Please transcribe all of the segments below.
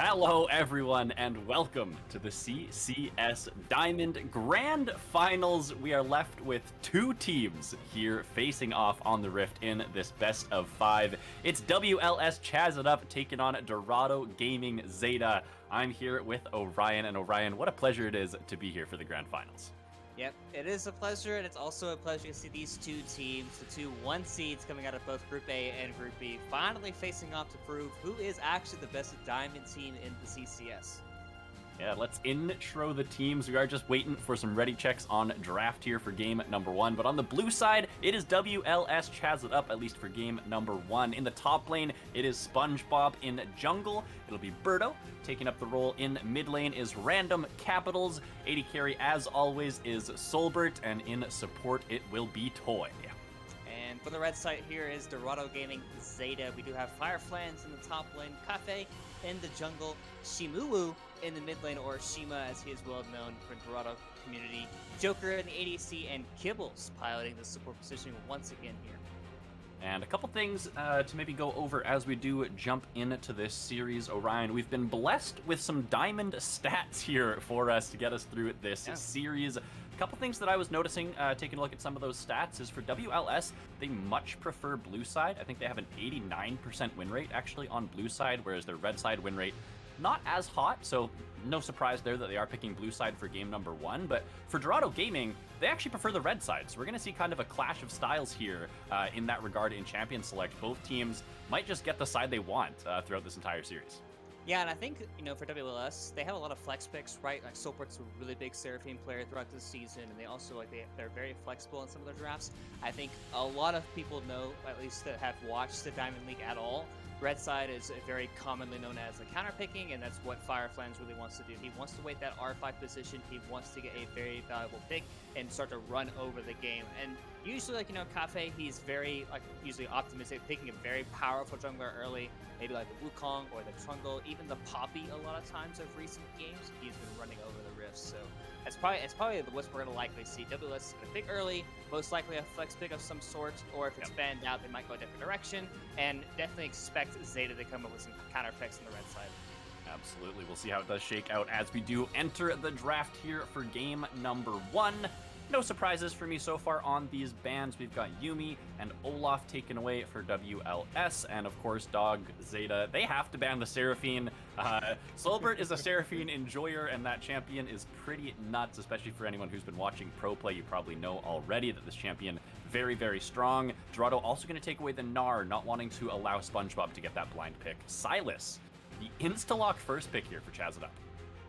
Hello everyone and welcome to the CCS Diamond Grand Finals. We are left with two teams here facing off on the Rift in this best of 5. It's WLS Chazz It Up taking on Dorado Gaming Zeta. I'm here with Orion, and Orion, what a pleasure it is to be here for the Grand Finals. Yep, it is a pleasure, and it's also a pleasure to see these two teams, the two 1 seeds coming out of both Group A and Group B, finally facing off to prove who is actually the best Diamond team in the CCS. Yeah, let's intro the teams. We are just waiting for some ready checks on draft here for game number 1. But on the blue side, it is WLS Chazz It Up, at least for game number 1. In the top lane, it is SpongeBob. In jungle, it'll be Birdo. Taking up the role in mid lane is Random Capitals. AD carry, as always, is Solbert. And in support, it will be Toy. And for the red side here is Dorado Gaming Zeta. We do have Fireflans in the top lane, Cafe in the jungle, Shimuwu in the mid lane, or Shima as he is well known for the Dorado community, Joker in the ADC, and Kibbles piloting the support position once again here. And a couple things to maybe go over as we do jump into this series, Orion. We've been blessed with some diamond stats here for us to get us through this series. A couple things that I was noticing, taking a look at some of those stats, is for WLS, they much prefer blue side. I think they have an 89% win rate actually on blue side, whereas their red side win rate not as hot, so no surprise there that they are picking blue side for game number 1. But for Dorado Gaming, they actually prefer the red side, so we're going to see kind of a clash of styles here in that regard in Champion Select. Both teams might just get the side they want throughout this entire series. Yeah, and I think, for WLS, they have a lot of flex picks, right? Like, Soport's a really big Seraphine player throughout this season, and they also, they're very flexible in some of their drafts. I think a lot of people know, at least that have watched the Diamond League at all, red side is very commonly known as a counter picking, and that's what Fireflans really wants to do. He wants to wait that R5 position. He wants to get a very valuable pick and start to run over the game. And usually, Cafe, he's very, usually optimistic, picking a very powerful jungler early, maybe like the Wukong or the Trungle, even the Poppy a lot of times of recent games. He's been running over the rifts, so it's probably what we're going to likely see. WLS is going to pick early, most likely a flex pick of some sort, or if it's fanned out, they might go a different direction, and definitely expect Zeta to come up with some counter picks on the red side. Absolutely. We'll see how it does shake out as we do enter the draft here for game number 1. No surprises for me so far on these bans. We've got Yuumi and Olaf taken away for WLS, and of course Dog, Zeta. They have to ban the Seraphine. Solbert is a Seraphine enjoyer, and that champion is pretty nuts, especially for anyone who's been watching pro play. You probably know already that this champion very, very strong. Dorado also going to take away the Gnar, not wanting to allow SpongeBob to get that blind pick. Silas, the insta-lock first pick here for Chazz It Up.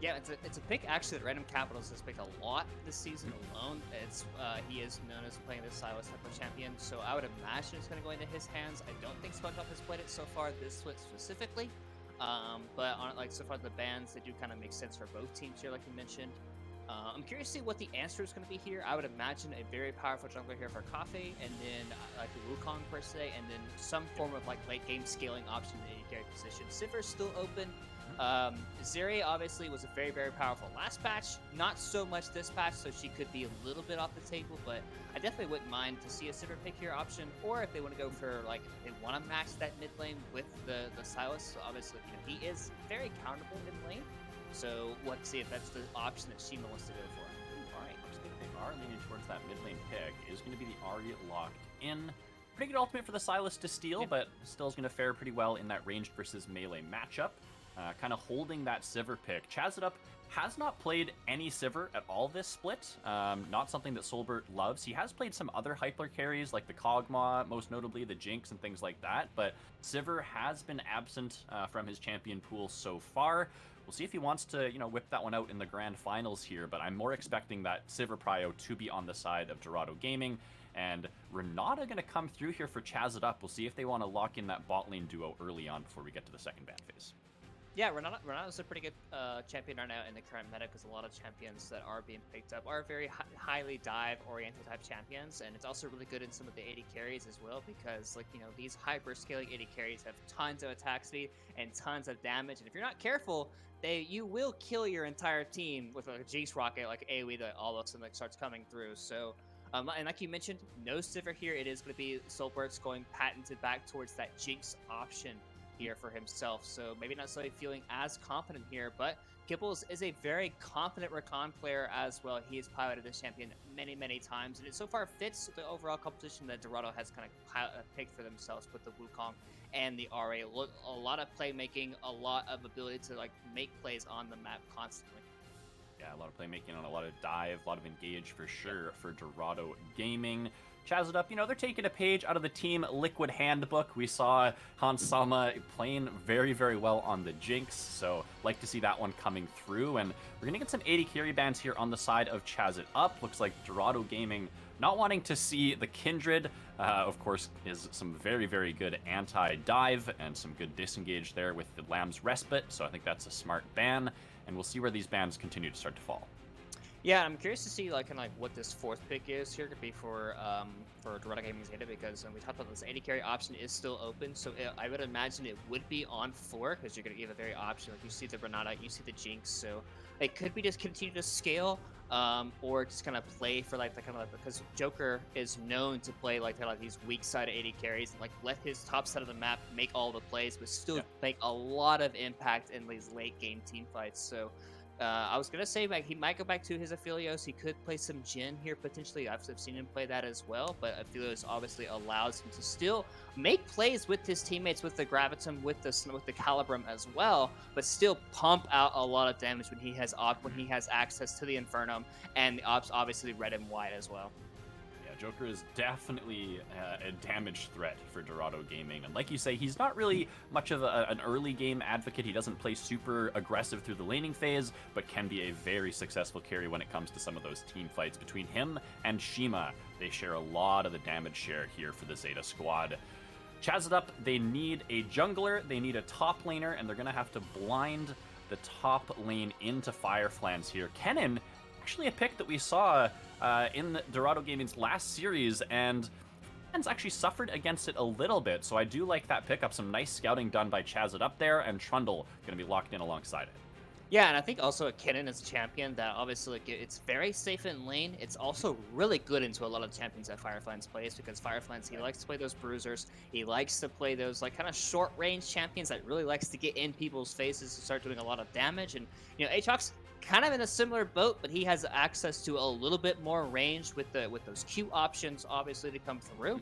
Yeah, it's a pick actually that Random Capitals has picked a lot this season alone. It's he is known as playing the Silas type of champion, so I would imagine it's going to go into his hands. I don't think SpongeBob has played it so far this split specifically, but on like so far the bans, they do kind of make sense for both teams here, like you mentioned. I'm curious to see what the answer is going to be here. I would imagine a very powerful jungler here for Coffee, and then like a Wukong per se, and then some form of like late game scaling option in any carry position. Sivir's still open. Zeri obviously was a very, very powerful last patch. Not so much this patch, so she could be a little bit off the table, but I definitely wouldn't mind to see a Sivir pick here option, or if they want to go for, like, they want to max that mid lane with the Silas. So obviously, you know, he is very countable mid lane, so let's see if that's the option that Shima wants to go for. Alright, looks like they are leaning towards that mid lane pick. Is going to be the Ahri locked in. Pretty good ultimate for the Silas to steal, but still is going to fare pretty well in that ranged versus melee matchup. Kind of holding that Sivir pick. Chazz It Up has not played any Sivir at all this split. Not something that Solbert loves. He has played some other hyper carries like the Kog'Maw, most notably the Jinx and things like that, but Sivir has been absent from his champion pool so far. We'll see if he wants to, you know, whip that one out in the grand finals here, but I'm more expecting that Sivir prio to be on the side of Dorado Gaming. And Renata going to come through here for Chazz It Up. We'll see if they want to lock in that bot lane duo early on before we get to the second ban phase. Yeah, Renata's a pretty good champion right now in the current meta, because a lot of champions that are being picked up are very highly dive-oriented type champions, and it's also really good in some of the AD carries as well, because, like, you know, these hyper-scaling AD carries have tons of attack speed and tons of damage, and if you're not careful, you will kill your entire team with like a Jinx rocket, like AoE that all of a sudden like starts coming through. So, and like you mentioned, no Sivir here. It is going to be Solbert's going patented back towards that Jinx option here for himself, so maybe not necessarily feeling as confident here, but Kibbles is a very confident recon player as well. He has piloted this champion many, many times, and it so far fits the overall composition that Dorado has kind of picked for themselves with the Wukong and the RA. A lot of playmaking, a lot of ability to like make plays on the map constantly. Yeah, a lot of playmaking on a lot of dive, a lot of engage for sure for Dorado Gaming. Chazz It Up, you know, they're taking a page out of the Team Liquid handbook. We saw Hans Sama playing very, very well on the Jinx, so like to see that one coming through. And we're going to get some 80 carry bans here on the side of Chazz It Up. Looks like Dorado Gaming not wanting to see the Kindred. Of course, is some very, very good anti-dive and some good disengage there with the Lamb's Respite, so I think that's a smart ban. And we'll see where these bans continue to start to fall. Yeah, I'm curious to see like kind of like what this fourth pick is here could be for Dorado Gaming Zeta, because we talked about this 80 carry option is still open, so I would imagine it would be on 4, because you're gonna give a very option, like you see the Renata, you see the Jinx, so it could be just continue to scale, or just kind of play for like the kind of like, because Joker is known to play like these weak side 80 carries, and like let his top side of the map make all the plays, but still make a lot of impact in these late game team fights. So. I was going to say like he might go back to his Aphelios. He could play some Jhin here potentially. I've seen him play that as well, but Aphelios obviously allows him to still make plays with his teammates, with the Gravitum, with the Calibrum as well, but still pump out a lot of damage when he has access to the Infernum, and the ops obviously red and white as well. Joker is definitely a damage threat for Dorado Gaming. And like you say, he's not really much of an early game advocate. He doesn't play super aggressive through the laning phase, but can be a very successful carry when it comes to some of those team fights. Between him and Shima, they share a lot of the damage share here for the Zeta squad. Chazz It Up, they need a jungler, they need a top laner, and they're going to have to blind the top lane into Fireflans here. Kennen, actually a pick that we saw in Dorado Gaming's last series, and fans actually suffered against it a little bit, so I do like that pickup. Some nice scouting done by Chazz It Up there, and Trundle going to be locked in alongside it. Yeah, and I think also Kennen is a champion that obviously like it's very safe in lane. It's also really good into a lot of champions that Fireflies plays because Fireflies he Right. likes to play those bruisers. He likes to play those like kind of short range champions that really likes to get in people's faces to start doing a lot of damage. And Aatrox kind of in a similar boat, but he has access to a little bit more range with those Q options obviously to come through.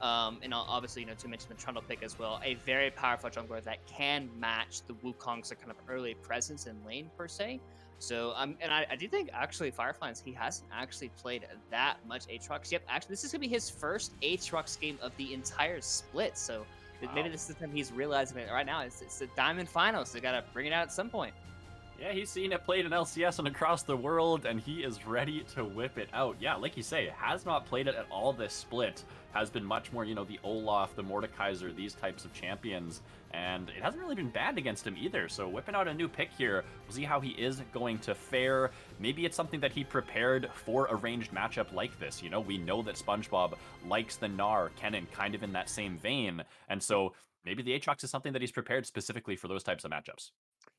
And obviously, to mention the Trundle pick as well, a very powerful jungler that can match the Wukong's kind of early presence in lane per se. So, and I do think actually Fireflies he hasn't actually played that much Aatrox. Yep, actually, this is gonna be his first Aatrox game of the entire split. So maybe Wow. this is the time he's realizing it right now. It's the Diamond Finals. They gotta bring it out at some point. Yeah, he's seen it played in LCS and across the world, and he is ready to whip it out. Yeah, like you say, has not played it at all this split. Has been much more, the Olaf, the Mordekaiser, these types of champions, and it hasn't really been bad against him either. So whipping out a new pick here, we'll see how he is going to fare. Maybe it's something that he prepared for a ranged matchup like this. We know that SpongeBob likes the Gnar, Kennen, kind of in that same vein, and so maybe the Aatrox is something that he's prepared specifically for those types of matchups.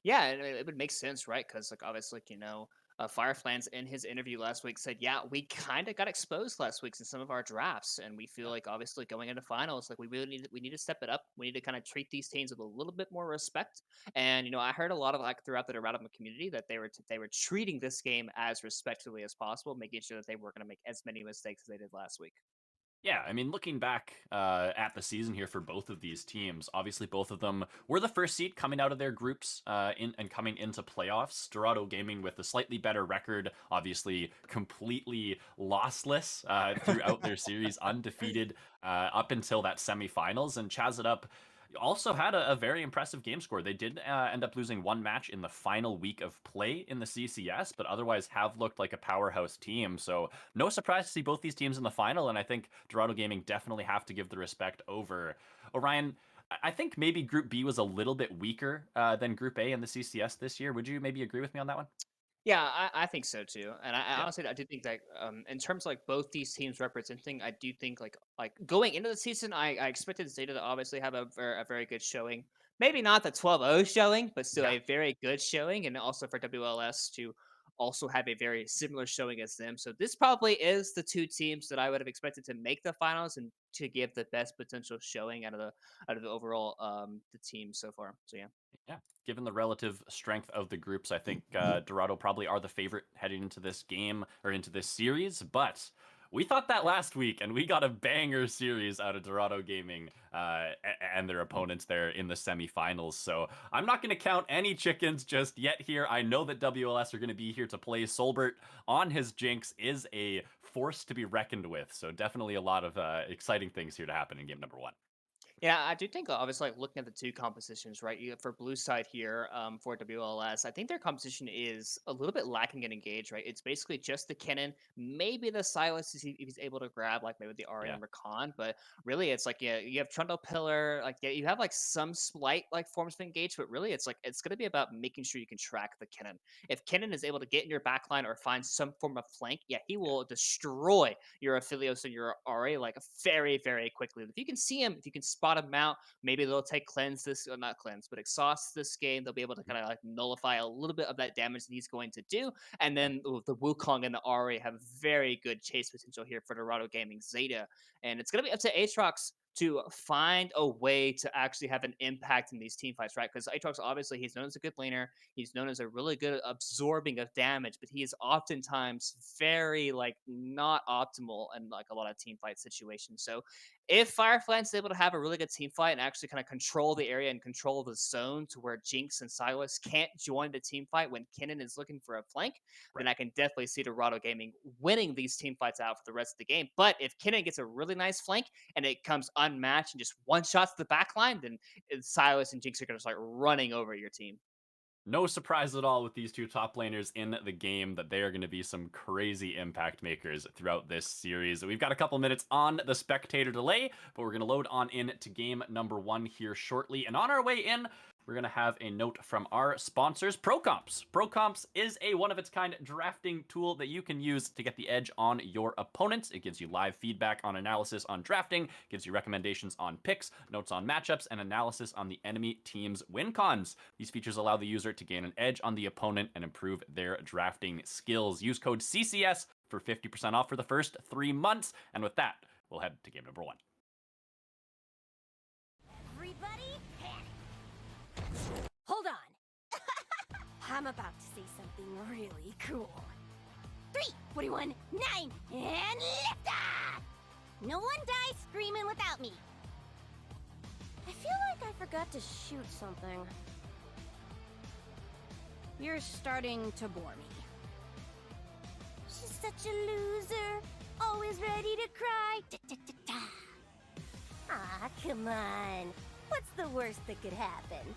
Yeah, and it would make sense, right? Because like obviously, Fireflans in his interview last week said, "Yeah, we kind of got exposed last week in some of our drafts, and we feel Yeah. like obviously going into finals, like we need to step it up. We need to kind of treat these teams with a little bit more respect." And I heard a lot of like throughout the Dorado community that they were treating this game as respectfully as possible, making sure that they were going to make as many mistakes as they did last week. Yeah, I mean, looking back at the season here for both of these teams, obviously both of them were the first seed coming out of their groups and coming into playoffs. Dorado Gaming with a slightly better record, obviously completely lossless throughout their series, undefeated up until that semifinals, and Chazz it up also had a very impressive game score. They did end up losing one match in the final week of play in the CCS, but otherwise have looked like a powerhouse team. So no surprise to see both these teams in the final, and I think Dorado Gaming definitely have to give the respect over. Orion, I think maybe Group B was a little bit weaker than Group A in the CCS this year. Would you maybe agree with me on that one? Yeah, I think so too, and I Yeah, honestly I do think that in terms of like both these teams representing, I do think like going into the season, I expected Zeta to obviously have a very good showing. Maybe not the 12-0 showing, but still yeah. a very good showing, and also for WLS to also have a very similar showing as them. So this probably is the two teams that I would have expected to make the finals and to give the best potential showing out of the overall the team so far. So yeah. Yeah, given the relative strength of the groups, I think Dorado probably are the favorite heading into this game or into this series. But we thought that last week, and we got a banger series out of Dorado Gaming and their opponents there in the semifinals. So I'm not going to count any chickens just yet here. I know that WLS are going to be here to play. Solbert on his Jinx is a force to be reckoned with. So definitely a lot of exciting things here to happen in game number one. Yeah, I do think obviously like looking at the two compositions, right? For blue side here, for WLS, I think their composition is a little bit lacking in engage, right? It's basically just the Kennen, maybe the Silas if he's able to grab like maybe the Ari Yeah. and Rakan, but really it's like yeah, you have Trundle Pillar, like yeah, you have like some slight like forms of engage, but really it's like it's gonna be about making sure you can track the Kennen. If Kennen is able to get in your backline or find some form of flank, yeah, he will destroy your Aphelios and your Ari like very, very quickly. If you can see him, if you can spot him out, maybe they'll take cleanse this, or not cleanse, but exhaust this game. They'll be able to kind of like nullify a little bit of that damage that he's going to do. And then the Wukong and the Ari have very good chase potential here for Dorado Gaming Zeta. And it's going to be up to Aatrox to find a way to actually have an impact in these team fights, right? Because Aatrox, obviously, he's known as a good laner. He's known as a really good absorbing of damage, but he is oftentimes very like not optimal in like a lot of team fight situations. So if Firefly is able to have a really good team fight and actually kind of control the area and control the zone to where Jinx and Silas can't join the team fight when Kennen is looking for a flank, then Right. I can definitely see Dorado Gaming winning these team fights out for the rest of the game. But if Kennen gets a really nice flank and it comes unmatched and just one shots the back line, then Silas and Jinx are going to start running over your team. No surprise at all with these two top laners in the game that they are going to be some crazy impact makers throughout this series. We've got a couple minutes on the spectator delay, but we're going to load on in to game number one here shortly. And on our way in, we're going to have a note from our sponsors, ProComps. ProComps is a one-of-its-kind drafting tool that you can use to get the edge on your opponents. It gives you live feedback on analysis on drafting, gives you recommendations on picks, notes on matchups, and analysis on the enemy team's win cons. These features allow the user to gain an edge on the opponent and improve their drafting skills. Use code CCS for 50% off for the first 3 months. And with that, we'll head to game number 1. Everybody, panic! Hold on. I'm about to say something really cool. 3, 41, 9, and lift off! No one dies screaming without me. I feel like I forgot to shoot something. You're starting to bore me. She's such a loser. Always ready to cry. Da-da-da-da. Aw, come on. What's the worst that could happen?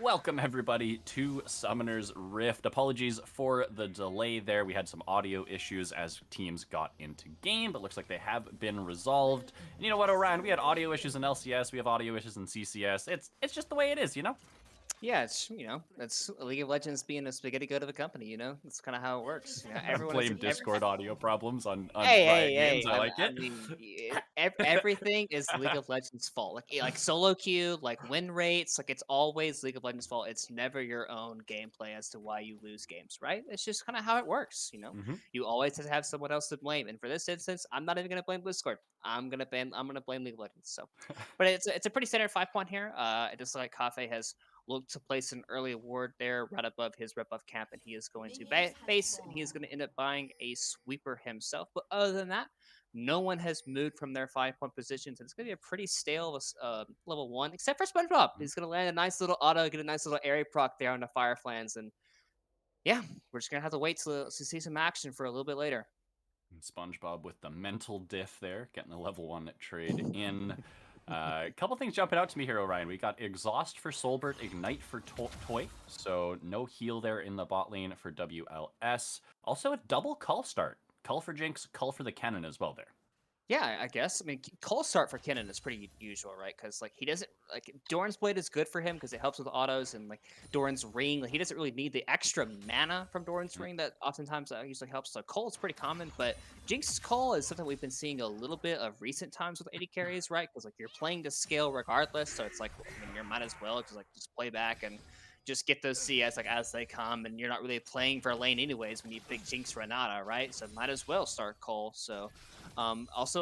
Welcome everybody to Summoner's Rift. Apologies for the delay there. We had some audio issues as teams got into game, but looks like they have been resolved. And you know what, Orion? We had audio issues in LCS, we have audio issues in CCS. It's just the way it is, you know? Yeah, it's that's League of Legends being a spaghetti good of a company. That's kind of how it works. Everyone is Blame Discord audio problems on Hey, Riot hey, Games. hey! I like it. mean, everything is League of Legends' fault. Like solo queue, like win rates, like it's always League of Legends' fault. It's never your own gameplay as to why you lose games, right? It's just kind of how it works. You always have to have someone else to blame. And for this instance, I'm not even gonna blame Discord. I'm gonna blame League of Legends. So, but it's a pretty standard 5 point here. It just like Cafe has looked to place an early award there right above his red buff camp, and he is going to base, and he is going to end up buying a sweeper himself. But other than that, no one has moved from their 5 point positions, and it's going to be a pretty stale level 1, except for SpongeBob. He's going to land a nice little auto, get a nice little area proc there on the Fireflans, and yeah, we're just going to have to wait to see some action for a little bit later. SpongeBob with the mental diff there, getting a level 1 trade in. A couple things jumping out to me here, Orion. We got Exhaust for Solbert, Ignite for Toy, so no heal there in the bot lane for WLS. Also a double Cull start. Cull for Jinx, Cull for the Cannon as well there. Yeah, I guess. I mean, Cull start for Kennen is pretty usual, right? Because he doesn't Doran's Blade is good for him because it helps with autos, and Doran's Ring, he doesn't really need the extra mana from Doran's Ring that oftentimes usually helps. So Cull is pretty common, but Jinx's Cull is something we've been seeing a little bit of recent times with AD carries, right? Because you're playing to scale regardless, so it's you might as well just play back and just get those CS as they come, and you're not really playing for a lane anyways when you pick Jinx Renata, right? So might as well start Cole. So also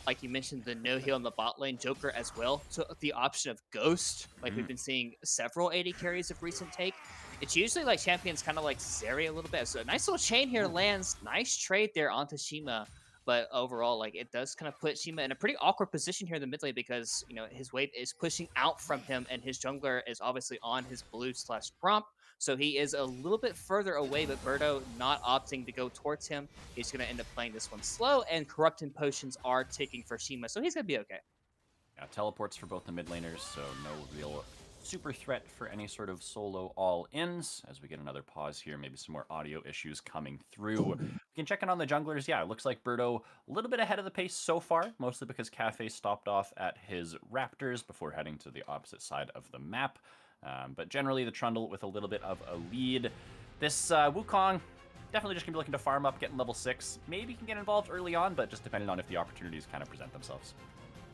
like you mentioned, the no heal in the bot lane, Joker as well took the option of Ghost. We've been seeing several AD carries of recent take. It's usually champions kind of like Zeri a little bit. So a nice little chain here lands. Nice trade there onto Shima. But overall, it does kind of put Shima in a pretty awkward position here in the mid lane because, his wave is pushing out from him and his jungler is obviously on his blue/Gromp. So he is a little bit further away, but Birdo not opting to go towards him. He's going to end up playing this one slow, and Corrupting Potions are ticking for Shima, so he's going to be okay. Yeah, teleports for both the mid laners, so no real super threat for any sort of solo all-ins. As we get another pause here, maybe some more audio issues coming through. We can check in on the junglers. Yeah, it looks like Birdo a little bit ahead of the pace so far, mostly because Cafe stopped off at his Raptors before heading to the opposite side of the map. But generally, the Trundle with a little bit of a lead. This Wukong, definitely just going to be looking to farm up, getting level 6. Maybe can get involved early on, but just depending on if the opportunities kind of present themselves.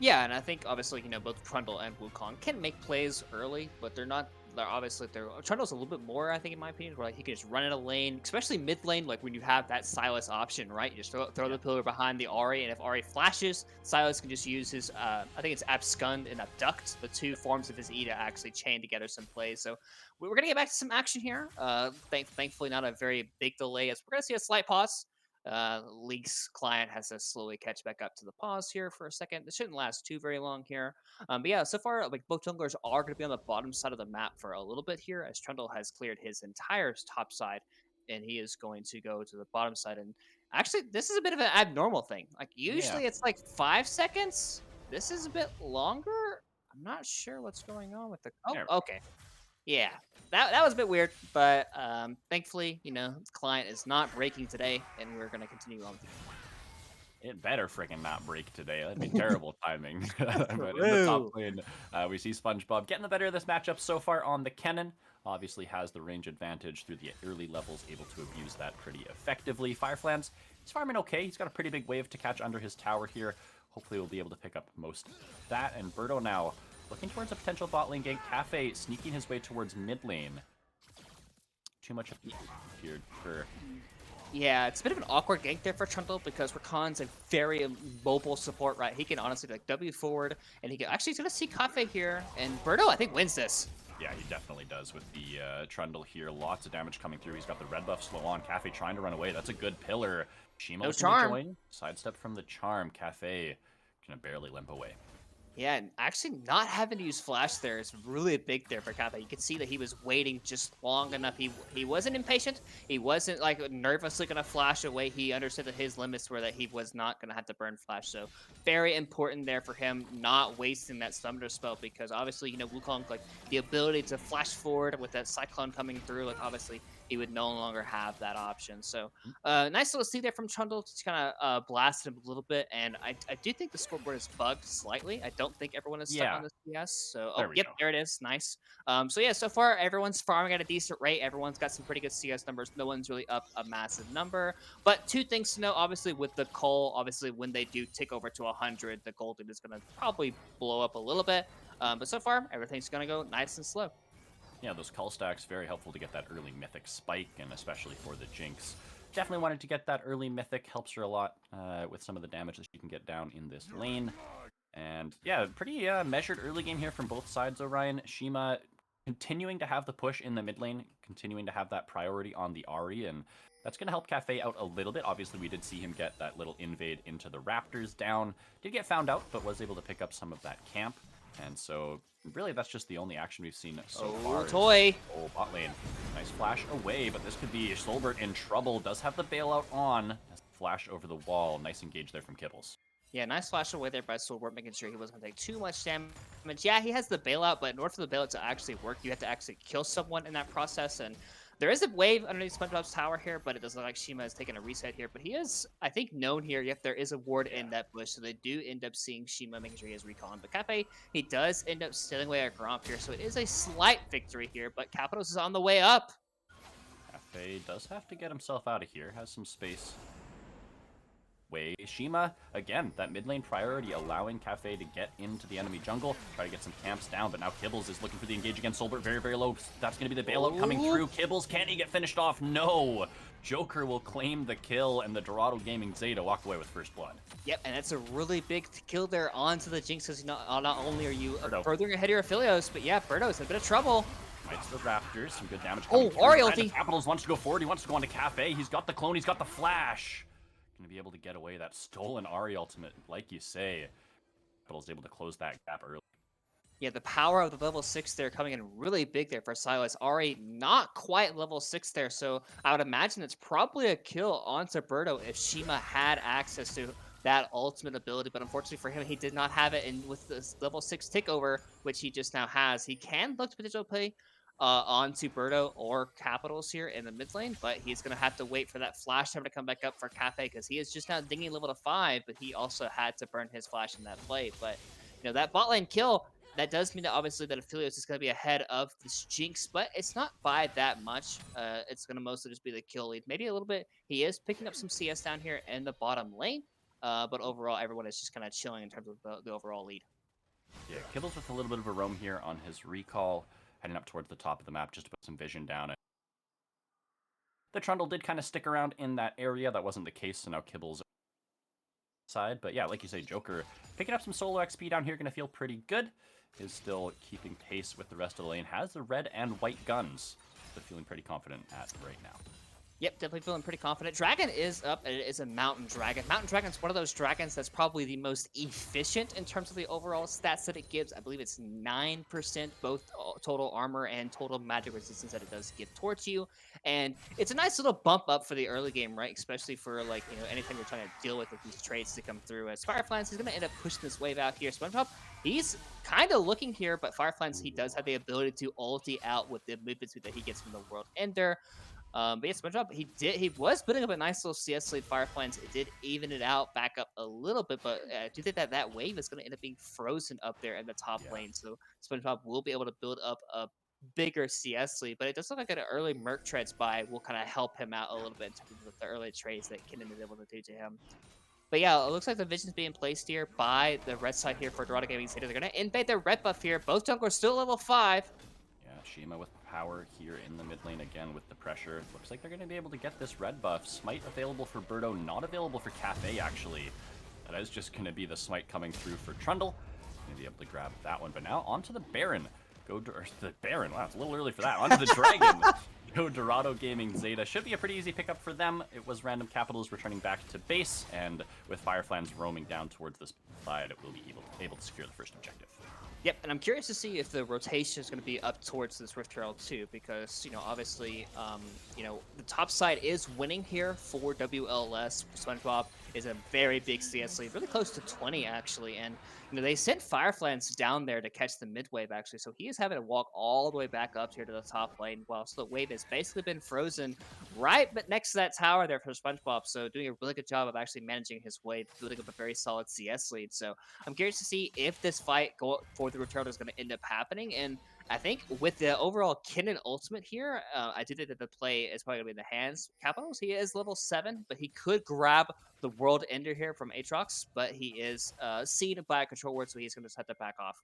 Yeah, and I think obviously both Trundle and Wukong can make plays early, but they're not. Trundle's a little bit more, I think, in my opinion, where he can just run in a lane, especially mid lane, when you have that Sylas option, right? You just throw the pillar behind the Ahri, and if Ahri flashes, Sylas can just use his I think it's Abscond and Abduct, the two forms of his E to actually chain together some plays. So we're gonna get back to some action here. Thankfully, not a very big delay, as we're gonna see a slight pause. League's client has to slowly catch back up to the pause here for a second. It shouldn't last too very long here. But yeah, so far, both junglers are going to be on the bottom side of the map for a little bit here, as Trundle has cleared his entire top side, and he is going to go to the bottom side. And actually, this is a bit of an abnormal thing. Usually it's 5 seconds. This is a bit longer. I'm not sure what's going on with the... Oh, okay. Yeah, that was a bit weird, but thankfully, the client is not breaking today, and we're going to continue on with it. It better freaking not break today. That'd be terrible timing. But in the top lane, we see SpongeBob getting the better of this matchup so far on the Kennen. Obviously has the range advantage through the early levels, able to abuse that pretty effectively. Fireflans, he's farming okay. He's got a pretty big wave to catch under his tower here. Hopefully we'll be able to pick up most of that. And Birdo now looking towards a potential bot lane gank. Cafe sneaking his way towards mid lane. Too much here for... Yeah, it's a bit of an awkward gank there for Trundle because Rakan's a very mobile support, right? He can honestly W forward, and he's going to see Cafe here, and Birdo, I think, wins this. Yeah, he definitely does with the Trundle here. Lots of damage coming through. He's got the red buff slow on. Cafe trying to run away. That's a good pillar. Shima no charm. Join. Sidestep from the charm. Cafe gonna barely limp away. Yeah, and actually not having to use flash there is really big there for Kappa. You can see that he was waiting just long enough. He wasn't impatient. He wasn't like nervously gonna flash away. He understood that his limits were that he was not gonna have to burn flash. So very important there for him not wasting that summoner spell because obviously, you know, Wukong, like the ability to flash forward with that cyclone coming through, like obviously he would no longer have that option. So nice little see there from Trundle to kind of blast him a little bit. And I do think the scoreboard is bugged slightly. I don't think everyone is stuck Yeah, on the CS. So, there oh, we yep, go. there it is. Nice. So yeah, so far everyone's farming at a decent rate. Everyone's got some pretty good CS numbers. No one's really up a massive number. But two things to know, obviously, with the coal, obviously, when they do tick over to 100, the golden is going to probably blow up a little bit. But so far, everything's going to go nice and slow. Yeah, those cull stacks, very helpful to get that early mythic spike, and especially for the Jinx. Definitely wanted to get that early mythic, helps her a lot with some of the damage that she can get down in this lane. And yeah, pretty measured early game here from both sides, Orion. Shima continuing to have the push in the mid lane, continuing to have that priority on the Ahri, and that's going to help Cafe out a little bit. Obviously, we did see him get that little invade into the Raptors down. Did get found out, but was able to pick up some of that camp. And so, really, that's just the only action we've seen so far. Toy. Oh, bot lane. Nice flash away, but this could be Solbert in trouble. Does have the bailout on. Has flash over the wall. Nice engage there from Kibbles. Yeah, nice flash away there by Solbert, making sure he wasn't going to take too much damage. Yeah, he has the bailout, but in order for the bailout to actually work, you have to actually kill someone in that process. And there is a wave underneath SpongeBob's tower here, but it doesn't look like Shima is taking a reset here. But he is, I think, known here. Yep, there is a ward in that bush, so they do end up seeing Shima, making sure he has recon. But Cafe, he does end up stealing away a Gromp here, so it is a slight victory here. But Capitals is on the way up. Cafe does have to get himself out of here. Has some space. Way. Shima, again, that mid lane priority, allowing Cafe to get into the enemy jungle, try to get some camps down, but now Kibbles is looking for the engage against Solbert, very, very low. That's going to be the bailout coming through. Kibbles, can he get finished off? No! Joker will claim the kill, and the Dorado Gaming Zeta walk away with first blood. Yep, and that's a really big kill there onto the Jinx, because not only are you Birdo. furthering ahead of your Aphelios, but yeah, Birdo's in a bit of trouble. Fights the Raptors, some good damage Oh, coming through. Ahri Brandon ulti. Capitals wants to go forward, he wants to go onto Cafe, he's got the clone, he's got the flash. Gonna be able to get away that stolen Ahri ultimate, like you say. Capitals able to close that gap early. Yeah, the power of the level 6 there coming in really big there for Silas. Ahri not quite level 6 there, so I would imagine it's probably a kill onto Birdo if Shima had access to that ultimate ability, but unfortunately for him, he did not have it, and with this level 6 takeover, which he just now has, he can look to potential play onto Birdo or Capitals here in the mid lane, but he's going to have to wait for that flash time to come back up for Cafe, because he is just now dinging level to 5, but he also had to burn his flash in that play. But, you know, that bot lane kill, that does mean that obviously that Aphelios is going to be ahead of this Jinx, but it's not by that much. It's going to mostly just be the kill lead. Maybe a little bit. He is picking up some CS down here in the bottom lane, but overall, everyone is just kind of chilling in terms of the overall lead. Yeah, Kibbles with a little bit of a roam here on his recall, heading up towards the top of the map just to put some vision down. The Trundle did kind of stick around in that area. That wasn't the case, so now Kibbles side. But yeah, like you say, Joker picking up some solo XP down here, going to feel pretty good. Is still keeping pace with the rest of the lane. Has the red and white guns. So feeling pretty confident at right now. Yep, definitely feeling pretty confident. Dragon is up, and it is a Mountain Dragon. Mountain Dragon is one of those dragons that's probably the most efficient in terms of the overall stats that it gives. I believe it's 9% both total armor and total magic resistance that it does give towards you. And it's a nice little bump up for the early game, right? Especially for, like, you know, anything you're trying to deal with these traits to come through. As Fireflies, he's going to end up pushing this wave out here. SpongeBob, he's kind of looking here, but Fireflies, he does have the ability to ulti out with the movement speed that he gets from the World Ender. But yeah, SpongeBob, he was putting up a nice little CS lead. Fireflies, it did even it out back up a little bit, but I do think that that wave is going to end up being frozen up there in the top lane. So SpongeBob will be able to build up a bigger CS lead, but it does look like an early Merc Treads buy will kind of help him out a little bit in terms of the early trades that Kennen is able to do to him. But yeah, it looks like the vision's being placed here by the red side here for Dorado Gaming Zeta. They're going to invade their red buff here. Both junglers still level 5. Yeah, Shima with power here in the mid lane again with the pressure. Looks like they're going to be able to get this red buff. Smite available for Birdo, not available for Cafe, actually. That is just going to be the smite coming through for Trundle. Going to be able to grab that one. But now onto the Baron. the Baron. Wow, it's a little early for that. On to the Dragon. Go Dorado Gaming Zeta. Should be a pretty easy pickup for them. It was Random Capitals returning back to base, and with Fireflans roaming down towards this side, it will be able to secure the first objective. Yep, and I'm curious to see if the rotation is going to be up towards this Rift Herald too, because, you know, obviously, you know, the top side is winning here for WLS. SpongeBob is a very big CS lead, really close to 20 actually, and, you know, they sent Fireflans down there to catch the mid wave actually, so he is having to walk all the way back up here to the top lane, whilst the wave has basically been frozen right but next to that tower there for SpongeBob, so doing a really good job of actually managing his wave, building up a very solid CS lead. So I'm curious to see if this fight for the return is going to end up happening, and I think with the overall Kennen ultimate here, I did it that the play is probably going to be in the hands. Capitals, he is level 7, but he could grab the World Ender here from Aatrox, but he is seen by a control ward, so he's going to just have to back off.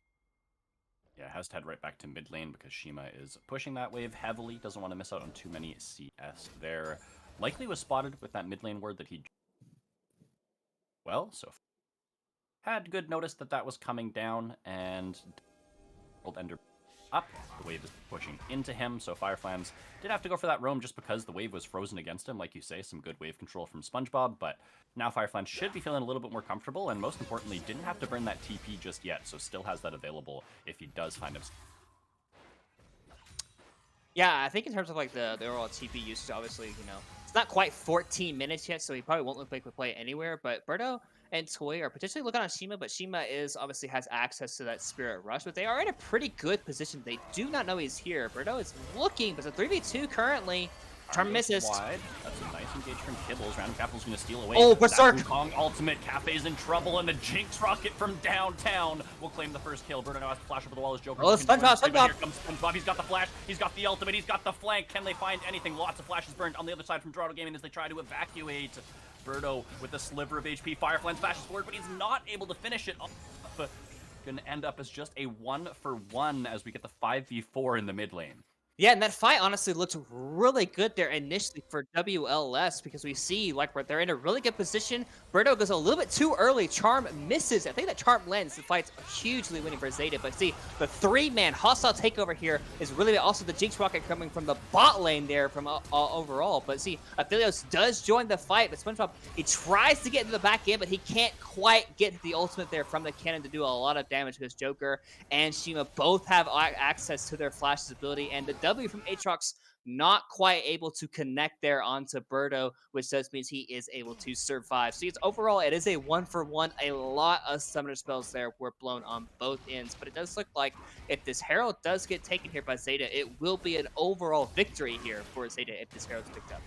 Yeah, has to head right back to mid lane because Shima is pushing that wave heavily. Doesn't want to miss out on too many CS there. Likely was spotted with that mid lane ward that he... Well, so... Had good notice that that was coming down, and... World Ender up. The wave is pushing into him, so Fireflans did have to go for that roam just because the wave was frozen against him. Like you say, some good wave control from SpongeBob, but now Fireflans should be feeling a little bit more comfortable, and most importantly, didn't have to burn that TP just yet, so still has that available if he does find him. Yeah, I think in terms of like the overall TP usage, obviously, you know, it's not quite 14 minutes yet, so he probably won't look like we play anywhere, but Berto and Toy are potentially looking on Shima, but Shima is obviously has access to that Spirit Rush, but they are in a pretty good position. They do not know he's here. Berto is looking, but it's a 3v2 currently. Charm misses. Wide. That's a nice engage from Kibbles. Random Capital's going to steal away. Oh, Berserk! Kong ultimate. Cafe's in trouble, and the Jinx rocket from downtown will claim the first kill. Bruno now has to flash over the wall as Joker. Oh, SpongeBob! Here comes SpongeBob. He's got the flash. He's got the ultimate. He's got the flank. Can they find anything? Lots of flashes burned on the other side from Dorado Gaming as they try to evacuate. Birdo with a sliver of HP. Fireflans flashes forward, but he's not able to finish it off. Gonna end up as just a 1-for-1 as we get the 5v4 in the mid lane. Yeah, and that fight honestly looked really good there initially for WLS because we see like they're in a really good position. Berto goes a little bit too early. Charm misses. I think that Charm lands. The fight's hugely winning for Zeta. But see, the 3-man hostile takeover here is really also the Jinx rocket coming from the bot lane there from overall. But see, Aphelios does join the fight, but SpongeBob, he tries to get into the back end, but he can't quite get the ultimate there from the cannon to do a lot of damage because Joker and Shima both have access to their Flash's ability, and the W from Aatrox not quite able to connect there onto Berto, which does means he is able to survive. So it's overall, it is a 1-for-1. A lot of summoner spells there were blown on both ends, but it does look like if this Herald does get taken here by Zeta, it will be an overall victory here for Zeta if this Herald's picked up.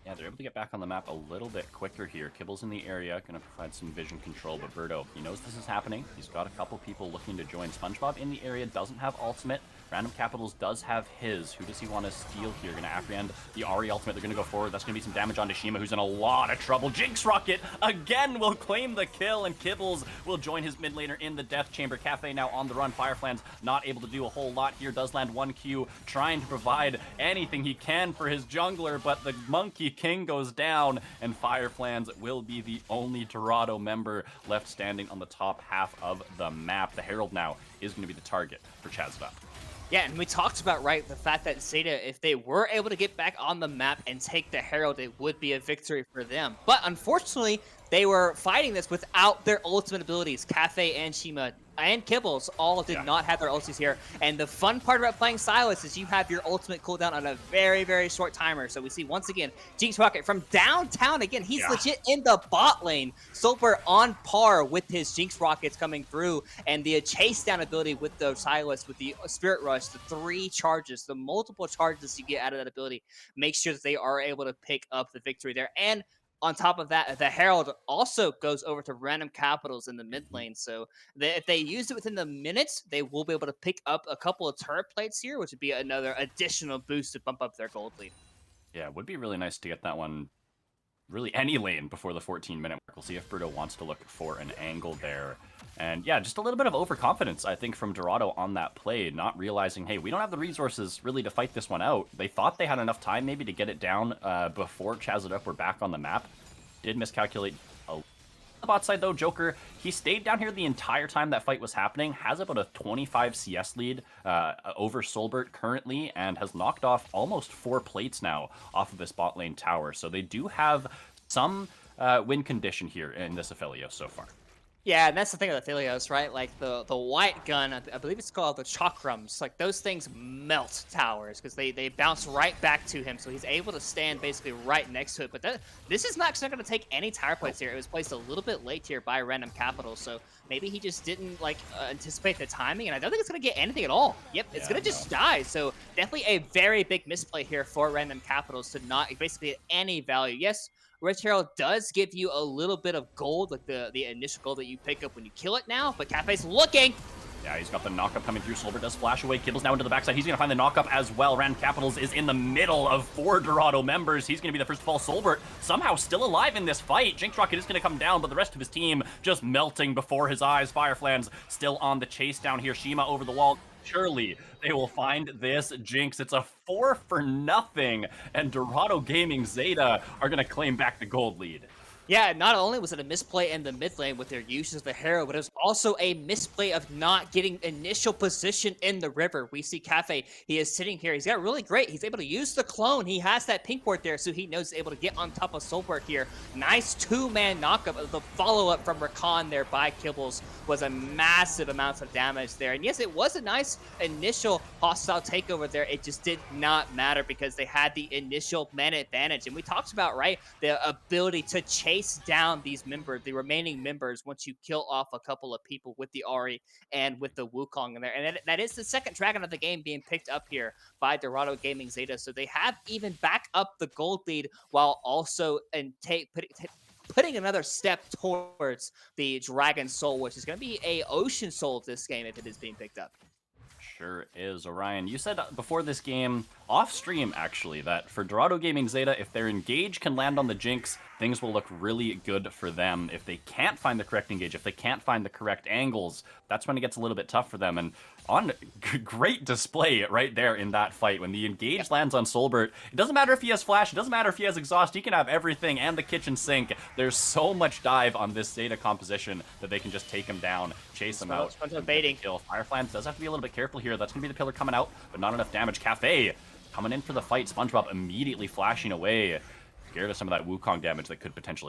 Yeah, they're able to get back on the map a little bit quicker here. Kibble's in the area, going to provide some vision control, but Berto, he knows this is happening. He's got a couple people looking to join. SpongeBob in the area doesn't have ultimate. Random Capitals does have his. Who does he want to steal here? Going to apprehend the Ari ultimate. They're going to go forward. That's going to be some damage onto Shima, who's in a lot of trouble. Jinx Rocket again will claim the kill, and Kibbles will join his mid laner in the Death Chamber. Cafe now on the run. Fireflans not able to do a whole lot here. Does land 1 Q, trying to provide anything he can for his jungler, but the Monkey King goes down, and Fireflans will be the only Dorado member left standing on the top half of the map. The Herald now is going to be the target for Chazz. Yeah, and we talked about, right, the fact that Zeta, if they were able to get back on the map and take the Herald, it would be a victory for them. But unfortunately, they were fighting this without their ultimate abilities. Cafe and Shima and Kibbles all did not have their ultis here. And the fun part about playing Silas is you have your ultimate cooldown on a very, very short timer. So we see once again, Jinx Rocket from downtown again. He's legit in the bot lane. Soper on par with his Jinx Rockets coming through. And the chase down ability with the Silas, with the Spirit Rush, the 3 charges, the multiple charges you get out of that ability, make sure that they are able to pick up the victory there. And on top of that, the Herald also goes over to Random Capitals in the mid lane. So if they use it within the minutes, they will be able to pick up a couple of turret plates here, which would be another additional boost to bump up their gold lead. Yeah, it would be really nice to get that one really any lane before the 14-minute mark. We'll see if Berto wants to look for an angle there. And yeah, just a little bit of overconfidence, I think, from Dorado on that play, not realizing, hey, we don't have the resources really to fight this one out. They thought they had enough time maybe to get it down before Chazz and Up were back on the map. Did miscalculate a the bot side though, Joker, he stayed down here the entire time that fight was happening, has about a 25 CS lead over Solbert currently, and has knocked off almost 4 plates now off of this bot lane tower. So they do have some win condition here in this Aphelios so far. Yeah, and that's the thing with Aphelios, right? Like the white gun, I believe it's called the chakrams. Like those things melt towers because they bounce right back to him, so he's able to stand basically right next to it. But this is not going to take any tower plates here. It was placed a little bit late here by Random Capital, so maybe he just didn't like anticipate the timing, and I don't think it's going to get anything at all. Yep, it's going to just die. So definitely a very big misplay here for Random Capitals to not basically get any value. Yes. Rich Herald does give you a little bit of gold, like the initial gold that you pick up when you kill it now, but Cafe's looking. Yeah, he's got the knockup coming through. Solbert does flash away. Kibble's now into the backside. He's going to find the knockup as well. Rand Capitals is in the middle of 4 Dorado members. He's going to be the first to fall. Solbert somehow still alive in this fight. Jinx Rocket is going to come down, but the rest of his team just melting before his eyes. Fireflans still on the chase down here. Shima over the wall. Surely they will find this Jinx. It's a 4-for-0, and Dorado Gaming Zeta are going to claim back the gold lead. Yeah, not only was it a misplay in the mid lane with their use of the Hero, but it was also a misplay of not getting initial position in the river. We see Cafe, he is sitting here. He's got really great. He's able to use the clone. He has that pink ward there, so he knows he's able to get on top of Solbert here. Nice 2-man knockup. The follow-up from Rakan there by Kibbles was a massive amount of damage there. And yes, it was a nice initial hostile takeover there. It just did not matter because they had the initial man advantage. And we talked about, right, the ability to chase down these members, the remaining members, once you kill off a couple of people with the Ahri and with the Wukong in there. And that is the second dragon of the game being picked up here by Dorado Gaming Zeta. So they have even back up the gold lead while also putting another step towards the Dragon Soul, which is going to be a Ocean Soul of this game if it is being picked up. Sure is. Orion, you said before this game, off stream actually, that for Dorado Gaming Zeta, if their engage can land on the Jinx, things will look really good for them. If they can't find the correct engage, if they can't find the correct angles, that's when it gets a little bit tough for them. And on great display right there in that fight, when the engage lands on Solbert, it doesn't matter if he has flash, it doesn't matter if he has exhaust, he can have everything and the kitchen sink. There's so much dive on this Zeta composition that they can just take him down, chase him out. Baiting. Kill. Fireflans does have to be a little bit careful here. That's going to be the pillar coming out, but not enough damage. Cafe coming in for the fight. SpongeBob immediately flashing away. Scared of some of that Wukong damage that could potentially...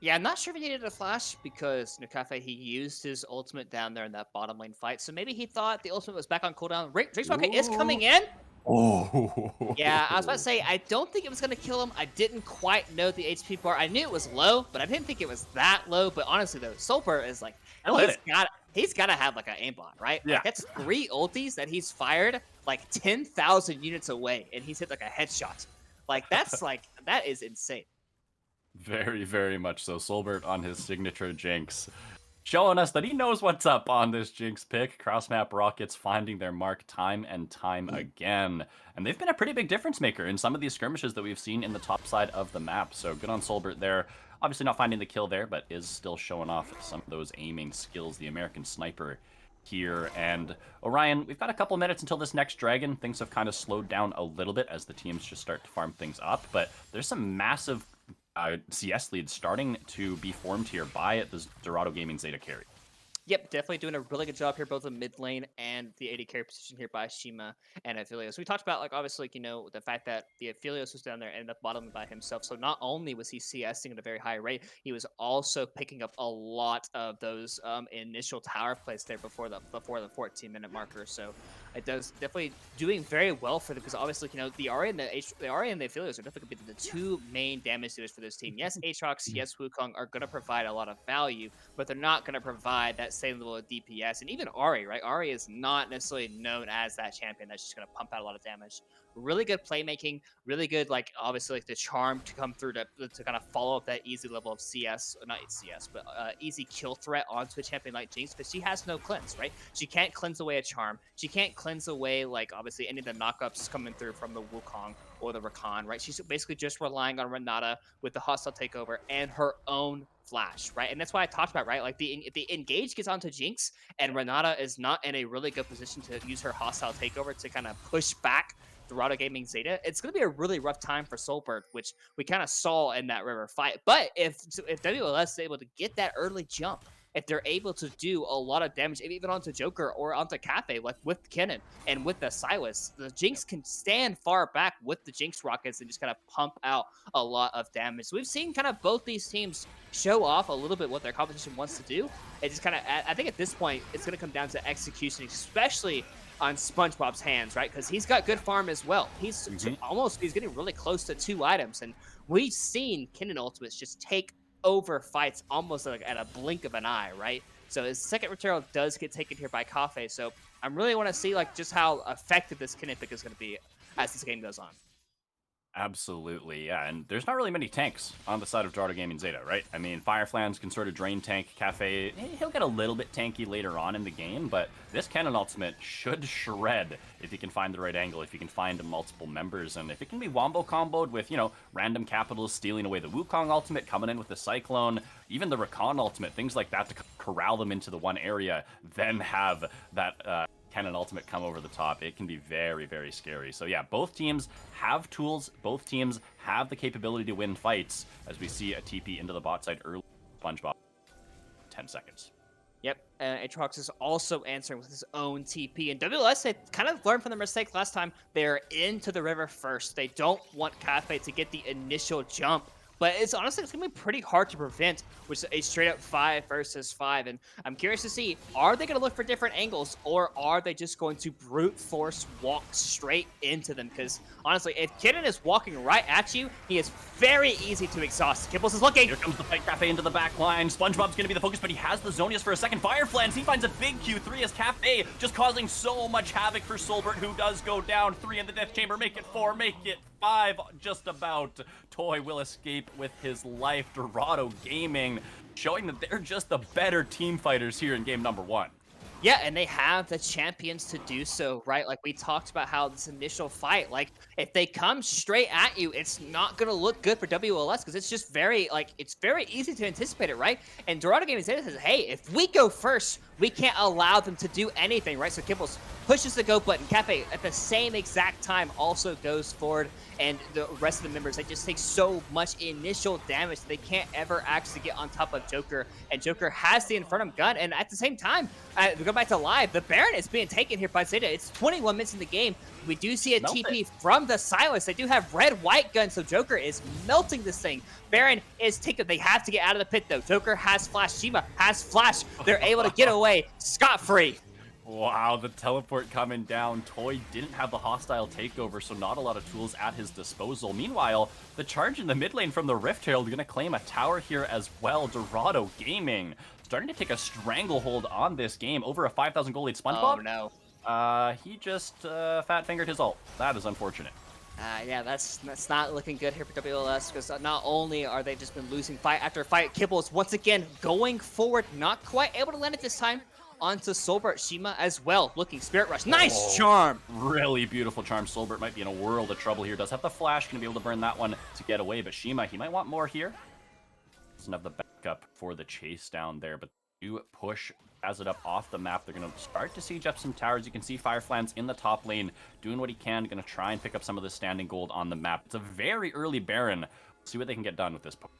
Yeah, I'm not sure if he needed a flash because Nukafe, he used his ultimate down there in that bottom lane fight. So maybe he thought the ultimate was back on cooldown. Drake's Rocket is coming in. Oh. Yeah, I was about to say, I don't think it was going to kill him. I didn't quite know the HP bar. I knew it was low, but I didn't think it was that low. But honestly, though, Solper is like, he's got to have like an aimbot, right? Yeah. Like, that's 3 ultis that he's fired like 10,000 units away, and he's hit like a headshot. Like, that's like, that is insane. Very, very much so. Solbert on his signature Jinx, showing us that he knows what's up on this Jinx pick. Cross-map Rockets finding their mark time and time again. And they've been a pretty big difference maker in some of these skirmishes that we've seen in the top side of the map. So good on Solbert there. Obviously not finding the kill there, but is still showing off some of those aiming skills. The American sniper here. And Orion, we've got a couple minutes until this next dragon. Things have kind of slowed down a little bit as the teams just start to farm things up. But there's some massive CS leads starting to be formed here by the Dorado Gaming Zeta carry. Yep, definitely doing a really good job here, both the mid lane and the AD carry position here by Shima and Aphelios. We talked about, like, obviously, like, you know, the fact that the Aphelios was down there and the bottom by himself. So not only was he CSing at a very high rate, he was also picking up a lot of those initial tower plays there before the 14-minute marker. So it does definitely doing very well for them because obviously, you know, the Ahri and the Aphelios are definitely going to be the 2 main damage dealers for this team. Yes, Aatrox, yes, Wukong are going to provide a lot of value, but they're not going to provide that same level of DPS. And even Ahri, right? Ahri is not necessarily known as that champion that's just going to pump out a lot of damage. Really good playmaking, really good, like, obviously, like, the charm to come through to kind of follow up that easy level of CS, not CS, but easy kill threat onto a champion like Jinx, but she has no cleanse, right? She can't cleanse away a charm. She can't cleanse away, like, obviously, any of the knockups coming through from the Wukong or the Rakan, right? She's basically just relying on Renata with the hostile takeover and her own flash, right? And that's why I talked about, right? Like, if the engage gets onto Jinx and Renata is not in a really good position to use her hostile takeover to kind of push back Dorado Gaming Zeta, it's going to be a really rough time for Solbert, which we kind of saw in that river fight. But if WLS is able to get that early jump, if they're able to do a lot of damage, even onto Joker or onto Cafe, like with Kennen and with the Silas, the Jinx can stand far back with the Jinx rockets and just kind of pump out a lot of damage. So we've seen kind of both these teams show off a little bit what their competition wants to do. It just kind of, I think at this point, it's going to come down to execution, especially on SpongeBob's hands, right? Because he's got good farm as well. He's he's getting really close to 2 items, and we've seen Kennen ultimates just take over fights almost like at a blink of an eye, right? So his second material does get taken here by Cafe. So I really want to see like just how effective this Kennen pick is going to be as this game goes on. Absolutely, yeah, and there's not really many tanks on the side of Dorado Gaming Zeta, right? I mean, Fireflans can sort of drain tank Cafe. He'll get a little bit tanky later on in the game, but this Kennen ultimate should shred if he can find the right angle, if he can find multiple members, and if it can be wombo comboed with, you know, random capitals stealing away the Wukong ultimate, coming in with the Cyclone, even the Rakan ultimate, things like that to corral them into the one area, then have that Kennen ultimate come over the top. It can be very, very scary. So yeah, both teams have tools. Both teams have the capability to win fights, as we see a TP into the bot side early. SpongeBob, 10 seconds. Yep, Aatrox is also answering with his own TP. And WLS, they kind of learned from their mistake last time. They're into the river first. They don't want Cafe to get the initial jump. But it's honestly, it's going to be pretty hard to prevent with a straight up 5 versus 5. And I'm curious to see, are they going to look for different angles, or are they just going to brute force walk straight into them? Because honestly, if Kennen is walking right at you, he is very easy to exhaust. Kibbles is looking. Here comes the fight Cafe into the back line. SpongeBob's going to be the focus, but he has the Zonius for a second. Fireflans, he finds a big Q3 as Cafe just causing so much havoc for Solbert, who does go down. 3 in the death chamber. Make it 4, make it 5, just about. Toy will escape with his life. Dorado Gaming showing that they're just the better team fighters here in game number 1. Yeah, and they have the champions to do so, right? Like we talked about how this initial fight, like if they come straight at you, it's not going to look good for WLS because it's just very, like, it's very easy to anticipate it, right? And Dorado Gaming says, hey, if we go first, we can't allow them to do anything, right? So Kibbles pushes the go button. Cafe at the same exact time also goes forward, and the rest of the members, they just take so much initial damage that they can't ever actually get on top of Joker. And Joker has the Infernum gun, and at the same time, we go back to live, the Baron is being taken here by Zeta. It's 21 minutes in the game. We do see a TP from the Silas. They do have red-white guns, so Joker is melting this thing. Baron is taken. They have to get out of the pit, though. Joker has flash. Shima has flash. They're able to get away scot-free. Wow, the teleport coming down. Toy didn't have the hostile takeover, so not a lot of tools at his disposal. Meanwhile, the charge in the mid lane from the Rift Herald going to claim a tower here as well. Dorado Gaming starting to take a stranglehold on this game. Over a 5,000 gold lead. SpongeBob? Oh, no. He just fat-fingered his ult. That is unfortunate. Yeah, that's not looking good here for WLS, because not only are they just been losing fight after fight, Kibbles once again going forward, not quite able to land it this time onto Solbert. Shima as well, looking Spirit Rush. Nice charm! Really beautiful charm. Solbert might be in a world of trouble here. Does have the flash, going to be able to burn that one to get away, but Shima, he might want more here. Doesn't have the backup for the chase down there, but do push as it up off the map. They're going to start to siege up some towers. You can see Fireflans in the top lane doing what he can. Going to try and pick up some of the standing gold on the map. It's a very early Baron. See what they can get done with this push.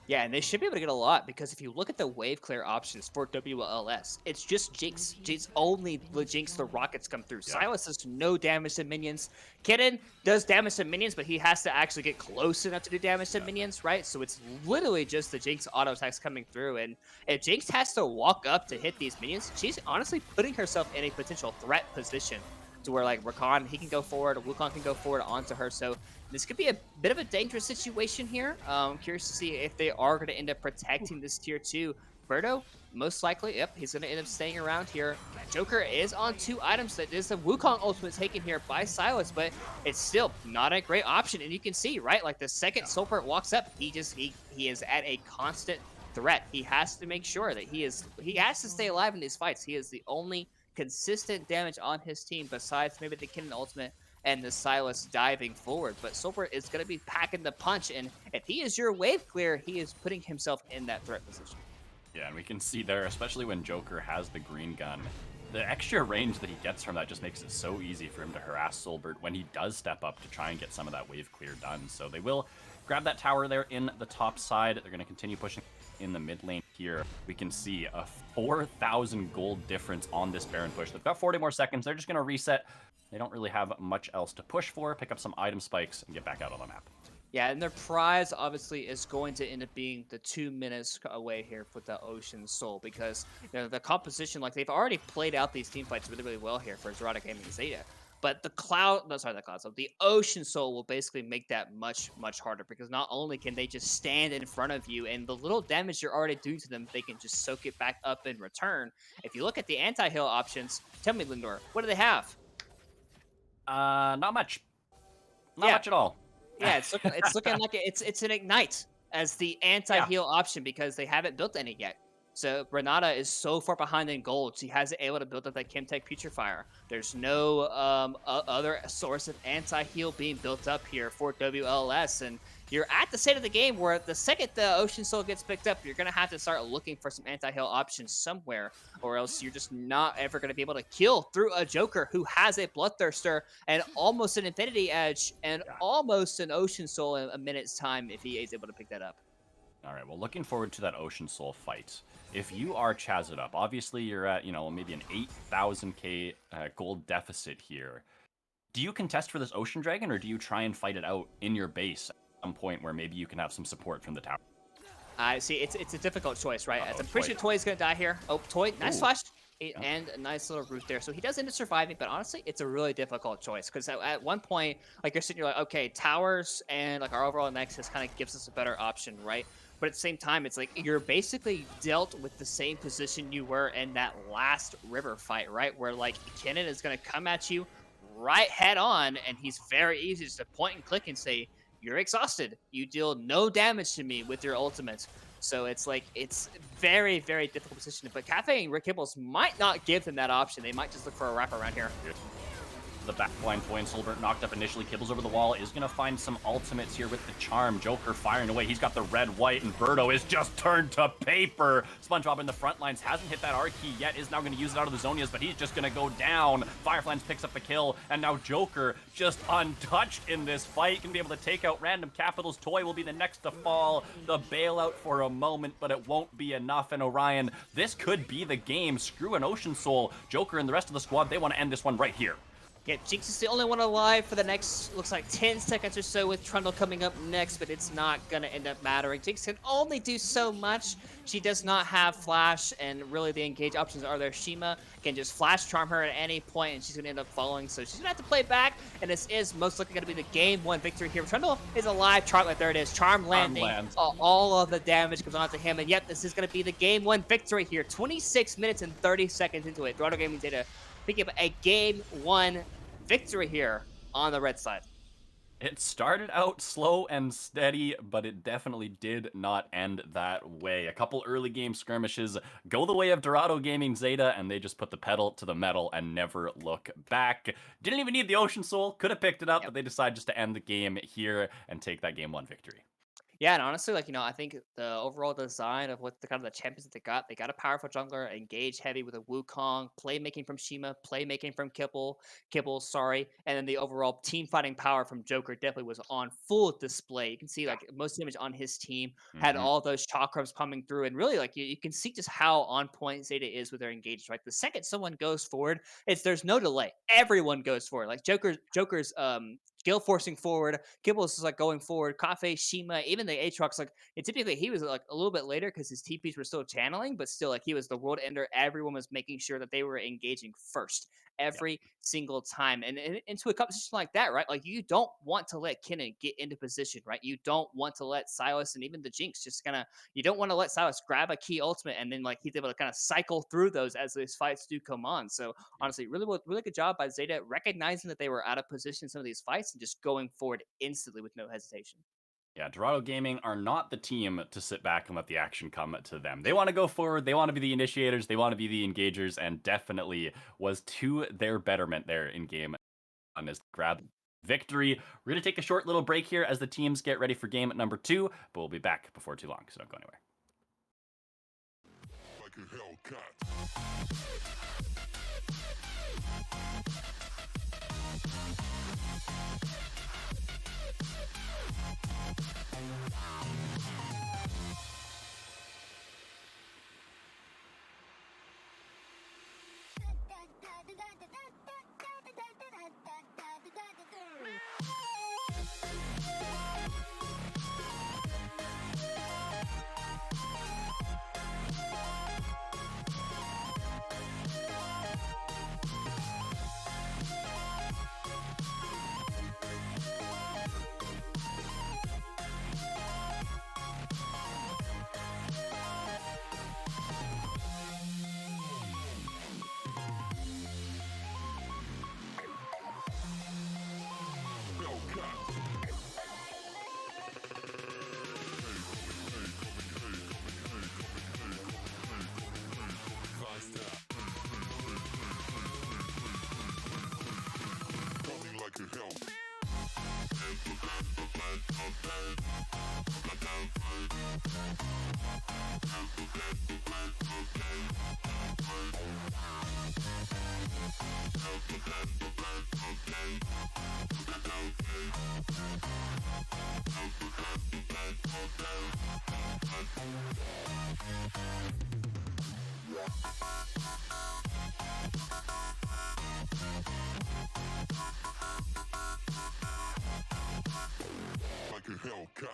Yeah, and they should be able to get a lot, because if you look at the wave clear options for WLS, it's just Jinx. Jinx only the Jinx, the rockets come through. Yeah. Silas does no damage to minions. Kennen does damage to minions, but he has to actually get close enough to do damage to minions, right? So it's literally just the Jinx auto attacks coming through. And if Jinx has to walk up to hit these minions, she's honestly putting herself in a potential threat position, to where like Rakan, he can go forward, Wukong can go forward onto her. So this could be a bit of a dangerous situation here. I'm curious to see if they are going to end up protecting this tier 2. Birdo, most likely, yep, he's going to end up staying around here. Joker is on 2 items. That is a Wukong ultimate taken here by Silas, but it's still not a great option. And you can see, right, like the second Solbert walks up, he is at a constant threat. He has to make sure that he has to stay alive in these fights. He is the only consistent damage on his team, besides maybe the Kennen ultimate and the Silas diving forward. But Solbert is going to be packing the punch, and if he is your wave clear, he is putting himself in that threat position. Yeah, and we can see there, especially when Joker has the green gun, The extra range that he gets from that just makes it so easy for him to harass Solbert when he does step up to try and get some of that wave clear done. So they will grab that tower there in the top side. They're going to continue pushing in the mid lane here. We can see a 4,000 gold difference on this Baron push. They've got 40 more seconds. They're just going to reset. They don't really have much else to push for, pick up some item spikes, and get back out on the map. Yeah, and their prize obviously is going to end up being the 2 minutes away here with the Ocean Soul, because the composition, like they've already played out these team fights really, really well here for Dorado Gaming and Zeta. But the Ocean Soul will basically make that much, much harder, because not only can they just stand in front of you and the little damage you're already doing to them, they can just soak it back up in return. If you look at the anti-heal options, tell me, Lindor, what do they have? Not much. Not much at all. Yeah, it's looking like it's an Ignite as the anti-heal option, because they haven't built any yet. So Renata is so far behind in gold, she hasn't able to build up that Chemtech Putrefier. There's no other source of anti-heal being built up here for WLS, and you're at the state of the game where the second the Ocean Soul gets picked up, you're going to have to start looking for some anti-heal options somewhere, or else you're just not ever going to be able to kill through a Joker who has a Bloodthirster and almost an Infinity Edge and almost an Ocean Soul in a minute's time if he is able to pick that up. All right, well, looking forward to that Ocean Soul fight. If you are Chazz it up, obviously you're at, maybe an 8,000k gold deficit here. Do you contest for this Ocean Dragon, or do you try and fight it out in your base at some point where maybe you can have some support from the tower? See, it's a difficult choice, right? As I'm pretty sure Toy's going to die here. Oh, Toy, nice flash. And a nice little root there. So he does end up surviving, but honestly, it's a really difficult choice, because at one point, like you're like, okay, towers and like our overall nexus kind of gives us a better option, right? But at the same time, it's like you're basically dealt with the same position you were in that last river fight, right? Where like Kennen is going to come at you right head on, and he's very easy just to point and click and say, you're exhausted. You deal no damage to me with your ultimate. So it's like, it's very, very difficult position. But Cafe and Rick Kibbles might not give them that option. They might just look for a wrap around here. The backline Toy and Solbert knocked up initially. Kibbles over the wall is going to find some ultimates here with the charm. Joker firing away. He's got the red, white, and Birdo is just turned to paper. SpongeBob in the front lines hasn't hit that R key yet, is now going to use it out of the Zonias, but he's just going to go down. Fireflies picks up the kill, and now Joker, just untouched in this fight, can be able to take out random capitals. Toy will be the next to fall. The bailout for a moment, but it won't be enough. And Orion, this could be the game. Screw an Ocean Soul. Joker and the rest of the squad, they want to end this one right here. Yeah, Jinx is the only one alive for the next, looks like 10 seconds or so, with Trundle coming up next, but it's not going to end up mattering. Jinx can only do so much. She does not have Flash, and really the engage options are there. Shima can just Flash Charm her at any point, and she's going to end up falling, so she's going to have to play back, and this is most likely going to be the game 1 victory here. Trundle is alive. There it is. Charm landing. All of the damage comes onto him, and yep, this is going to be the game 1 victory here. 26 minutes and 30 seconds into it. Dorado Gaming Zeta picking up a game 1 victory here on the red side. It started out slow and steady, but it definitely did not end that way. A couple early game skirmishes go the way of Dorado Gaming Zeta, and they just put the pedal to the metal and never look back. Didn't even need the Ocean Soul, could have picked it up, but they decided just to end the game here and take that game 1 victory. Yeah, and honestly, like, I think the overall design of what the kind of the champions that they got a powerful jungler, engage heavy with a Wukong, playmaking from Shima, playmaking from Kibble, and then the overall team fighting power from Joker definitely was on full display. You can see, like, most damage on his team had all those chakrams coming through, and really, like, you can see just how on point Zeta is with their engage. Right, the second someone goes forward, there's no delay. Everyone goes forward. Like Joker's skill forcing forward. Kibbles is like going forward. Cafe, Shima, even the Aatrox, like, and typically he was like a little bit later because his TPs were still channeling, but still, like, he was the world ender. Everyone was making sure that they were engaging first every single time. And into a competition like that, right? Like, you don't want to let Kennen get into position, right? You don't want to let Silas and even the Jinx just you don't want to let Silas grab a key ultimate and then, like, he's able to kind of cycle through those as these fights do come on. So honestly, really good job by Zeta recognizing that they were out of position in some of these fights and just going forward instantly with no hesitation. Yeah, Dorado Gaming are not the team to sit back and let the action come to them. They want to go forward, they want to be the initiators, they want to be the engagers, and definitely was to their betterment there in game on this grab victory. We're going to take a short little break here as the teams get ready for game number 2, but we'll be back before too long, so don't go anywhere. Like a Hellcat. Like a Hellcat.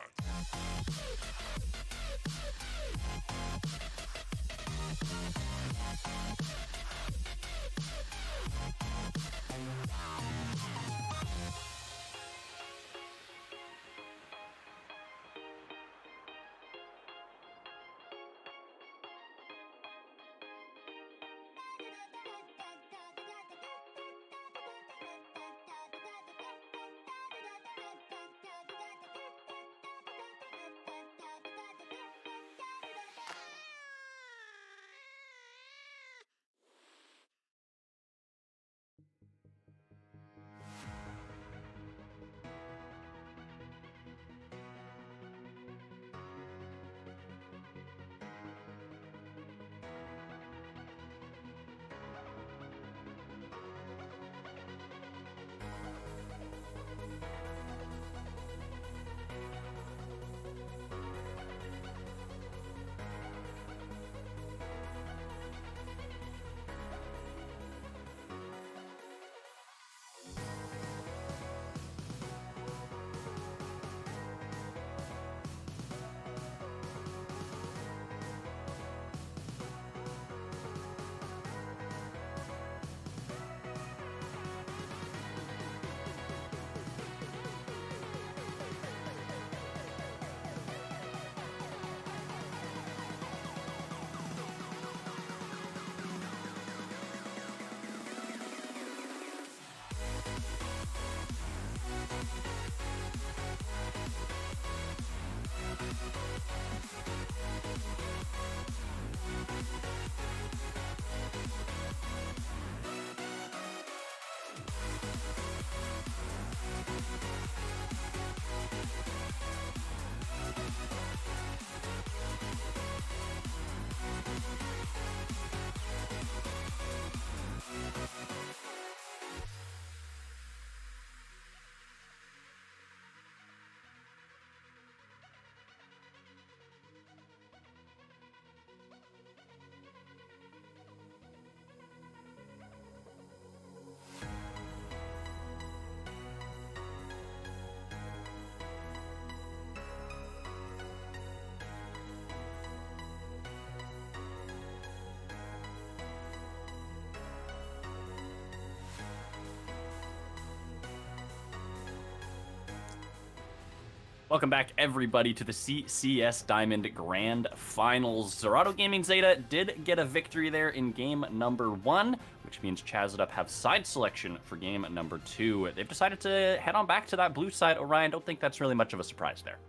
Welcome back, everybody, to the CCS Diamond Grand Finals. Dorado Gaming Zeta did get a victory there in game number 1, which means Chazz and Up have side selection for game number 2. They've decided to head on back to that blue side. Orion, don't think that's really much of a surprise there.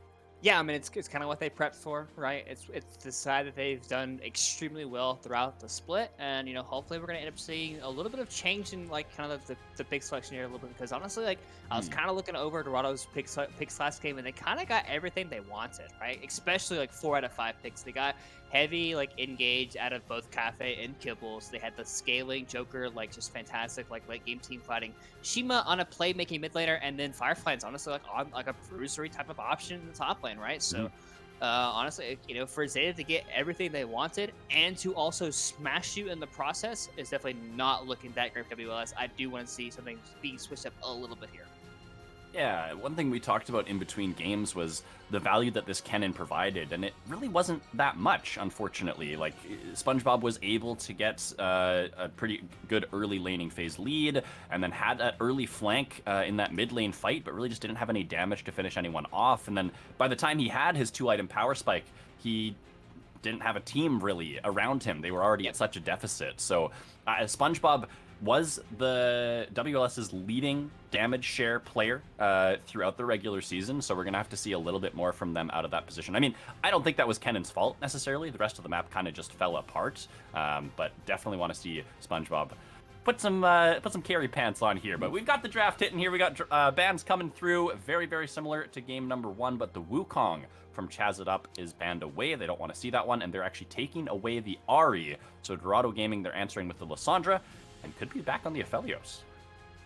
Yeah, I mean, it's kind of what they prepped for, right? It's the side that they've done extremely well throughout the split, and hopefully we're gonna end up seeing a little bit of change in like kind of the big selection here a little bit, because honestly, like I was kind of looking over Dorado's picks last game, and they kind of got everything they wanted, right? Especially like 4 out of 5 picks. They got heavy like engage out of both Cafe and Kibbles. They had the scaling Joker, like just fantastic, like late game team fighting. Shima on a playmaking mid laner, and then Firefly is honestly like on like a bruisery type of option in the top lane, right? So Honestly, for Zeta to get everything they wanted and to also smash you in the process is definitely not looking that great for WLS. I do want to see something being switched up a little bit here. Yeah, one thing we talked about in between games was the value that this Kennen provided, and it really wasn't that much, unfortunately. Like, SpongeBob was able to get a pretty good early laning phase lead, and then had that early flank in that mid lane fight, but really just didn't have any damage to finish anyone off. And then by the time he had his 2-item power spike, he didn't have a team really around him. They were already at such a deficit. So SpongeBob was the WLS's leading damage share player throughout the regular season, so we're going to have to see a little bit more from them out of that position. I mean, I don't think that was Kennen's fault necessarily. The rest of the map kind of just fell apart, but definitely want to see SpongeBob put some carry pants on here. But we've got the draft hitting here. We got bans coming through, very, very similar to game number 1, but the Wukong from Chazz It Up is banned away. They don't want to see that one, and they're actually taking away the Ari. So Dorado Gaming, they're answering with the Lissandra, and could be back on the Aphelios.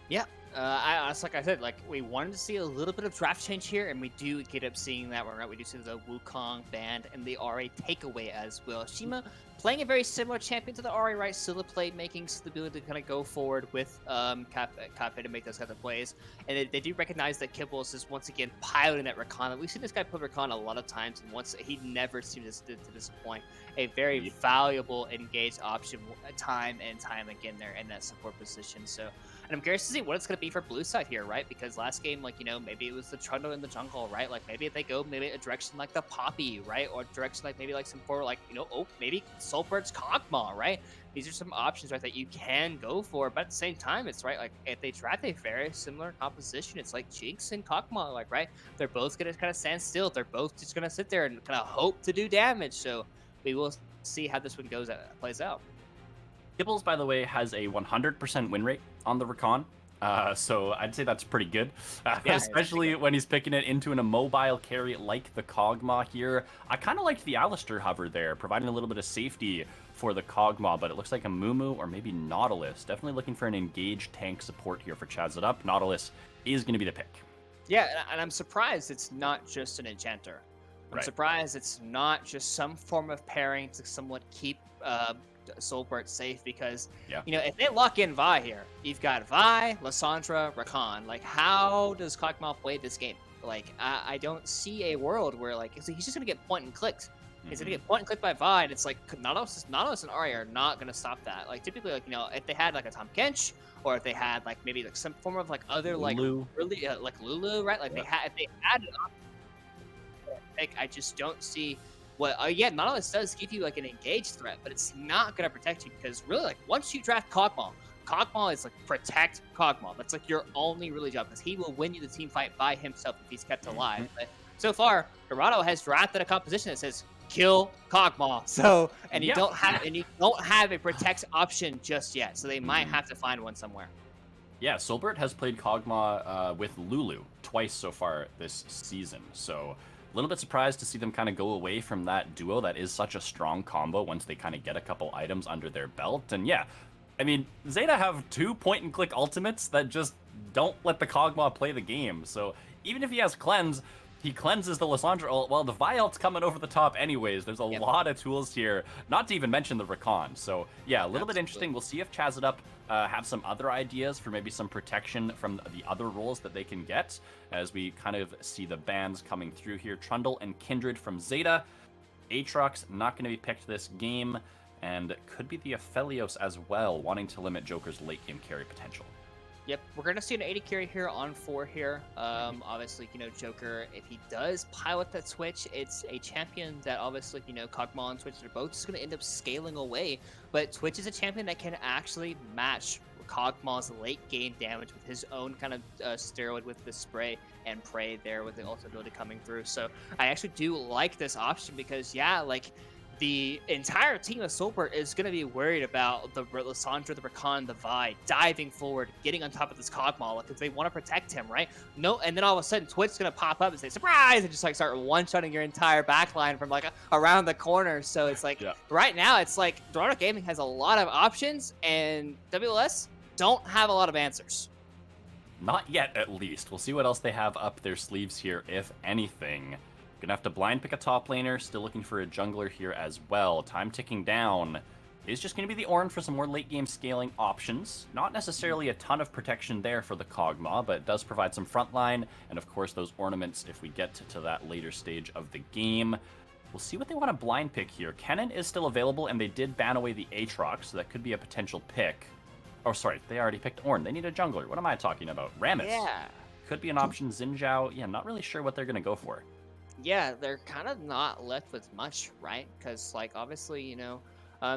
Yeah, like I said, like we wanted to see a little bit of draft change here, and we do get up seeing that one, right? We do see the Wukong band and the RA takeaway as well. Shima playing a very similar champion to the RA, right? Scylla play, making the ability to kind of go forward with Cafe to make those kind of plays. And they do recognize that Kibbles is once again piloting that Rakan. We've seen this guy put Rakan a lot of times, and once he never seems to disappoint. A very valuable engaged option time and time again there in that support position. So, and I'm curious to see what it's going to be for blue side here, right? Because last game, like, maybe it was the Trundle in the jungle, right? Like, maybe if they go maybe a direction like the Poppy, right? Or a direction like maybe like some for like, maybe Sulfur's Kog'Maw, right? These are some options, right, that you can go for, but at the same time, it's right, like, if they draft a very similar composition, it's like Jinx and Kog'Maw, like, right? They're both going to kind of stand still. They're both just going to sit there and kind of hope to do damage. So we will see how this one plays out. Kibbles, by the way, has a 100% win rate on the Rakan. So I'd say that's pretty good, especially when he's picking it into an immobile carry like the Kog'Maw here. I kind of liked the Alistair hover there, providing a little bit of safety for the Kog'Maw, but it looks like a Mumu or maybe Nautilus. Definitely looking for an engaged tank support here for Chazz It Up. Nautilus is going to be the pick. Yeah, and I'm surprised it's not just an enchanter. I'm surprised it's not just some form of pairing to somewhat keep Solbert safe, because if they lock in Vi here, you've got Vi, Lissandra, Rakan. Like, how does Kog'Maw play this game? Like, I don't see a world where like he's just gonna get point and clicked. He's gonna get point and clicked by Vi, and it's like Nautilus and Arya are not gonna stop that. Like, typically, like, if they had like a Tom Kench, or if they had like maybe like some form of like other Lulu. like really like Lulu, right? Like if they had an option, I just don't see. Well, Nautilus does give you like an engaged threat, but it's not going to protect you, because really, like, once you draft Kog'Maw is like protect Kog'Maw. That's like your only really job, because he will win you the team fight by himself if he's kept alive. But so far, Dorado has drafted a composition that says kill Kog'Maw. So, and you don't have a protect option just yet. So they might have to find one somewhere. Yeah, Solbert has played Kog'Maw with Lulu twice so far this season. So a little bit surprised to see them kind of go away from that duo that is such a strong combo once they kind of get a couple items under their belt. And yeah, I mean, Zeta have 2 point-and-click ultimates that just don't let the Kog'Maw play the game. So even if he has Cleanse, he cleanses the Lissandra ult. Well, the Vi ult's coming over the top anyways. There's a lot of tools here, not to even mention the Rakan. So yeah, a little bit interesting. We'll see if Chazz It Up have some other ideas for maybe some protection from the other roles that they can get, as we kind of see the bans coming through here. Trundle and Kindred from Zeta. Aatrox not going to be picked this game, and could be the Aphelios as well, wanting to limit Joker's late game carry potential. Yep, we're going to see an 80 carry here on 4 here. Obviously, Joker, if he does pilot that switch, it's a champion that obviously, Kog'Maw and Twitch are both just going to end up scaling away. But Twitch is a champion that can actually match Kog'Maw's late game damage with his own kind of steroid with the spray and pray there with the ult ability coming through. So I actually do like this option, because, the entire team of Solbert is going to be worried about the Lissandra, the Rakan, the Vi diving forward, getting on top of this Kog'Maw, because they want to protect him, right? No, and then all of a sudden, Twitch's going to pop up and say, surprise, and just like start one-shotting your entire backline from like around the corner. So it's like, right now, it's like Dorado Gaming has a lot of options, and WLS don't have a lot of answers. Not yet, at least. We'll see what else they have up their sleeves here, if anything. Gonna have to blind pick a top laner. Still looking for a jungler here as well. Time ticking down. Is just going to be the Ornn for some more late game scaling options. Not necessarily a ton of protection there for the Kog'Maw, but it does provide some frontline, and of course those ornaments if we get to that later stage of the game. We'll see what they want to blind pick here. Kennen is still available, and they did ban away the Aatrox, so that could be a potential pick. Oh, sorry, they already picked Ornn. They need a jungler. What am I talking about? Rammus. Yeah. Could be an option. Xin Zhao. Yeah, I'm not really sure what they're going to go for. Yeah, they're kind of not left with much, right? Because like obviously,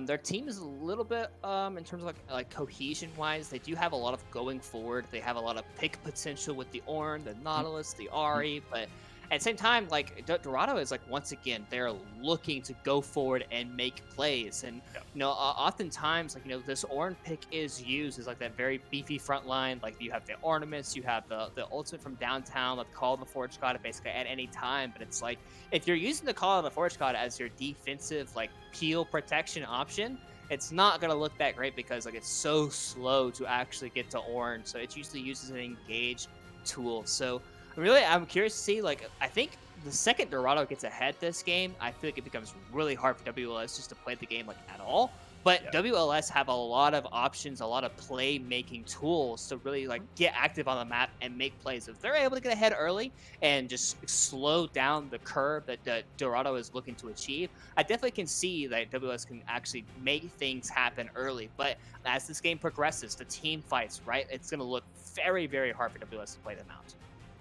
their team is a little bit in terms of like cohesion wise, they do have a lot of going forward. They have a lot of pick potential with the Ornn, the Nautilus, the Ahri, but at the same time, like Dorado is like once again they're looking to go forward and make plays, and oftentimes like this Ornn pick is used as like that very beefy front line. Like you have the ornaments, you have the ultimate from downtown, like Call of the Forge God basically at any time. But it's like if you're using the Call of the Forge God as your defensive like peel protection option, it's not gonna look that great because like it's so slow to actually get to Ornn. So it's usually used as an engage tool. So really, I'm curious to see. Like, I think the second Dorado gets ahead this game, I feel like it becomes really hard for WLS just to play the game like at all. But WLS have a lot of options, a lot of play-making tools to really like get active on the map and make plays. If they're able to get ahead early and just slow down the curve that Dorado is looking to achieve, I definitely can see that WLS can actually make things happen early. But as this game progresses, the team fights, right? It's going to look very, very hard for WLS to play them out.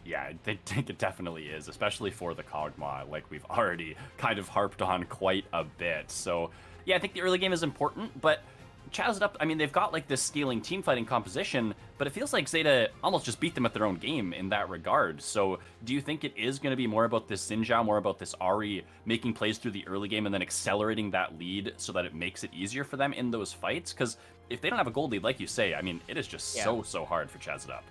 Yeah, I think it definitely is, especially for the Kog'Maw, like we've already kind of harped on quite a bit. So, yeah, I think the early game is important, but Chazz it up, I mean, they've got like this scaling team fighting composition, but it feels like Zeta almost just beat them at their own game in that regard. So, do you think it is going to be more about this Xin Zhao, more about this Ahri making plays through the early game and then accelerating that lead so that it makes it easier for them in those fights? Because if they don't have a gold lead, like you say, I mean, it is just so hard for Chazz it up.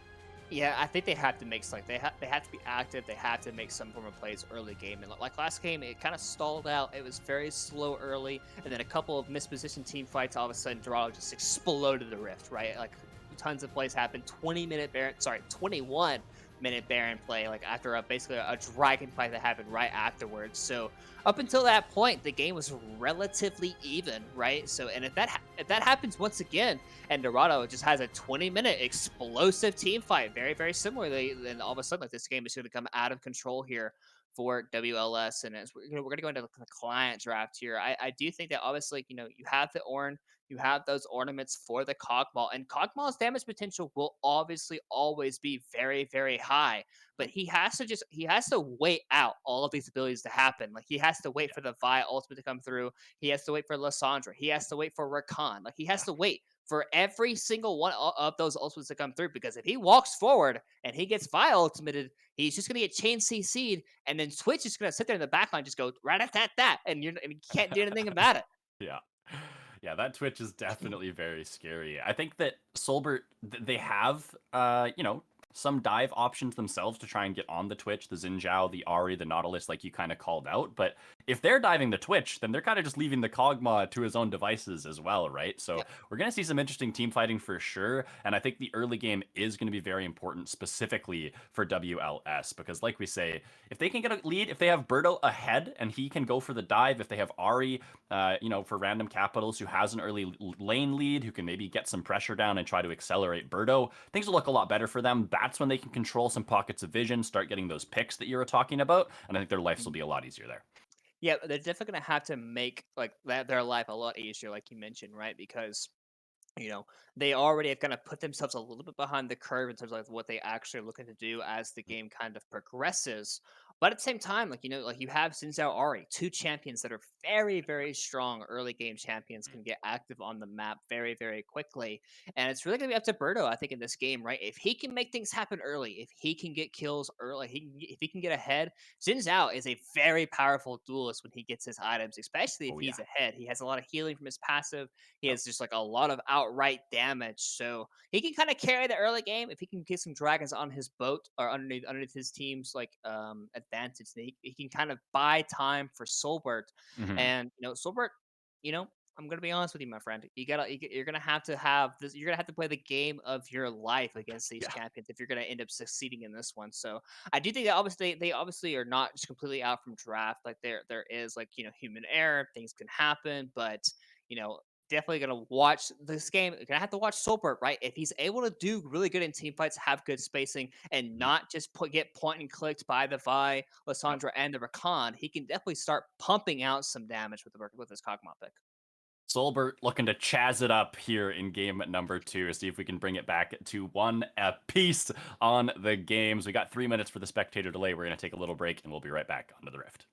Yeah, I think they have to make like they have to be active. They have to make some form of plays early game. And like last game, it kind of stalled out. It was very slow early, and then a couple of mispositioned team fights. All of a sudden, Dorado just exploded the rift. Right, like tons of plays happened. 21-minute Baron play. Like after basically a dragon fight that happened right afterwards. So up until that point, the game was relatively even, right? So and if that happens once again, and Dorado just has a 20-minute explosive team fight, very, very similarly, then all of a sudden, like this game is going to come out of control here for WLS. And as we're going to go into the client draft here, I do think that obviously, you have the Ornn, you have those ornaments for the Kog'Maw, and Kog'Maw's damage potential will obviously always be very, very high. But he has to wait out all of these abilities to happen. Like he has to wait for the Vi ultimate to come through. He has to wait for Lissandra. He has to wait for Rakan. Like he has to wait for every single one of those ultimates to come through, because if he walks forward and he gets Vi ultimated, he's just gonna get chain CC'd, and then Twitch is gonna sit there in the backline, just go right at that, and you can't do anything about it. Yeah. Yeah, that Twitch is definitely very scary. I think that Solbert, they have, some dive options themselves to try and get on the Twitch, the Xin Zhao, the Ahri, the Nautilus, like you kind of called out. But if they're diving the Twitch, then they're kind of just leaving the Kog'Maw to his own devices as well, right? So we're going to see some interesting team fighting for sure. And I think the early game is going to be very important specifically for WLS, because like we say, if they can get a lead, if they have Birdo ahead and he can go for the dive, if they have Ahri, for random capitals who has an early lane lead, who can maybe get some pressure down and try to accelerate Birdo, things will look a lot better for them. That's when they can control some pockets of vision, start getting those picks that you were talking about, and I think their lives will be a lot easier there. Yeah, they're definitely gonna have to make like their life a lot easier, like you mentioned, right? Because they already have kind of put themselves a little bit behind the curve in terms of like what they actually are looking to do as the game kind of progresses. But at the same time, like like you have Xin Zhao Ahri, two champions that are very, very strong early game champions, can get active on the map very, very quickly. And it's really gonna be up to Birdo, I think, in this game, right? If he can make things happen early, if he can get kills early, if he can get ahead, Xin Zhao is a very powerful duelist when he gets his items, especially if he's ahead. He has a lot of healing from his passive. He has just like a lot of outright damage, so he can kind of carry the early game if he can get some dragons on his boat or underneath his team's like advantage. He can kind of buy time for Solbert, Mm-hmm. and Solbert, I'm gonna be honest with you, my friend. You're gonna have this. You're gonna have to play the game of your life against these Yeah. champions if you're gonna end up succeeding in this one. So I do think that obviously they obviously are not just completely out from draft. Like there is like human error, things can happen, but you know definitely gonna watch this game. Gonna have to watch Solbert, right? If he's able to do really good in team fights, have good spacing, and Mhm. not just get point and clicked by the Vi, Yep. Lissandra, and the Rakan, he can definitely start pumping out some damage with his Kog'Maw pick. Solbert looking to Chazz it up here in game number 2. See if we can bring it back to 1 apiece on the games. We got 3 minutes for the spectator delay. We're going to take a little break, and we'll be right back onto the Rift.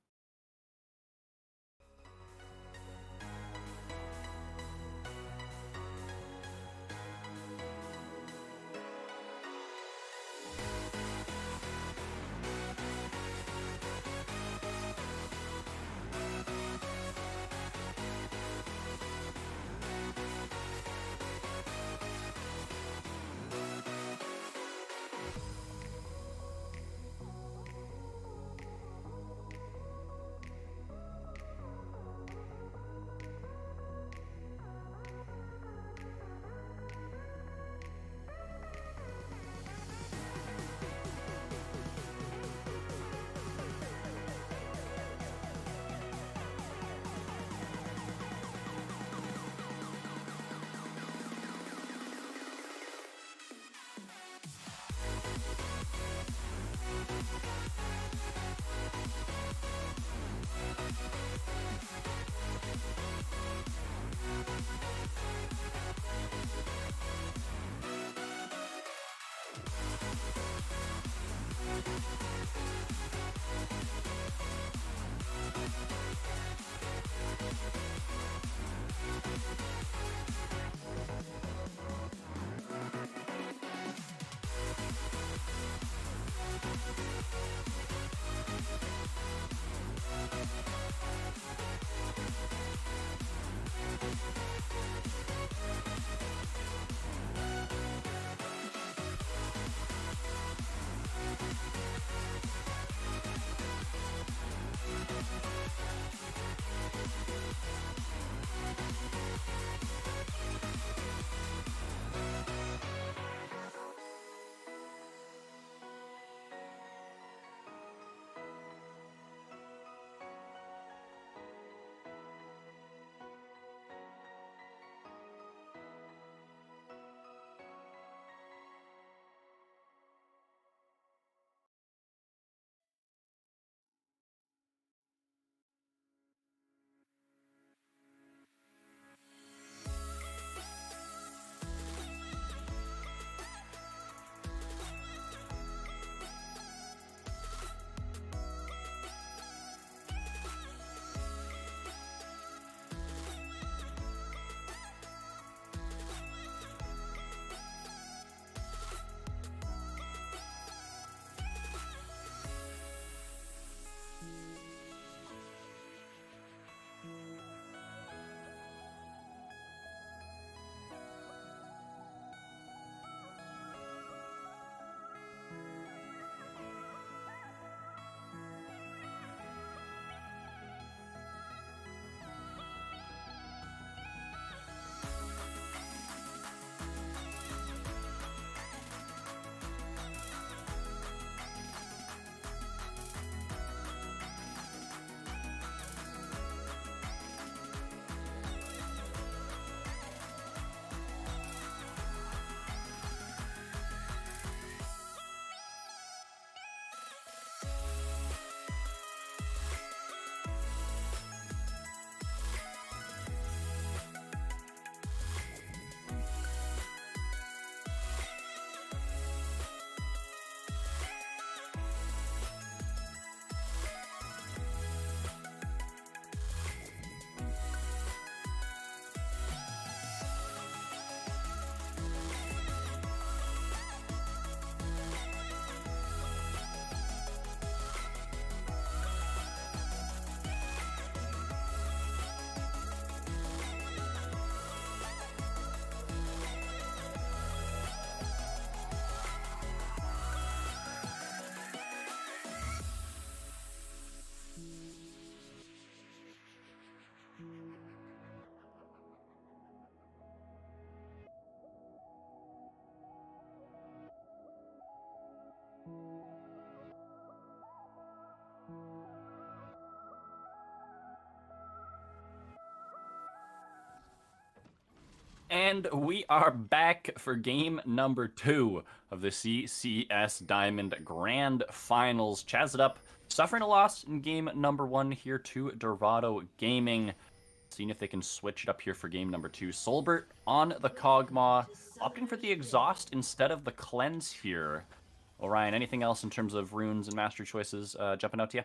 And we are back for game number 2 of the CCS Diamond Grand Finals. Chazz it up, suffering a loss in game number 1 here to Dorado Gaming. Seeing if they can switch it up here for game number 2. Solbert on the Kog'Maw, opting for the exhaust instead of the cleanse here. Orion, anything else in terms of runes and mastery choices jumping out to you?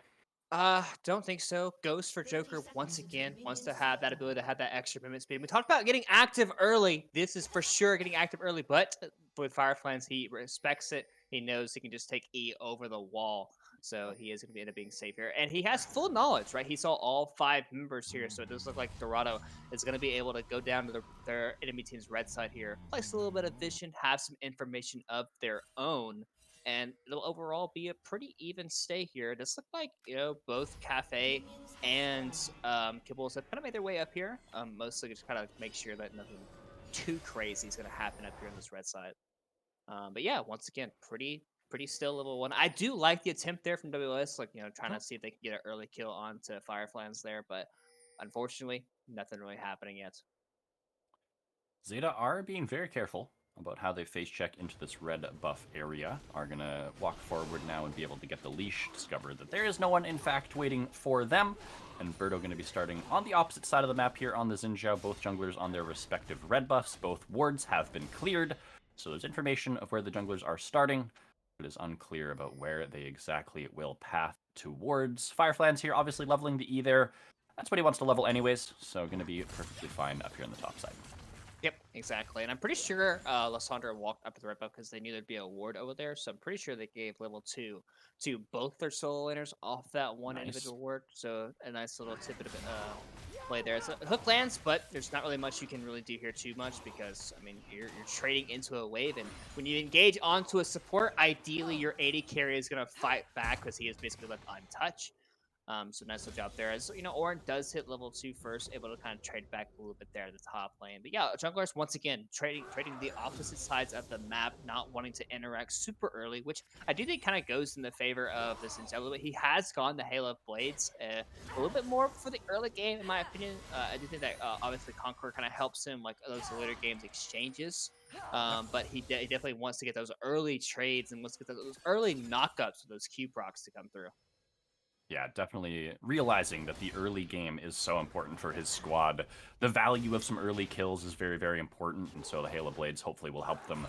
Don't think so. Ghost for Joker once again wants to have that ability to have that extra movement speed. We talked about getting active early. This is for sure getting active early, but with Fireflies, he respects it. He knows he can just take E over the wall. So he is going to end up being safe here. And he has full knowledge, right? He saw all 5 members here, so it does look like Dorado is going to be able to go down to their enemy team's red side here, place a little bit of vision, have some information of their own, and it'll overall be a pretty even stay here. This look like, both Cafe and Kibbles have kind of made their way up here. Mostly just kind of make sure that nothing too crazy is going to happen up here on this red side. But yeah, once again, pretty still level 1. I do like the attempt there from WLS, like, trying to see if they can get an early kill onto Fireflies there, but unfortunately, nothing really happening yet. Zeta are being very careful about how they face check into this red buff area. Are going to walk forward now and be able to get the leash, discover that there is no one, in fact, waiting for them. And Birdo going to be starting on the opposite side of the map here on the Xin Zhao, both junglers on their respective red buffs. Both wards have been cleared, so there's information of where the junglers are starting. It is unclear about where they exactly will path towards. Fireflies here, obviously leveling the E there. That's what he wants to level anyways, so going to be perfectly fine up here on the top side. Yep, exactly. And I'm pretty sure Lysandra walked up to the red buff because they knew there'd be a ward over there. So I'm pretty sure they gave level 2 to both their solo laners off that one individual ward. So a nice little tidbit of play there. So hook lands, but there's not really much you can really do here too much because, I mean, you're trading into a wave. And when you engage onto a support, ideally your AD carry is going to fight back because he is basically left untouched. So nice little job there. As Orin does hit level 2 first, able to kind of trade back a little bit there at the top lane. But yeah, junglers once again trading the opposite sides of the map, not wanting to interact super early, which I do think kind of goes in the favor of this Zeta a little bit. He has gone the Halo of Blades a little bit more for the early game, in my opinion. I do think that obviously Conqueror kind of helps him like those later games exchanges. But he definitely wants to get those early trades and wants to get those early knockups for those Q procs to come through. Yeah, definitely realizing that the early game is so important for his squad. The value of some early kills is very, very important, and so the Halo Blades hopefully will help them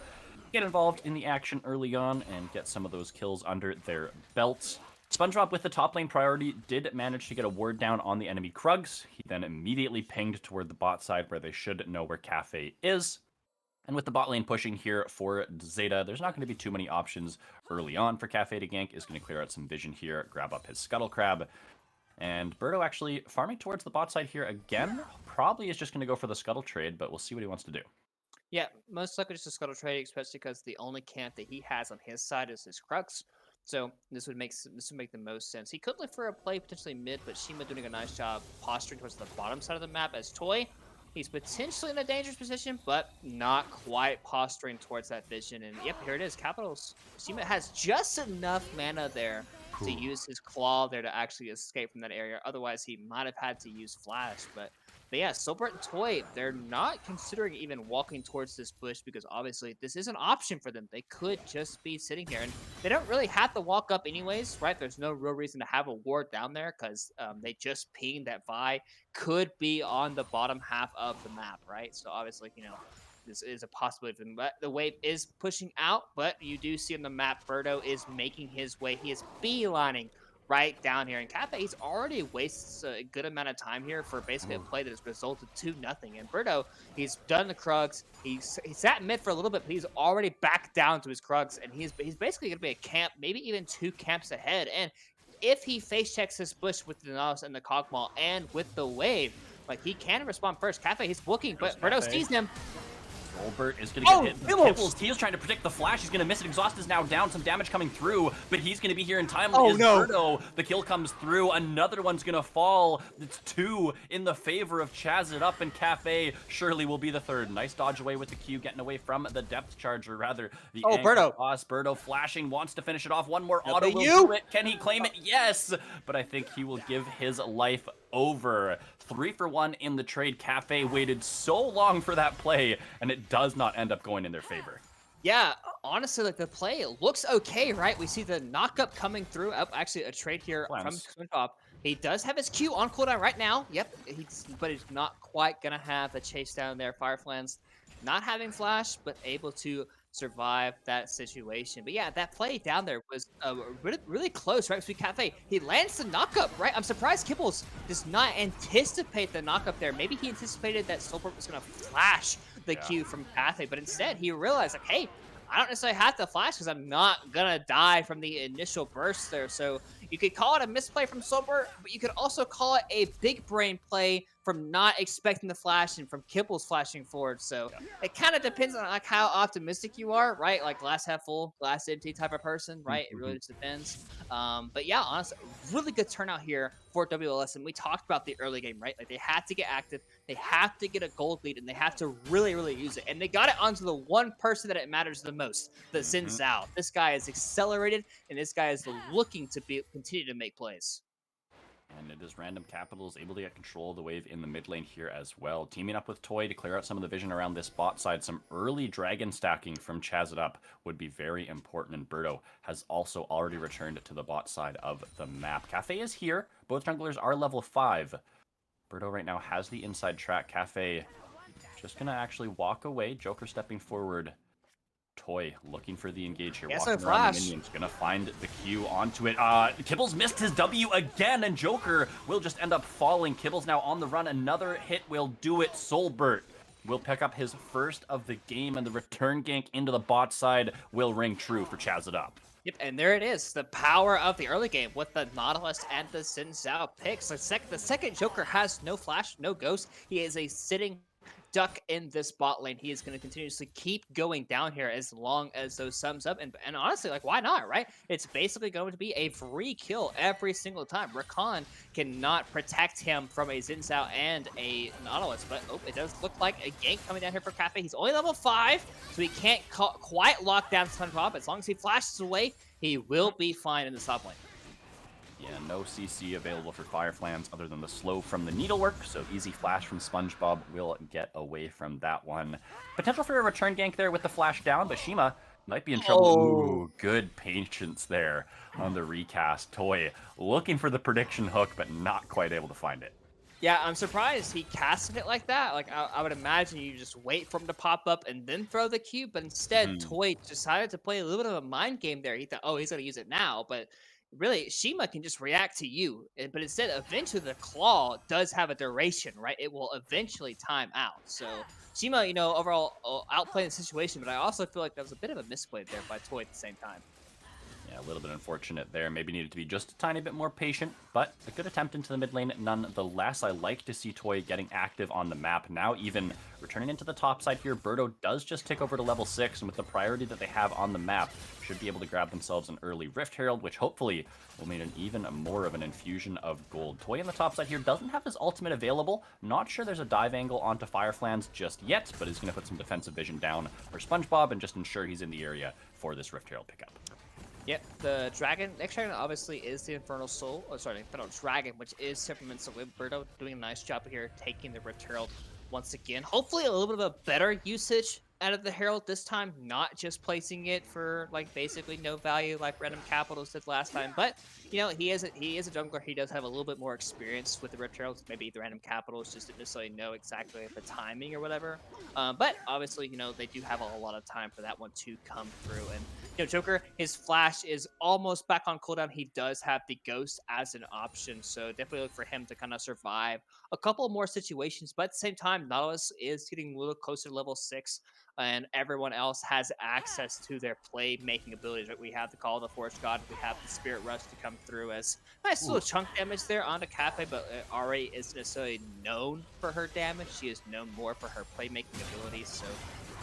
get involved in the action early on and get some of those kills under their belts. SpongeBob, with the top lane priority, did manage to get a ward down on the enemy Krugs. He then immediately pinged toward the bot side where they should know where Cafe is. And with the bot lane pushing here for Zeta, there's not going to be too many options early on for Cafe to gank. Is going to clear out some vision here, grab up his Scuttle Crab. And Birdo actually farming towards the bot side here again. Probably is just going to go for the Scuttle trade, but we'll see what he wants to do. Yeah, most likely just a Scuttle trade, especially because the only camp that he has on his side is his Crux. So this would make the most sense. He could look for a play potentially mid, but Shima doing a nice job posturing towards the bottom side of the map as Toy. He's potentially in a dangerous position, but not quite posturing towards that vision. And yep, here it is, Capitals. Shima has just enough mana there to use his claw there to actually escape from that area. Otherwise, he might have had to use Flash. But yeah, Sobert and Toy, they're not considering even walking towards this bush because obviously this is an option for them. They could just be sitting here, and they don't really have to walk up anyways, right? There's no real reason to have a ward down there because they just pinged that Vi could be on the bottom half of the map, right? So obviously, this is a possibility. The wave is pushing out, but you do see on the map, Birdo is making his way. He is beelining right down here. And Cafe, he's already wasted a good amount of time here for basically a play that has resulted to nothing. And Birdo, he's done the Krugs. He sat mid for a little bit, but he's already back down to his Krugs. And he's basically going to be a camp, maybe even 2 camps ahead. And if he face checks his bush with the Nautilus and the Kog'Maw and with the wave, like he can respond first. Cafe, he's looking, but Birdo sees him. Solbert is going to get hit. Kibbles, he's trying to predict the flash. He's going to miss it. Exhaust is now down. Some damage coming through, but he's going to be here in time. Oh, no. Birdo. The kill comes through. Another one's going to fall. It's 2 in the favor of Chazz it up, and Cafe surely will be the 3rd. Nice dodge away with the Q, getting away from the depth charger, rather. The Birdo. Boss. Birdo flashing, wants to finish it off. One more auto will do it. Can he claim it? Yes, but I think he will give his life over. 3 for 1 in the trade. Cafe waited so long for that play, and it does not end up going in their favor. Yeah, honestly, like the play looks okay, right? We see the knockup coming through. Up, actually, a trade here from Plans. SpongeBob. He does have his Q on cooldown right now. Yep, but he's not quite gonna have the chase down there. Fireflans not having flash, but able to survive that situation. But yeah, that play down there was really, really close, right? Sweet Cafe, he lands the knockup, right? I'm surprised Kibbles does not anticipate the knockup there. Maybe he anticipated that Soulbird was gonna flash the Q from Cafe, but instead he realized, like, hey, I don't necessarily have to flash because I'm not gonna die from the initial burst there. So you could call it a misplay from Sober, but you could also call it a big brain play from not expecting the flash and from Kibble's flashing forward. So it kind of depends on like how optimistic you are, right? Like glass half full, glass empty type of person, right? It really just depends. But yeah, honestly, really good turnout here for WLS. And we talked about the early game, right? Like they had to get active, they have to get a gold lead, and they have to really, really use it. And they got it onto the one person that it matters the most, the Xin Zhao. This guy is accelerated, and this guy is looking to continue to make plays. And it is Random Capitals able to get control of the wave in the mid lane here as well. Teaming up with Toy to clear out some of the vision around this bot side. Some early dragon stacking from Chazz Up would be very important, and Birdo has also already returned to the bot side of the map. Cafe is here. Both junglers are level 5. Birdo right now has the inside track. Cafe just going to actually walk away. Joker stepping forward. Toy looking for the engage here. Yes, walking around the minions. Gonna find the Q onto it. Kibbles missed his W again, and Joker will just end up falling. Kibbles now on the run. Another hit will do it. Soulbert will pick up his first of the game, and the return gank into the bot side will ring true for Chazz It Up. Yep, and there it is. The power of the early game with the Nautilus and the Xin Zhao picks. The second Joker has no flash, no ghost. He is a sitting duck in this bot lane. He is going to continuously keep going down here as long as those sums up. And honestly, like, why not, right? It's basically going to be a free kill every single time. Rakan cannot protect him from a Xin Zhao and a Nautilus, but it does look like a gank coming down here for Cafe. He's only level 5, so he can't quite lock down SpongeBob. As long as he flashes away, he will be fine in the top lane. Yeah, no CC available for Fireflans other than the slow from the needlework, so easy flash from SpongeBob will get away from that one. Potential for a return gank there with the flash down, but Shima might be in trouble. Ooh, good patience there on the recast. Toy looking for the prediction hook, but not quite able to find it. Yeah, I'm surprised he casted it like that. Like, I would imagine you just wait for him to pop up and then throw the cube, but instead, Toy decided to play a little bit of a mind game there. He thought, oh, he's going to use it now, but really, Shima can just react to you. But instead, eventually, the claw does have a duration, right? It will eventually time out. So, Shima, overall outplaying the situation, but I also feel like that was a bit of a misplay there by Toy at the same time. Yeah, a little bit unfortunate there. Maybe needed to be just a tiny bit more patient, but a good attempt into the mid lane nonetheless. I like to see Toy getting active on the map. Now even returning into the top side here, Birdo does just tick over to level 6, and with the priority that they have on the map, should be able to grab themselves an early Rift Herald, which hopefully will mean an even more of an infusion of gold. Toy on the top side here doesn't have his ultimate available. Not sure there's a dive angle onto Fireflans just yet, but he's going to put some defensive vision down for SpongeBob and just ensure he's in the area for this Rift Herald pickup. Yep, the dragon, next dragon obviously is the Infernal Soul, Infernal Dragon, which is Temperamental Whip. Birdo doing a nice job here, taking the Rift Herald once again. Hopefully a little bit of a better usage out of the Herald this time, not just placing it for like basically no value like Random Capitals did last time, but he is a jungler. He does have a little bit more experience with the Rift Heralds. Maybe the Random Capitals just didn't necessarily know exactly the timing or whatever. But obviously, they do have a lot of time for that one to come through. And Joker, his flash is almost back on cooldown. He does have the ghost as an option, so definitely look for him to kind of survive a couple more situations. But at the same time, Nautilus is getting a little closer to level 6. And everyone else has access to their play-making abilities. Right? We have the Call of the Forest God, we have the Spirit Rush to come through as nice little chunk damage there onto Cafe, but Ari isn't necessarily known for her damage. She is known more for her play-making abilities, so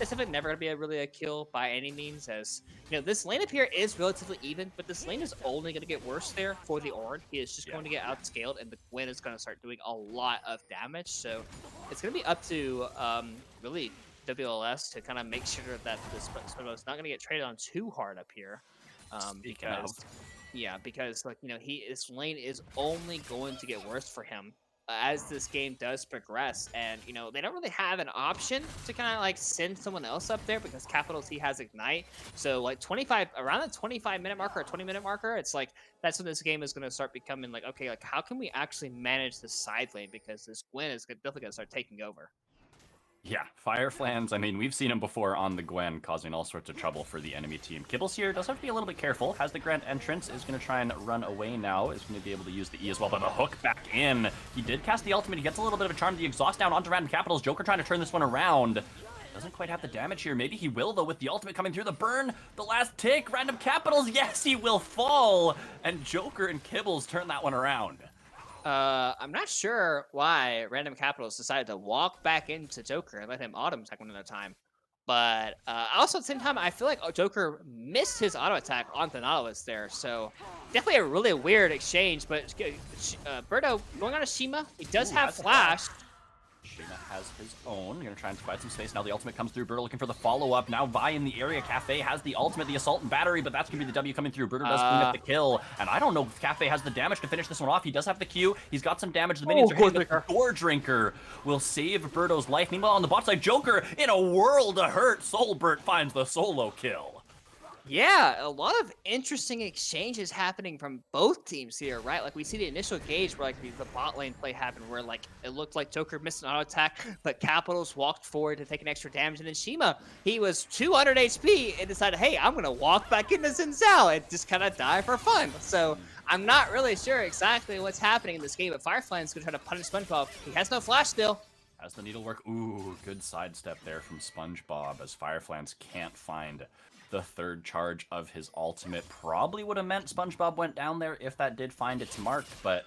it's definitely never going to be really a kill by any means, as this lane up here is relatively even, but this lane is only going to get worse there for the Orin. He is just going to get outscaled, and the Gwen is going to start doing a lot of damage, so it's going to be up to really WLS to kind of make sure that this is not going to get traded on too hard up here, because like this lane is only going to get worse for him as this game does progress. And, you know, they don't really have an option to kind of like send someone else up there because Capital T has Ignite. So like 25, around the 25-minute marker or 20-minute marker, it's like that's when this game is going to start becoming like, okay, like how can we actually manage the side lane? Because this Gwen is definitely going to start taking over. Yeah, Fireflans, I mean, we've seen him before on the Gwen, causing all sorts of trouble for the enemy team. Kibbles here does have to be a little bit careful. Has the Grand Entrance, is going to try and run away now. Is going to be able to use the E as well, but the hook back in. He did cast the ultimate. He gets a little bit of a charm. The exhaust down onto Random Capitals. Joker trying to turn this one around. Doesn't quite have the damage here. Maybe he will, though, with the ultimate coming through. The burn, the last tick. Random Capitals, yes, he will fall. And Joker and Kibbles turn that one around. I'm not sure why Random Capitals decided to walk back into Joker and let him auto attack one at a time. But also at the same time, I feel like Joker missed his auto attack on the Nautilus there. So definitely a really weird exchange. But Birdo going on to Shima. He does have Flash. Shima has his own. Gonna try and provide some space. Now the ultimate comes through. Birdo looking for the follow-up. Now Vi in the area. Cafe has the ultimate, the assault and battery, but that's gonna be the W coming through. Birdo does clean up the kill. And I don't know if Cafe has the damage to finish this one off. He does have the Q. He's got some damage. The minions are hitting the Door Drinker. Will save Birdo's life. Meanwhile, on the bot side, Joker in a world of hurt. Soulbert finds the solo kill. Yeah, a lot of interesting exchanges happening from both teams here, right? Like we see the initial gauge where like the bot lane play happened where like it looked like Joker missed an auto attack, but Capitals walked forward to take an extra damage, and then Shima, he was 200 HP and decided, hey, I'm gonna walk back into Zinzal and just kind of die for fun. So I'm not really sure exactly what's happening in this game, but Firefly's gonna try to punish SpongeBob. He has no flash still. As the needlework, ooh, good sidestep there from SpongeBob as Fireflans can't find the third charge of his ultimate. Probably would have meant SpongeBob went down there if that did find its mark, but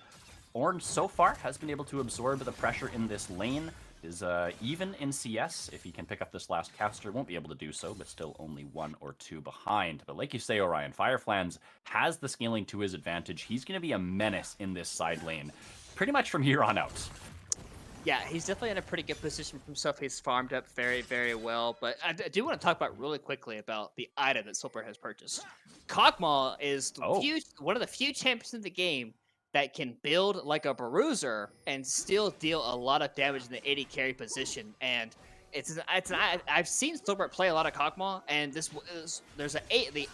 Orange so far has been able to absorb the pressure in this lane. Is even in CS. If he can pick up this last caster, won't be able to do so, but still only 1 or 2 behind. But like you say, Orion, Fireflans has the scaling to his advantage. He's going to be a menace in this side lane pretty much from here on out. Yeah, he's definitely in a pretty good position for himself. He's farmed up very, very well. But I do want to talk about really quickly about the item that Silver has purchased. Kog'Maw is one of the few champions in the game that can build like a Bruiser and still deal a lot of damage in the AD carry position. And I've seen Silver play a lot of Kog'Maw, and the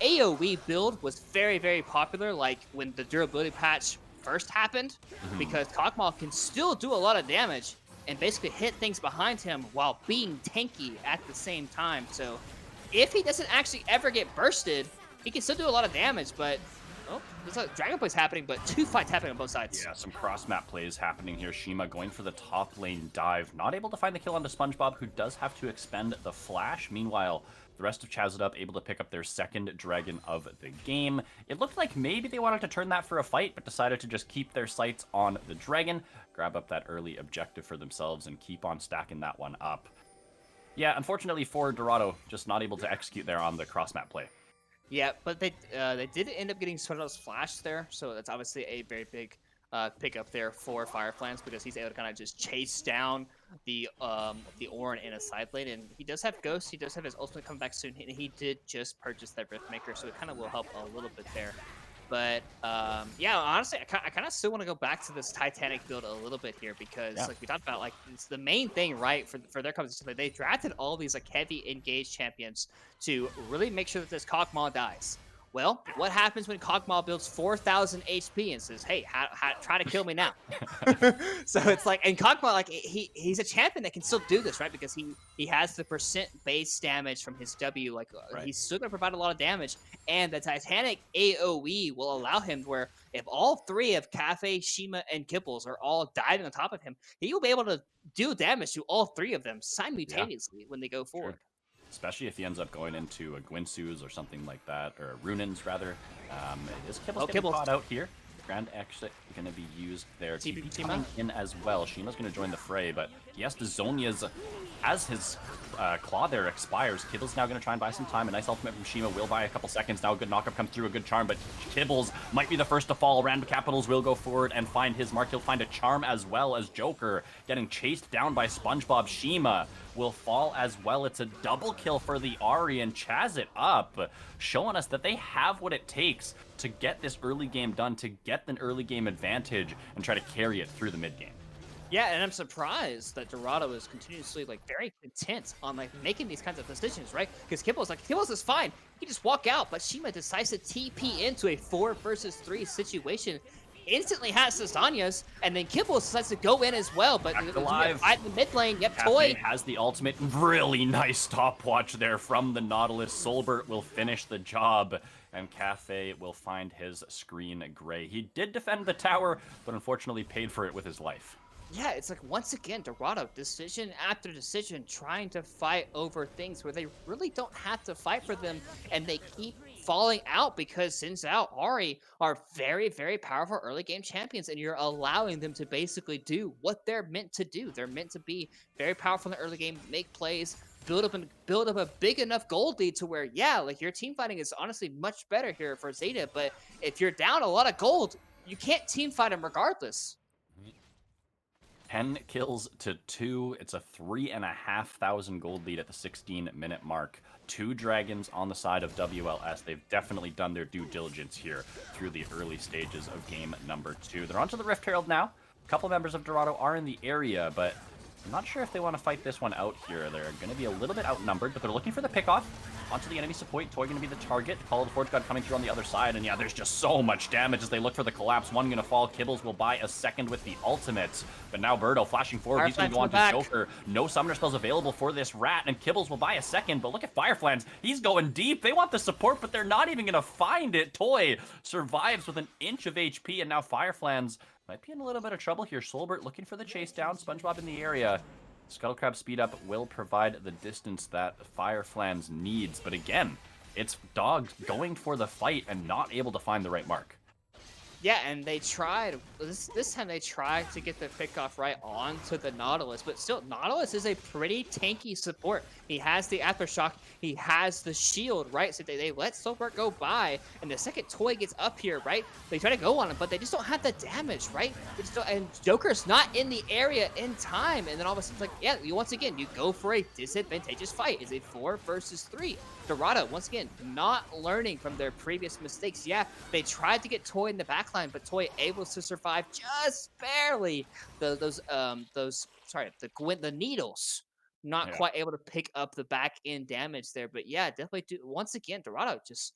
AoE build was very, very popular. Like when the durability patch first happened, because Kog'Maw can still do a lot of damage and basically hit things behind him while being tanky at the same time. So if he doesn't actually ever get bursted, he can still do a lot of damage, but there's a Dragon Play's happening, but 2 fights happening on both sides. Yeah, some cross-map plays happening here. Shima going for the top lane dive. Not able to find the kill onto SpongeBob, who does have to expend the flash. Meanwhile, the rest of Chazz able to pick up their second dragon of the game. It looked like maybe they wanted to turn that for a fight, but decided to just keep their sights on the dragon, grab up that early objective for themselves, and keep on stacking that one up. Yeah, unfortunately for Dorado, just not able to execute there on the cross-map play. Yeah, but they did end up getting SpongeBob's flash there, so that's obviously a very big pickup there for Fireflans, because he's able to kind of just chase down the Orin in a side lane, and he does have Ghost, he does have his ultimate coming back soon, and he did just purchase that Riftmaker, so it kind of will help a little bit there. But yeah, honestly, I kind of still want to go back to this Titanic build a little bit here, because like we talked about, like it's the main thing, right, for their competition. Like, they drafted all these like heavy engaged champions to really make sure that this Kog'Maw dies. Well, what happens when Kog'Maw builds 4,000 HP and says, hey, try to kill me now? So it's like, and Kog'Maw, like, he's a champion that can still do this, right? Because he has the percent base damage from his W. Like, he's still going to provide a lot of damage. And the Titanic AoE will allow him where if all 3 of Cafe, Shima, and Kibbles are all diving on top of him, he will be able to do damage to all 3 of them simultaneously when they go forward. Sure. Especially if he ends up going into a Gwynsu's or something like that, or Runins rather. Is Kibbles getting caught out here? Grand exit going to be used there. TP coming in as well. Shima's going to join the fray, but he has to Zhonya's as his claw there expires. Kibbles now going to try and buy some time. A nice ultimate from Shima will buy a couple seconds. Now a good knockup comes through, a good charm, but Kibbles might be the first to fall. Random Capitals will go forward and find his mark. He'll find a charm as well as Joker getting chased down by SpongeBob. Shima will fall as well. It's a double kill for the Ahri, and Chazz it up, showing us that they have what it takes to get this early game done, to get an early game advantage and try to carry it through the mid game. Yeah, and I'm surprised that Dorado is continuously like very content on like making these kinds of decisions, right? Because Kibbles is fine. He just walk out, but Shima decides to TP into a 4 versus 3 situation. Instantly has Lasagnas, and then Kibbles decides to go in as well. But Back there's alive. fight in the mid lane. Yep, Cafe Toy. has the ultimate. Really nice stopwatch there from the Nautilus. Solbert will finish the job, and Cafe will find his screen gray. He did defend the tower, but unfortunately paid for it with his life. Yeah, it's like once again, Dorado, decision after decision, trying to fight over things where they really don't have to fight for them, and they keep falling out because Xin Zhao, Ari are very, very powerful early game champions, and you're allowing them to basically do what they're meant to do. They're meant to be very powerful in the early game, make plays, build up a big enough gold lead to where, yeah, like your team fighting is honestly much better here for Zeta, but if you're down a lot of gold, you can't team fight them regardless. 10 kills to 2. It's a 3,500 gold lead at the 16-minute mark. 2 dragons on the side of WLS. They've definitely done their due diligence here through the early stages of game number 2. They're onto the Rift Herald now. A couple members of Dorado are in the area, but I'm not sure if they want to fight this one out here. They're going to be a little bit outnumbered, but they're looking for the pickoff. Onto the enemy support. Toy going to be the target. Call of the Forge God coming through on the other side. And yeah, there's just so much damage as they look for the collapse. One going to fall. Kibbles will buy a second with the ultimate. But now Birdo flashing forward. He's going to go on to Joker. No summoner spells available for this rat. And Kibbles will buy a second. But look at Fireflans. He's going deep. They want the support, but they're not even going to find it. Toy survives with an inch of HP. And now Fireflans might be in a little bit of trouble here. Solbert looking for the chase down. SpongeBob in the area. Scuttlecrab speed up will provide the distance that Fireflans needs. But again, it's Dogs going for the fight and not able to find the right mark. Yeah, and they tried, this time they tried to get the pickoff right onto the Nautilus, but still, Nautilus is a pretty tanky support. He has the Aftershock, he has the shield, right? So they let Silbert go by, and the second Toy gets up here, right? They try to go on him, but they just don't have the damage, right? And Joker's not in the area in time, and then all of a sudden, it's like, yeah, once again, you go for a disadvantageous fight. It's a 4 versus 3. Dorado, once again, not learning from their previous mistakes. Yeah, they tried to get Toy in the backline, but Toy able to survive just barely the needles. Not quite able to pick up the back end damage there. But yeah, definitely once again, Dorado just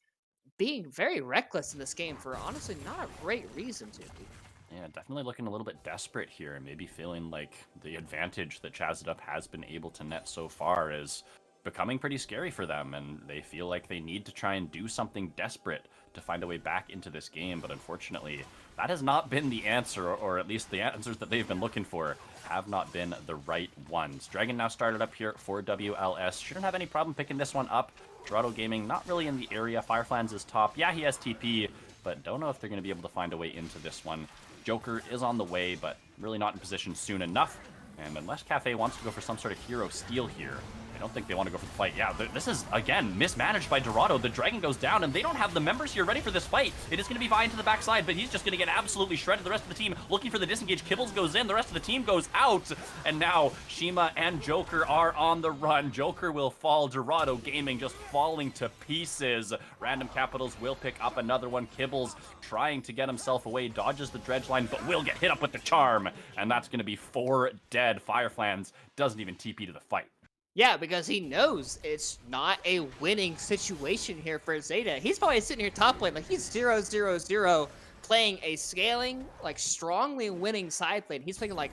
being very reckless in this game for honestly not a great reason to be. Yeah, definitely looking a little bit desperate here, and maybe feeling like the advantage that Chazz has been able to net so far is becoming pretty scary for them, and they feel like they need to try and do something desperate to find a way back into this game. But unfortunately, that has not been the answer, or at least the answers that they've been looking for have not been the right ones. Dragon now started up here for WLS. Shouldn't have any problem picking this one up. Dorado Gaming not really in the area. Fireflans is top. Yeah, he has TP, but don't know if they're going to be able to find a way into this one. Joker is on the way, but really not in position soon enough. And unless Cafe wants to go for some sort of hero steal here, I don't think they want to go for the fight. Yeah, this is, again, mismanaged by Dorado. The Dragon goes down, and they don't have the members here ready for this fight. It is going to be Vi into the backside, but he's just going to get absolutely shredded. The rest of the team looking for the disengage. Kibbles goes in. The rest of the team goes out. And now Shima and Joker are on the run. Joker will fall. Dorado Gaming just falling to pieces. Random Capitals will pick up another one. Kibbles trying to get himself away. Dodges the dredge line, but will get hit up with the charm. And that's going to be 4 dead. Fireflans doesn't even TP to the fight. Yeah, because he knows it's not a winning situation here for Zeta. He's probably sitting here top lane, like he's 0-0-0, playing a scaling, like strongly winning side lane. He's thinking like,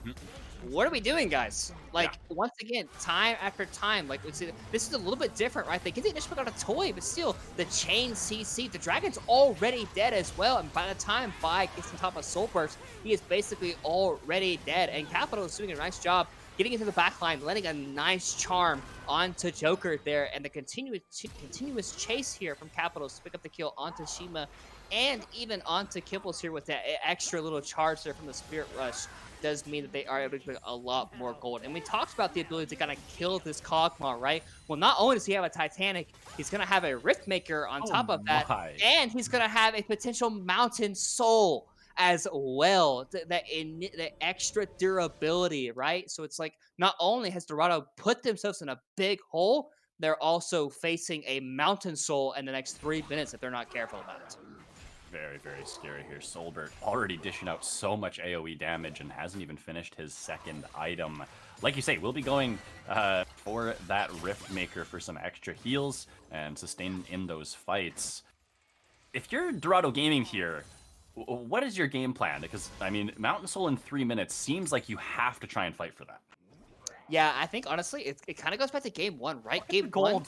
what are we doing, guys? Like, once again, time after time, like, this is a little bit different, right? They get the initial pick on a Toy, but still, the chain CC, the Dragon's already dead as well, and by the time Vi gets on top of Soul Burst, he is basically already dead, and Capital is doing a nice job getting into the backline, landing a nice charm onto Joker there, and the continuous chase here from Capitals to pick up the kill onto Shima, and even onto Kibbles here with that extra little charge there from the Spirit Rush does mean that they are able to get a lot more gold. And we talked about the ability to kind of kill this Kog'Maw, right? Well, not only does he have a Titanic, he's going to have a Rift Maker on top of that, and he's going to have a potential Mountain Soul as well, the extra durability, right? So it's like, not only has Dorado put themselves in a big hole, they're also facing a Mountain Soul in the next 3 minutes if they're not careful about it. Very, very scary here. Solbert already dishing out so much AoE damage and hasn't even finished his second item. Like you say, we'll be going for that Rift Maker for some extra heals and sustain in those fights. If you're Dorado Gaming here, what is your game plan? Because, I mean, Mountain Soul in 3 minutes seems like you have to try and fight for that. Yeah, I think honestly, it kind of goes back to game one, right? Game gold. one.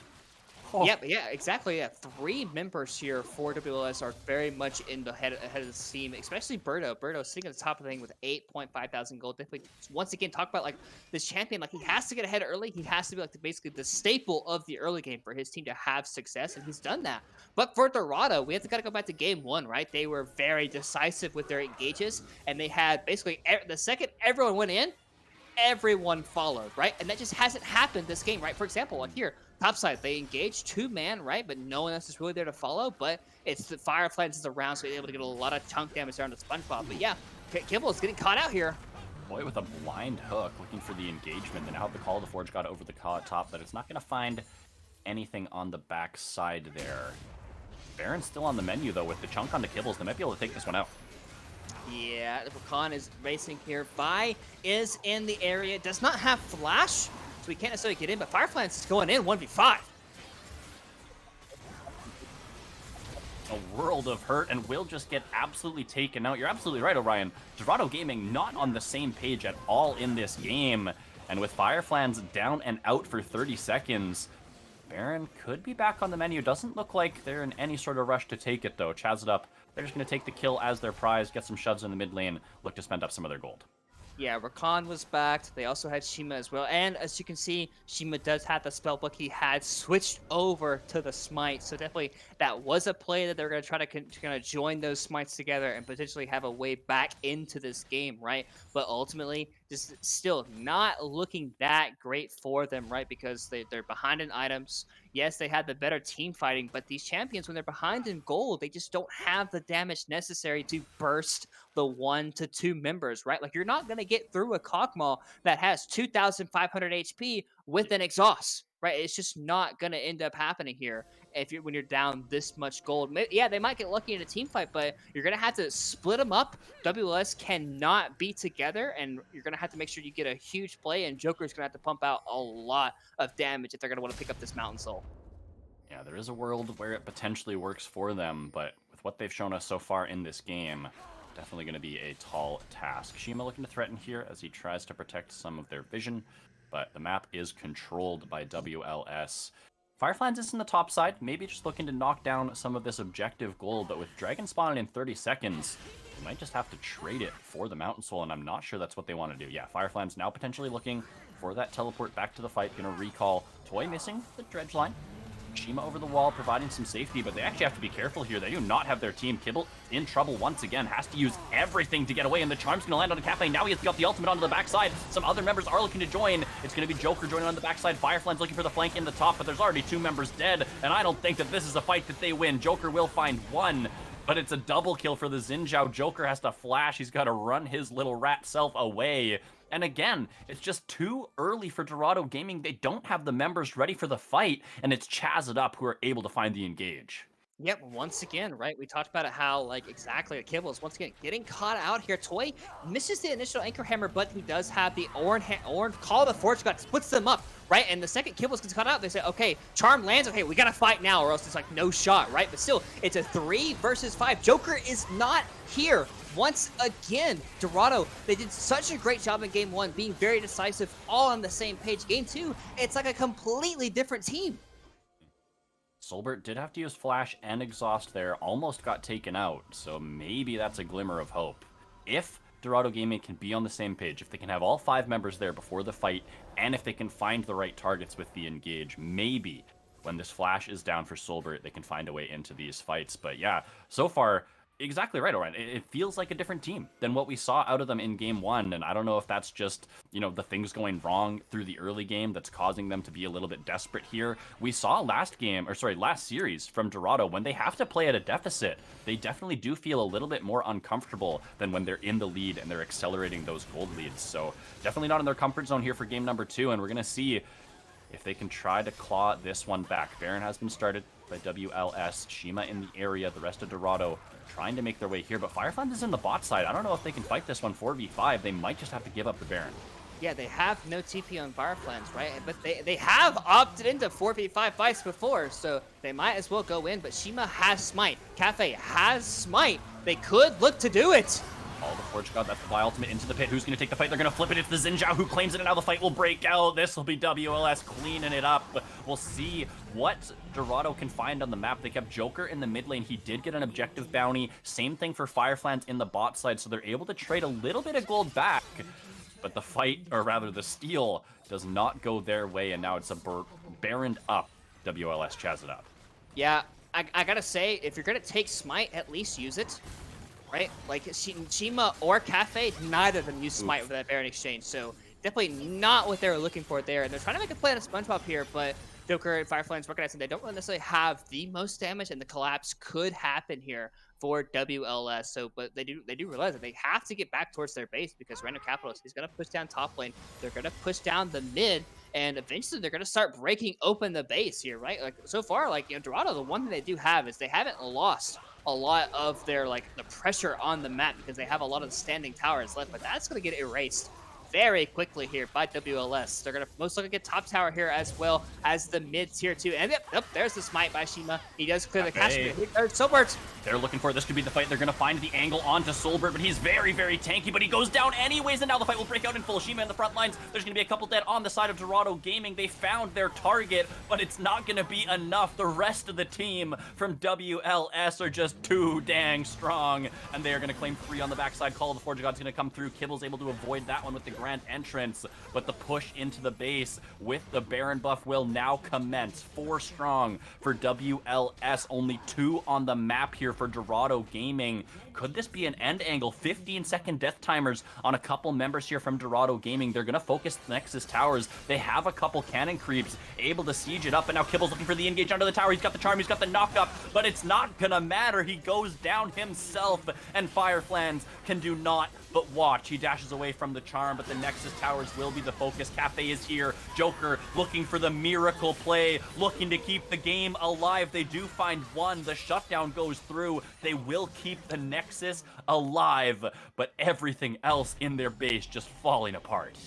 Oh. Yep, yeah, exactly. Yeah, 3 members here for WLS are very much in the head of the team, especially Birdo. Birdo sitting at the top of the thing with 8.5 thousand gold. Definitely, once again, talk about like this champion. Like he has to get ahead early. He has to be like basically the staple of the early game for his team to have success, and he's done that. But for Dorado, we have to go back to game one, right? They were very decisive with their engages, and they had basically the second everyone went in, everyone followed, right? And that just hasn't happened this game, right? For example, like here, topside, they engage 2-man, right? But no one else is really there to follow, but it's the Fireflies is around, so they're able to get a lot of chunk damage around the SpongeBob. But yeah, Kibble is getting caught out here. Boy with a blind hook, looking for the engagement. They now have the Call of the Forge God over the top, but it's not going to find anything on the back side there. Baron's still on the menu, though, with the chunk on the Kibbles. They might be able to take this one out. Yeah, Rakan is racing here. Vi is in the area, does not have flash, so we can't necessarily get in, but Fireflies is going in 1v5. A world of hurt, and will just get absolutely taken out. You're absolutely right, Orion. Dorado Gaming not on the same page at all in this game, and with Fireflies down and out for 30 seconds, Baron could be back on the menu. Doesn't look like they're in any sort of rush to take it, though. Chazz it up. They're just going to take the kill as their prize, get some shoves in the mid lane, look to spend up some of their gold. Yeah, Rakan was backed. They also had Shima as well. And as you can see, Shima does have the spellbook. He had switched over to the smite. So definitely that was a play that they're going to try to kind of join those smites together and potentially have a way back into this game, right? But ultimately, just still not looking that great for them, right? Because they're behind in items. Yes, they had the better team fighting, but these champions, when they're behind in gold, they just don't have the damage necessary to burst the 1 to 2 members, right? Like, you're not going to get through a Kog'Maw that has 2,500 HP with an exhaust, right? It's just not going to end up happening here when you're down this much gold. Yeah, they might get lucky in a team fight, but you're going to have to split them up. WLS cannot be together, and you're going to have to make sure you get a huge play, and Joker's going to have to pump out a lot of damage if they're going to want to pick up this Mountain Soul. Yeah, there is a world where it potentially works for them, but with what they've shown us so far in this game, definitely going to be a tall task. Shima looking to threaten here as he tries to protect some of their vision, but the map is controlled by WLS. Fireflies is in the top side, maybe just looking to knock down some of this objective gold, but with Dragon spawning in 30 seconds, you might just have to trade it for the Mountain Soul, and I'm not sure that's what they want to do. Yeah, Fireflies now potentially looking for that teleport back to the fight, going to recall Toy missing the dredge line. Shima over the wall, providing some safety, but they actually have to be careful here. They do not have their team. Kibble in trouble once again, has to use everything to get away, and the charm's going to land on a Cafe. Now he has got the ultimate onto the backside. Some other members are looking to join. It's going to be Joker joining on the backside. Fireflies looking for the flank in the top, but there's already 2 members dead, and I don't think that this is a fight that they win. Joker will find 1, but it's a double kill for the Xin Zhao. Joker has to flash. He's got to run his little rat self away. And again, it's just too early for Dorado Gaming. They don't have the members ready for the fight, and it's Chazz it up who are able to find the engage. Yep, once again, right? We talked about it how, like, exactly, Kibble is once again getting caught out here. Toy misses the initial Anchor Hammer, but he does have the Orange Call of the Forge God, splits them up, right? And the second Kibble gets caught out, they say, okay, Charm lands, okay, we gotta fight now, or else it's like no shot, right? But still, it's a 3 versus 5. Joker is not here. Once again, Dorado, they did such a great job in game 1, being very decisive, all on the same page. Game 2, it's like a completely different team. Solbert did have to use Flash and Exhaust there, almost got taken out, so maybe that's a glimmer of hope. If Dorado Gaming can be on the same page, if they can have all 5 members there before the fight, and if they can find the right targets with the engage, maybe when this Flash is down for Solbert, they can find a way into these fights. But yeah, so far, exactly right, Oren. It feels like a different team than what we saw out of them in game 1, and I don't know if that's just, you know, the things going wrong through the early game that's causing them to be a little bit desperate here. We saw last series from Dorado, when they have to play at a deficit, they definitely do feel a little bit more uncomfortable than when they're in the lead and they're accelerating those gold leads. So definitely not in their comfort zone here for game number 2, and we're going to see if they can try to claw this one back. Baron has been started. by WLS. Shima in the area, the rest of Dorado trying to make their way here, but Fireflies is in the bot side. I don't know if they can fight this one 4v5. They might just have to give up the Baron. Yeah, they have no TP on Fireflies, right? But they have opted into 4v5 fights before, so they might as well go in. But Shima has Smite. Cafe has Smite. They could look to do it. All the Forge God, that's the Vi ultimate into the pit. Who's going to take the fight? They're going to flip it. It's the Xin Zhao who claims it, and now the fight will break out. This will be WLS cleaning it up. We'll see what Dorado can find on the map. They kept Joker in the mid lane. He did get an objective bounty. Same thing for Fireflies in the bot side, so they're able to trade a little bit of gold back. But the fight, or rather the steal, does not go their way, and now it's a Baroned up WLS Chazz it up. Yeah, I gotta say, if you're gonna take Smite, at least use it. Right? Like, Shima or Cafe, neither of them use Smite with that Baron exchange, so definitely not what they were looking for there. And they're trying to make a play on a SpongeBob here, but Joker and Fireflies recognizing they don't really necessarily have the most damage, and the collapse could happen here for WLS. So, but they do realize that they have to get back towards their base because Random Capitalist is going to push down top lane. They're going to push down the mid, and eventually they're going to start breaking open the base here, right? Like, so far, like, you know, Dorado, the one thing they do have is they haven't lost a lot of their, like, the pressure on the map because they have a lot of the standing towers left, but that's going to get erased very quickly here by WLS. They're going to most likely get top tower here as well as the mid tier 2. And yep, there's the smite by Shima. He does clear the cash. Soulbird. They're looking for this could be the fight. They're going to find the angle onto Soulbird, but he's very, very tanky, but he goes down anyways, and now the fight will break out in full. Shima in the front lines. There's going to be a couple dead on the side of Dorado Gaming. They found their target, but it's not going to be enough. The rest of the team from WLS are just too dang strong, and they are going to claim 3 on the backside. Call of the Forge God's going to come through. Kibble's able to avoid that one with the grand entrance, but the push into the base with the Baron buff will now commence. 4 strong for WLS, only 2 on the map here for Dorado Gaming. Could this be an end angle? 15-second death timers on a couple members here from Dorado Gaming. They're going to focus Nexus towers. They have a couple cannon creeps able to siege it up, and now Kibble's looking for the engage under the tower. He's got the charm, he's got the knock-up, but it's not going to matter. He goes down himself, and Fireflans can do not but watch. He dashes away from the charm, but the Nexus towers will be the focus. Cafe is here. Joker looking for the miracle play, looking to keep the game alive. They do find one. The shutdown goes through. They will keep the Nexus alive, but everything else in their base just falling apart.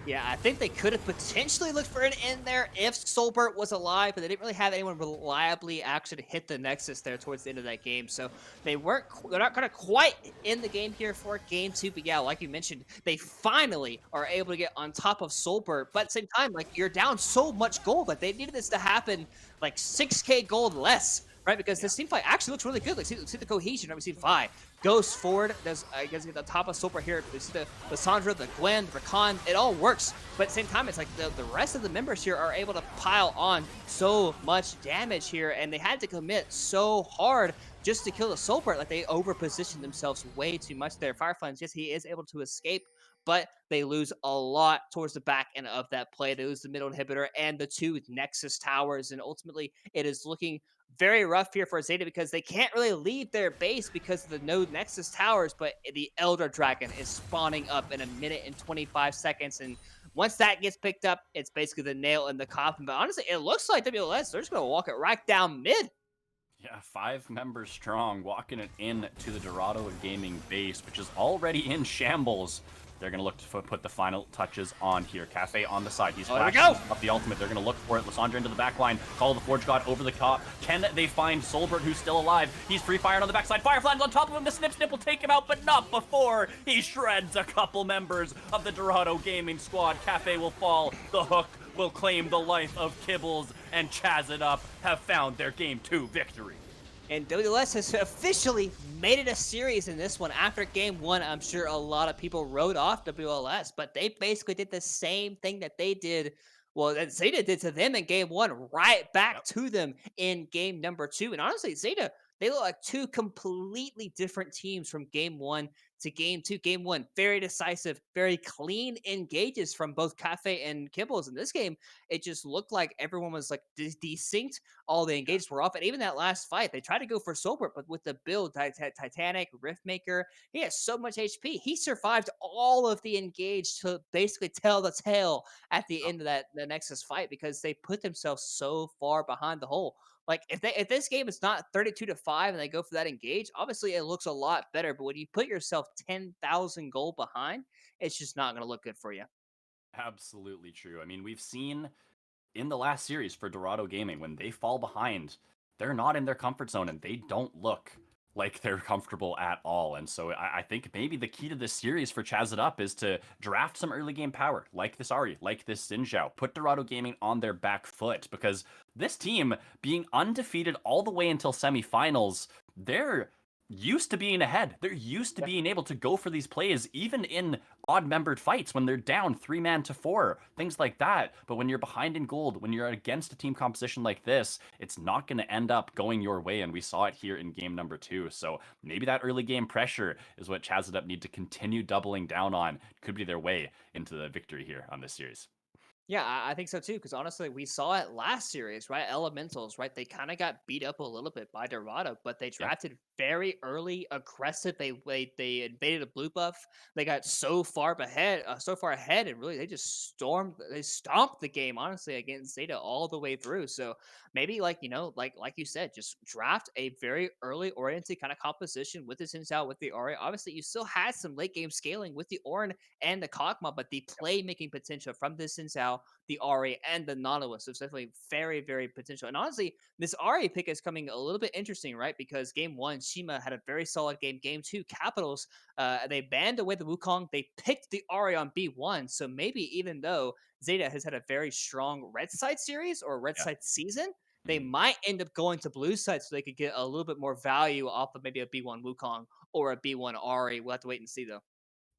Yeah, I think they could have potentially looked for an end there if Soulbird was alive, but they didn't really have anyone reliably actually hit the Nexus there towards the end of that game. So they're not going to quite end the game here for game 2. But yeah, like you mentioned, they finally are able to get on top of Soulbird. But at the same time, like, you're down so much gold. Like, they needed this to happen like 6k gold less, right? Because this team fight actually looks really good. Like, see the cohesion. Right? We see Vi goes forward. There's, I guess, at the top of Soulbird here. We see the Sandra, the Gwen, the Rakan. It all works. But at the same time, it's like the rest of the members here are able to pile on so much damage here. And they had to commit so hard just to kill the Soulbird. Like, they over-positioned themselves way too much there. Fireflies, yes, he is able to escape, but they lose a lot towards the back end of that play. They lose the middle inhibitor and the 2 Nexus towers. And ultimately, it is looking very rough here for Zeta because they can't really leave their base because of the no Nexus towers, but the Elder Dragon is spawning up in 1 minute and 25 seconds. And once that gets picked up, it's basically the nail in the coffin. But honestly, it looks like WLS, they're just going to walk it right down mid. Yeah, 5 members strong, walking it in to the Dorado Gaming base, which is already in shambles. They're going to look to put the final touches on here. Cafe on the side. He's flashing up the ultimate. They're going to look for it. Lysandra into the back line. Call of the Forge God over the top. Can they find Soulbird, who's still alive? He's free firing on the backside. Fireflies on top of him. The Snip will take him out, but not before he shreds a couple members of the Dorado Gaming squad. Cafe will fall. The hook will claim the life of Kibbles, and Chazz it up have found their Game 2 victory. And WLS has officially made it a series in this one. After game 1, I'm sure a lot of people wrote off WLS, but they basically did the same thing that they did, well, that Zeta did to them in game 1, right back to them in game number 2. And honestly, Zeta, they look like 2 completely different teams from game 1 to game 2. Game 1, very decisive, very clean engages from both Cafe and Kibbles. In this game, it just looked like everyone was like desynced. All the engages were off. And even that last fight, they tried to go for Soulbird, but with the build, Titanic, Riftmaker, he has so much HP. He survived all of the engage to basically tell the tale at the end of the Nexus fight because they put themselves so far behind the hole. Like if this game is not 32-5 and they go for that engage, obviously it looks a lot better. But when you put yourself 10,000 gold behind, it's just not going to look good for you. Absolutely true. I mean, we've seen in the last series for Dorado Gaming, when they fall behind, they're not in their comfort zone and they don't look like they're comfortable at all. And so I think maybe the key to this series for Chazz It Up is to draft some early game power, like this Ahri, like this Xin Zhao, put Dorado Gaming on their back foot, because this team, being undefeated all the way until semifinals, they're used to being ahead. They're used to being able to go for these plays, even in odd-membered fights when they're down 3-man to 4, things like that. But when you're behind in gold, when you're against a team composition like this, it's not going to end up going your way, and we saw it here in game number 2. So maybe that early game pressure is what Chazz It Up need to continue doubling down on. Could be their way into the victory here on this series. Yeah, I think so too. Because honestly, we saw it last series, right? Elementals, right? They kind of got beat up a little bit by Dorado, but they Yeah. drafted very early, aggressive. They invaded a blue buff. They got so far ahead, and really they just stomped the game. Honestly, against Zeta all the way through. So maybe like you said, just draft a very early oriented kind of composition with the Xin with the Aura. Obviously, you still had some late game scaling with the Orin and the Kog'Maw, but the playmaking potential from this Xin, the Ari, and the Nautilus. So it's definitely very, very potential. And honestly, this Ari pick is coming a little bit interesting, right? Because game 1, Shima had a very solid game. Game 2, Capitals, they banned away the Wukong. They picked the Ari on B1. So maybe even though Zeta has had a very strong red side series or red side season, they might end up going to blue side so they could get a little bit more value off of maybe a B1 Wukong or a B1 Ari. We'll have to wait and see though.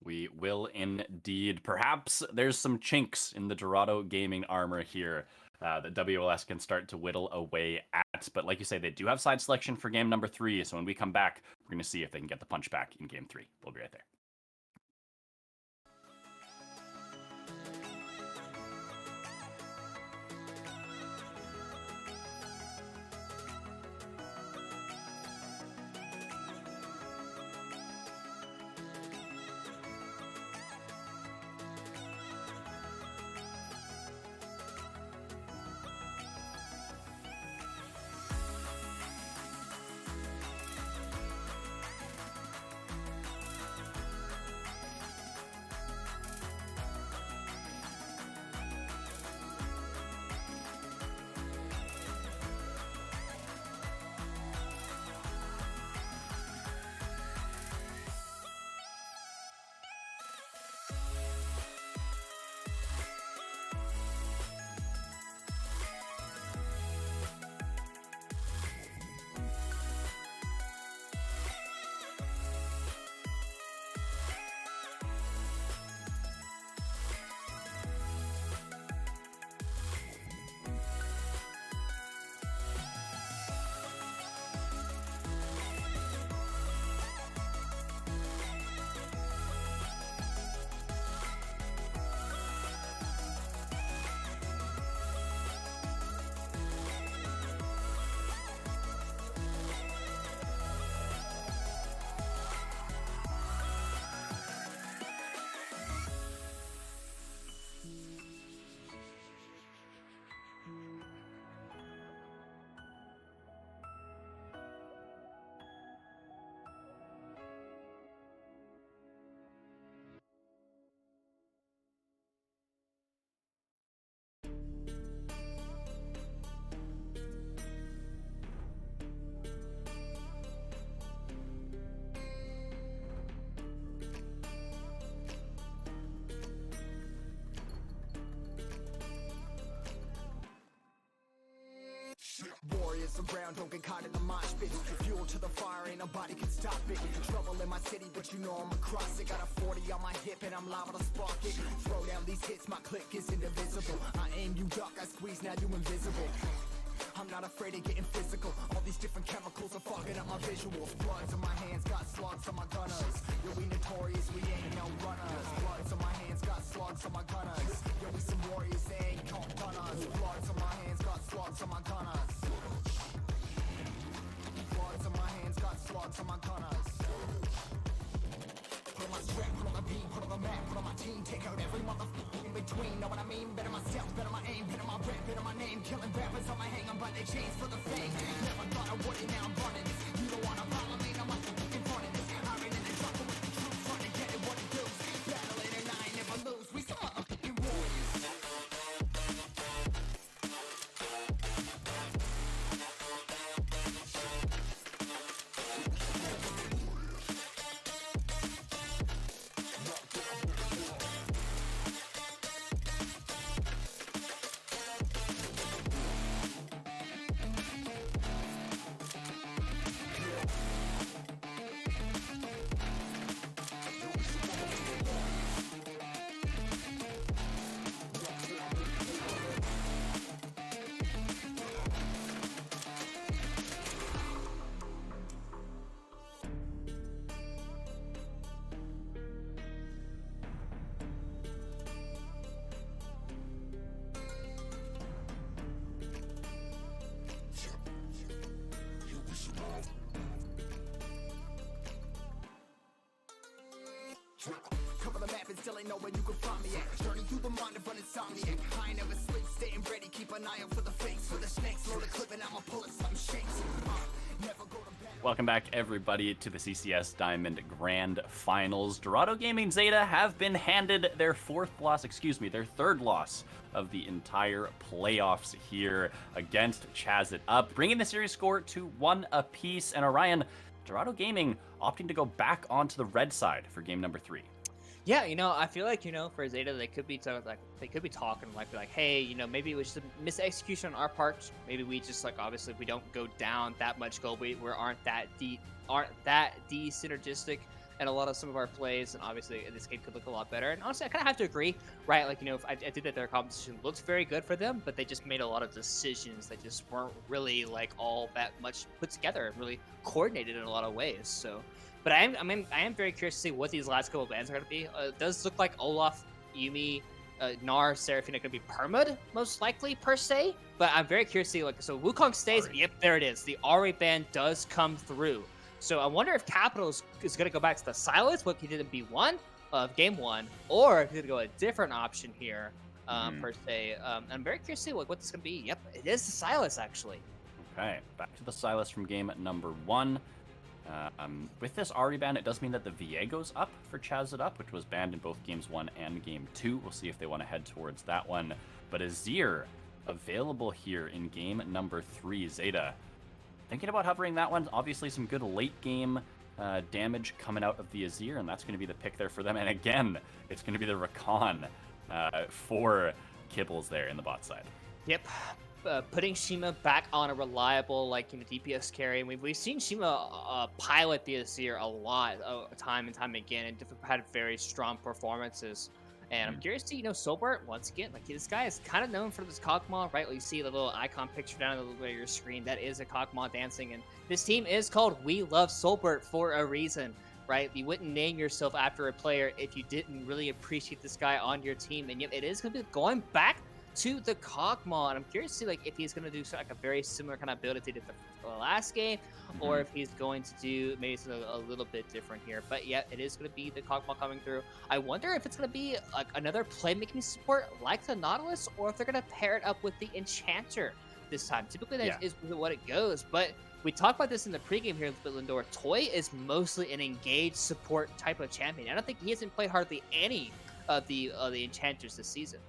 We will indeed. Perhaps there's some chinks in the Dorado Gaming armor here that WLS can start to whittle away at. But like you say, they do have side selection for game number 3. So when we come back, we're going to see if they can get the punch back in game 3. We'll be right there. Warriors around, don't get caught in the mosh pit. Fuel to the fire, ain't nobody can stop it. Trouble in my city, but you know I'm across it. Got a 40 on my hip and I'm liable to spark it. Throw down these hits, my click is indivisible. I aim, you duck, I squeeze, now you invisible. I'm not afraid of getting physical. All these different chemicals are fogging up my visuals. Bloods on my hands, got slugs on my gunners. Yo, we notorious, we ain't no runners. Bloods on my hands, got slugs on my gunners. Yo, we some warriors, they ain't no gunners. Bloods on my hands, got slugs on my gunners. Bloods on my hands, got slugs on my gunners. Put on my strap, put on the beat, put on the map, put on my team. Take out every motherfucking between. Know what I mean? Better myself, better my aim, better my rap, better my name. Killing rappers on my hang, I'm by their chains for the fame. Never thought I would it, now I'm running this. You don't wanna follow me, I'm up to in front of this. Iron in the trucker with the truth, trying to get it what it does. Battling and I ain't never lose. We some motherfucking warriors. Cover the map and still ain't know where you can find me at. Journey through the mind of an insomniac. I ain't never sleep, staying ready, keep an eye out for the fakes. For the snakes, load a clip and I'ma pull it, something shakes. Never go to bed. Welcome back, everybody, to the CCS Diamond Grand Finals. Dorado Gaming Zeta have been handed their their third loss of the entire playoffs here against Chazz It Up, bringing the series score to 1 apiece. And Orion, Dorado Gaming opting to go back onto the red side for game number 3. Yeah, I feel like, for Zeta, they could be talking like, hey, maybe it was just a misexecution on our part. Maybe we just obviously we don't go down that much goal. We aren't that synergistic in a lot of some of our plays, and obviously this game could look a lot better. And honestly, I kind of have to agree, right? I think that their competition looks very good for them, but they just made a lot of decisions that just weren't really all that much put together and really coordinated in a lot of ways. So. But I am very curious to see what these last couple of bans are going to be. It does look like Olaf, Yumi, Gnar, Seraphine are going to be permad, most likely, per se. But I'm very curious to see, so Wukong stays. Right. Yep, there it is. The Ari ban does come through. So I wonder if Capital is going to go back to the Silas, what he did in B1 of Game 1, or if he's going to go a different option here, per se. I'm very curious to see what this is going to be. Yep, it is the Silas, actually. Okay, back to the Silas from game number 1. With this Ari ban, it does mean that the Viego's up for Chazz It Up, which was banned in both games 1 and game 2. We'll see if they want to head towards that one. But Azir available here in game number 3. Zeta thinking about hovering that one. Obviously some good late game damage coming out of the Azir, and that's going to be the pick there for them. And again, it's going to be the Rakan for Kibbles there in the bot side. Yep. Putting Shima back on a reliable DPS carry, and we've seen Shima pilot the Azir a lot, time and time again, and had very strong performances. And I'm curious to Sobert once again. This guy is kind of known for this Kog'Maw, right? You see the little icon picture down at the little bit of your screen. That is a Kog'Maw dancing, and this team is called We Love Sobert for a reason, right? You wouldn't name yourself after a player if you didn't really appreciate this guy on your team, and yet it is going to be going back to the Kog'Maw, and I'm curious to see if he's going to do a very similar kind of build as he did the last game, or if he's going to do maybe something a little bit different here. But yeah, it is going to be the Kog'Maw coming through. I wonder if it's going to be another playmaking support like the Nautilus, or if they're going to pair it up with the Enchanter this time. Typically that is what it goes, but we talked about this in the pregame here with Lindor. Toy is mostly an engaged support type of champion. I don't think he hasn't played hardly any of the Enchanters this season.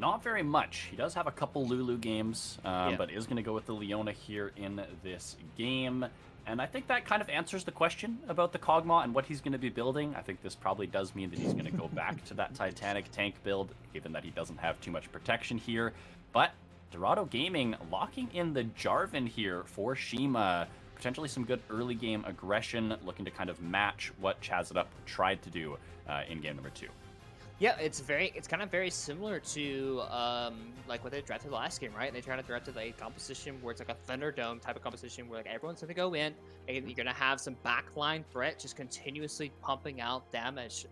Not very much. He does have a couple Lulu games, but is going to go with the Leona here in this game. And I think that kind of answers the question about the Kog'Maw and what he's going to be building. I think this probably does mean that he's going to go back to that Titanic tank build, given that he doesn't have too much protection here. But Dorado Gaming locking in the Jarvan here for Shima. Potentially some good early game aggression, looking to kind of match what Chazz It Up tried to do in game number 2. Yeah, it's kind of very similar to what they drafted last game, right? They tried to draft a composition where it's a Thunderdome type of composition where everyone's gonna go in, and you're gonna have some backline threat just continuously pumping out damage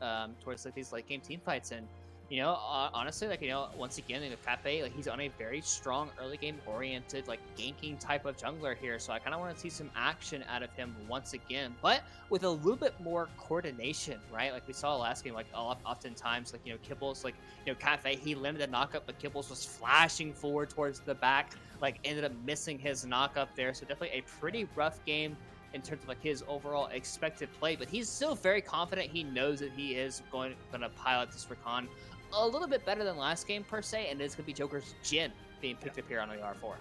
towards these late game team fights. And Honestly, like, once again, in the Cafe, like, he's on a very strong early game oriented, like, ganking type of jungler here. So I kind of want to see some action out of him once again, but with a little bit more coordination, right? Like we saw last game, like, oftentimes, like, Kibbles, like, Cafe, he landed a knockup, but Kibbles was flashing forward towards the back, like, ended up missing his knockup there. So definitely a pretty rough game in terms of like his overall expected play, but he's still very confident. He knows that he is going to pilot this Rakan a little bit better than last game per se, and it's going to be Joker's Jin being picked up here on the R4.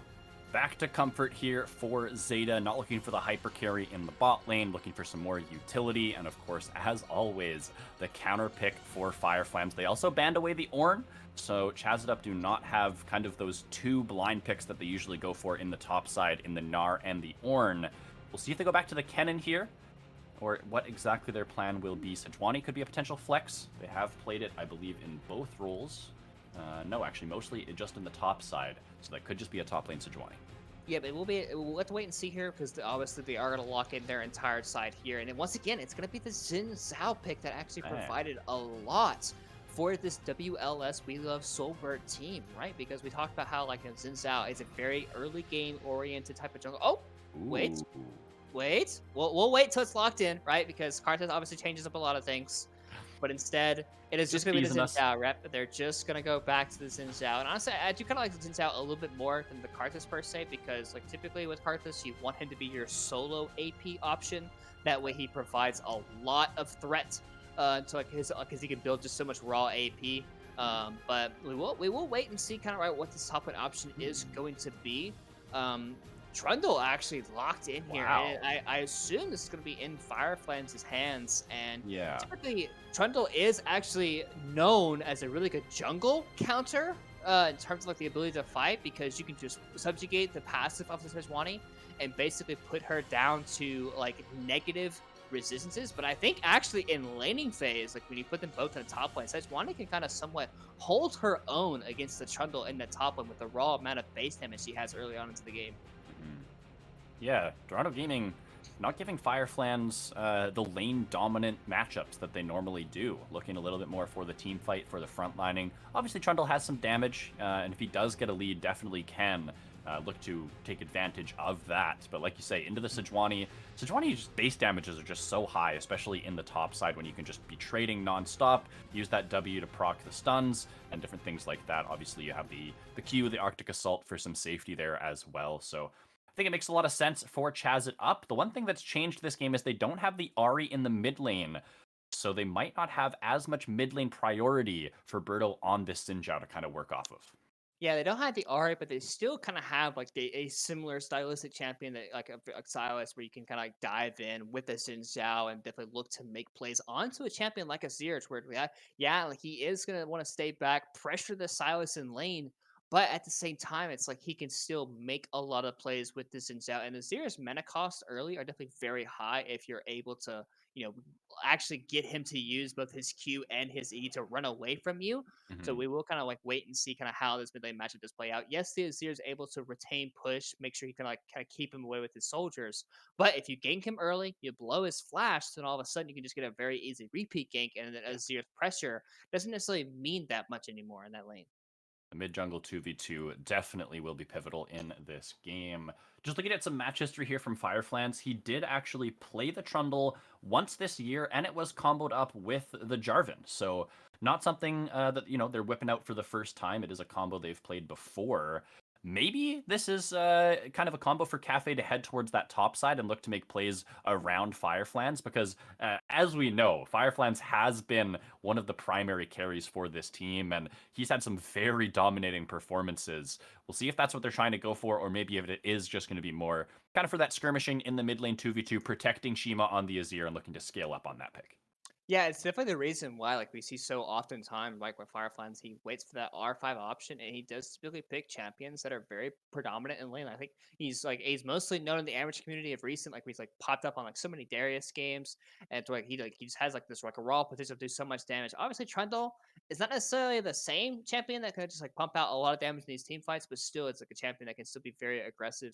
Back to comfort here for Zeta, not looking for the hyper carry in the bot lane, looking for some more utility, and of course, as always, the counter pick for Fireflames. They also banned away the Ornn, so Chazz do not have kind of those two blind picks that they usually go for in the top side in the Gnar and the Ornn. We'll see if they go back to the Kennen here, or what exactly their plan will be. Sejuani could be a potential flex. They have played it, I believe, in both roles. No, actually, mostly just in the top side. So that could just be a top lane Sejuani. Yeah, but we'll have to wait and see here because obviously they are going to lock in their entire side here. And then once again, it's going to be the Xin Zhao pick that actually provided a lot for this WLS We Love Soulbird team, right? Because we talked about how like Xin Zhao is a very early game oriented type of jungle. Oh, wait. We'll wait till it's locked in, right? Because Karthus obviously changes up a lot of things. But instead, it is just going to be the Xin Zhao rep. They're just going to go back to the Xin Zhao. And honestly, I do kind of like the Xin Zhao a little bit more than the Karthus per se, because like typically with Karthus, you want him to be your solo AP option. That way he provides a lot of threat to like his, because he can build just so much raw AP. But we will wait and see kind of right what this top lane option is going to be. Trundle actually locked in here. Wow. And I assume this is going to be in Fireflames' hands. And yeah, typically, Trundle is actually known as a really good jungle counter in terms of like the ability to fight, because you can just subjugate the passive of the Sejuani and basically put her down to like negative resistances. But I think actually in laning phase, like when you put them both in the top lane, Sejuani can kind of somewhat hold her own against the Trundle in the top lane with the raw amount of base damage she has early on into the game. Yeah, Dorado Gaming not giving Fireflames the lane dominant matchups that they normally do, looking a little bit more for the team fight, for the front lining. Obviously, Trundle has some damage, and if he does get a lead, definitely can look to take advantage of that. But like you say, into the Sejuani's base damages are just so high, especially in the top side when you can just be trading nonstop, use that W to proc the stuns, and different things like that. Obviously, you have the Q, the Arctic Assault for some safety there as well, so I think it makes a lot of sense for Chazz up. The one thing that's changed this game is they don't have the Ahri in the mid lane, so they might not have as much mid lane priority for Birdo on this Xin Zhao to kind of work off of. Yeah, they don't have the Ahri, but they still kind of have like a similar stylistic champion that like a Silas, where you can kind of like dive in with the Xin Zhao and definitely look to make plays onto a champion like a Zirich, where like he is gonna want to stay back, pressure the Silas in lane, but at the same time, it's like he can still make a lot of plays with the Xin Zhao. And the Zirich's mana costs early are definitely very high if you're able to, actually get him to use both his Q and his E to run away from you. So we will kind of like wait and see kind of how this mid lane matchup does play out. Yes, the Azir is able to retain push, make sure he can like kind of keep him away with his soldiers. But if you gank him early, you blow his flash, then all of a sudden you can just get a very easy repeat gank, and then Azir's pressure doesn't necessarily mean that much anymore in that lane. The mid jungle 2v2 definitely will be pivotal in this game. Just looking at some match history here from Fireflames, he did actually play the Trundle once this year, and it was comboed up with the Jarvan. So not something that they're whipping out for the first time. It is a combo they've played before. Maybe this is kind of a combo for Cafe to head towards that top side and look to make plays around Fireflames, because as we know, Fireflames has been one of the primary carries for this team, and he's had some very dominating performances. We'll see if that's what they're trying to go for, or maybe if it is just going to be more kind of for that skirmishing in the mid lane 2v2, protecting Shima on the Azir and looking to scale up on that pick. Yeah, it's definitely the reason why, like, we see so often time, like with Fireflies, he waits for that R5 option, and he does typically pick champions that are very predominant in lane. I think he's mostly known in the amateur community of recent, like he's like popped up on like so many Darius games, and like he just has like this like a raw potential to do so much damage. Obviously, Trundle is not necessarily the same champion that can just like pump out a lot of damage in these team fights, but still, it's like a champion that can still be very aggressive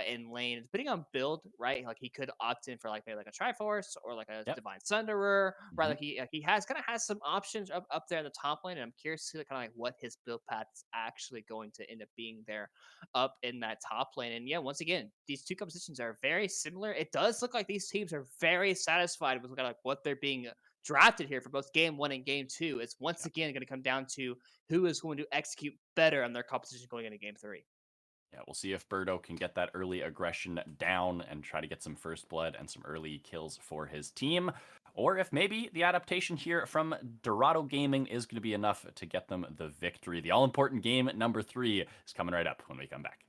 in lane. Depending on build, right? Like he could opt in for like maybe like a Triforce or like a Yep. Divine Sunderer, right? Mhm. Like he has kind of has some options up there in the top lane, and I'm curious to see kind of like what his build path is actually going to end up being there up in that top lane. And yeah, once again, these two compositions are very similar. It does look like these teams are very satisfied with kind of like what they're being drafted here for both game 1 and game 2. It's once again going to come down to who is going to execute better on their composition going into game 3. Yeah, we'll see if Birdo can get that early aggression down and try to get some first blood and some early kills for his team. Or if maybe the adaptation here from Dorado Gaming is going to be enough to get them the victory. The all-important game number 3 is coming right up when we come back.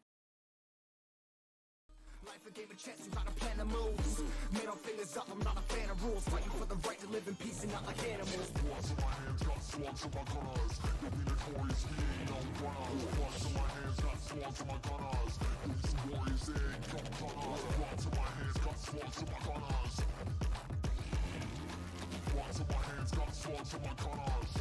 Life a game of chess, you gotta plan the moves. Middle fingers up, I'm not a fan of rules. Fighting for the right to live in peace and not like animals. Swords in my hands, got swords in my gunners. You'll be notorious, we ain't no runners. Swords in my hands, got swords in my gunners. These warriors, they ain't no gunners. Swords in my hands, got swords in my gunners. Swords in my hands, got swords in my gunners.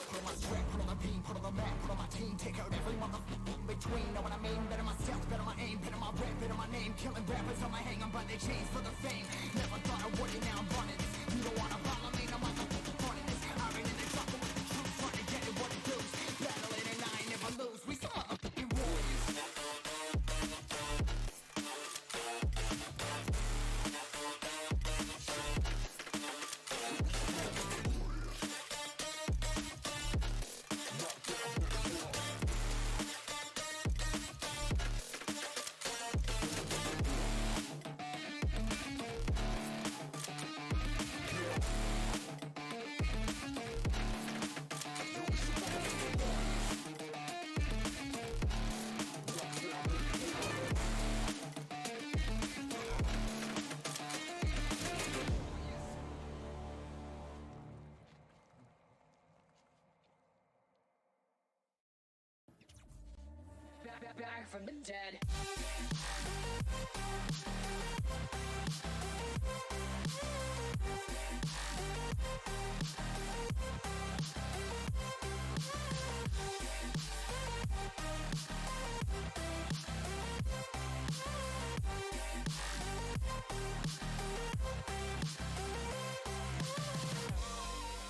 Put on my sweat, put on the beam, put on the map, put on my team. Take out every motherfucker in between. Know what I mean? Better myself, better my aim, better my rep, better my name. Killing rappers on my hang, I'm by their chains for the fame. Never thought I would it, now I'm running this. You don't wanna follow me, no motherfucker running this. I've been in the trouble with the truth, trying to get it what it does. Battling and I ain't never lose. We some motherfucking warriors. Back from the dead.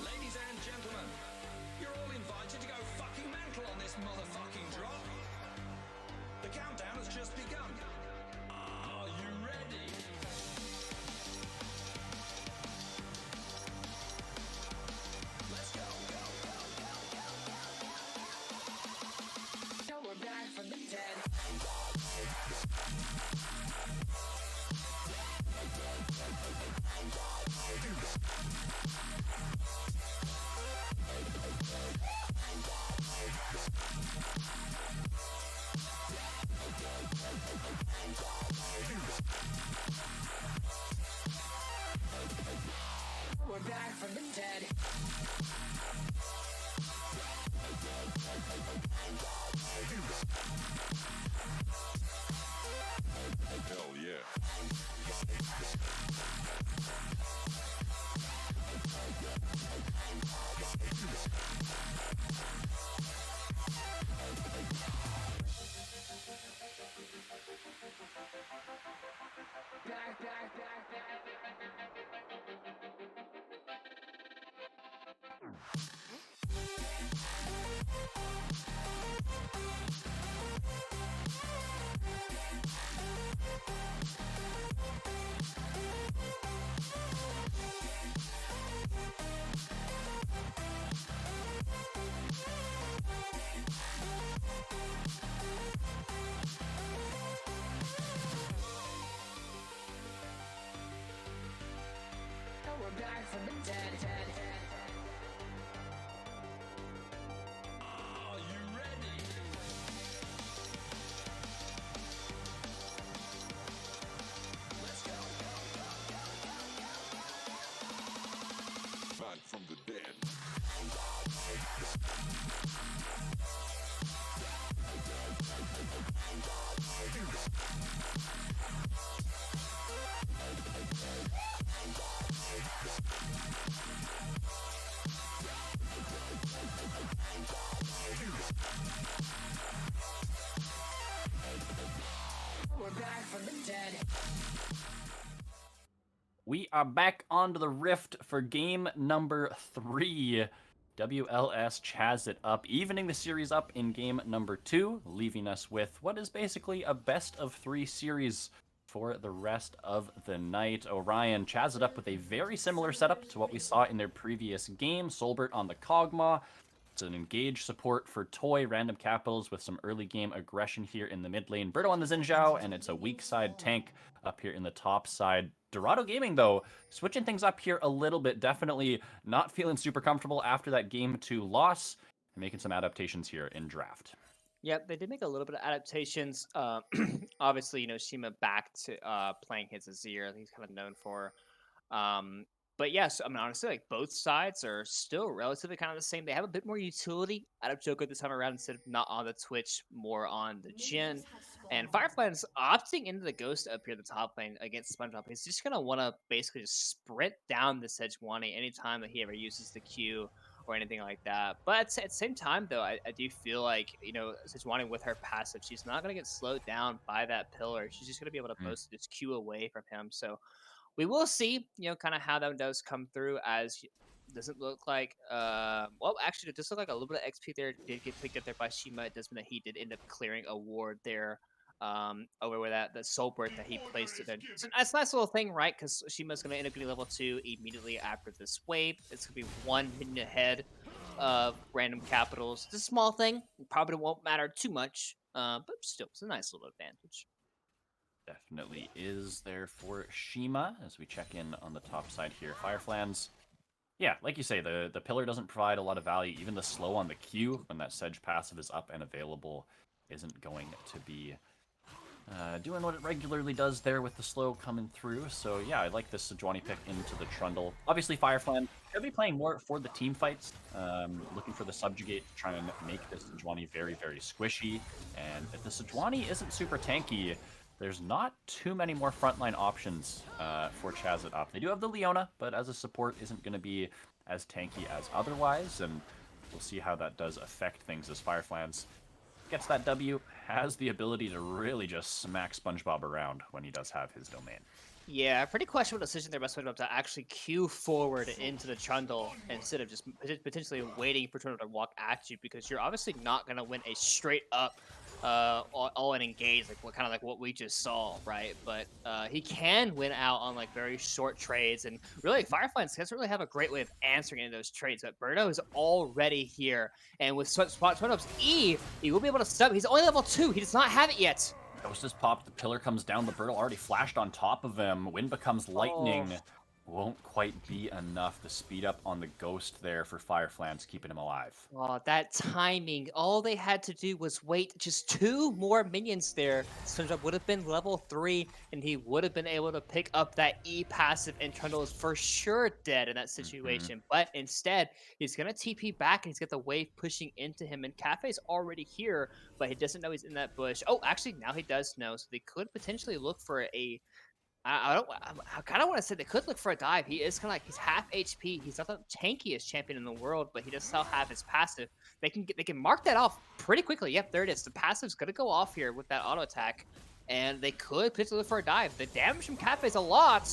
Ladies and gentlemen, you're all invited to go fucking mental on this motherfucking drop. The countdown has just begun. back from the dead. We are back onto the Rift for game number 3. WLS Chazz it up, evening the series up in game number 2, leaving us with what is basically a best of 3 series for the rest of the night. Orion Chazz it up with a very similar setup to what we saw in their previous game. Solbert on the Kog'Maw. It's an engaged support for Toy, random capitals with some early game aggression here in the mid lane. Birdo on the Xin Zhao, and it's a weak side tank up here in the top side. Dorado Gaming, though, switching things up here a little bit. Definitely not feeling super comfortable after that game 2 loss, and making some adaptations here in draft. Yep, they did make a little bit of adaptations. Obviously, Shima back to playing his Azir. He's kind of known for. But yes, I mean, honestly, like both sides are still relatively kind of the same. They have a bit more utility out of Joker this time around instead of not on the Twitch, more on the Jhin. And Firefly's opting into the Ghost up here at the top lane against SpongeBob. He's just going to want to basically just sprint down the Sejuani anytime that he ever uses the Q or anything like that. But at the same time, though, I do feel like, Sejuani with her passive, she's not going to get slowed down by that pillar. She's just going to be able to mostly just Q away from him. So we will see, kind of how that does come through as doesn't look like, well, actually, it does look like a little bit of XP there did get picked up there by Shima. It does mean that he did end up clearing a ward there over where the soul birth that he placed it there. So that's a nice little thing, right? Because Shima's going to end up getting level 2 immediately after this wave. It's going to be 1 minute ahead of random capitals. It's a small thing. It probably won't matter too much, but still, it's a nice little advantage. Definitely is there for Shima as we check in on the top side here. Fireflans, yeah, like you say, the pillar doesn't provide a lot of value. Even the slow on the Q when that Sedge passive is up and available isn't going to be doing what it regularly does there with the slow coming through. So yeah, I like this Sejuani pick into the Trundle. Obviously, Fireflan should be playing more for the team fights, looking for the Subjugate, trying to make this Sejuani very, very squishy. And if the Sejuani isn't super tanky, there's not too many more frontline options for Chazz it up. They do have the Leona, but as a support isn't going to be as tanky as otherwise, and we'll see how that does affect things as Fireflans gets that W, has the ability to really just smack SpongeBob around when he does have his domain. Yeah, pretty questionable decision there by SpongeBob to actually queue forward into the Trundle instead of just potentially waiting for Trundle to walk at you, because you're obviously not going to win a straight up all in engage, like what we just saw, right? But he can win out on like very short trades, and really Fireflies doesn't really have a great way of answering any of those trades. But Birdo is already here, and with SpongeBob's E, he will be able to stop. He's only level 2. He does not have it yet. Ghost is popped, the pillar comes down, the Birdo already flashed on top of him. Wind becomes lightning. Oh. Won't quite be enough. The speed up on the Ghost there for Fireflans, keeping him alive. Oh, that timing. All they had to do was wait just 2 more minions there. SpongeBob would have been level 3, and he would have been able to pick up that E passive, and Trundle is for sure dead in that situation. But instead, he's going to TP back, and he's got the wave pushing into him, and Cafe's already here, but he doesn't know he's in that bush. Oh, actually, now he does know, so they could potentially look for a... I kind of want to say they could look for a dive. He is kind of like, he's half HP. He's not the tankiest champion in the world, but he does still have his passive. They can mark that off pretty quickly. Yep, there it is. The passive's gonna go off here with that auto attack, and they could potentially look for a dive. The damage from Cafe is a lot.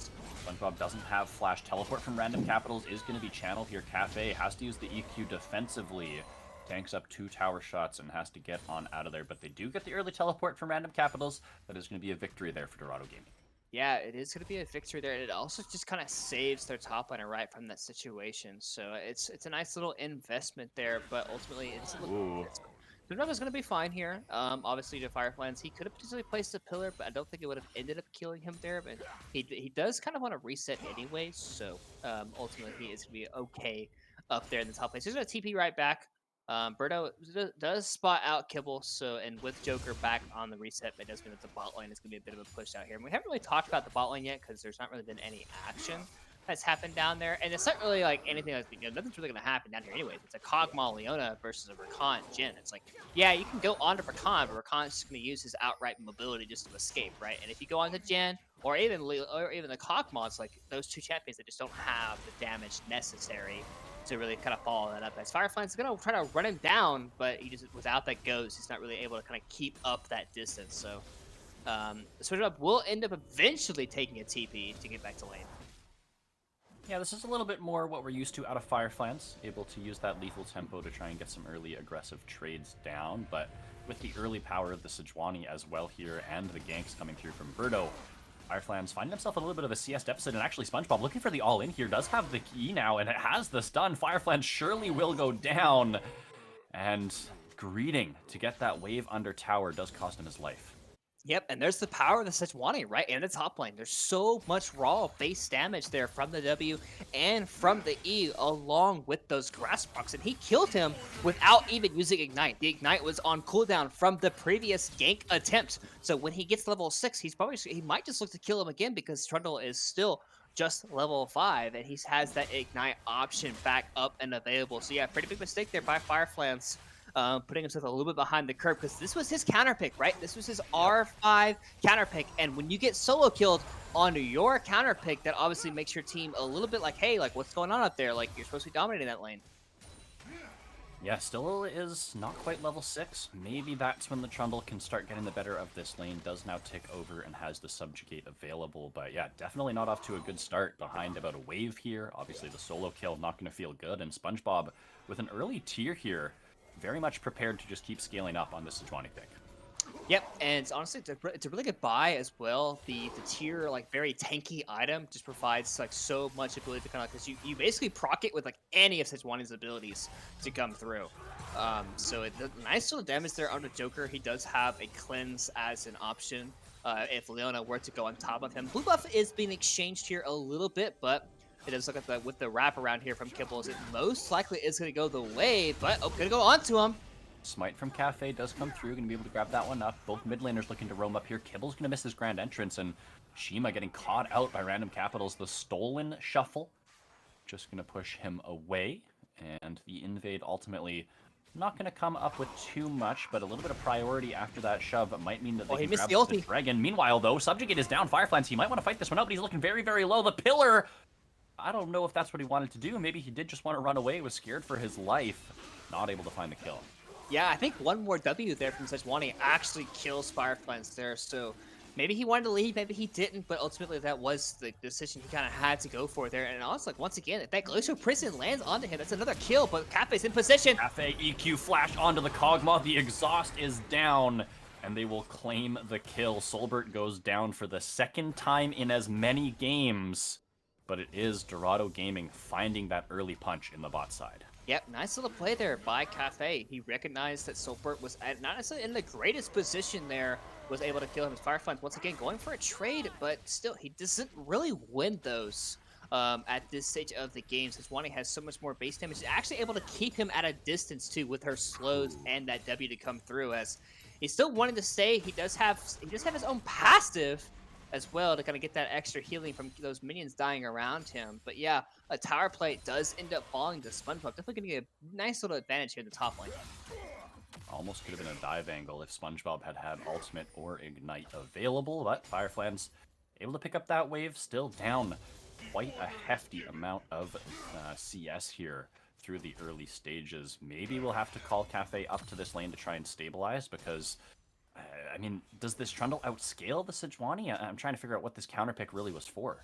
SpongeBob doesn't have flash. Teleport from random capitals is going to be channeled here. Cafe has to use the EQ defensively. Tanks up 2 tower shots and has to get on out of there, but they do get the early teleport from random capitals. That is going to be a victory there for Dorado Gaming. Yeah, it is going to be a victory there, and it also just kind of saves their top liner right from that situation. So it's a nice little investment there, but ultimately it's SpongeBob is going to be fine here. Obviously, to Fireflies, he could have potentially placed a pillar, but I don't think it would have ended up killing him there. But he does kind of want to reset anyway, so ultimately he is going to be okay up there in the top place. He's going to TP right back. Birdo does spot out Kibble, so, and with Joker back on the reset, it does mean that the bot lane is going to be a bit of a push out here. And we haven't really talked about the bot lane yet because there's not really been any action that's happened down there, and it's not really like anything that's, nothing's really going to happen down here anyways. It's a Kog'Maw Leona versus a Rakan Jhin. It's like, yeah, you can go on to Rakan, but Rakan's just going to use his outright mobility just to escape, right? And if you go on to Jhin, or even the Kog'Maw, it's like those 2 champions that just don't have the damage necessary to really kind of follow that up. As Firefly's going to try to run him down, but he just, without that Ghost, he's not really able to kind of keep up that distance. So Switch Up will end up eventually taking a TP to get back to lane. Yeah, this is a little bit more what we're used to out of Fireflans, able to use that lethal tempo to try and get some early aggressive trades down, but with the early power of the Sejuani as well here, and the ganks coming through from Birdo, Fireflans find himself a little bit of a CS deficit, and actually SpongeBob looking for the all-in here, does have the key now, and it has the stun. Fireflans surely will go down, and greeting to get that wave under tower does cost him his life. Yep, and there's the power of the Sejuani, right, in the top lane. There's so much raw base damage there from the W and from the E, along with those grass procs, and he killed him without even using Ignite. The Ignite was on cooldown from the previous gank attempt, so when he gets level 6, he might just look to kill him again because Trundle is still just level 5, and he has that Ignite option back up and available. So yeah, pretty big mistake there by Fireflans. Putting himself a little bit behind the curve because this was his counter pick, right? This was his R5 counter pick, and when you get solo killed on your counter pick, that obviously makes your team a little bit like, hey, like what's going on up there? Like you're supposed to be dominating that lane. Yeah, still is not quite level 6. Maybe that's when the Trundle can start getting the better of this lane. Does now tick over and has the Subjugate available. But yeah, definitely not off to a good start. Behind about a wave here. Obviously the solo kill not going to feel good. And SpongeBob with an early tier here. Very much prepared to just keep scaling up on this Sejuani pick. Yep, and honestly, it's a really good buy as well. The tier, like, very tanky item just provides, like, so much ability to kind of, because you basically proc it with, like, any of Sejuani's abilities to come through. So nice little damage there on the Joker. He does have a cleanse as an option if Leona were to go on top of him. Blue buff is being exchanged here a little bit, but it does look at with the wrap around here from Kibbles. It most likely is going to go the way, but gonna go onto him. Smite from Cafe does come through, going to be able to grab that one up. Both mid laners looking to roam up here. Kibble's going to miss his grand entrance, and Shima getting caught out by random capitals. The stolen shuffle just going to push him away, and the invade ultimately not going to come up with too much, but a little bit of priority after that shove might mean that they can grab the dragon. Meanwhile, though, Subjugate is down. Fireflans, he might want to fight this one out, but he's looking very, very low. The pillar, I don't know if that's what he wanted to do. Maybe he did just want to run away, was scared for his life. Not able to find the kill. Yeah, I think one more W there from Sejuani actually kills Fireflans there, so maybe he wanted to leave, maybe he didn't, but ultimately that was the decision he kind of had to go for there. And also, like, once again, if that Glacial Prison lands onto him, that's another kill, but Cafe's in position. Cafe EQ flash onto the Kog'Maw. The exhaust is down, and they will claim the kill. Solbert goes down for the second time in as many games, but it is Dorado Gaming finding that early punch in the bot side. Yep, nice little play there by Cafe. He recognized that Solbert was not necessarily in the greatest position there, was able to kill him as Fireflans. Once again, going for a trade, but still, he doesn't really win those at this stage of the game. Sejuani has so much more base damage. She's actually able to keep him at a distance, too, with her slows and that W to come through, as he's still wanting to stay. He does have his own passive as well to kind of get that extra healing from those minions dying around him. But yeah, a tower play does end up falling to SpongeBob. Definitely going to get a nice little advantage here in the top lane. Almost could have been a dive angle if SpongeBob had had ultimate or ignite available, but Fireflans able to pick up that wave, still down quite a hefty amount of CS here through the early stages. Maybe we'll have to call Cafe up to this lane to try and stabilize, because I mean, does this Trundle outscale the Sejuani? I'm trying to figure out what this counter pick really was for.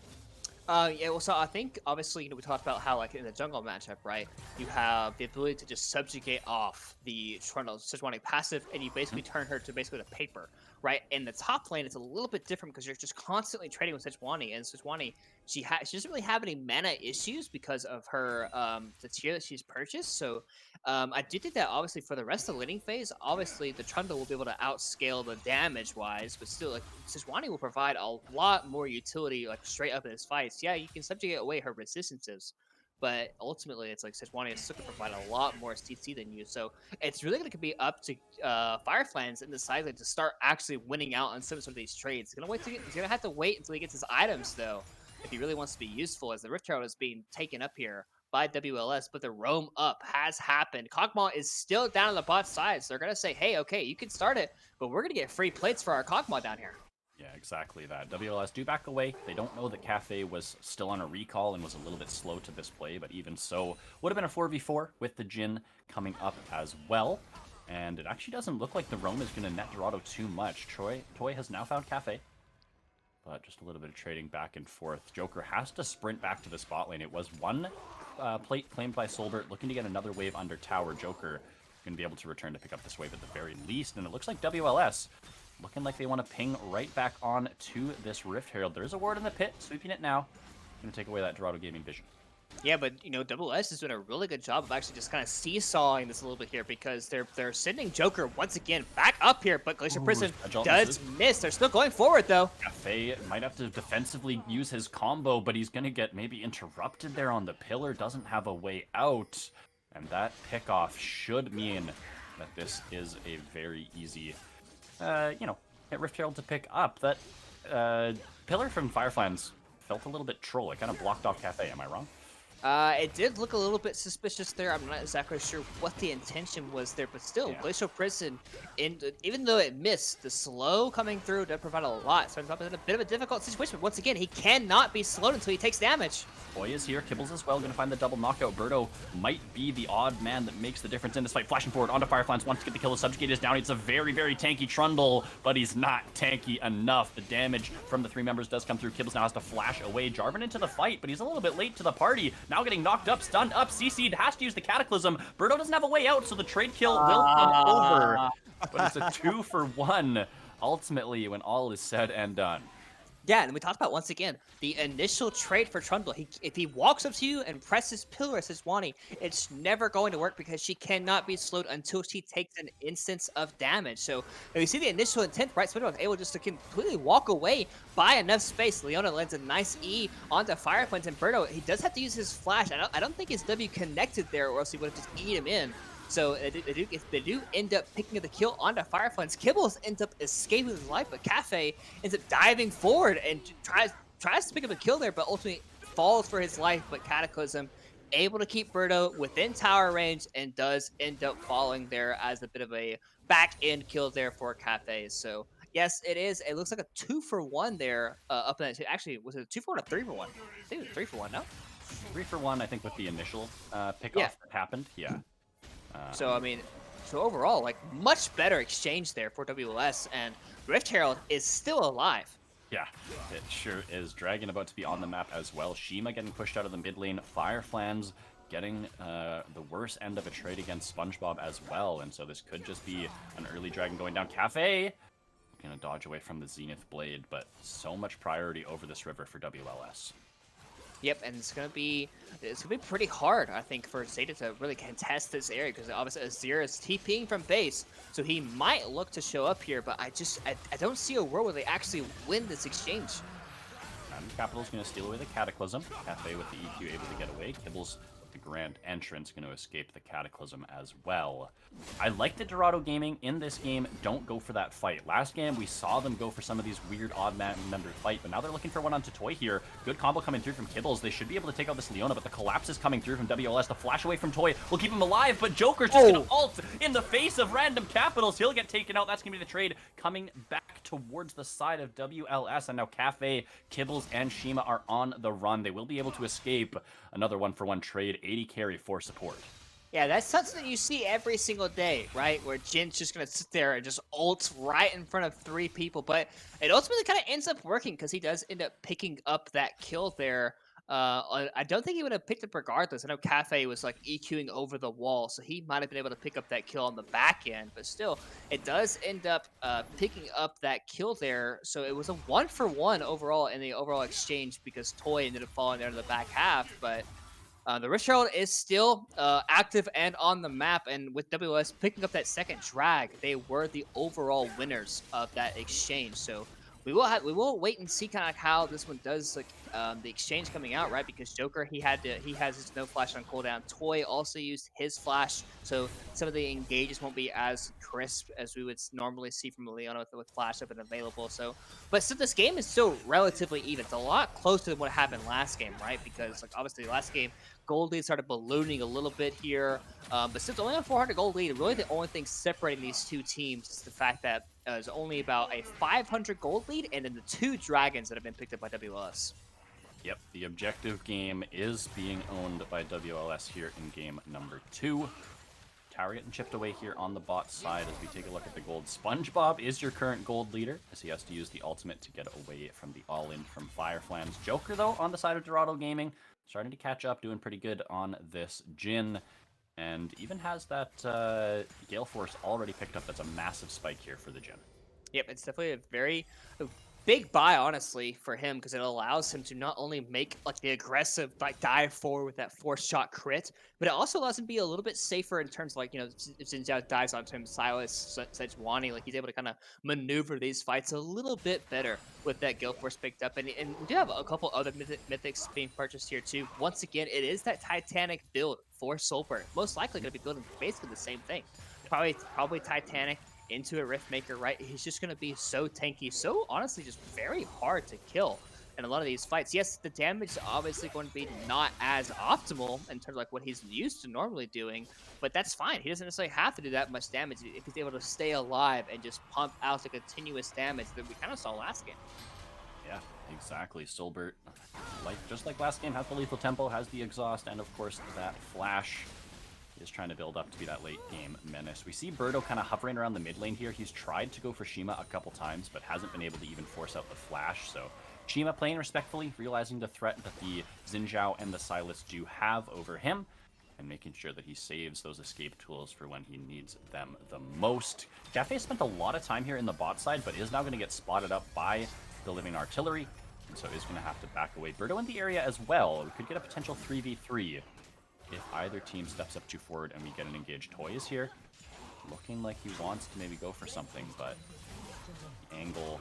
Yeah, well, so I think, obviously, we talked about how, like, in the jungle matchup, right, you have the ability to just subjugate off the Trundle Sejuani passive, and you basically turn her to basically the paper, right? In the top lane, it's a little bit different because you're just constantly trading with Sejuani, and Sejuani, she doesn't really have any mana issues because of her, the tier that she's purchased, so I do think that, obviously, for the rest of the laning phase, obviously, the Trundle will be able to outscale the damage-wise, but still, like, Sejuani will provide a lot more utility, like, straight up in his fights. Yeah, you can subjugate away her resistances, but ultimately, it's like Sejuani is still going to provide a lot more CC than you, so it's really going to be up to Fireflans and the side lane to start actually winning out on some of these trades. He's going to have to wait until he gets his items, though, if he really wants to be useful, as the Rift Herald is being taken up here by WLS, but the roam up has happened. Kog'Maw is still down on the bot side, so they're going to say, hey, okay, you can start it, but we're going to get free plates for our Kog'Maw down here. Yeah, exactly that. WLS do back away. They don't know that Cafe was still on a recall and was a little bit slow to this play, but even so, would have been a 4v4 with the Jhin coming up as well. And it actually doesn't look like the roam is going to net Dorado too much. Toy has now found Cafe. But just a little bit of trading back and forth. Joker has to sprint back to the spot lane. It was one plate claimed by Solbert, looking to get another wave under tower. Joker going to be able to return to pick up this wave at the very least. And it looks like WLS looking like they want to ping right back on to this Rift Herald. There's a ward in the pit, sweeping it now. Going to take away that Dorado gaming vision. Yeah, but you know, WLS is doing a really good job of actually just kind of seesawing this a little bit here because they're sending Joker once again back up here, but Glacier Prison does miss. They're still going forward though. Cafe might have to defensively use his combo, but he's gonna get maybe interrupted there on the pillar. Doesn't have a way out, and that pickoff should mean that this is a very easy, hit Rift Herald to pick up. That pillar from Fireflies felt a little bit troll. It kind of blocked off Cafe. Am I wrong? It did look a little bit suspicious there. I'm not exactly sure what the intention was there, but still, Yeah. Glacial Prison, even though it missed, the slow coming through did provide a lot. So it's in a bit of a difficult situation, but once again, he cannot be slowed until he takes damage. Boy is here, Kibbles as well, gonna find the double knockout. Birdo might be the odd man that makes the difference in this fight. Flashing forward onto Fireflies, wants to get the kill. The subjugate is down. It's a very, very tanky Trundle, but he's not tanky enough. The damage from the three members does come through. Kibbles now has to flash away. Jarvan into the fight, but he's a little bit late to the party. Now getting knocked up, stunned up, CC'd, has to use the Cataclysm. Birdo doesn't have a way out, so the trade kill will come over. But it's a 2-for-1, ultimately, when all is said and done. Yeah, and we talked about, once again, the initial trade for Trundle. If he walks up to you and presses Pillar as his Wani, it's never going to work because she cannot be slowed until she takes an instance of damage. So you see the initial intent, right? Spinner was able just to completely walk away, buy enough space. Leona lands a nice E onto Fireflies, and Birdo, he does have to use his flash. I don't think his W connected there, or else he would have just eat him in. So they do end up picking up the kill onto Fireflies. Kibbles ends up escaping his life, but Cafe ends up diving forward and tries to pick up a kill there, but ultimately falls for his life. But Cataclysm able to keep Birdo within tower range and does end up falling there as a bit of a back end kill there for Cafe. So yes, it is. It looks like a 2-for-1 there up in that. Actually, was it a 2-for-1 or 3-for-1? I think it was 3-for-1. No, 3-for-1, I think, with the initial pickoff that happened. Yeah. So, I mean, overall, like, much better exchange there for WLS, and Rift Herald is still alive. Yeah, it sure is. Dragon about to be on the map as well. Shima getting pushed out of the mid lane. Fireflies getting the worst end of a trade against SpongeBob as well, and so this could just be an early Dragon going down. Cafe gonna dodge away from the Zenith Blade, but so much priority over this river for WLS. Yep, and it's gonna be pretty hard, I think, for Zeta to really contest this area because obviously Azir is TPing from base, so he might look to show up here. But I don't see a world where they actually win this exchange. Capital's gonna steal away the Cataclysm. Cafe with the EQ able to get away. Kibbles with the Grand Entrance gonna escape the Cataclysm as well. I like the Dorado gaming in this game. Don't go for that fight. Last game we saw them go for some of these weird odd man member fight, but now they're looking for one onto Toy here. Good combo coming through from Kibbles. They should be able to take out this Leona, but the collapse is coming through from WLS. The flash away from Toy will keep him alive, but Joker's just gonna ult in the face of random capitals. He'll get taken out. That's gonna be the trade coming back towards the side of WLS, and now Cafe, Kibbles, and Shima are on the run. They will be able to escape another 1-for-1 trade. 80 carry for support. Yeah, that's something that you see every single day, right? Where Jin's just going to sit there and just ults right in front of 3 people. But it ultimately kind of ends up working because he does end up picking up that kill there. I don't think he would have picked up regardless. I know Cafe was like EQing over the wall, so he might have been able to pick up that kill on the back end. But still, it does end up picking up that kill there. So it was a 1-for-1 overall in the overall exchange because Toy ended up falling there in the back half. But the Rift Herald is still active and on the map, and with WS picking up that second drag, they were the overall winners of that exchange. So we will wait and see kind of how this one does, like the exchange coming out, right? Because Joker he has his no flash on cooldown. Toy also used his flash, so some of the engages won't be as crisp as we would normally see from Leona with flash up and available. So, but still, this game is still relatively even. It's a lot closer than what happened last game, right? Because like obviously last game, gold lead started ballooning a little bit here, but since only on 400 gold lead, really the only thing separating these two teams is the fact that there's only about a 500 gold lead, and then the 2 dragons that have been picked up by WLS. Yep, the objective game is being owned by WLS here in game number 2. Tower getting chipped away here on the bot side as we take a look at the gold. SpongeBob is your current gold leader as he has to use the ultimate to get away from the all-in from Fireflans. Joker, though, on the side of Dorado Gaming, starting to catch up, doing pretty good on this Jhin. And even has that Gale Force already picked up. That's a massive spike here for the Jhin. Yep, it's definitely a big buy, honestly, for him, because it allows him to not only make like the aggressive like dive forward with that 4-shot crit, but it also allows him to be a little bit safer in terms of like, you know, if Xin dives onto him, Silas, Sejuani, like he's able to kind of maneuver these fights a little bit better with that Gale Force picked up. And we do have a couple other mythics being purchased here too. Once again, it is that Titanic build for Soulbird. Most likely going to be building basically the same thing. Probably Titanic into a Riftmaker, right? He's just going to be so tanky, so honestly just very hard to kill in a lot of these fights. Yes, the damage is obviously going to be not as optimal in terms of like what he's used to normally doing, but that's fine. He doesn't necessarily have to do that much damage if he's able to stay alive and just pump out the continuous damage that we kind of saw last game. Yeah, exactly. Soulbert, just like last game, has the lethal tempo, has the exhaust, and of course that flash. Is trying to build up to be that late game menace. We see Birdo kind of hovering around the mid lane here. He's tried to go for Shima a couple times, but hasn't been able to even force out the flash. So Shima playing respectfully, realizing the threat that the Xin Zhao and the Silas do have over him, and making sure that he saves those escape tools for when he needs them the most. Cafe spent a lot of time here in the bot side, but is now going to get spotted up by the Living Artillery, and so is going to have to back away. Birdo in the area as well. We could get a potential 3v3. If either team steps up too forward and we get an engaged Toys here. Looking like he wants to maybe go for something, but angle.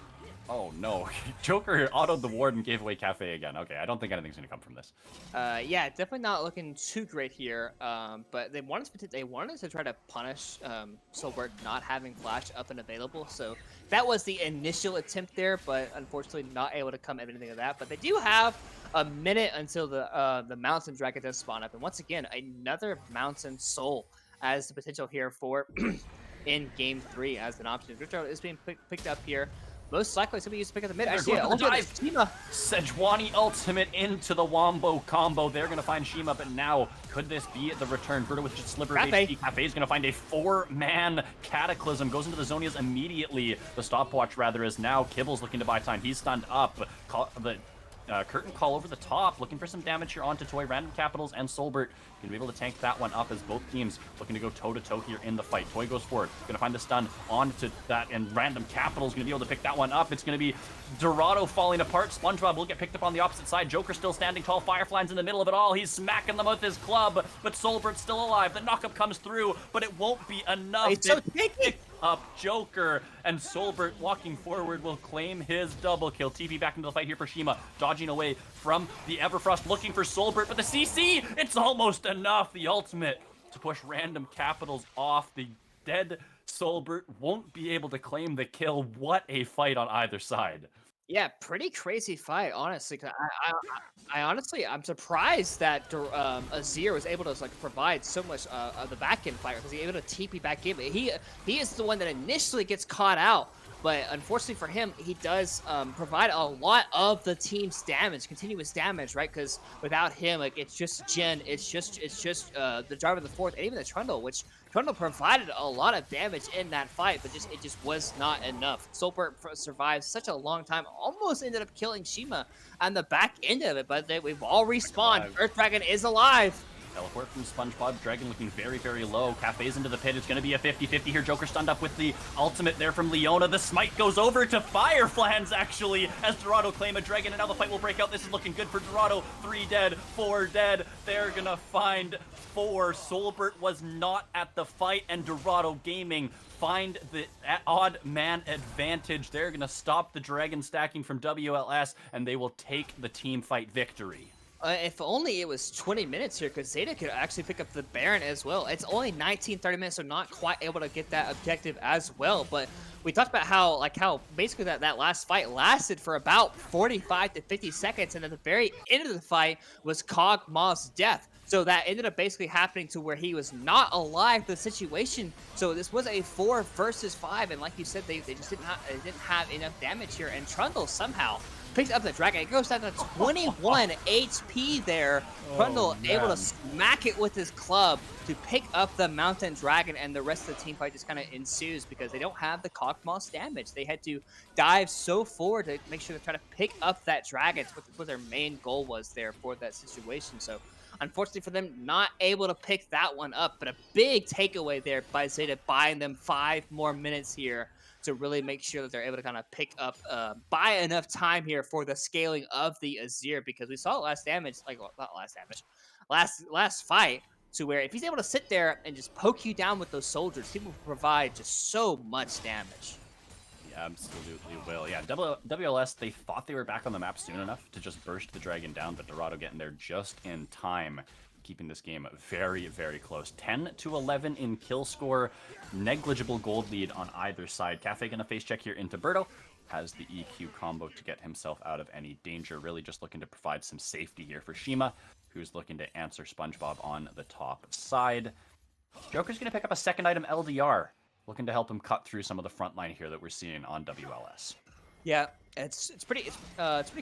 Oh no, Joker autoed the ward and gave away Cafe again. Okay, I don't think anything's gonna come from this. Yeah, definitely not looking too great here. But they wanted to try to punish Soulbird not having flash up and available. So that was the initial attempt there, but unfortunately not able to come at anything of that. But they do have a minute until the Mountain Dragon does spawn up, and once again another Mountain Soul as the potential here for in Game 3 as an option. Dorado is being picked up here. Most likely somebody used to pick up the mid. Actually, Sejuani ultimate into the Wombo combo. They're going to find Shima, but now could this be the return? Birdo with just sliver of HP. Cafe is going to find a 4-man Cataclysm. Goes into the Zonias immediately. The stopwatch, rather, is now Kibble's looking to buy time. He's stunned up. The curtain call over the top, looking for some damage here onto Toy. Random Capitals and Soulbert going to be able to tank that one up as both teams looking to go toe-to-toe here in the fight. Toy goes forward, going to find the stun onto that, and Random Capitals going to be able to pick that one up. It's going to be Dorado falling apart. SpongeBob will get picked up on the opposite side. Joker still standing tall. Fireflies in the middle of it all. He's smacking them with his club, but Soulbert's still alive. The knockup comes through, but it won't be enough. It's so tanky. Up Joker, and Soulbert walking forward will claim his double kill. TP back into the fight here for Shima, dodging away from the Everfrost, looking for Soulbert, but the CC, it's almost enough. The ultimate to push Random Capitals off. The dead Soulbert won't be able to claim the kill. What a fight on either side. Yeah, pretty crazy fight, honestly. I honestly, I'm surprised that Azir was able to like provide so much of the back end fire because he was able to TP back in. He is the one that initially gets caught out, but unfortunately for him, he does provide a lot of the team's damage, continuous damage, right? Because without him, like it's just Jhin, it's just the Driver of the Fourth, and even the Trundle, which Trundle provided a lot of damage in that fight, but it just was not enough. Soulbert survived such a long time, almost ended up killing Shima on the back end of it, but we've all respawned. Earth Dragon is alive. Teleport from SpongeBob. Dragon looking very, very low. Cafe's into the pit. It's going to be a 50-50 here. Joker stunned up with the ultimate there from Leona. The smite goes over to Fireflans, actually, as Dorado claim a dragon, and now the fight will break out. This is looking good for Dorado. 3 dead, 4 dead. They're going to find 4. Soulbert was not at the fight, and Dorado Gaming find the odd man advantage. They're going to stop the dragon stacking from WLS, and they will take the team fight victory. If only it was 20 minutes here, because Zeta could actually pick up the Baron as well. It's only 19-30 minutes, so not quite able to get that objective as well. But we talked about how basically that last fight lasted for about 45 to 50 seconds, and at the very end of the fight was Kog'Maw's death. So that ended up basically happening to where he was not alive to the situation. So this was a 4 versus 5, and like you said, they just didn't have enough damage here. And Trundle somehow picks up the dragon. It goes down to 21 HP there. Trundle able to smack it with his club to pick up the mountain dragon, and the rest of the team fight just kind of ensues because they don't have the Cockmoss damage. They had to dive so forward to make sure to try to pick up that dragon. It's what their main goal was there for that situation. So unfortunately for them, not able to pick that one up, but a big takeaway there by Zeta, buying them 5 more minutes here to really make sure that they're able to kind of pick up, buy enough time here for the scaling of the Azir, because we saw last damage, like, well, not last damage, last fight, to where if he's able to sit there and just poke you down with those soldiers, he will provide just so much damage. He absolutely will. Yeah, WLS, they thought they were back on the map soon enough to just burst the dragon down, but Dorado getting there just in time, keeping this game very, very close. 10-11 in kill score, negligible gold lead on either side. Cafe gonna face check here into Berto, has the EQ combo to get himself out of any danger, really just looking to provide some safety here for Shima, who's looking to answer SpongeBob on the top side. Joker's gonna pick up a second item, LDR, looking to help him cut through some of the front line here that we're seeing on WLS. Yeah, it's pretty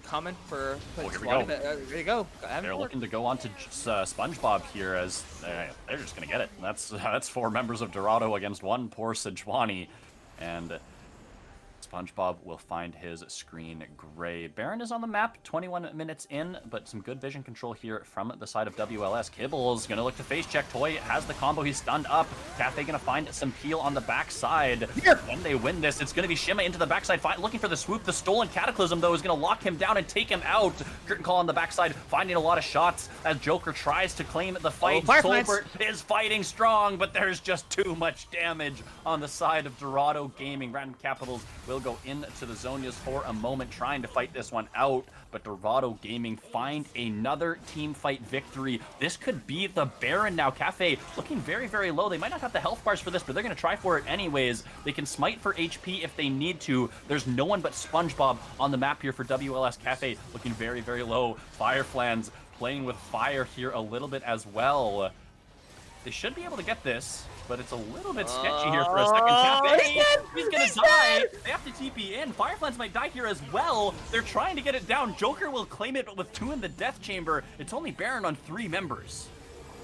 common for here we squad, go. there you go. They're looking to go on to SpongeBob here, as they're just going to get it. That's 4 members of Dorado against 1 poor Sejuani, and SpongeBob will find his screen gray. Baron is on the map, 21 minutes in, but some good vision control here from the side of WLS. Kibbles going to look to face check. Toy has the combo. He's stunned up. Cafe going to find some peel on the backside. When they win this, it's going to be Shima into the backside, looking for the swoop. The stolen Cataclysm, though, is going to lock him down and take him out. Curtain Call on the backside, finding a lot of shots as Joker tries to claim the fight. Solbert is fighting strong, but there's just too much damage on the side of Dorado Gaming. Random Capitals will go into the Zonias for a moment, trying to fight this one out, but Dorado Gaming find another team fight victory. This could be the Baron now. Cafe looking very, very low. They might not have the health bars for this, but they're going to try for it anyways. They can smite for HP if they need to. There's no one but SpongeBob on the map here for WLS. Cafe looking very, very low. Fireflans playing with fire here a little bit as well. They should be able to get this, but it's a little bit sketchy here for a second. Cafe, he's gonna die. They have to TP in. Fireflans might die here as well. They're trying to get it down. Joker will claim it, but with 2 in the death chamber, it's only Baron on 3 members.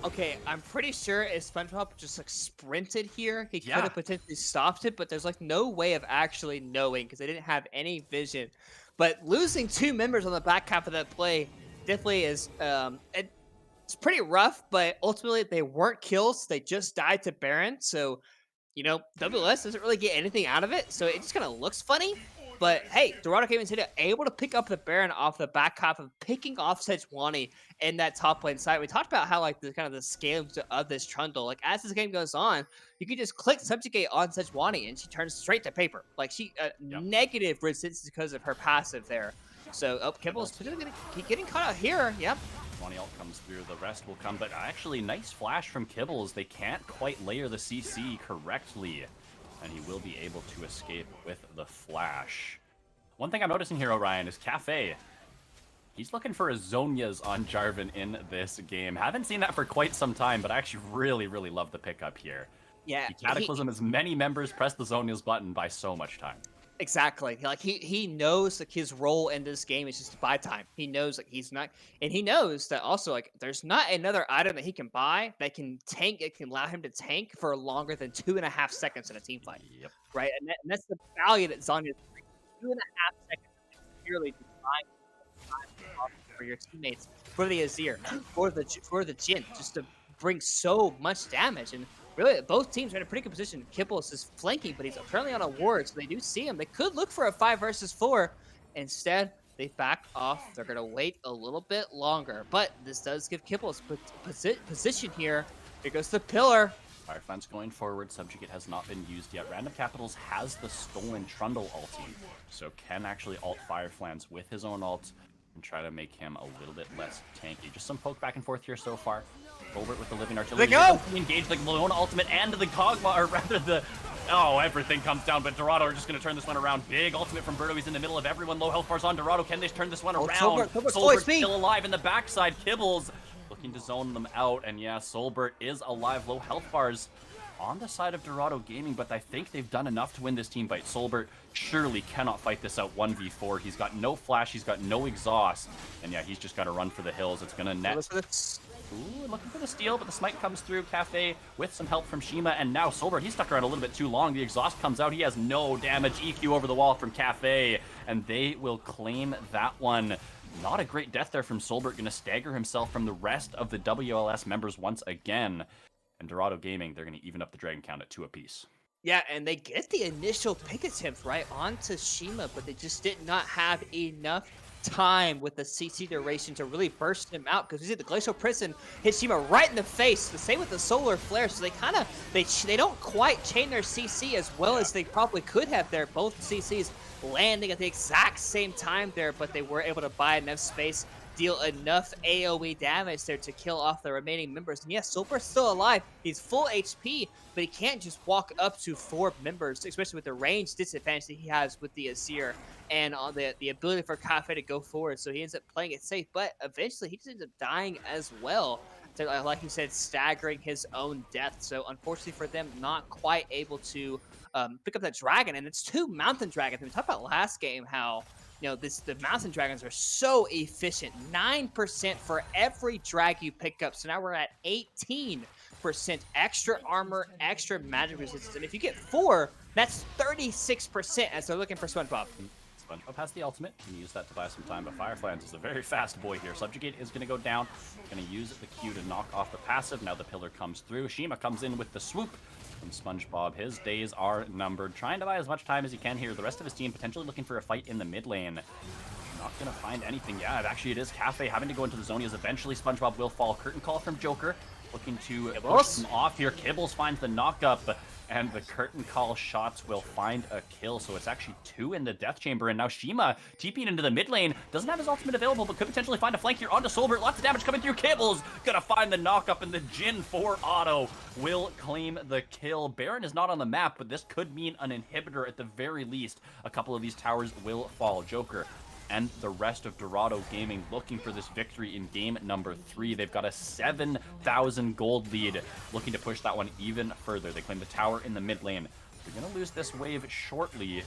Okay, I'm pretty sure if SpongeBob just like sprinted here, he could have potentially stopped it, but there's like no way of actually knowing because they didn't have any vision. But losing 2 members on the back half of that play definitely is it's pretty rough, but ultimately they weren't kills. They just died to Baron. So, you know, WLS doesn't really get anything out of it. So it just kind of looks funny. But hey, Dorado Gaming Zeta able to pick up the Baron off the back half of picking off Sejuani in that top lane side. We talked about how like the kind of the scale of this Trundle. Like as this game goes on, you can just click Subjugate on Sejuani and she turns straight to paper. Like she negative resistance because of her passive there. So Kibble's getting caught out here. Yep. 20 ult comes through, the rest will come, but actually nice flash from Kibbles. They can't quite layer the CC correctly, and he will be able to escape with the flash. One thing I'm noticing here, Orion, is Cafe. He's looking for a Zonias on Jarvan in this game. Haven't seen that for quite some time, but I actually really, really love the pickup here. Yeah. He Cataclysm as many members press the Zonias button by so much time. Exactly. Like he knows like his role in this game is just to buy time. He knows like he's not, and he knows that also like there's not another item that he can buy that can tank. It can allow him to tank for longer than 2.5 seconds in a team fight. Yep. Right, and that's the value that Zhonya is bringing. 2.5 seconds purely to buy for your teammates, for the Azir, for the Jhin, just to bring so much damage. And really, both teams are in a pretty good position. Kibbles is flanking, but he's currently on a ward, so they do see him. They could look for a 5 versus 4. Instead, they back off. They're going to wait a little bit longer. But this does give Kibbles position here. Here goes the pillar. Fireflans going forward. Subjugate has not been used yet. Random Capitals has the stolen Trundle ulti, so can actually ult Fireflans with his own ult and try to make him a little bit less tanky. Just some poke back and forth here so far. Colbert with the living artillery. They go! Engage the lone ultimate and the Kog'Maw, or rather the... Oh, everything comes down, but Dorado are just going to turn this one around. Big ultimate from Berto. He's in the middle of everyone. Low health bars on Dorado. Can they turn this one around? Solbert's still alive in the backside. Kibbles looking to zone them out. And yeah, Solbert is alive. Low health bars. on the side of Dorado Gaming, but I think they've done enough to win this team fight. Solbert surely cannot fight this out 1v4. He's got no flash, he's got no exhaust, and yeah, he's just got to run for the hills. It's going to net. Ooh, looking for the steal, but the smite comes through. Cafe with some help from Shima, and now Solbert, he's stuck around a little bit too long. The exhaust comes out. He has no damage. EQ over the wall from Cafe, and they will claim that one. Not a great death there from Solbert, going to stagger himself from the rest of the WLS members once again. And Dorado Gaming, they're going to even up the Dragon count at 2 apiece. Yeah, and they get the initial pick attempt right onto Shima, but they just did not have enough time with the CC duration to really burst him out, because we see the Glacial Prison hit Shima right in the face. The same with the Solar Flare, so they kind of they don't quite chain their CC as well as they probably could have there. Both CCs landing at the exact same time there, but they were able to buy enough space, deal enough AoE damage there to kill off the remaining members. And yes, Solbert's still alive. He's full HP, but he can't just walk up to 4 members, especially with the range disadvantage that he has with the Azir and on the ability for Cafe to go forward. So he ends up playing it safe, but eventually he just ends up dying as well. So, like you said, staggering his own death. So unfortunately for them, not quite able to pick up that dragon. And it's 2 mountain dragons. We talked about last game how the mountain dragons are so efficient. 9% for every drag you pick up. So now we're at 18% extra armor, extra magic resistance. And if you get 4, that's 36% as they're looking for SpongeBob. SpongeBob has the ultimate. You can use that to buy some time, but Fireflies is a very fast boy here. Subjugate is going to go down. Going to use the Q to knock off the passive. Now the pillar comes through. Shima comes in with the swoop from SpongeBob. His days are numbered. Trying to buy as much time as he can here. The rest of his team potentially looking for a fight in the mid lane. Not going to find anything. Yeah, actually it is Cafe having to go into the zone as eventually SpongeBob will fall. Curtain call from Joker. Looking to push him off here. Kibbles finds the knockup, and the curtain call shots will find a kill. So it's actually 2 in the death chamber, and now Shima TPing into the mid lane. Doesn't have his ultimate available, but could potentially find a flank here onto Solbert. Lots of damage coming through. Kibbles gonna find the knockup, and the Jin for auto will claim the kill. Baron is not on the map, but this could mean an inhibitor at the very least. A couple of these towers will fall. Joker and the rest of Dorado Gaming looking for this victory in game number 3. They've got a 7,000 gold lead, looking to push that one even further. They claim the tower in the mid lane. They're going to lose this wave shortly.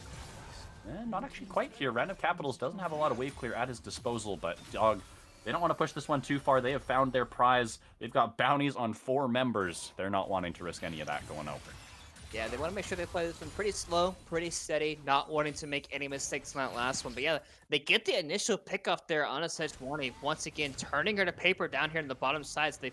Not actually quite here. Random Capitals doesn't have a lot of wave clear at his disposal, but Dog, they don't want to push this one too far. They have found their prize. They've got bounties on 4 members. They're not wanting to risk any of that going over. Yeah, they want to make sure they play this one pretty slow, pretty steady, not wanting to make any mistakes in that last one. But yeah, they get the initial pick off there on a Sejuani, once again turning her to paper down here in the bottom sides. They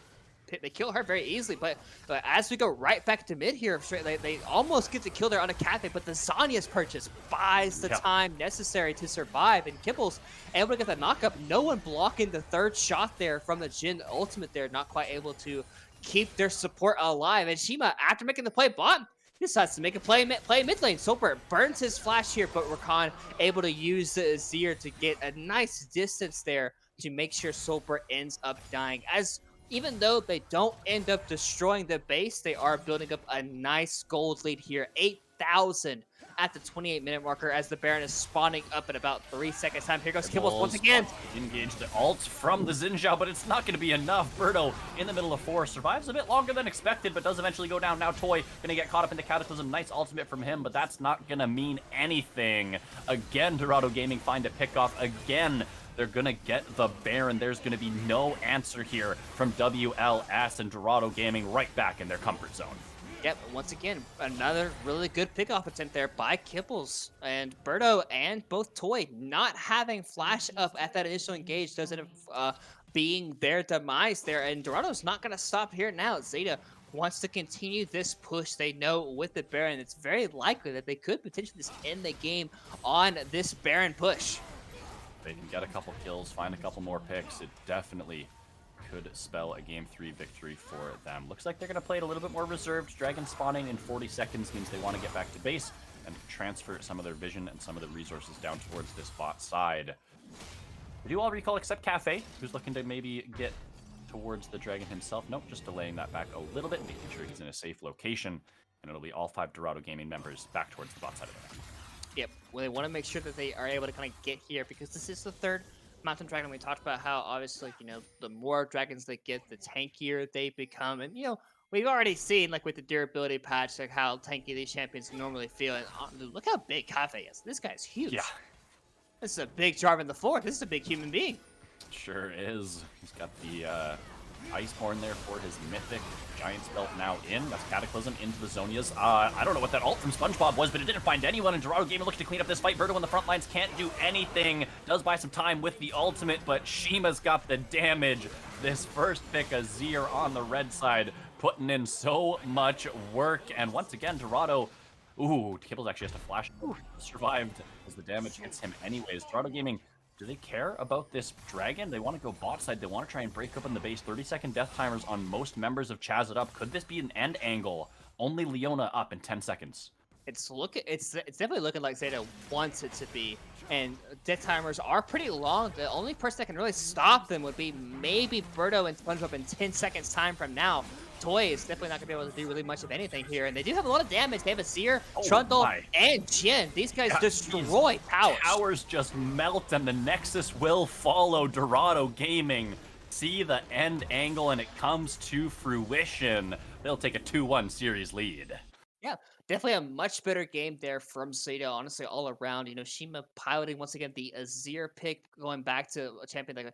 kill her very easily, but as we go right back to mid here, they almost get the kill there on a Cafe, but the Zanya's purchase buys the time necessary to survive, and Kibbles able to get the knockup. No one blocking the 3rd shot there from the Jin ultimate there, not quite able to keep their support alive. And Shima, after making the play bot, decides to make a play mid lane. Solbert burns his flash here, but Rakan able to use the Azir to get a nice distance there to make sure Solbert ends up dying. As even though they don't end up destroying the base, they are building up a nice gold lead here. 8,000 at the 28-minute marker as the Baron is spawning up in about 3 seconds time. Here goes Kibbles once again. Engage the ult from the Xin Zhao, but it's not going to be enough. Birdo in the middle of 4 survives a bit longer than expected, but does eventually go down. Now Toy going to get caught up in the Cataclysm. Nice ultimate from him, but that's not going to mean anything. Again, Dorado Gaming find a pickoff. Again, they're going to get the Baron. There's going to be no answer here from WLS, and Dorado Gaming right back in their comfort zone. Yep, once again, another really good pickoff attempt there by Kibbles. And Birdo and both Toy not having flash up at that initial engage doesn't being their demise there. And Dorado's not going to stop here now. Zeta wants to continue this push. They know with the Baron, it's very likely that they could potentially just end the game on this Baron push. They can get a couple kills, find a couple more picks. It definitely could spell a game 3 victory for them. Looks like they're going to play it a little bit more reserved. Dragon spawning in 40 seconds means they want to get back to base and transfer some of their vision and some of the resources down towards this bot side. We do all recall except Cafe, who's looking to maybe get towards the dragon himself. Nope, just delaying that back a little bit, making sure he's in a safe location. And it'll be all 5 Dorado Gaming members back towards the bot side of the map. Yep, well, they want to make sure that they are able to kind of get here because this is the 3rd Mountain Dragon. We talked about how obviously, the more dragons they get, the tankier they become. And, we've already seen, like, with the durability patch, like, how tanky these champions normally feel. And dude, look how big Cafe is. This guy's Yeah, huge. This is a big driving the floor. This is a big human being. sure is. He's got the Iceborne there for his mythic. Giant's Belt now in. That's Cataclysm into the Zonias. I don't know what that ult from SpongeBob was, but it didn't find anyone, and Dorado Gaming looking to clean up this fight. Birdo on the front lines can't do anything. Does buy some time with the ultimate, but Shima's got the damage. This first pick, Azir on the red side, putting in so much work. And once again, Dorado, ooh, Kibbles actually has to flash. Ooh, survived as the damage hits him anyways. Dorado Gaming, do they care about this dragon? They want to go bot side. They want to try and break open the base. 30-second death timers on most members of Chazz It Up. Could this be an end angle? Only Leona up in 10 seconds. It's definitely looking like Zeta wants it to be, and death timers are pretty long. The only person that can really stop them would be maybe Birdo and SpongeBob in 10 seconds time from now. Toy is definitely not going to be able to do really much of anything here, and they do have a lot of damage. They have Azir, Trundle, and Jin. These guys destroy towers. Towers just melt, and the Nexus will follow. Dorado Gaming see the end angle, and it comes to fruition. They'll take a 2-1 series lead. Yeah, definitely a much better game there from Zeta, honestly, all around. You know, Shima piloting once again the Azir pick, going back to a champion like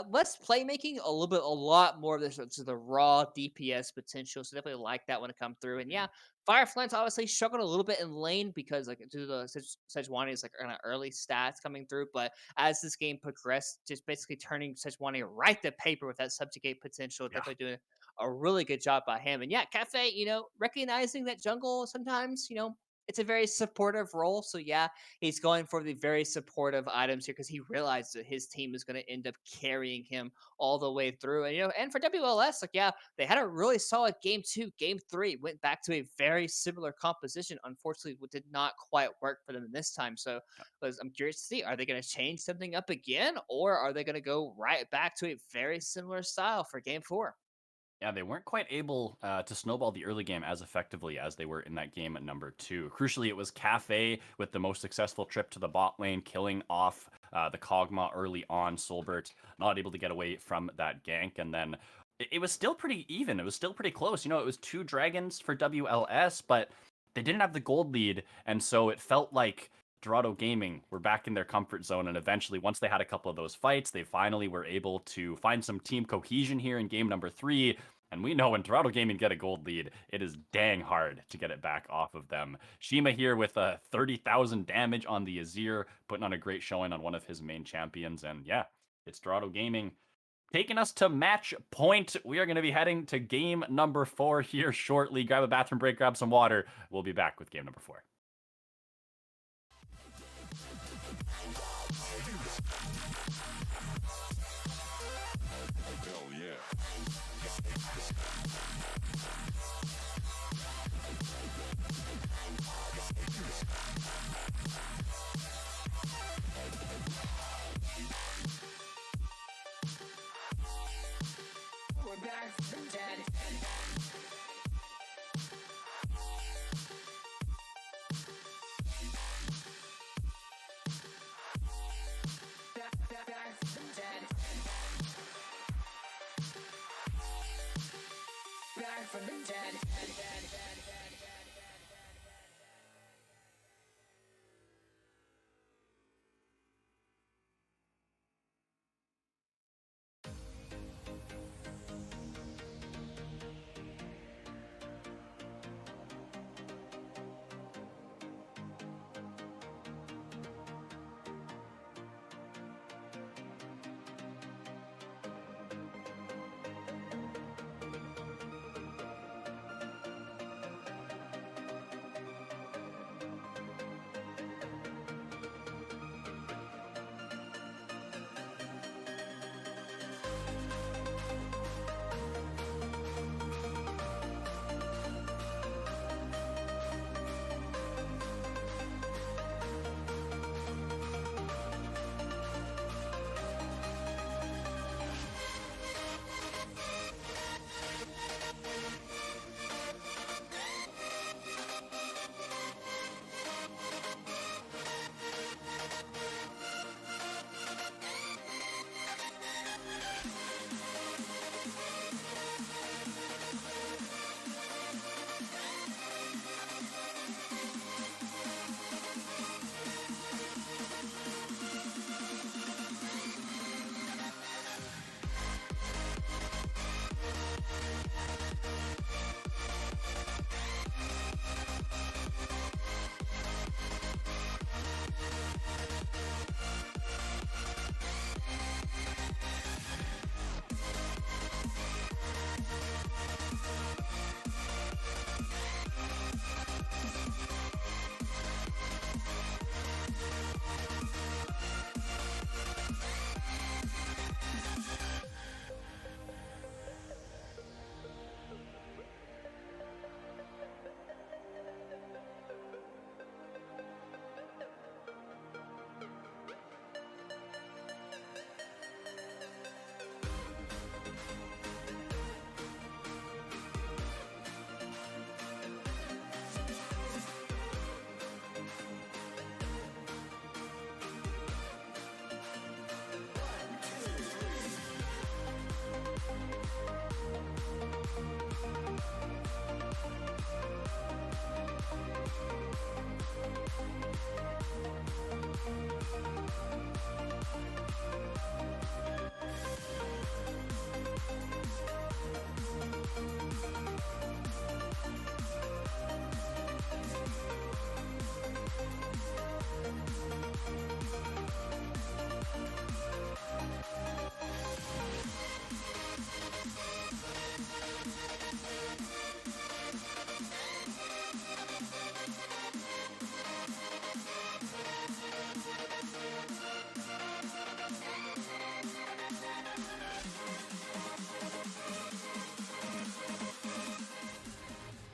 less playmaking, a lot more of this to the raw DPS potential. So definitely like that one to come through. And yeah, Fireflies obviously struggled a little bit in lane because like due to the Sejuani's like kind of early stats coming through. But as this game progressed, just basically turning Sejuani right to paper with that subjugate potential, definitely doing a really good job by him. And yeah, Cafe, you know, recognizing that jungle sometimes, you know, it's a very supportive role. So yeah, he's going for the very supportive items here because he realized that his team is going to end up carrying him all the way through. And you know, and for WLS, like yeah, they had a really solid game 2. Game 3 went back to a very similar composition. Unfortunately, it did not quite work for them this time. So I'm curious to see, are they going to change something up again, or are they going to go right back to a very similar style for game 4? Yeah, they weren't quite able to snowball the early game as effectively as they were in that game at number 2. Crucially, it was Cafe with the most successful trip to the bot lane, killing off the Kog'Maw early on. Solbert not able to get away from that gank, and then it was still pretty even. It was still pretty close. You know, it was 2 dragons for WLS, but they didn't have the gold lead, and so it felt like Dorado Gaming were back in their comfort zone, and eventually, once they had a couple of those fights, they finally were able to find some team cohesion here in game number 3. And we know when Dorado Gaming get a gold lead, it is dang hard to get it back off of them. Shima here with 30,000 damage on the Azir, putting on a great showing on one of his main champions. And yeah, it's Dorado Gaming taking us to match point. We are going to be heading to game number 4 here shortly. Grab a bathroom break, grab some water. We'll be back with game number 4. We're back from the dead. Back from the dead. Back from the dead.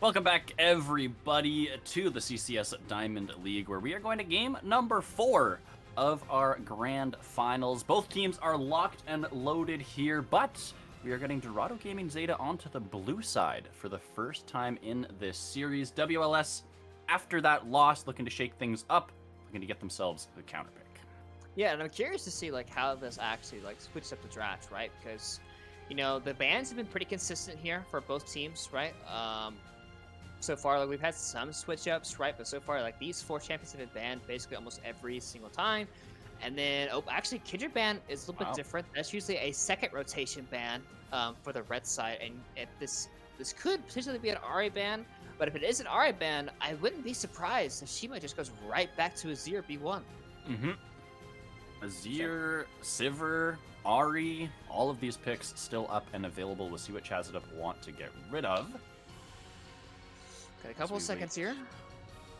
Welcome back, everybody, to the CCS Diamond League, where we are going to game number 4 of our Grand Finals. Both teams are locked and loaded here, but we are getting Dorado Gaming Zeta onto the blue side for the first time in this series. WLS, after that loss, looking to shake things up, looking to get themselves the counter pick. Yeah, and I'm curious to see like how this actually like switches up the draft, right? Because you know the bans have been pretty consistent here for both teams, right? So far, like we've had some switch ups, right? But so far, like these 4 champions have been banned basically almost every single time. And then, oh, actually, Kindred ban is a little bit different. That's usually a second rotation ban for the red side, and if this could potentially be an Ari ban. But if it is an Ari ban, I wouldn't be surprised if Shima just goes right back to Azir B1. Mm-hmm. Azir, Sivir, Ari, all of these picks still up and available. We'll see what Chazz want to get rid of. Got a couple of seconds here.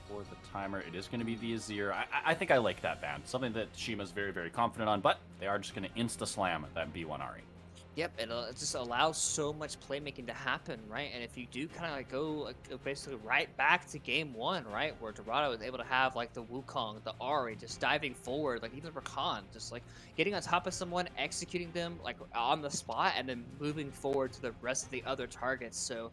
For the timer, it is going to be the Azir. I think I like that ban. Something that Shima's very, very confident on, but they are just going to insta-slam that B1 Ari. Yep, it just allows so much playmaking to happen, right? And if you do kind of like go basically right back to game 1, right, where Dorado is able to have like the Wukong, the Ari, just diving forward, like even Rakan, just like getting on top of someone, executing them like on the spot, and then moving forward to the rest of the other targets. So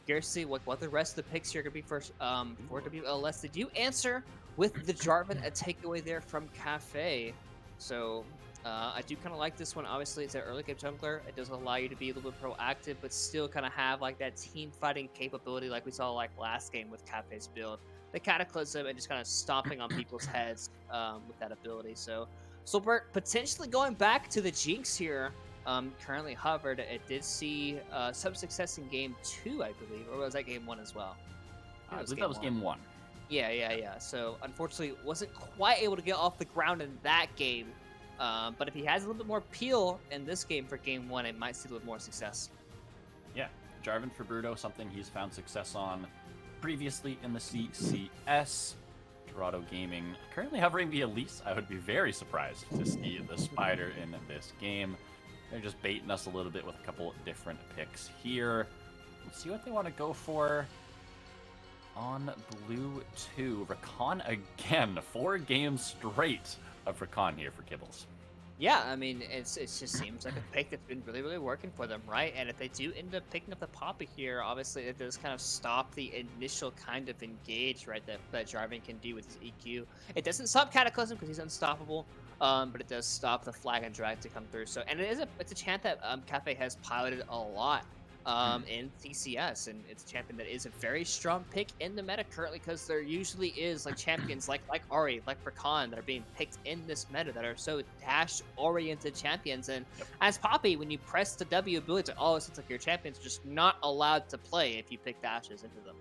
curious to see what the rest of the picks here could be for WLS. Did you answer with the Jarvan, a takeaway there from Cafe? So I do kind of like this one. Obviously, it's an early game jungler. It does allow you to be a little bit proactive, but still kind of have like that team fighting capability like we saw like last game with Cafe's build. The Cataclysm and just kind of stomping on people's heads with that ability. So Silbert potentially going back to the Jinx here. Currently hovered. It did see some success in game 2, I believe, or was that game 1 as well? I believe that was game 1. Yeah. So unfortunately, wasn't quite able to get off the ground in that game. But if he has a little bit more peel in this game for game 1, it might see a little more success. Yeah, Jarvan for Bruto, something he's found success on previously in the CCS. Dorado Gaming currently hovering the Elise. I would be very surprised to see the Spider in this game. They're just baiting us a little bit with a couple different picks here. Let's see what they want to go for on blue 2. Rakan again. 4 games straight of Rakan here for Kibbles. Yeah, I mean, it just seems like a pick that's been really, really working for them, right? And if they do end up picking up the Poppy here, obviously it does kind of stop the initial kind of engage, right, that Jarvan can do with his EQ. It doesn't stop Cataclysm because he's unstoppable, but it does stop the flag and drag to come through. So, and it's a champ that Cafe has piloted a lot in CCS, and it's a champion that is a very strong pick in the meta currently because there usually is like champions like Ari, like Rakan that are being picked in this meta that are so dash-oriented champions. And as Poppy, when you press the W ability, it always seems like your champions are just not allowed to play if you pick dashes into them.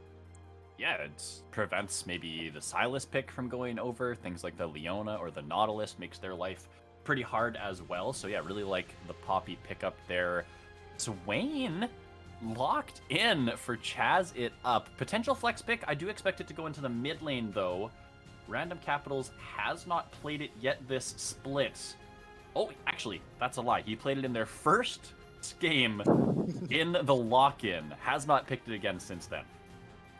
Yeah, it prevents maybe the Silas pick from going over. Things like the Leona or the Nautilus makes their life pretty hard as well. So yeah, really like the Poppy pickup there. Swain locked in for Chazz it up. Potential flex pick. I do expect it to go into the mid lane though. Random Capitals has not played it yet this split. Oh, actually, that's a lie. He played it in their first game in the lock-in. Has not picked it again since then.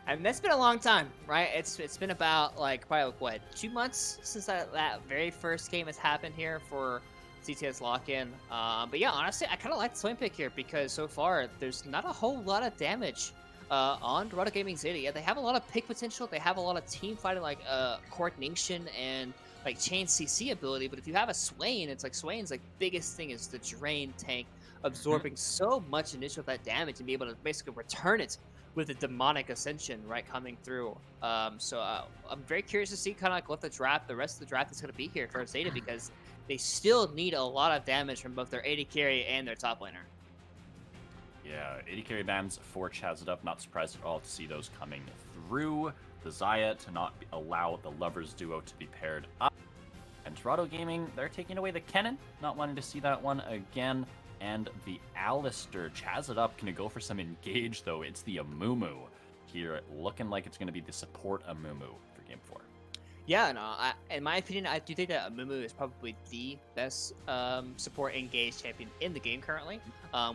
And that's been a long time, right? It's been about like probably what 2 months since that very first game has happened here for CCS lock-in. But yeah, honestly, I kind of like the Swain pick here because so far there's not a whole lot of damage on Dorado Gaming Zeta. Yeah, they have a lot of pick potential. They have a lot of team fighting like coordination and like chain CC ability. But if you have a Swain, it's like Swain's like biggest thing is the drain tank absorbing so much initial of that damage and be able to basically return it with a demonic ascension right coming through. So I'm very curious to see kind of like what the rest of the draft is going to be here for Zeta because they still need a lot of damage from both their AD carry and their top laner. Yeah, AD carry bans for Chazz it up. Not surprised at all to see those coming through. The Zaya to not allow the Lovers duo to be paired up. And Dorado Gaming, they're taking away the Kennen. Not wanting to see that one again. And the Alistair. Chazz it up. Gonna go for some engage though. It's the Amumu here. Looking like it's gonna be the support Amumu for game 4. Yeah, no, in my opinion, I do think that Amumu is probably the best support engaged champion in the game currently.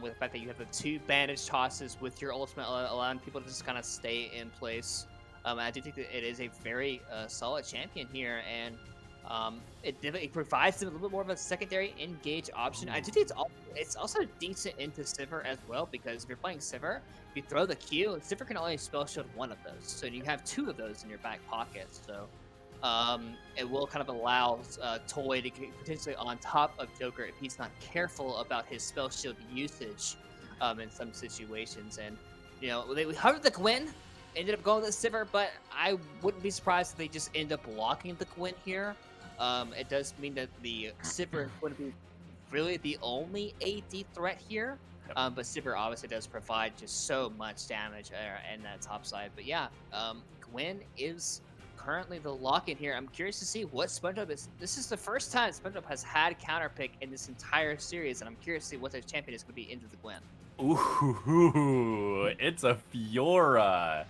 With the fact that you have the 2 bandage tosses with your ultimate allowing people to just kind of stay in place. I do think that it is a very solid champion here, and it provides them a little bit more of a secondary engage option. I do think it's also decent into Sivir as well, because if you're playing Sivir, if you throw the Q, Sivir can only spell shield 1 of those, so you have 2 of those in your back pocket. So it will kind of allow Toy to get potentially on top of Joker if he's not careful about his spell shield usage in some situations. And we hovered the Gwen, ended up going with the Sivir, but I wouldn't be surprised if they just end up blocking the Gwen here. It does mean that the Sivir would be really the only AD threat here. But Sivir obviously does provide just so much damage in that top side. But yeah, Gwen is currently the lock-in here. I'm curious to see what SpongeBob is. This is the first time SpongeBob has had counter pick in this entire series, and I'm curious to see what their champion is going to be into the Gwen. Ooh, it's a Fiora.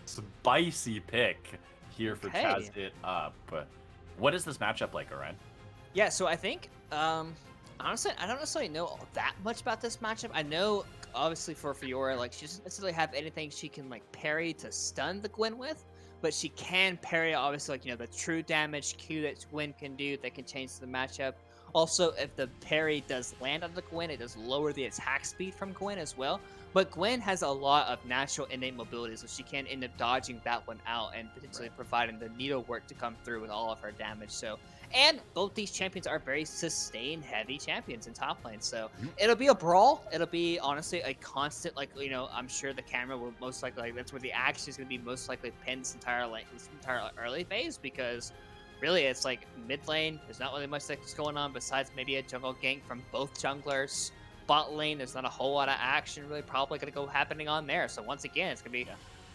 Spicy pick here for Okay. Chazz it up. What is this matchup like, Orion? Yeah, so I think, honestly, I don't necessarily know that much about this matchup. I know, obviously, for Fiora, like, she doesn't necessarily have anything she can, like, parry to stun the Gwen with, but she can parry, obviously, like, the true damage Q that Gwen can do that can change the matchup. Also, if the parry does land on the Gwen, it does lower the attack speed from Gwen as well. But Gwen has a lot of natural innate mobility, so she can end up dodging that one out and potentially providing the needlework to come through with all of her damage. So, and both these champions are very sustain heavy champions in top lane. So it'll be a brawl. It'll be honestly a constant, like, I'm sure the camera will most likely, like, that's where the action is going to be most likely pinned this entire early phase, because really it's like mid lane, there's not really much that's going on besides maybe a jungle gank from both junglers. Bot lane, there's not a whole lot of action really probably going to go happening on there. So once again, it's going to be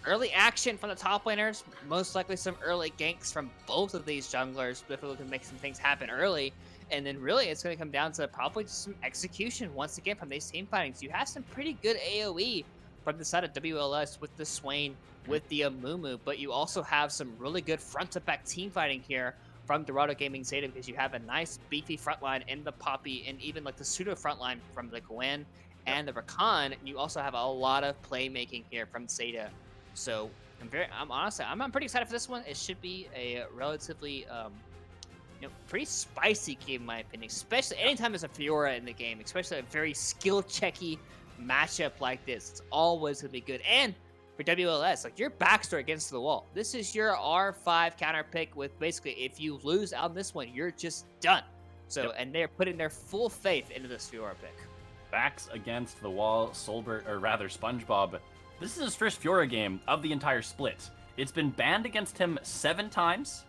early action from the top laners, most likely some early ganks from both of these junglers if we can make some things happen early. And then really it's going to come down to probably just some execution once again from these team fightings. You have some pretty good AoE from the side of WLS with the Swain, with the Amumu, but you also have some really good front to back team fighting here from Dorado Gaming Zeta, because you have a nice beefy front line in the Poppy and even like the pseudo front line from the Gwen and the Rakan. You also have a lot of playmaking here from Zeta. So I'm pretty excited for this one. It should be a relatively pretty spicy game in my opinion, especially anytime there's a Fiora in the game, especially a very skill checky matchup like this. It's always gonna be good. And for WLS, like, your backstory against the wall. This is your R5 counter pick with basically, if you lose on this one, you're just done. So, and they're putting their full faith into this Fiora pick. Backs against the wall, Solbert, or rather SpongeBob. This is his first Fiora game of the entire split. It's been banned against him 7 times,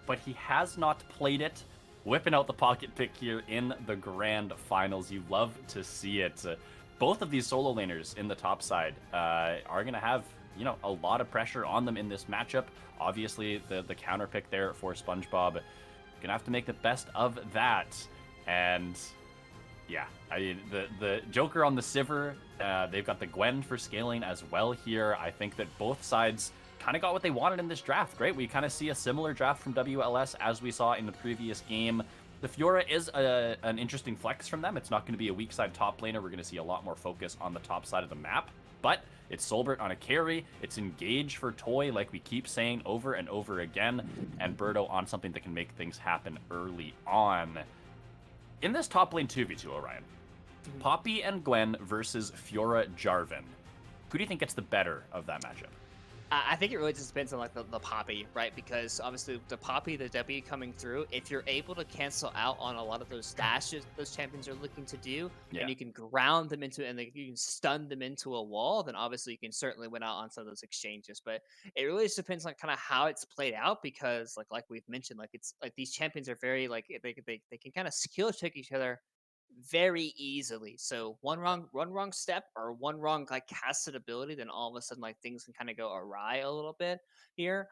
but he has not played it. Whipping out the pocket pick here in the Grand Finals. You love to see it. Both of these solo laners in the top side are going to have, a lot of pressure on them in this matchup. Obviously, the counter pick there for SpongeBob. Going to have to make the best of that. And yeah, I mean, the Joker on the Sivir, they've got the Gwen for scaling as well here. I think that both sides kind of got what they wanted in this draft, right? We kind of see a similar draft from WLS as we saw in the previous game. The Fiora is an interesting flex from them. It's not going to be a weak side top laner. We're going to see a lot more focus on the top side of the map. But it's Solbert on a carry. It's Engage for Toy, like we keep saying over and over again. And Birdo on something that can make things happen early on. In this top lane 2v2, Orion, Poppy and Gwen versus Fiora Jarvan. Who do you think gets the better of that matchup? I think it really just depends on like the Poppy, right? Because obviously the Poppy, the W coming through, if you're able to cancel out on a lot of those dashes those champions are looking to do, and you can ground them into, and you can stun them into a wall, then obviously you can certainly win out on some of those exchanges. But it really just depends on kind of how it's played out, because like we've mentioned, like it's like these champions are very like they can kind of skill check each other very easily. So one wrong step or one wrong like casted ability, then all of a sudden like things can kind of go awry a little bit here.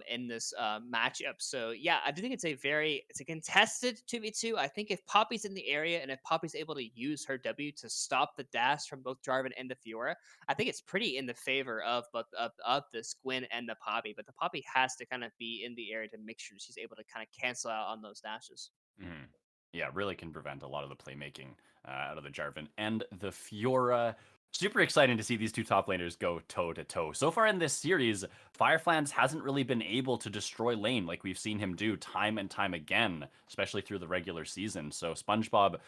in this matchup. So yeah, I do think it's a contested 2v2. I think if Poppy's in the area and if Poppy's able to use her W to stop the dash from both Jarvan and the Fiora, I think it's pretty in the favor of both of this Gwen and the Poppy. But the Poppy has to kind of be in the area to make sure she's able to kind of cancel out on those dashes. Mhm. Yeah, really can prevent a lot of the playmaking out of the Jarvan and the Fiora. Super exciting to see these two top laners go toe to toe. So far in this series, Fireflans hasn't really been able to destroy lane like we've seen him do time and time again, especially through the regular season. So SpongeBob up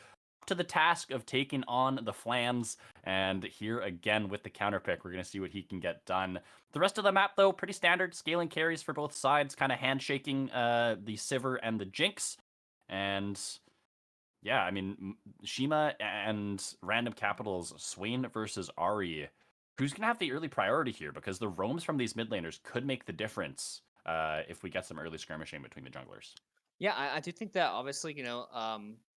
to the task of taking on the Flans, and here again with the counter pick, we're going to see what he can get done. The rest of the map, though, pretty standard. Scaling carries for both sides, kind of handshaking the Sivir and the Jinx. And yeah, I mean, Shima and Random Capitals, Swain versus Ari. Who's going to have the early priority here? Because the roams from these mid laners could make the difference if we get some early skirmishing between the junglers. Yeah, I do think that obviously,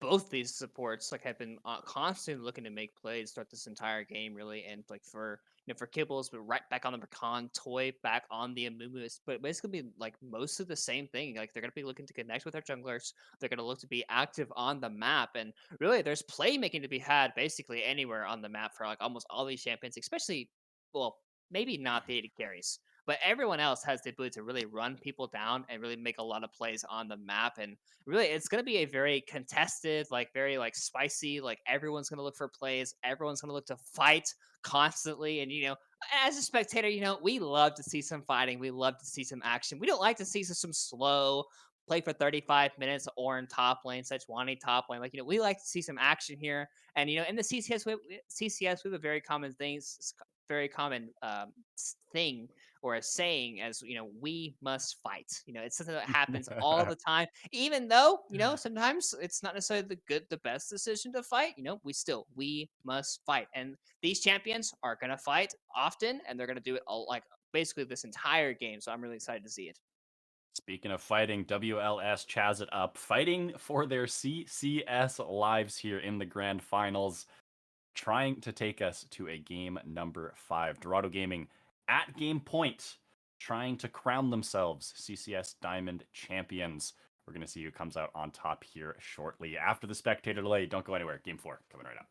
both these supports like have been constantly looking to make plays throughout this entire game, really, and like for Kibbles, but right back on the Rakan, Toy back on the Amumu, but basically be like most of the same thing. Like they're gonna be looking to connect with their junglers, they're gonna look to be active on the map, and really, there's playmaking to be had basically anywhere on the map for like almost all these champions, especially, well, maybe not the AD carries. But everyone else has the ability to really run people down and really make a lot of plays on the map. And really, it's going to be a very contested, like very like spicy. Like everyone's going to look for plays. Everyone's going to look to fight constantly. And as a spectator, we love to see some fighting. We love to see some action. We don't like to see some slow play for 35 minutes or in top lane, such wanting top lane. Like, we like to see some action here. And, in the CCS, we have a very common thing or a saying as we must fight. It's something that happens all the time, even though sometimes it's not necessarily the best decision to fight. We must fight, and these champions are gonna fight often, and they're gonna do it all, like basically this entire game. So I'm really excited to see it. Speaking of fighting, WLS Chazz it up, fighting for their CCS lives here in the Grand Finals, trying to take us to a game number 5. Dorado Gaming at game point, trying to crown themselves CCS Diamond champions. We're going to see who comes out on top here shortly. After the spectator delay, don't go anywhere. Game 4 coming right up.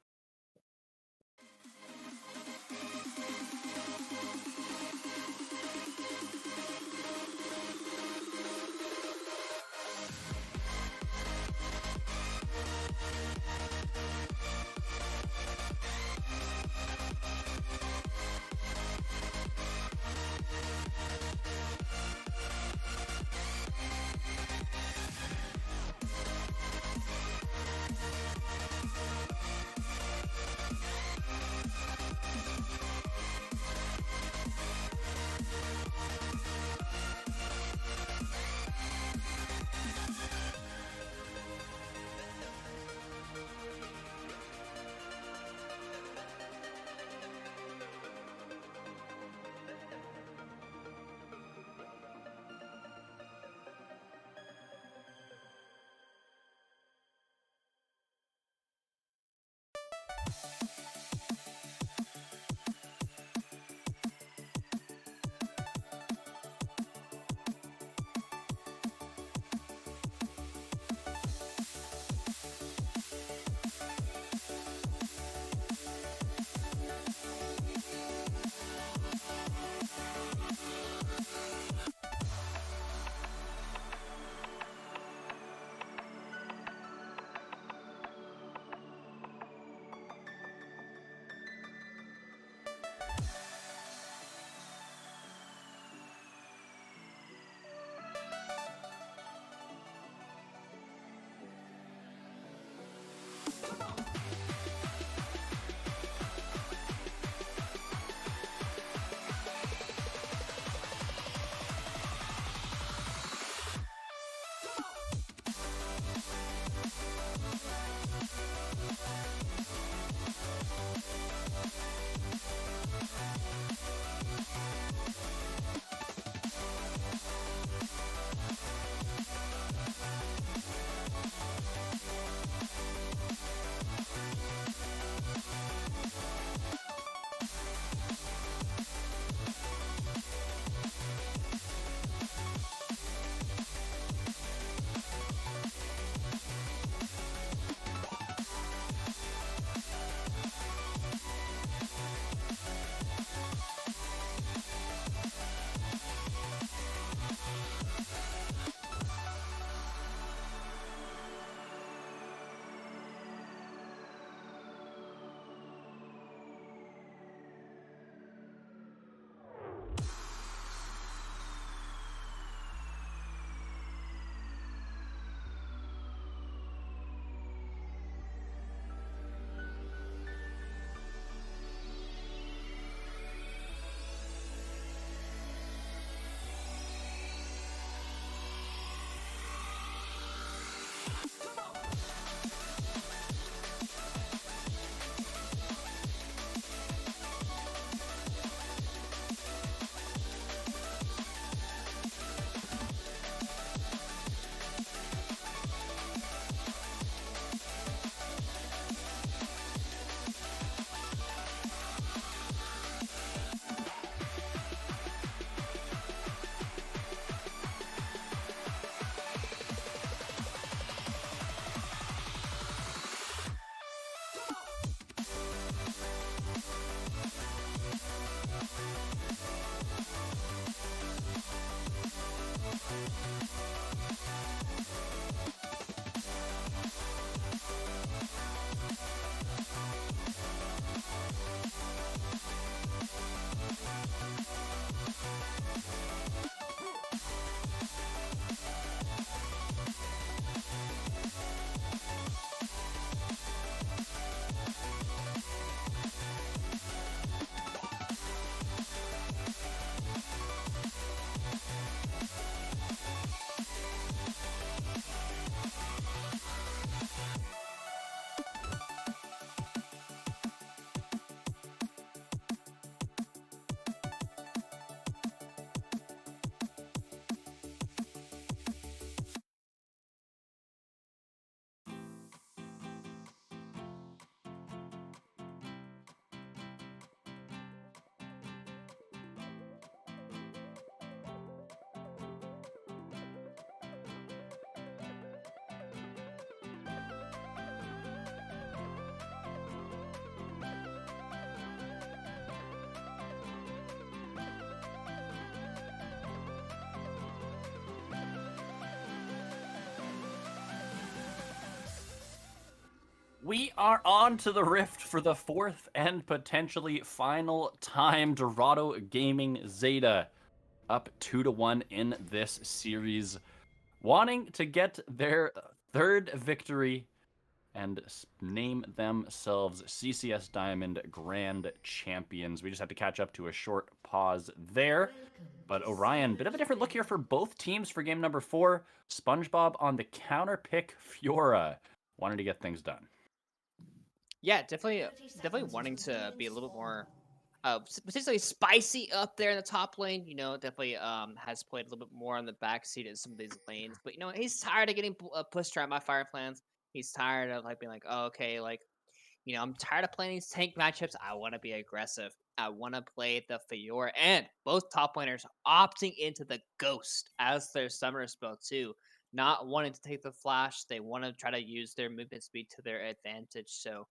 We are on to the Rift for the fourth and potentially final time. Dorado Gaming Zeta up 2-1 in this series, wanting to get their third victory and name themselves CCS Diamond Grand Champions. We just have to catch up to a short pause there. But Orion, bit of a different look here for both teams for game number 4. SpongeBob on the counter pick Fiora, wanting to get things done. Yeah, definitely wanting to be a little bit more potentially spicy up there in the top lane. You know, definitely has played a little bit more on the backseat in some of these lanes. But you know, he's tired of getting pushed around by Fire Plans. He's tired of like being like, oh, okay, like, you know, I'm tired of playing these tank matchups. I want to be aggressive. I want to play the Fiora, and both top laners opting into the Ghost as their summoner spell too. Not wanting to take the flash, they want to try to use their movement speed to their advantage. So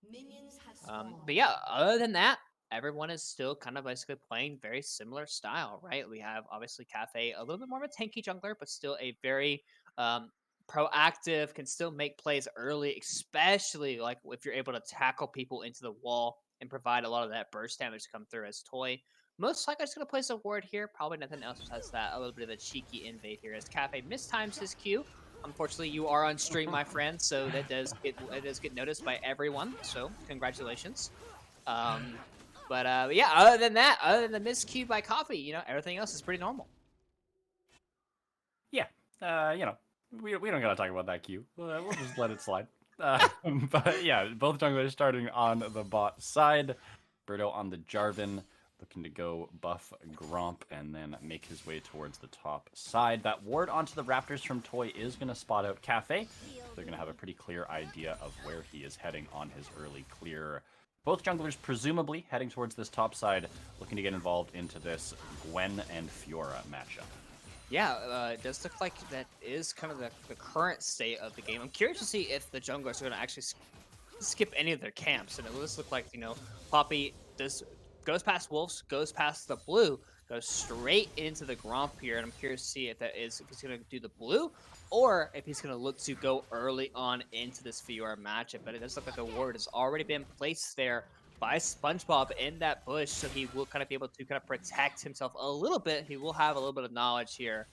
but yeah, other than that, everyone is still kind of basically playing very similar style, right? We have obviously Cafe, a little bit more of a tanky jungler, but still a very proactive, can still make plays early, especially like if you're able to tackle people into the wall and provide a lot of that burst damage to come through as Toy. Most likely just going to place a ward here. Probably nothing else besides that. A little bit of a cheeky invade here as Cafe mistimes his Q. Unfortunately, you are on stream, my friend, so that does get noticed by everyone. So congratulations. But yeah, other than that, other than the miscue by Coffee, you know, everything else is pretty normal. Yeah, you know, we don't gotta talk about that queue. We'll just let it slide. But yeah, both junglers starting on the bot side. Birdo on the Jarvan, looking to go buff Gromp and then make his way towards the top side. That ward onto the Raptors from Toy is going to spot out Cafe. They're going to have a pretty clear idea of where he is heading on his early clear. Both junglers presumably heading towards this top side, looking to get involved into this Gwen and Fiora matchup. Yeah, it does look like that is kind of the current state of the game. I'm curious to see if the junglers are going to actually skip any of their camps. And it does look like, you know, Poppy goes past Wolves, goes past the blue, goes straight into the Gromp here. And I'm curious to see if if he's going to do the blue or if he's going to look to go early on into this Fiora matchup. But it does look like the ward has already been placed there by SpongeBob in that bush, so he will kind of be able to kind of protect himself a little bit. He will have a little bit of knowledge here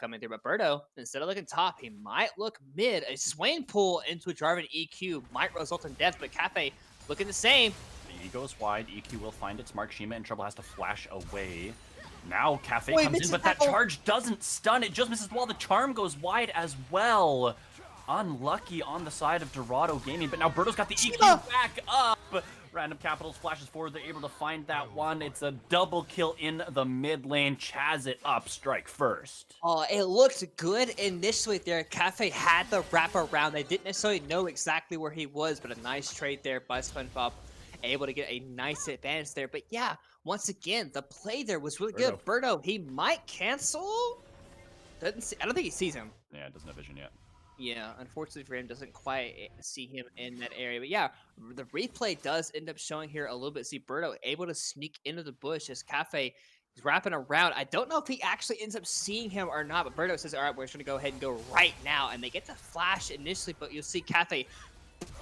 coming through. But Birdo, instead of looking top, he might look mid. A Swain pull into a Jarvan EQ might result in death, but Cafe looking the same. He goes wide. EQ will find its mark. Shima in trouble, has to flash away. Now Cafe comes in, but that charge doesn't stun. It just misses the wall. The charm goes wide as well. Unlucky on the side of Dorado Gaming, but now Birdo's got the EQ back up. Random Capitals flashes forward. They're able to find that one. It's a double kill in the mid lane. Chazz it up, strike first. Oh, it looked good initially there. Cafe had the wrap around. They didn't necessarily know exactly where he was, but a nice trade there by SpongeBob. Able to get a nice advantage there. But yeah, once again, the play there was really good. Birdo, he might cancel. I don't think he sees him. Yeah, it doesn't have vision yet. Yeah, unfortunately for him, doesn't quite see him in that area. But yeah, the replay does end up showing here a little bit. See Birdo able to sneak into the bush as Cafe is wrapping around. I don't know if he actually ends up seeing him or not, but Birdo says, all right, we're just going to go ahead and go right now. And they get the flash initially, but you'll see Cafe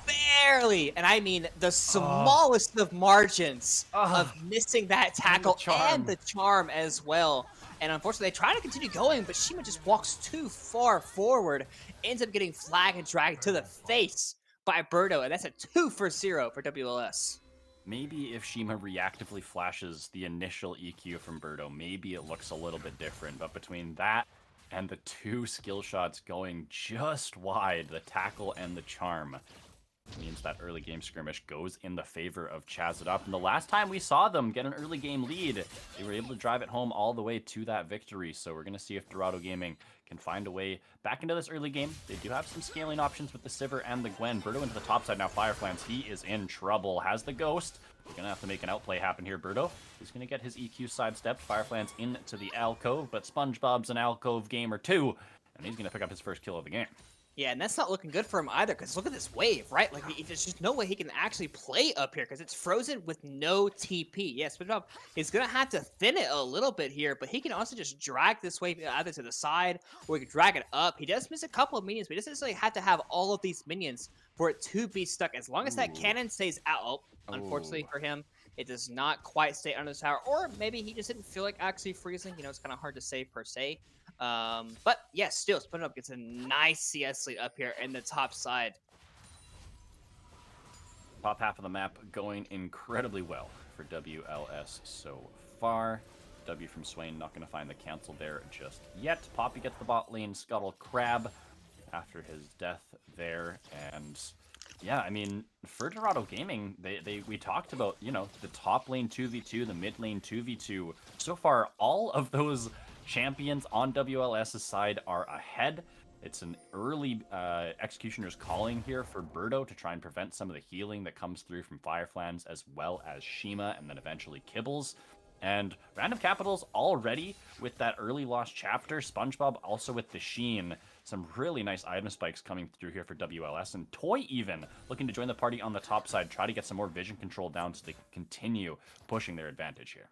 barely, and I mean the smallest of margins of missing that tackle and the charm as well. And unfortunately, they try to continue going, but Shima just walks too far forward, ends up getting flagged and dragged to the face by Birdo, and that's a 2-for-0 for WLS. Maybe if Shima reactively flashes the initial EQ from Birdo, maybe it looks a little bit different. But between that and the 2 skill shots going just wide, the tackle and the charm, means that early game skirmish goes in the favor of Chazz It Up. And the last time we saw them get an early game lead, they were able to drive it home all the way to that victory. So we're going to see if Dorado Gaming can find a way back into this early game. They do have some scaling options with the Sivir and the Gwen. Birdo into the top side now. Fireflans, he is in trouble. Has the Ghost. He's going to have to make an outplay happen here. Birdo is going to get his EQ sidestepped. Fireflans into the alcove, but SpongeBob's an alcove gamer too. And he's going to pick up his first kill of the game. Yeah, and that's not looking good for him either, because look at this wave, right? Like, there's just no way he can actually play up here, because it's frozen with no TP. Yes, SpongeBob is going to have to thin it a little bit here, but he can also just drag this wave either to the side, or he can drag it up. He does miss a couple of minions, but he doesn't necessarily have to have all of these minions for it to be stuck. As long as that cannon stays out, unfortunately for him, it does not quite stay under the tower, or maybe he just didn't feel like actually freezing. You know, it's kind of hard to say per se. But yeah, still, SpongeBob gets a nice CS lead up here in the top side. Top half of the map going incredibly well for WLS so far. W from Swain not going to find the cancel there just yet. Poppy gets the bot lane Scuttle Crab after his death there. And yeah, I mean, for Dorado Gaming, we talked about, you know, the top lane 2v2, the mid lane 2v2. So far, all of those champions on WLS's side are ahead. It's an early Executioner's Calling here for Birdo to try and prevent some of the healing that comes through from Fireflans, as well as Shima, and then eventually Kibbles. And Random Capitals already with that early lost chapter. SpongeBob also with the Sheen. Some really nice item spikes coming through here for WLS. And Toy even looking to join the party on the top side, try to get some more vision control down so they can continue pushing their advantage here.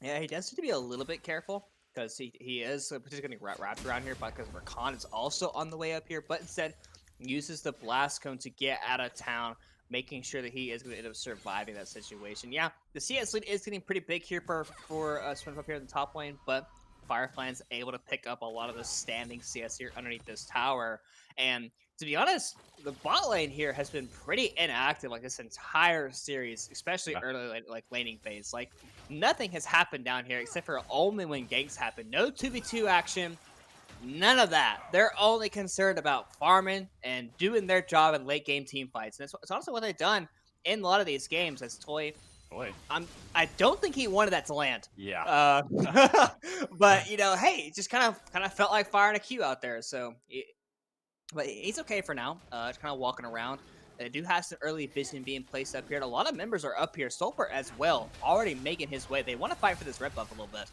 Yeah, he does need to be a little bit careful, because he is particularly getting wrapped around here, because Rakan is also on the way up here, but instead uses the blast cone to get out of town, making sure that he is going to end up surviving that situation. Yeah, the CS lead is getting pretty big here for SpongeBob here in the top lane, but Firefly's able to pick up a lot of the standing CS here underneath this tower. And to be honest, the bot lane here has been pretty inactive like this entire series, especially early like laning phase. Like, nothing has happened down here except for only when ganks happen. No 2v2 action, none of that. They're only concerned about farming and doing their job in late game team fights. And it's also what they've done in a lot of these games. As Toy, I don't think he wanted that to land. Yeah. But you know, hey, it just kind of felt like firing a Q out there. So, but he's okay for now. Just kind of walking around. They do have some early vision being placed up here. And a lot of members are up here. Sulfur as well, already making his way. They want to fight for this red buff a little bit.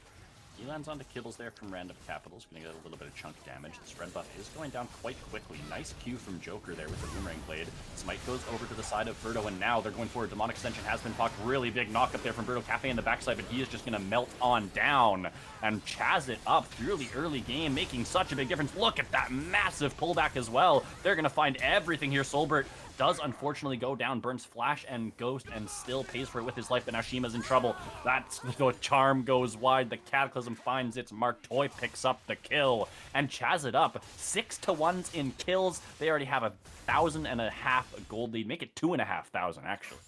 He lands onto Kibbles there from Random Capitals. Going to get a little bit of chunk damage. This red buff is going down quite quickly. Nice Q from Joker there with the Boomerang Blade. Smite goes over to the side of Birdo, and now they're going for a Demonic Extension. Has been popped. Really big knock up there from Birdo. Cafe in the backside, but he is just going to melt on down and Chazz it up through the early game, making such a big difference. Look at that massive pullback as well. They're going to find everything here. Solbert does unfortunately go down, burns Flash and Ghost, and still pays for it with his life, but now Shima's in trouble. That's the charm goes wide. The Cataclysm finds its mark. Toy picks up the kill, and Chazz it up. 6-1 in kills. They already have 1,500 gold lead. Make it 2,500 actually.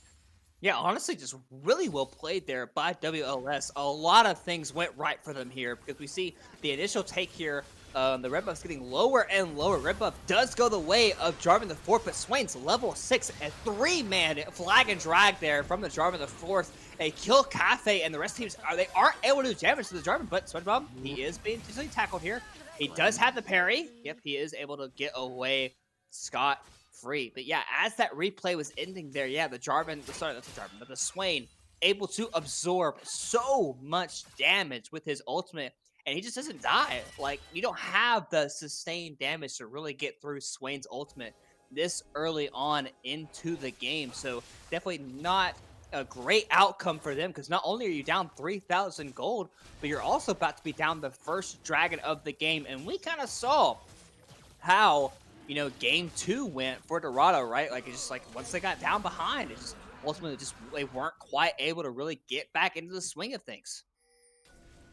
Yeah, honestly, just really well played there by WLS. A lot of things went right for them here, because we see the initial take here. The red buff's getting lower and lower. Red buff does go the way of Jarvan the Fourth, but Swain's level 6 and 3-man flag and drag there from the Jarvan the Fourth. They kill Cafe, and the rest of the teams aren't able to do damage to the Jarvan, but SpongeBob, he is being easily tackled here. He does have the parry. Yep, he is able to get away scot-free. But yeah, as that replay was ending there, yeah, the Swain able to absorb so much damage with his ultimate and he just doesn't die. Like, you don't have the sustained damage to really get through Swain's ultimate this early on into the game. So definitely not a great outcome for them, because not only are you down 3,000 gold, but you're also about to be down the first dragon of the game. And we kind of saw how, you know, game 2 went for Dorado, right? Like, it's just like once they got down behind, it just ultimately just they weren't quite able to really get back into the swing of things.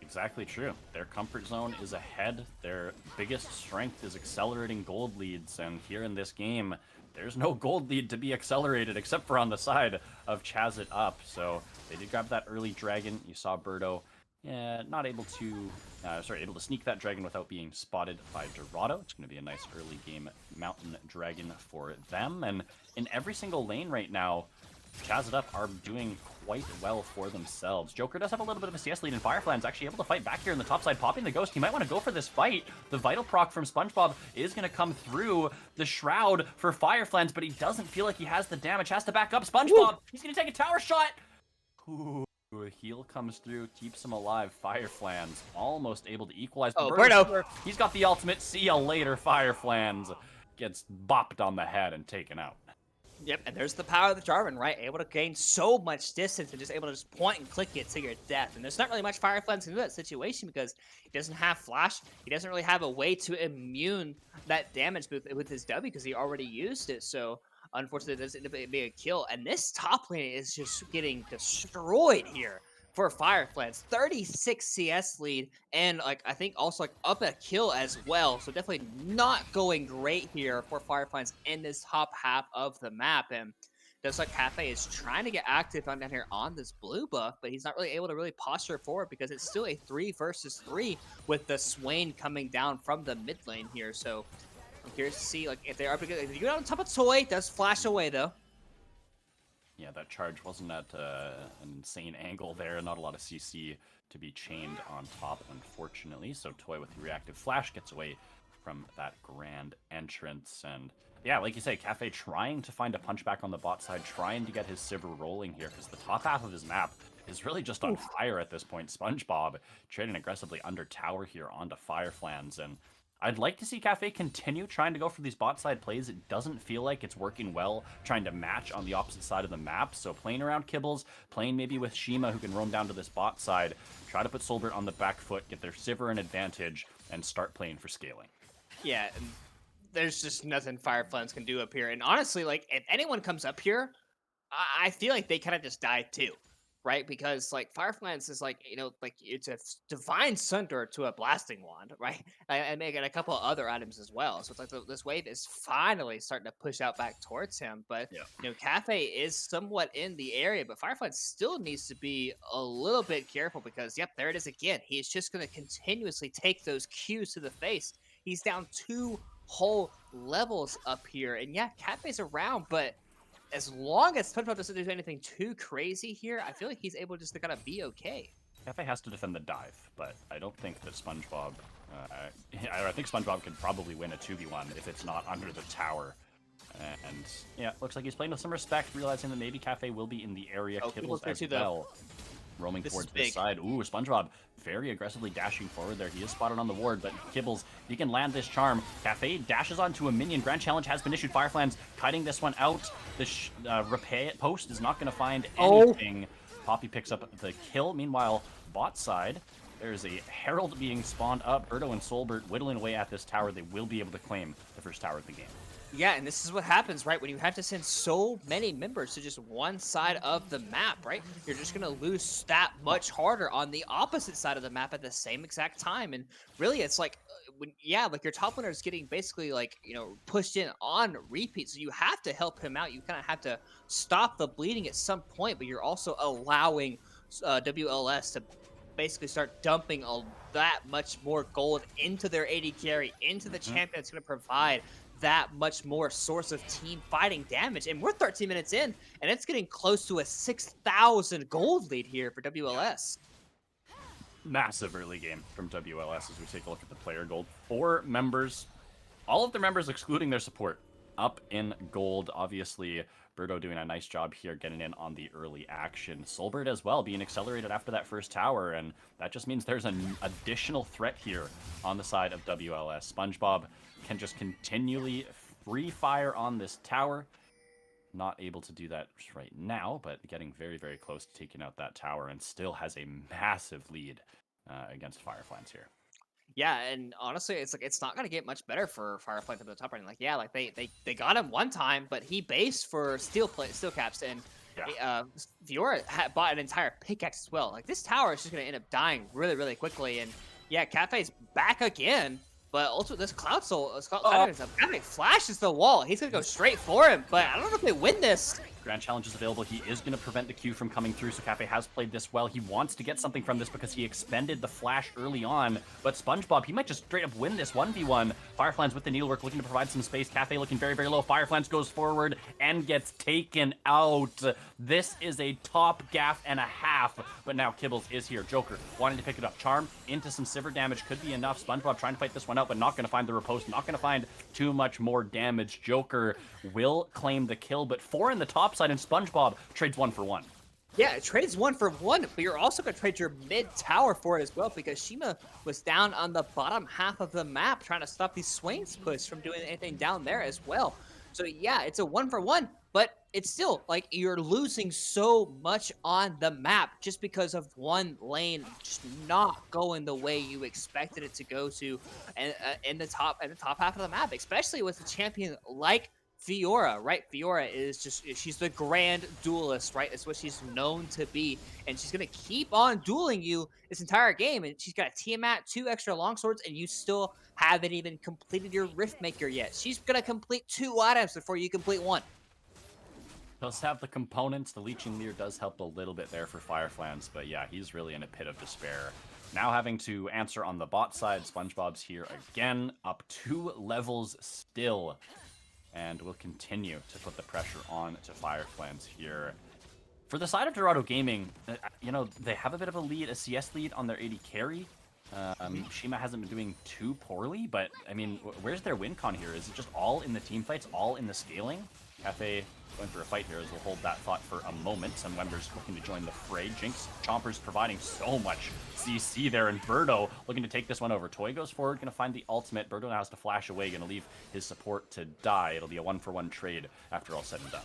Exactly true. Their comfort zone is ahead. Their biggest strength is accelerating gold leads. And here in this game, there's no gold lead to be accelerated except for on the side of Chazz it up. So they did grab that early dragon. You saw Birdo, not able to, able to sneak that dragon without being spotted by Dorado. It's going to be a nice early game mountain dragon for them. And in every single lane right now, Chazz it up are doing quite well for themselves. Joker does have a little bit of a CS lead, and Firefly's actually able to fight back here in the top side, popping the Ghost. He might want to go for this fight. The Vital proc from SpongeBob is going to come through the Shroud for Fireflies, but he doesn't feel like he has the damage. Has to back up. SpongeBob, he's going to take a tower shot. Ooh, a heal comes through, keeps him alive. Fireflies almost able to equalize. Oh, Birdo. He's got the ultimate. See ya later, Fireflies. Gets bopped on the head and taken out. Yep, and there's the power of the Jarvan, right? Able to gain so much distance and just able to just point and click it to your death. And there's not really much Fireflies can do that situation because he doesn't have flash. He doesn't really have a way to immune that damage with his W because he already used it. So unfortunately, it doesn't end up being a kill. And this top lane is just getting destroyed here for Fireflies. 36 CS lead, and like I think also like up a kill as well. So definitely not going great here for Fireflies in this top half of the map. And looks like Cafe is trying to get active on down here on this blue buff, but he's not really able to really posture forward because it's still a 3 versus 3 with the Swain coming down from the mid lane here. So I'm curious to see like if they are, because if you go on top of Toy, does flash away though. Yeah, that charge wasn't at an insane angle there. Not a lot of CC to be chained on top, unfortunately. So Toy with the reactive flash gets away from that grand entrance. And yeah, like you say, Cafe trying to find a punchback on the bot side, trying to get his Sivir rolling here, because the top half of his map is really just on fire at this point. SpongeBob trading aggressively under tower here onto Fireflies, and I'd like to see Cafe continue trying to go for these bot side plays. It doesn't feel like it's working well trying to match on the opposite side of the map. So playing around Kibbles, playing maybe with Shima who can roam down to this bot side, try to put Solbert on the back foot, get their Sivir an advantage, and start playing for scaling. Yeah, there's just nothing Fireflies can do up here. And honestly, like if anyone comes up here, I feel like they kind of just die too. Right, because like Fireflies is like, you know, like it's a divine sunder to a blasting wand, right? And making a couple of other items as well. So it's like this wave is finally starting to push out back towards him. But Yeah. you know, Cafe is somewhat in the area, but Fireflies still needs to be a little bit careful because, yep, there it is again. He's just going to continuously take those Qs to the face. He's down 2 whole levels up here, and yeah, Cafe's around, but as long as SpongeBob doesn't do anything too crazy here, I feel like he's able just to kind of be okay. Cafe has to defend the dive, but I don't think that SpongeBob... I think SpongeBob could probably win a 2v1 if it's not under the tower. And yeah, looks like he's playing with some respect, realizing that maybe Cafe will be in the area. Kibbles as well, roaming towards this side. Ooh, SpongeBob very aggressively dashing forward there. He is spotted on the ward, but Kibbles, he can land this charm. Cafe dashes onto a minion. Grand challenge has been issued. Fireflies kiting this one out. The repair post is not going to find anything. Poppy picks up the kill. Meanwhile, bot side, there's a Herald being spawned up. Birdo and Solbert whittling away at this tower. They will be able to claim the first tower of the game. Yeah, and this is what happens, right? When you have to send so many members to just one side of the map, right? You're just going to lose that much harder on the opposite side of the map at the same exact time. And really, it's like, like your top laner is getting basically like, you know, pushed in on repeat. So you have to help him out. You kind of have to stop the bleeding at some point, but you're also allowing WLS to basically start dumping that much more gold into their AD carry, into the champion that's going to provide that much more source of team fighting damage. And we're 13 minutes in, and it's getting close to a 6,000 gold lead here for WLS. Massive early game from WLS as we take a look at the player gold. 4 members, all of their members excluding their support, up in gold. Obviously, Birdo doing a nice job here getting in on the early action. Soulbird as well being accelerated after that first tower, and that just means there's an additional threat here on the side of WLS. SpongeBob can just continually free fire on this tower. Not able to do that right now, but getting very, very close to taking out that tower, and still has a massive lead against Fireflies here. Yeah, and honestly, it's like it's not gonna get much better for Firefly to the top right. Like, yeah, like they got him one time, but he based for steel caps, and Fiora bought an entire pickaxe as well. Like, this tower is just gonna end up dying really, really quickly. And yeah, Cafe's back again, but also this Cloud Cafe flashes the wall. He's gonna go straight for him, but I don't know if they win this. Grand Challenge is available. He is going to prevent the Q from coming through, so Cafe has played this well. He wants to get something from this because he expended the flash early on, but SpongeBob, he might just straight up win this 1v1. Fireflies with the needlework looking to provide some space. Cafe looking very, very low. Fireflies goes forward and gets taken out. This is a top gaff and a half, but now Kibbles is here. Joker wanting to pick it up. Charm into some Sivir damage could be enough. SpongeBob trying to fight this one out, but not going to find the riposte, not going to find too much more damage. Joker will claim the kill, but 4 in the top side, and SpongeBob trades 1 for 1. Yeah, it trades 1 for 1, but you're also going to trade your mid tower for it as well, because Shima was down on the bottom half of the map trying to stop these Swain's push from doing anything down there as well. So yeah, it's a 1 for 1, but it's still like you're losing so much on the map just because of one lane just not going the way you expected it to go to, and in the top half of the map, especially with a champion like Fiora, right? Fiora is she's the grand duelist, right? That's what she's known to be. And she's going to keep on dueling you this entire game. And she's got a Tiamat, 2 extra longswords, and you still haven't even completed your Riftmaker yet. She's going to complete 2 items before you complete 1. Does have the components. The Leeching Leer does help a little bit there for Fireflies, but yeah, he's really in a pit of despair. Now having to answer on the bot side, SpongeBob's here again, up 2 levels still. And we'll continue to put the pressure on to Fireflies here. For the side of Dorado Gaming, you know, they have a bit of a lead, a CS lead on their AD carry. Shima hasn't been doing too poorly, but, I mean, where's their win con here? Is it just all in the team fights, all in the scaling? Cafe going for a fight here, as we'll hold that thought for a moment. Some members looking to join the fray. Jinx, Chompers providing so much CC there, and Birdo looking to take this one over. Toy goes forward, going to find the ultimate. Birdo now has to flash away, going to leave his support to die. It'll be a 1-for-1 trade after all said and done.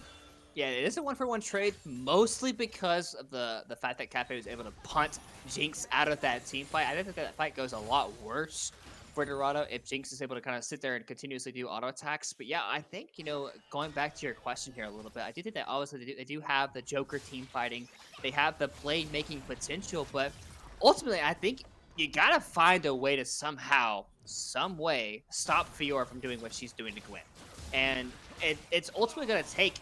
Yeah, it is a 1-for-1 trade, mostly because of the fact that Cafe was able to punt Jinx out of that team fight. I think that fight goes a lot worse for Dorado if Jinx is able to kind of sit there and continuously do auto attacks. But yeah, I think, you know, going back to your question here a little bit, I do think that obviously they do have the Joker team fighting. They have the play making potential, but ultimately I think you gotta find a way to somehow, some way, stop Fiora from doing what she's doing to Gwen. And it's ultimately gonna take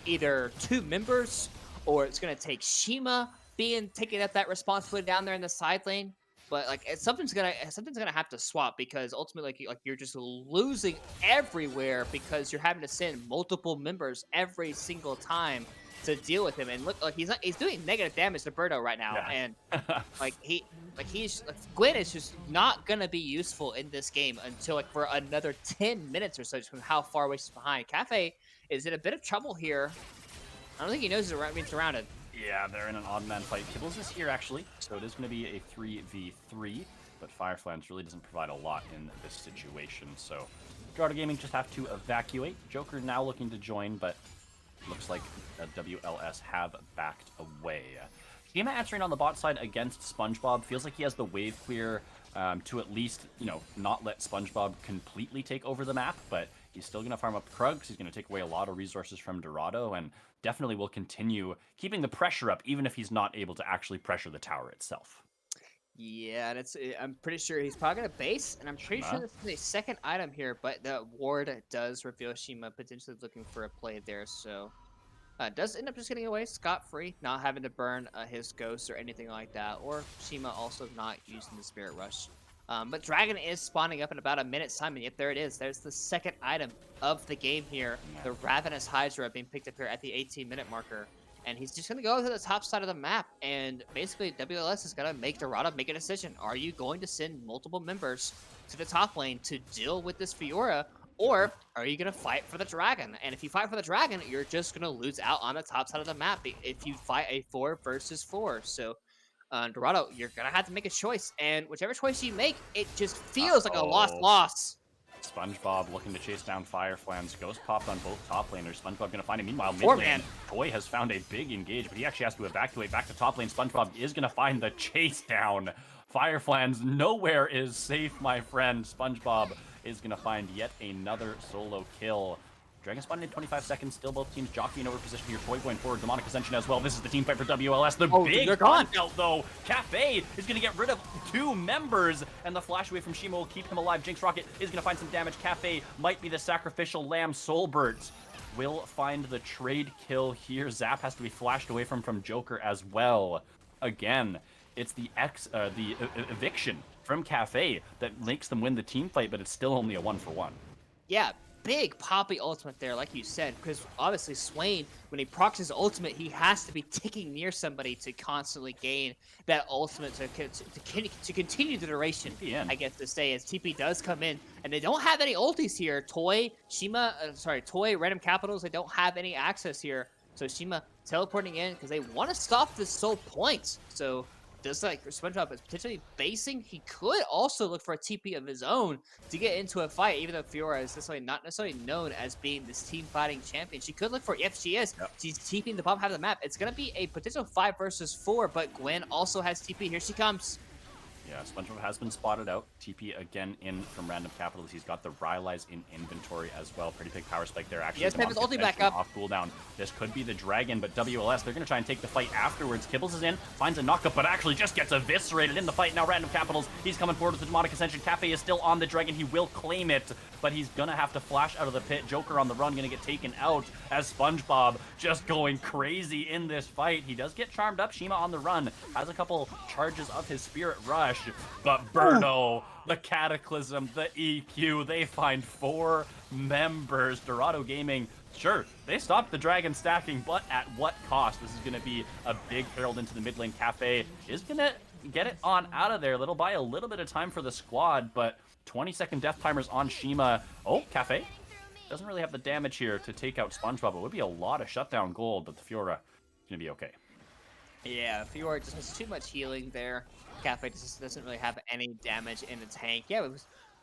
either 2 members, or it's gonna take Shima taking up that responsibility down there in the side lane. But like something's gonna have to swap, because ultimately like you're just losing everywhere because you're having to send multiple members every single time to deal with him. And look, like he's doing negative damage to Birdo right now, yeah. And Gwen is just not gonna be useful in this game until like for another 10 minutes or so, just from how far away she's behind. Cafe is in a bit of trouble here. I don't think he knows he's being surrounded. Yeah, they're in an odd man fight. Kibbles is here, actually, so it is going to be a 3v3, but Fireflies really doesn't provide a lot in this situation, so Dorado Gaming just have to evacuate. Joker now looking to join, but looks like WLS have backed away. Shima answering on the bot side against SpongeBob. Feels like he has the wave clear to at least, you know, not let SpongeBob completely take over the map, but he's still going to farm up Krugs. He's going to take away a lot of resources from Dorado, and definitely will continue keeping the pressure up, even if he's not able to actually pressure the tower itself. Yeah, and I'm pretty sure he's probably going to base, and I'm pretty sure this is a second item here, but the ward does reveal Shima potentially looking for a play there, so does end up just getting away scot-free, not having to burn his ghost or anything like that, or Shima also not using the Spirit Rush. But Dragon is spawning up in about a minute's time, and yet there it is. There's the second item of the game here. The Ravenous Hydra being picked up here at the 18-minute marker. And he's just going to go to the top side of the map. And basically, WLS is going to make Dorado make a decision. Are you going to send multiple members to the top lane to deal with this Fiora? Or are you going to fight for the dragon? And if you fight for the dragon, you're just going to lose out on the top side of the map if you fight a 4 versus 4. So, Dorado, you're going to have to make a choice. And whichever choice you make, it just feels like a lost loss. SpongeBob looking to chase down Fireflans. Ghost popped on both top laners. SpongeBob going to find him. Meanwhile, mid lane, Toy has found a big engage, but he actually has to evacuate back to top lane. SpongeBob is going to find the chase down. Fireflans, nowhere is safe, my friend. SpongeBob is going to find yet another solo kill. Dragon spawned in 25 seconds. Still both teams jockeying over position here. Toy going forward. Demonic Ascension as well. This is the team fight for WLS. The big out though. Cafe is going to get rid of 2 members. And the flash away from Shima will keep him alive. Jinx Rocket is going to find some damage. Cafe might be the sacrificial lamb. Soulbert will find the trade kill here. Zap has to be flashed away from Joker as well. Again, it's the eviction from Cafe that makes them win the team fight, but it's still only a 1-for-1. Yeah, big Poppy ultimate there, like you said, because obviously Swain, when he procs his ultimate, he has to be ticking near somebody to constantly gain that ultimate to continue the duration, I guess to say, as TP does come in. And they don't have any ultis here. Toy, Random Capitals, they don't have any access here. So Shima teleporting in because they want to stop this soul point. So just like SpongeBob is potentially basing, he could also look for a TP of his own to get into a fight, even though Fiora is not necessarily known as being this team fighting champion. She could look for, if she is, she's TPing the bottom half of the map. It's going to be a potential 5 versus 4, but Gwen also has TP. Here she comes. Yeah, SpongeBob has been spotted out. TP again in from Random Capitals. He's got the Rylai's in inventory as well. Pretty big power spike there, actually. Yes, have his ulti back up. Off cooldown. This could be the Dragon, but WLS, they're going to try and take the fight afterwards. Kibbles is in, finds a knockup, but actually just gets eviscerated in the fight. Now Random Capitals, he's coming forward with the Demonic Ascension. Cafe is still on the Dragon. He will claim it, but he's going to have to flash out of the pit. Joker on the run, going to get taken out as SpongeBob just going crazy in this fight. He does get charmed up. Shima on the run, has a couple charges of his Spirit Rush, but Birdo, the Cataclysm, the EQ, they find 4 members. Dorado Gaming, sure, they stopped the Dragon stacking, but at what cost? This is going to be a big herald into the mid lane. Cafe is going to get it on out of there. That'll buy a little bit of time for the squad, but 20-second death timers on Shima. Oh, Cafe doesn't really have the damage here to take out SpongeBob. It would be a lot of shutdown gold, but the Fiora is going to be okay. Yeah, Fiora just has too much healing there. Cafe just doesn't really have any damage in the tank. Yeah,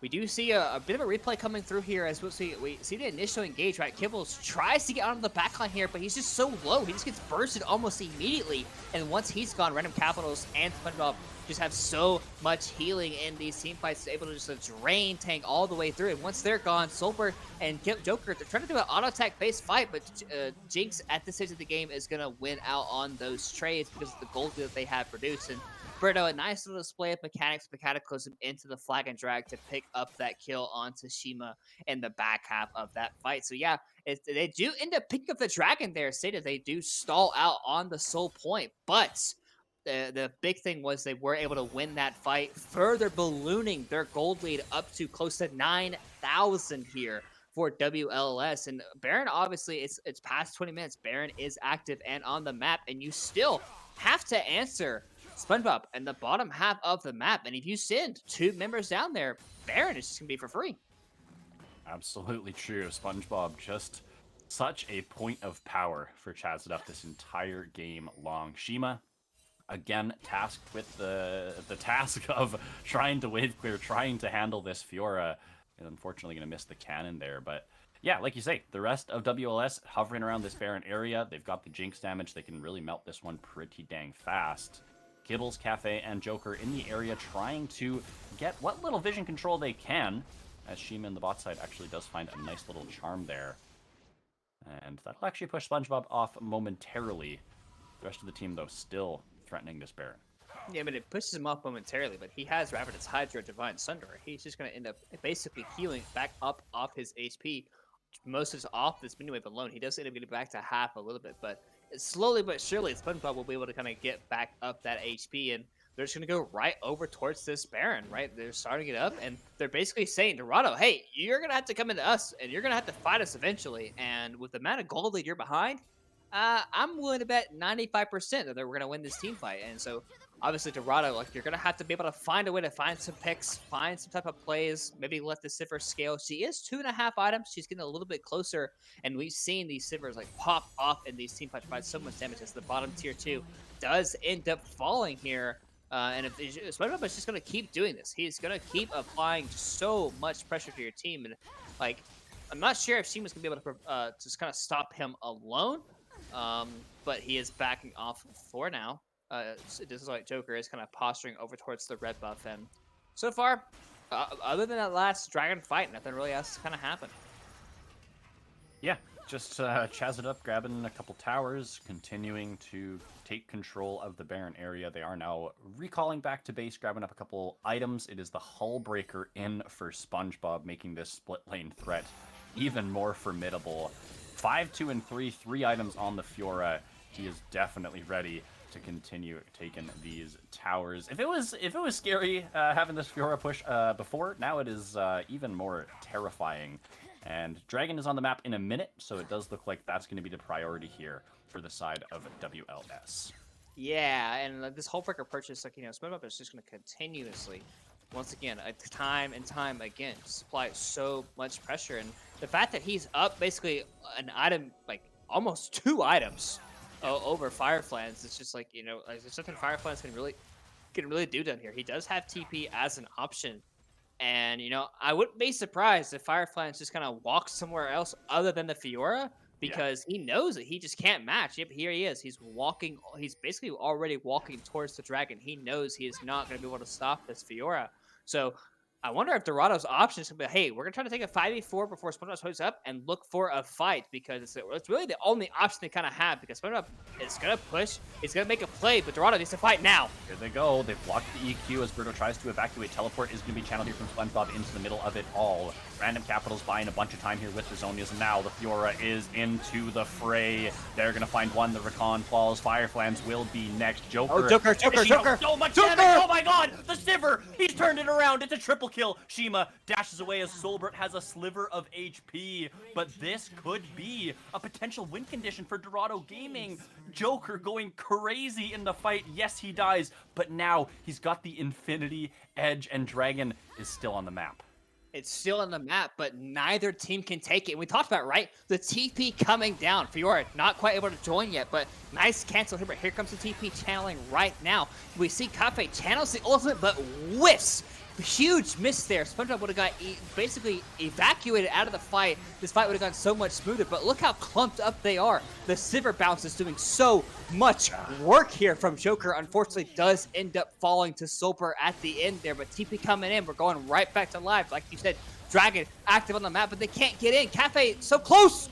we do see a bit of a replay coming through here as we see the initial engage, right? Kibbles tries to get onto the backline here, but he's just so low. He just gets bursted almost immediately. And once he's gone, Random Capitals and SpongeBob just have so much healing in these team fights, able to just drain tank all the way through. And once they're gone, Soulbert and Joker, they're trying to do an auto attack based fight, but Jinx at this stage of the game is going to win out on those trades because of the gold that they have produced. And Birdo, a nice little display of mechanics with the Cataclysm into the flag and drag to pick up that kill onto Shima in the back half of that fight. So yeah, they do end up picking up the dragon there. Zeta, they do stall out on the soul point, but the big thing was they were able to win that fight, further ballooning their gold lead up to close to 9,000 here for WLS. And Baron, obviously, it's past 20 minutes. Baron is active and on the map, and you still have to answer SpongeBob in the bottom half of the map. And if you send 2 members down there, Baron is just going to be for free. Absolutely true. SpongeBob just such a point of power for Chazz up this entire game long. Shima, again, tasked with the task of trying to wave clear, trying to handle this Fiora, and unfortunately going to miss the cannon there. But yeah, like you say, the rest of WLS hovering around this Baron area. They've got the Jinx damage. They can really melt this one pretty dang fast. Kibbles, Cafe, and Joker in the area trying to get what little vision control they can, as Shima in the bot side actually does find a nice little charm there. And that'll actually push SpongeBob off momentarily. The rest of the team, though, still threatening this Baron. Yeah, I mean, it pushes him off momentarily, but he has Ravenous Hydra, Divine Sunder. He's just going to end up basically healing back up off his HP. Most is off this mini wave alone. He does end up getting back to half a little bit, but slowly but surely, SpongeBob will be able to kind of get back up that HP, and they're just going to go right over towards this Baron, right? They're starting it up, and they're basically saying, Dorado, hey, you're going to have to come into us, and you're going to have to fight us eventually. And with the amount of gold that you're behind, I'm willing to bet 95% that we're going to win this team fight. And so, obviously, Dorado, like, you're going to have to be able to find a way to find some picks, find some type of plays, maybe let the Sivir scale. She is 2.5 items. She's getting a little bit closer, and we've seen these Sivers, like, pop off in these team fights, provide so much damage as the bottom tier 2 does end up falling here. And if SpongeBob is just going to keep doing this, he's going to keep applying so much pressure to your team. And, like, I'm not sure if Shima's going to be able to just kind of stop him alone. But he is backing off for now. This is like Joker is kind of posturing over towards the red buff, and so far, other than that last dragon fight, nothing really else kind of happened. Yeah, just Chazz it up, grabbing a couple towers, continuing to take control of the Baron area. They are now recalling back to base, grabbing up a couple items. It is the Hull Breaker in for SpongeBob, making this split lane threat even more formidable. 5, 2, and 3 items on the Fiora. He is definitely ready to continue taking these towers. If it was scary having this Fiora push before, now it is even more terrifying. And Dragon is on the map in a minute, so it does look like that's going to be the priority here for the side of WLS. Yeah, and this Hull Breaker purchase, like, SpongeBob is just going to continuously, once again, time and time again, supply so much pressure. And the fact that he's up basically an item, like almost 2 items over Fireflies, it's just like, there's something Fireflies can really do down here. He does have TP as an option. And, I wouldn't be surprised if Fireflies just kind of walks somewhere else other than the Fiora, because he knows that he just can't match. Yep, here he is. He's basically already walking towards the dragon. He knows he is not going to be able to stop this Fiora. So I wonder if Dorado's option is going to be, hey, we're going to try to take a 5v4 before SpongeBob shows up and look for a fight, because it's really the only option they kind of have, because SpongeBob is going to push, he's going to make a play, but Dorado needs to fight now. Here they go. They've blocked the EQ as Birdo tries to evacuate. Teleport is going to be channeled here from SpongeBob into the middle of it all. Random Capitals buying a bunch of time here with the Zonias, and now the Fiora is into the fray. They're going to find one. The Recon falls. Fireflans will be next. Joker. Oh, Joker. So much damage. Oh my god. The Sivir. He's turned it around. It's a triple kill. Shima dashes away as Solbert has a sliver of HP, but this could be a potential win condition for Dorado Gaming. Joker going crazy in the fight. Yes, he dies, but now he's got the Infinity Edge, and Dragon is still on the map. It's still on the map, but neither team can take it. And we talked about, right, the TP coming down. Fiora not quite able to join yet, but nice cancel here. But here comes the TP channeling right now. We see Cafe channels the ultimate, but whiffs. Huge miss there. SpongeBob would have got basically evacuated out of the fight. This fight would have gone so much smoother, but look how clumped up they are. The Sivir bounce is doing so much work here from Joker. Unfortunately, does end up falling to Solper at the end there, but TP coming in. We're going right back to live. Like you said, Dragon active on the map, but they can't get in. Cafe so close.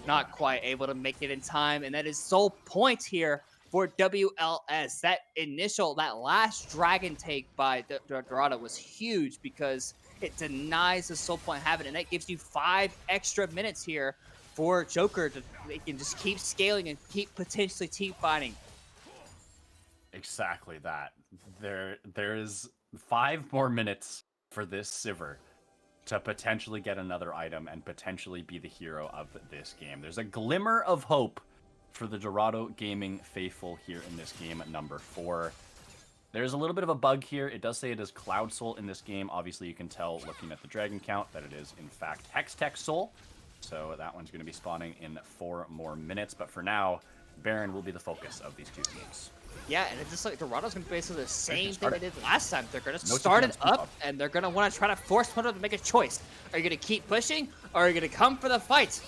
Not quite able to make it in time, and that is sole point here for WLS. That last dragon take by Dorado was huge, because it denies the soul point habit, and that gives you 5 extra minutes here for Joker they can just keep scaling and keep potentially team fighting. Exactly that. There's 5 more minutes for this Sivir to potentially get another item and potentially be the hero of this game. There's a glimmer of hope for the Dorado Gaming faithful here in this game number 4. There's a little bit of a bug here. It does say it is Cloud Soul in this game. Obviously, you can tell looking at the dragon count that it is, in fact, Hextech Soul. So that one's going to be spawning in 4 more minutes. But for now, Baron will be the focus of these 2 teams. Yeah, and it's just like Dorado's going to be basically the same thing they did last time. They're going to No start it TP up, on and they're going to want to try to force SpongeBob to make a choice. Are you going to keep pushing, or are you going to come for the fight?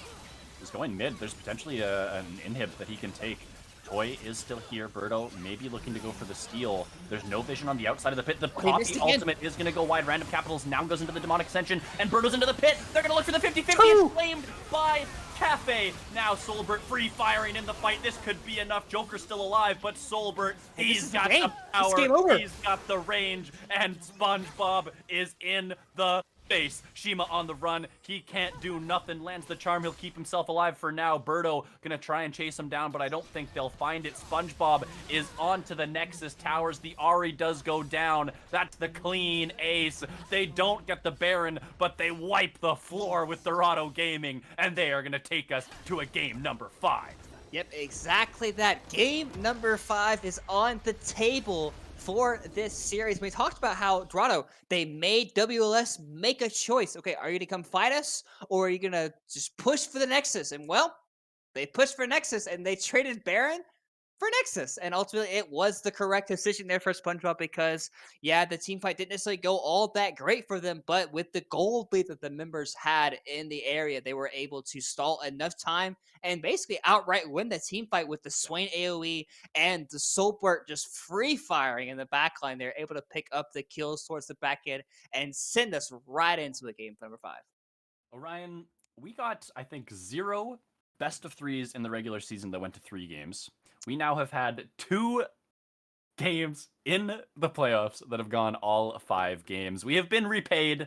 He's going mid. There's potentially an inhib that he can take. Toy is still here. Birdo maybe looking to go for the steal. There's no vision on the outside of the pit. The Poppy ultimate is going to go wide. Random Capitals now goes into the Demonic Ascension, and Birdo's into the pit. They're going to look for the 50-50. It's flamed by Cafe. Now Solbert free firing in the fight. This could be enough. Joker's still alive, but Solbert, he's got the power. He's got the range, and SpongeBob is in the face. Shima on the run. He can't do nothing. Lands the charm. He'll keep himself alive for now. Birdo gonna try and chase him down, but I don't think they'll find it. SpongeBob is on to the Nexus towers. The Ahri does go down. That's the clean ace. They don't get the Baron, but they wipe the floor with Dorado Gaming, and they are gonna take us to a game number 5. Yep, exactly that. Game number 5 is on the table for this series. We talked about how Dorado, they made WLS make a choice. Okay, are you gonna come fight us, or are you gonna just push for the Nexus? And well, they pushed for Nexus and they traded Baron for Nexus. And ultimately, it was the correct decision there for SpongeBob because, yeah, the team fight didn't necessarily go all that great for them, but with the gold lead that the members had in the area, they were able to stall enough time and basically outright win the team fight with the Swain AoE and the Soulbert just free firing in the backline. They're able to pick up the kills towards the back end and send us right into the game for number 5. Orion, we got, I think, 0 best of 3s in the regular season that went to 3 games. We now have had 2 games in the playoffs that have gone all 5 games. We have been repaid.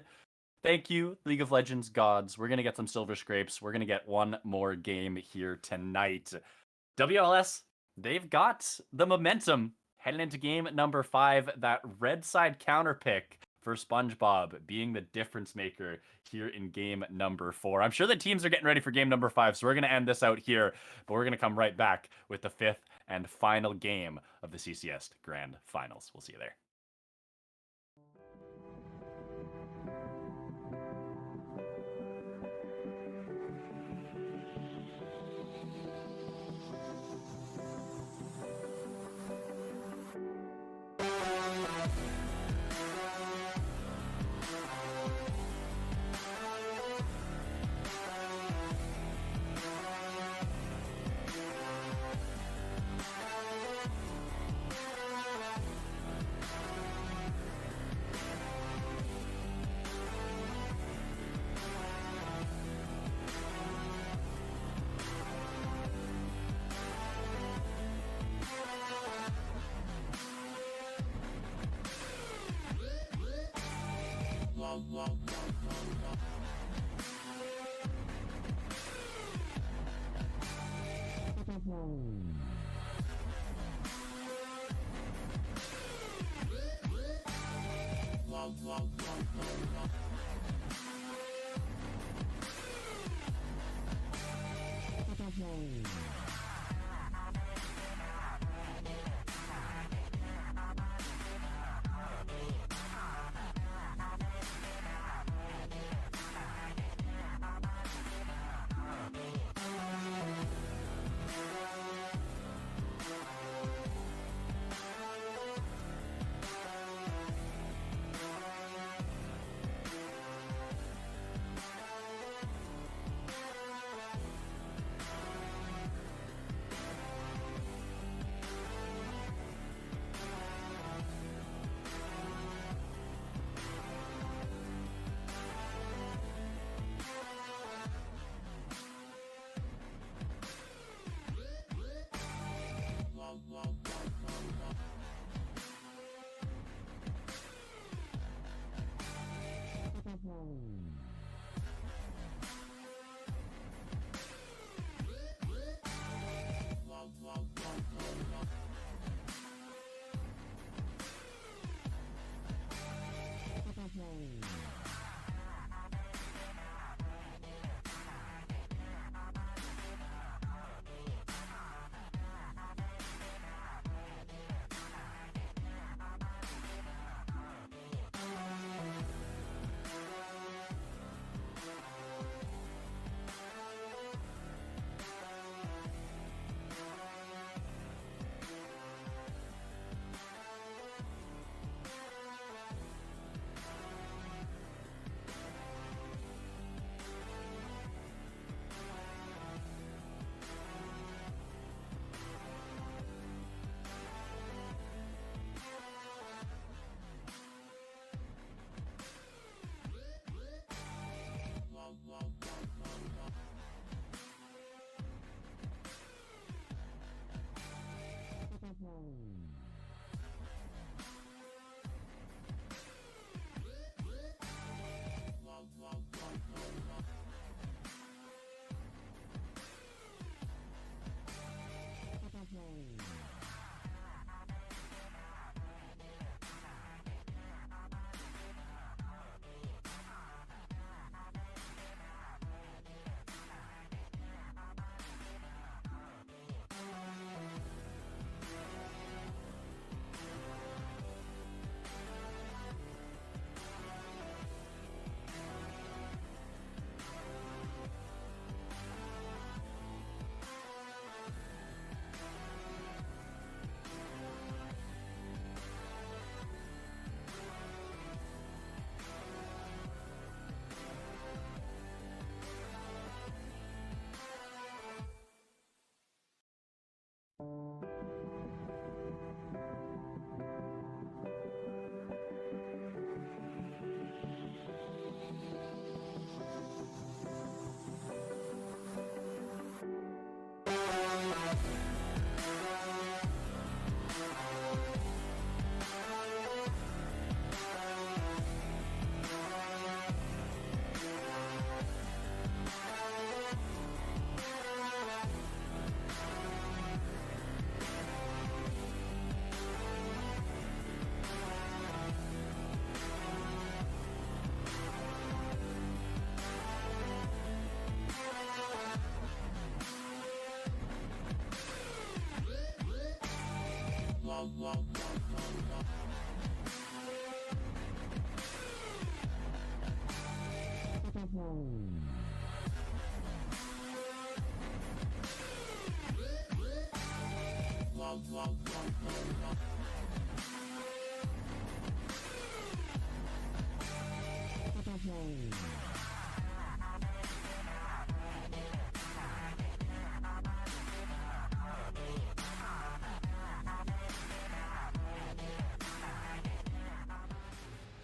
Thank you, League of Legends gods. We're going to get some silver scrapes. We're going to get one more game here tonight. WLS, they've got the momentum heading into game number 5. That red side counter pick for SpongeBob being the difference maker here in game number 4. I'm sure the teams are getting ready for game number 5, so we're going to end this out here, but we're going to come right back with the 5th and final game of the CCS Grand Finals. We'll see you there.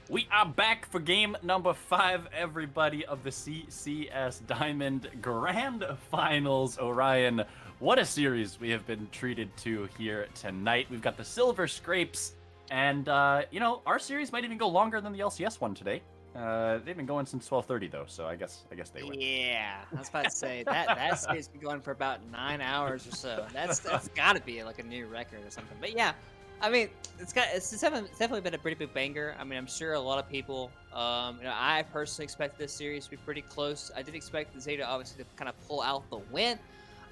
We are back for game number 5, everybody, of the CCS Diamond Grand Finals. Orion, what a series we have been treated to here tonight. We've got the silver scrapes, and, you know, our series might even go longer than the LCS one today. They've been going since 12:30 though, so I guess they win. Yeah, I was about to say that series been going for about 9 hours or so. That's got to be like a new record or something. But yeah, I mean, it's definitely been a pretty big banger. I mean, I'm sure a lot of people, you know, I personally expect this series to be pretty close. I did expect the Zeta obviously to kind of pull out the win.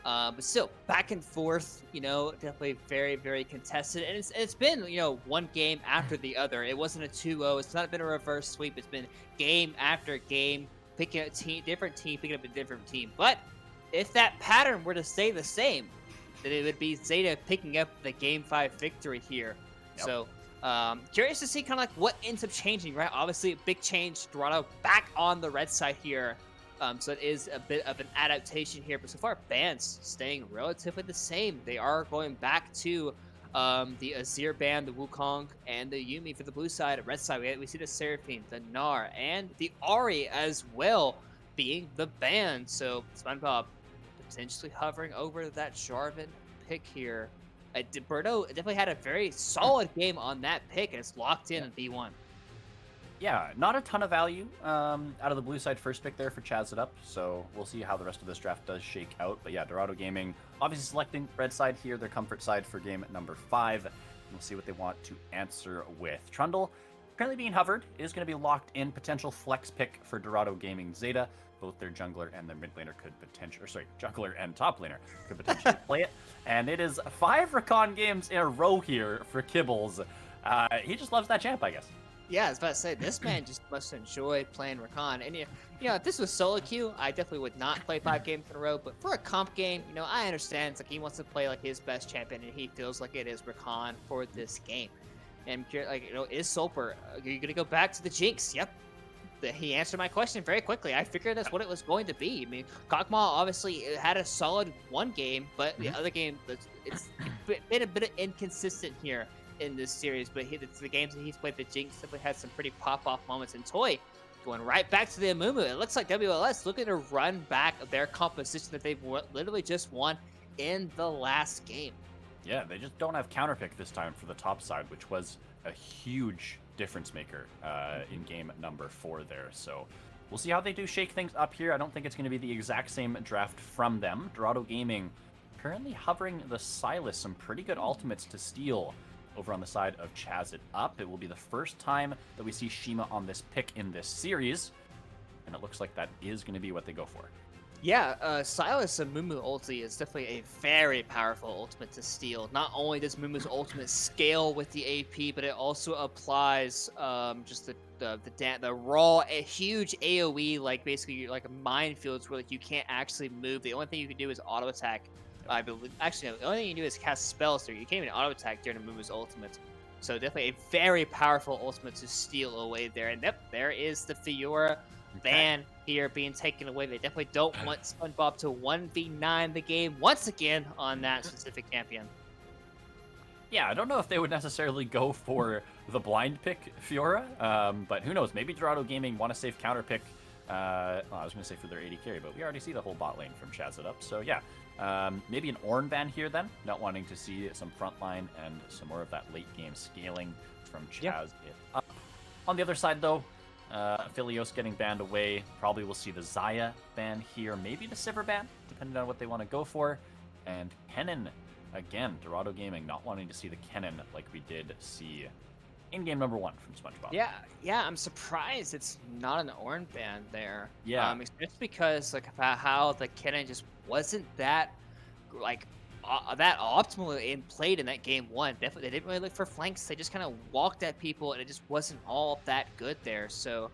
But still, back and forth, you know, definitely very, very contested. And it's been, you know, one game after the other. It wasn't a 2-0. It's not been a reverse sweep. It's been game after game, picking a team, different team, picking up a different team. But if that pattern were to stay the same, then it would be Zeta picking up the Game 5 victory here. Yep. So, curious to see kind of like what ends up changing, right? Obviously, a big change. Dorado back on the red side here. So it is a bit of an adaptation here, but so far bans staying relatively the same. They are going back to the Azir ban, the Wukong, and the Yuumi for the blue side. Red side, we see the Seraphine, the Gnar, and the Ahri as well being the ban. So SpongeBob potentially hovering over that Jarvan pick here. Dorado definitely had a very solid game on that pick, and it's locked in B1. Yeah, not a ton of value out of the blue side first pick there for Chazz it up, so we'll see how the rest of this draft does shake out. But yeah, Dorado Gaming obviously selecting red side here, their comfort side for game number 5. And we'll see what they want to answer with. Trundle, currently being hovered, is going to be locked in. Potential flex pick for Dorado Gaming Zeta. Both their jungler and their mid laner could potentially, jungler and top laner could potentially play it. And it is 5 Recon games in a row here for Kibbles. He just loves that champ, I guess. Yeah, I was about to say, this man just must enjoy playing Recon. And, you know, if this was solo queue, I definitely would not play 5 games in a row. But for a comp game, you know, I understand. It's like he wants to play, like, his best champion, and he feels like it is Recon for this game. And, like, you know, is Solper, are you going to go back to the Jinx? Yep. He answered my question very quickly. I figured that's what it was going to be. I mean, Kog'Maw obviously had a solid one game, but the other game, it's been a bit inconsistent here in this series, but the games that he's played, the Jinx simply had some pretty pop-off moments. And Toy going right back to the Amumu. It looks like WLS looking to run back their composition that they've literally just won in the last game. Yeah, they just don't have counterpick this time for the top side, which was a huge difference maker in game number 4 there. So we'll see how they do shake things up here. I don't think it's going to be the exact same draft from them. Dorado Gaming currently hovering the Sylas. Some pretty good ultimates to steal over on the side of Chazz it up. It will be the first time that we see Shima on this pick in this series, and it looks like that is going to be what they go for. Yeah, Sylas and Mumu ulti is definitely a very powerful ultimate to steal. Not only does Mumu's ultimate scale with the AP, but it also applies just the raw, a huge AoE, like basically like minefields where like you can't actually move. The only thing you can do is auto attack. I believe, actually, no, the only thing you can do is cast spells there. You can't even auto attack during Mumu's ultimate. So definitely a very powerful ultimate to steal away there. And yep, there is the Fiora ban here being taken away. They definitely don't want SpongeBob to 1v9 the game once again on that specific champion. Yeah, I don't know if they would necessarily go for the blind pick Fiora, but who knows? Maybe Dorado Gaming want to save counter pick. Well, I was going to say for their AD carry, but we already see the whole bot lane from Chazz it up. So yeah, maybe an Ornn ban here then. Not wanting to see some frontline and some more of that late game scaling from Chazz it up. On the other side though, Philios getting banned away. Probably we'll see the Xayah ban here. Maybe the Sivir ban, depending on what they want to go for. And Kennen, again, Dorado Gaming not wanting to see the Kennen like we did see in game number 1 from SpongeBob. Yeah, I'm surprised it's not an Ornn ban there. Yeah. Just because like about how the Kennen just wasn't that like that optimally and played in that game one. Definitely, they didn't really look for flanks. They just kind of walked at people, and it just wasn't all that good there. So,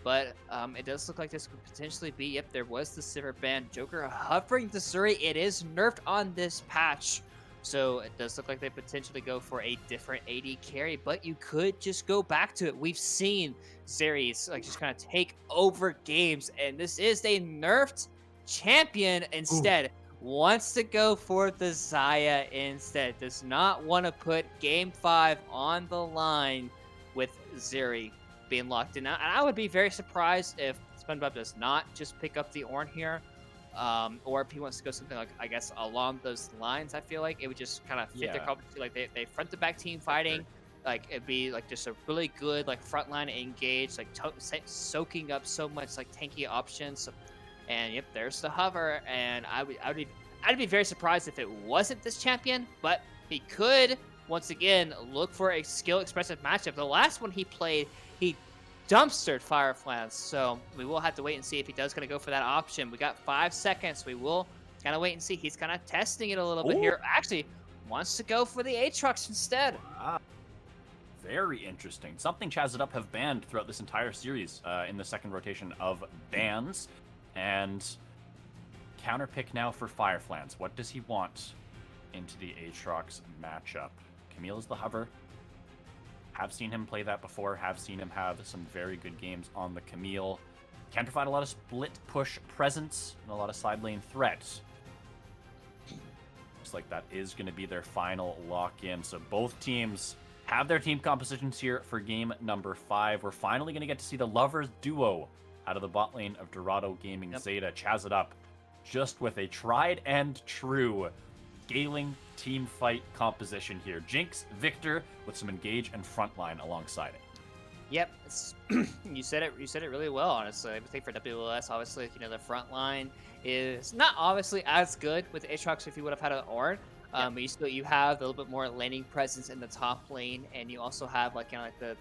but it does look like this could potentially be. Yep, there was the Silver Band Joker hovering the Suri. It is nerfed on this patch. So it does look like they potentially go for a different AD carry, but you could just go back to it. We've seen Zeres like just kind of take over games, and this is a nerfed champion instead. Wants to go for the Zaya instead. Does not want to put game 5 on the line with Zeri being locked in. And I would be very surprised if SpongeBob does not just pick up the Ornn here. Or if he wants to go something like, I guess, along those lines. I feel like it would just kind of fit their competency. Like they front to back team fighting. Like it'd be like just a really good like frontline engage, like soaking up so much like tanky options. And yep, there's the hover. And I'd be very surprised if it wasn't this champion, but he could once again look for a skill expressive matchup. The last one he played, he dumpstered Fireflies, so we will have to wait and see if he does kind of go for that option. We got 5 seconds. We will kind of wait and see. He's kind of testing it a little bit here. Actually, wants to go for the Aatrox instead. Wow. Very interesting. Something Chazz It Up have banned throughout this entire series in the second rotation of bans. And counterpick now for Fireflies. What does he want into the Aatrox matchup? Camille is the hover. Have seen him play that before. Have seen him have some very good games on the Camille. Can provide a lot of split push presence and a lot of side lane threats. Looks like that is going to be their final lock-in. So both teams have their team compositions here for game number 5. We're finally going to get to see the Lovers duo out of the bot lane of Dorado Gaming Zeta. Chazz It Up just with a tried and true scaling team fight composition here. Jinx, Victor with some engage and frontline alongside it. Yep, you said it really well, honestly. I think for WLS, obviously, the front line is not obviously as good with Aatrox if you would have had an Ornn. But you have a little bit more laning presence in the top lane, and you also have like the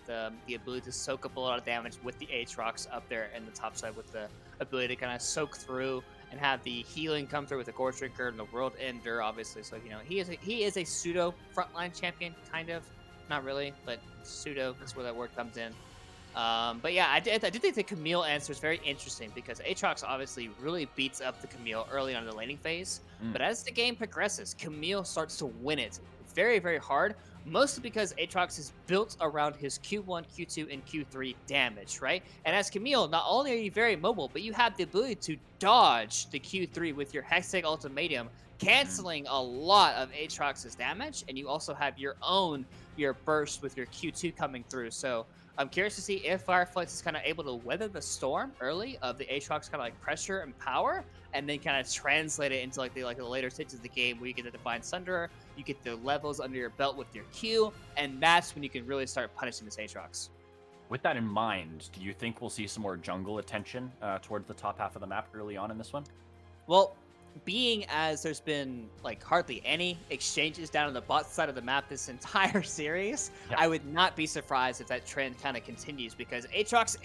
ability to soak up a lot of damage with the Aatrox up there in the top side, with the ability to kind of soak through and have the healing come through with the Gore Drinker and the World Ender, obviously. So he is a pseudo frontline champion, kind of, not really, but pseudo. That's where that word comes in. But yeah, I did think the Camille answer is very interesting because Aatrox obviously really beats up the Camille early on in the laning phase. But as the game progresses, Camille starts to win it very, very hard, mostly because Aatrox is built around his Q1, Q2, and Q3 damage, right? And as Camille, not only are you very mobile, but you have the ability to dodge the Q3 with your Hextech Ultimatum, canceling a lot of Aatrox's damage, and you also have your burst with your Q2 coming through. So I'm curious to see if Fireflies is kind of able to weather the storm early of the Aatrox kind of like pressure and power, and then kind of translate it into like the later stages of the game where you get the Divine Sunderer, you get the levels under your belt with your Q, and that's when you can really start punishing this Aatrox. With that in mind, do you think we'll see some more jungle attention towards the top half of the map early on in this one? Well, being as there's been like hardly any exchanges down on the bot side of the map this entire series, I would not be surprised if that trend kind of continues, because Aatrox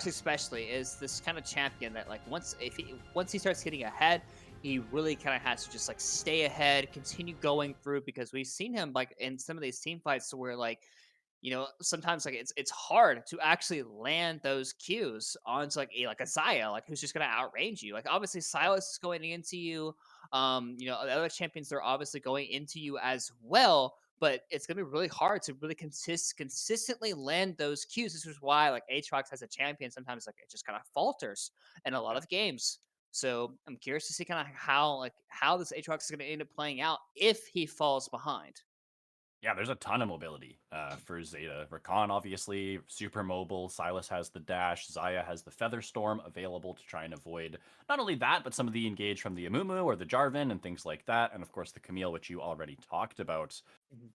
especially is this kind of champion that like once he starts hitting ahead, he really kind of has to just like stay ahead, continue going through, because we've seen him like in some of these team fights where like sometimes like it's hard to actually land those Qs onto like a Zaya, like who's just gonna outrange you. Like obviously Silas is going into you. The other champions are obviously going into you as well, but it's gonna be really hard to really consistently land those Qs. This is why like Aatrox as a champion sometimes like it just kind of falters in a lot of games. So I'm curious to see kind of how this Aatrox is gonna end up playing out if he falls behind. Yeah, there's a ton of mobility for Zeta. Rakan, obviously, super mobile. Silas has the dash. Zaya has the Feather Storm available to try and avoid not only that, but some of the engage from the Amumu or the Jarvan and things like that. And of course, the Camille, which you already talked about.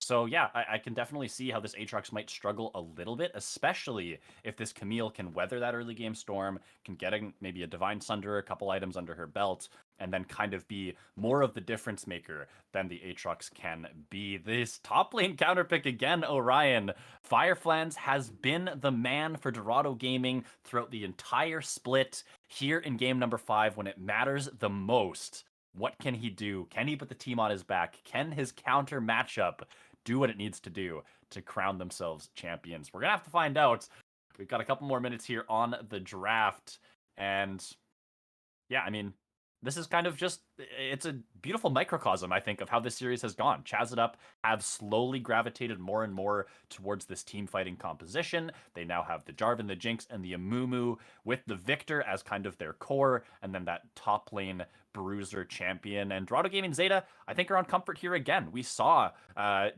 So yeah, I can definitely see how this Aatrox might struggle a little bit, especially if this Camille can weather that early game storm, can get maybe a Divine Sunder, a couple items under her belt, and then kind of be more of the difference maker than the Aatrox can be. This top lane counterpick again, Orion. Fireflies has been the man for Dorado Gaming throughout the entire split here in game number 5 when it matters the most. What can he do? Can he put the team on his back? Can his counter matchup do what it needs to do to crown themselves champions? We're going to have to find out. We've got a couple more minutes here on the draft. And yeah, I mean, this is kind of just, it's a beautiful microcosm, I think, of how this series has gone. Chazz It Up have slowly gravitated more and more towards this team fighting composition. They now have the Jarvan, the Jinx, and the Amumu with the Victor as kind of their core, and then that top lane bruiser champion. And Dorado Gaming Zeta, I think, are on comfort here again. We saw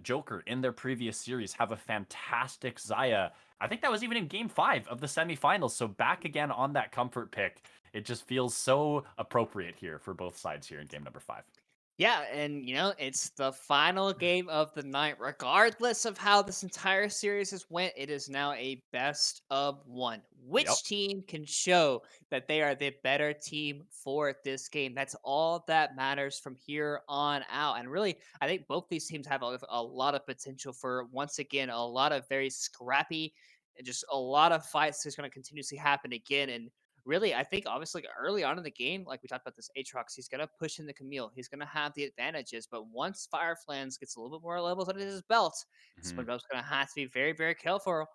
Joker in their previous series have a fantastic Xayah. I think that was even in game 5 of the semifinals, so back again on that comfort pick. It just feels so appropriate here for both sides here in game number 5. Yeah, and it's the final game of the night. Regardless of how this entire series has went, it is now a best of 1. Which Yep. team can show that they are the better team for this game? That's all that matters from here on out. And really, I think both these teams have a lot of potential for, once again, a lot of very scrappy, and just a lot of fights that's going to continuously happen again. And really, I think obviously early on in the game, like we talked about this Aatrox, he's gonna push in the Camille. He's gonna have the advantages, but once Fireflans gets a little bit more levels under his belt, SpongeBob's gonna have to be very, very careful.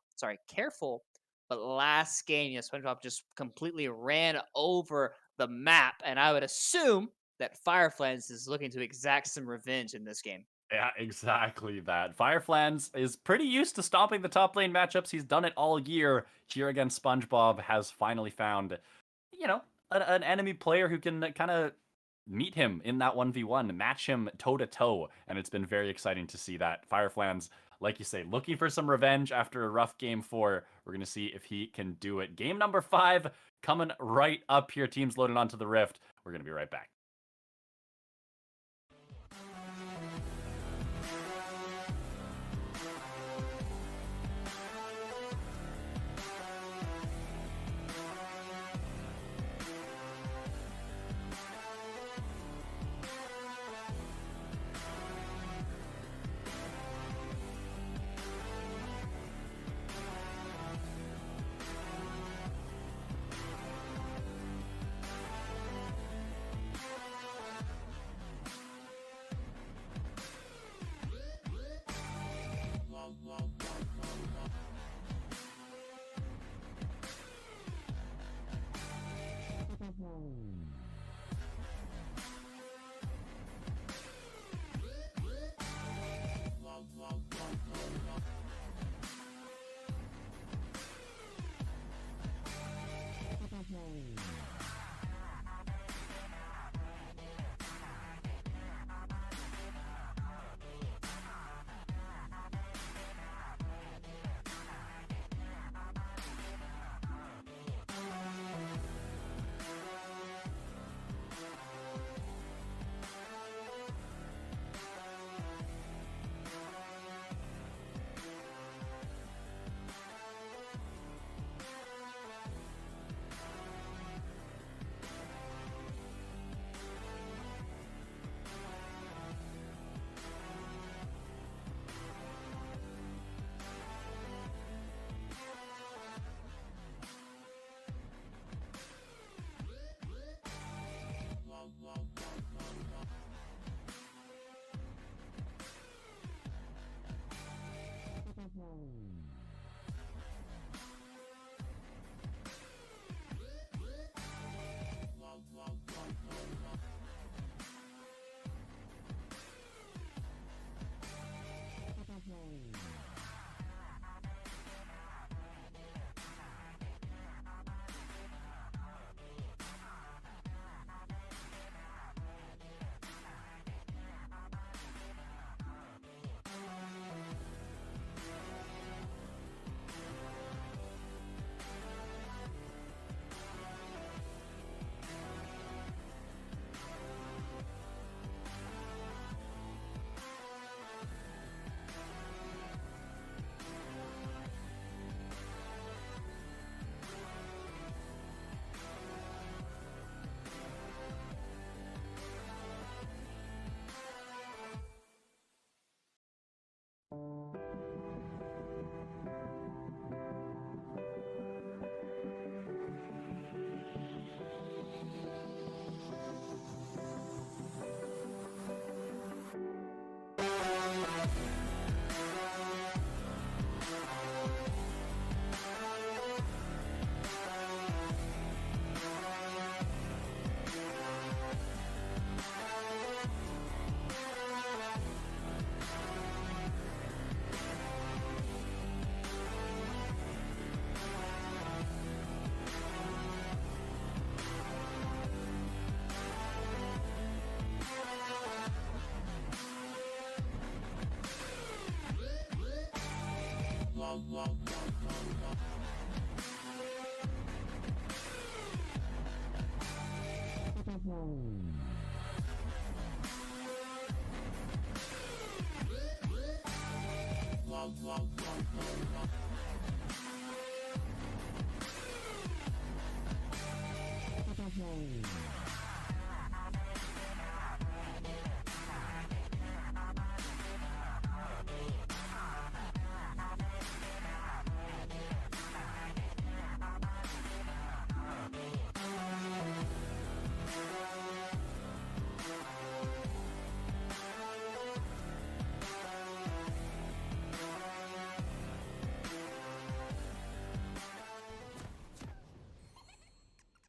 Careful. But last game, SpongeBob just completely ran over the map, and I would assume that Fireflans is looking to exact some revenge in this game. Yeah, exactly that. Fireflans is pretty used to stopping the top lane matchups. He's done it all year. Here against SpongeBob has finally found, an enemy player who can kind of meet him in that 1v1, match him toe-to-toe, and it's been very exciting to see that. Fireflans, like you say, looking for some revenge after a rough game 4. We're going to see if he can do it. Game number 5 coming right up here. Teams loaded onto the Rift. We're going to be right back.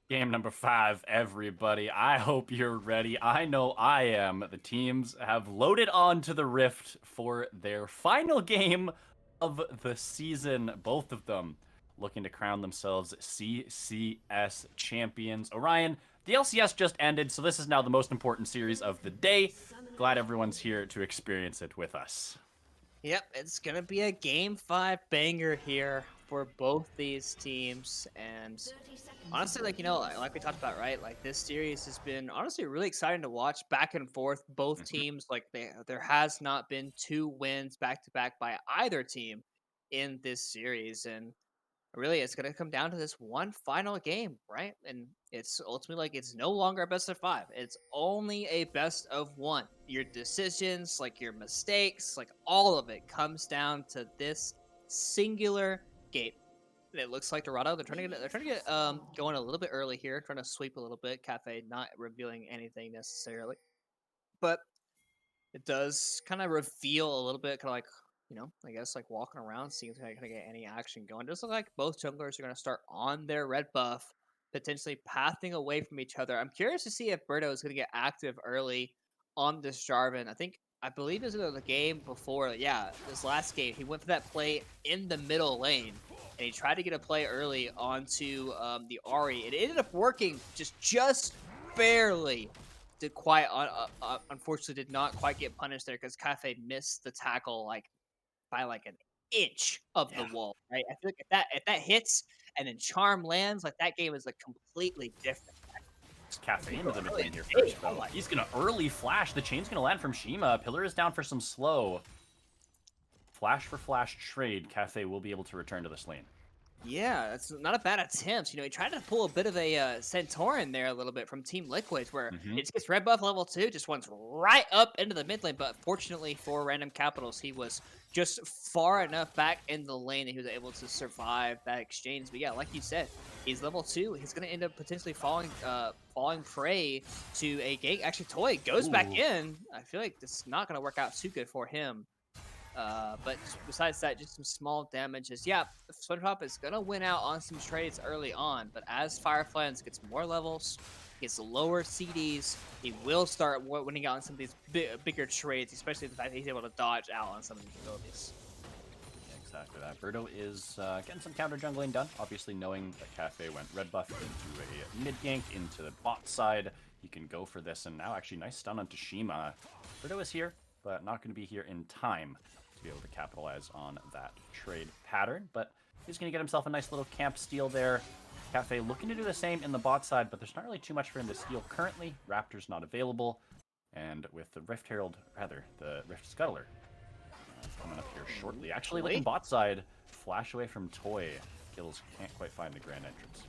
Game number 5, everybody. I hope you're ready. I know I am. The teams have loaded onto the Rift for their final game of the season. Both of them looking to crown themselves CCS champions. Orion, the LCS just ended, so this is now the most important series of the day. Glad everyone's here to experience it with us. Yep, it's gonna be a game 5 banger here for both these teams, and honestly, like like we talked about, right? Like this series has been honestly really exciting to watch, back and forth. Both teams, like there has not been 2 wins back to back by either team in this series, and really it's going to come down to this one final game, right? And it's ultimately like it's no longer a best of 5, it's only a best of 1. Your decisions, like your mistakes, like all of it comes down to this singular game. And it looks like Dorado, they're trying to get going a little bit early here, trying to sweep a little bit. Cafe not revealing anything necessarily, but it does kind of reveal a little bit, kind of like, I guess like walking around, seeing if I can get any action going. It does look like both junglers are going to start on their red buff, potentially pathing away from each other. I'm curious to see if Berto is going to get active early on this Jarvan. I believe it was the game before, yeah, this last game, he went for that play in the middle lane, and he tried to get a play early onto the Ahri. It ended up working just barely. Unfortunately did not quite get punished there because Cafe missed the tackle like by like an inch of the wall. Right, I feel like if that hits and then Charm lands, like that game is like completely different. It's Cafe into the mid lane here first, though. He's gonna early flash. The chain's gonna land from Shima. Pillar is down for some slow. Flash for flash trade. Cafe will be able to return to this lane. Yeah, that's not a bad attempt. He tried to pull a bit of a Centauran there a little bit from Team Liquids, where it just gets red buff level 2, just runs right up into the mid lane. But fortunately for Random Capitals, he was just far enough back in the lane that he was able to survive that exchange. But yeah, like you said, he's level 2. He's going to end up potentially falling prey to a gank. Actually, Toy goes back in. I feel like this is not going to work out too good for him. But besides that, just some small damages. Yeah, SpongeBob is going to win out on some trades early on, but as Fireflies gets more levels, gets lower CDs, he will start winning out on some of these bigger trades, especially the fact that he's able to dodge out on some of these abilities. Exactly that. Berto is getting some counter jungling done. Obviously, knowing that Cafe went red buff into a mid gank into the bot side, he can go for this. And now, actually, nice stun on Shima. Berto is here, but not going to be here in time to be able to capitalize on that trade pattern. But he's going to get himself a nice little camp steal there. Cafe looking to do the same in the bot side, but there's not really too much for him to steal currently. Raptor's not available. And with the Rift Herald, rather, the Rift Scuttler coming up here shortly. Actually, looking bot side, flash away from Toy. Kills can't quite find the grand entrance.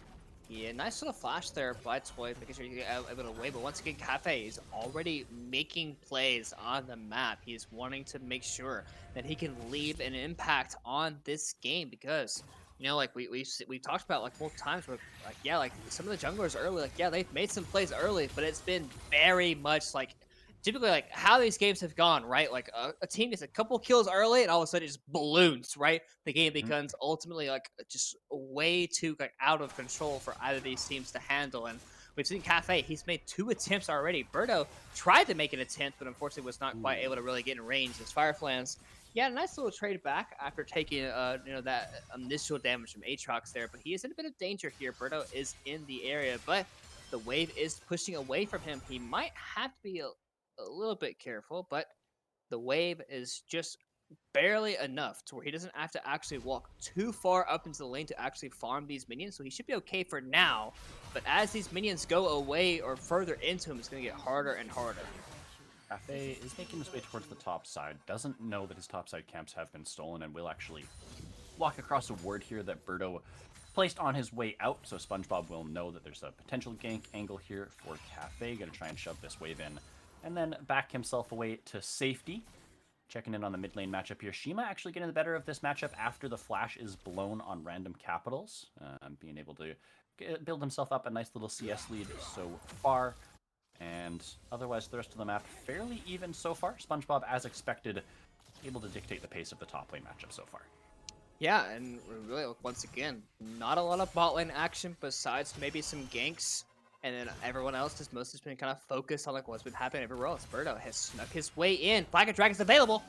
Yeah, nice little flash there by Toy, because you're able to wait. But once again, Cafe is already making plays on the map. He's wanting to make sure that he can leave an impact on this game, because like we talked about like multiple times, where like like some of the junglers early, like they've made some plays early, but it's been very much like typically like how these games have gone, right? Like a team gets a couple kills early and all of a sudden it just balloons, right? The game becomes ultimately like just way too like out of control for either of these teams to handle. And we've seen Cafe, he's made 2 attempts already. Berto tried to make an attempt, but unfortunately was not quite able to really get in range. As Fireflies, nice little trade back after taking that initial damage from Aatrox there, but he is in a bit of danger here. Berto is in the area, but the wave is pushing away from him. He might have to be a little bit careful, but the wave is just barely enough to where he doesn't have to actually walk too far up into the lane to actually farm these minions, so he should be okay for now. But as these minions go away or further into him, it's going to get harder and harder. Cafe is making his way towards the top side, doesn't know that his top side camps have been stolen, and will actually walk across a ward here that Birdo placed on his way out, so SpongeBob will know that there's a potential gank angle here for Cafe. Gonna try and shove this wave in, and then back himself away to safety. Checking in on the mid lane matchup here. Shima actually getting the better of this matchup after the flash is blown on random capitals, being able to build himself up a nice little CS lead so far. And otherwise, the rest of the map fairly even so far. SpongeBob, as expected, able to dictate the pace of the top lane matchup so far. Yeah, and really, once again, not a lot of bot lane action besides maybe some ganks. And then everyone else has mostly been kind of focused on like what's been happening everywhere else. Birdo has snuck his way in. Flag and Dragon's available.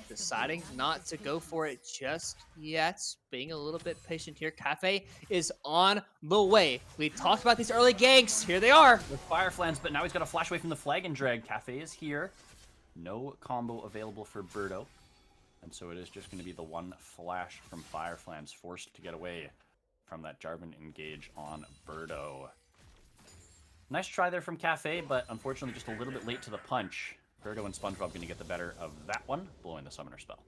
Deciding not to go for it just yet. Being a little bit patient here. Cafe is on the way. We talked about these early ganks. Here they are. With Fireflans, but now he's got a flash away from the flag and drag. Cafe is here. No combo available for Birdo. And so it is just going to be the one flash from Fireflans, forced to get away from that Jarvan engage on Birdo. Nice try there from Cafe, but unfortunately just a little bit late to the punch. Birdo and SpongeBob going to get the better of that one, blowing the summoner spell.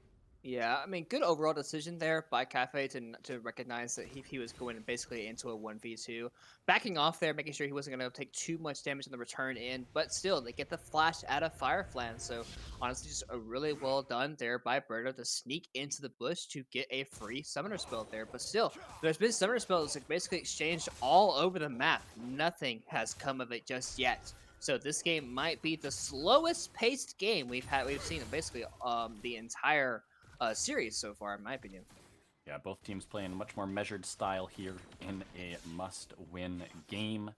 Yeah, I mean, good overall decision there by Cafe to recognize that he was going basically into a 1v2. Backing off there, making sure he wasn't going to take too much damage on the return in, but still, they get the flash out of Fireflan. So, honestly, just a really well done there by Birdo to sneak into the bush to get a free summoner spell there. But still, there's been summoner spells like basically exchanged all over the map. Nothing has come of it just yet. So this game might be the slowest paced game we've seen in basically the entire series so far, in my opinion. Yeah, both teams playing a much more measured style here in a must-win game.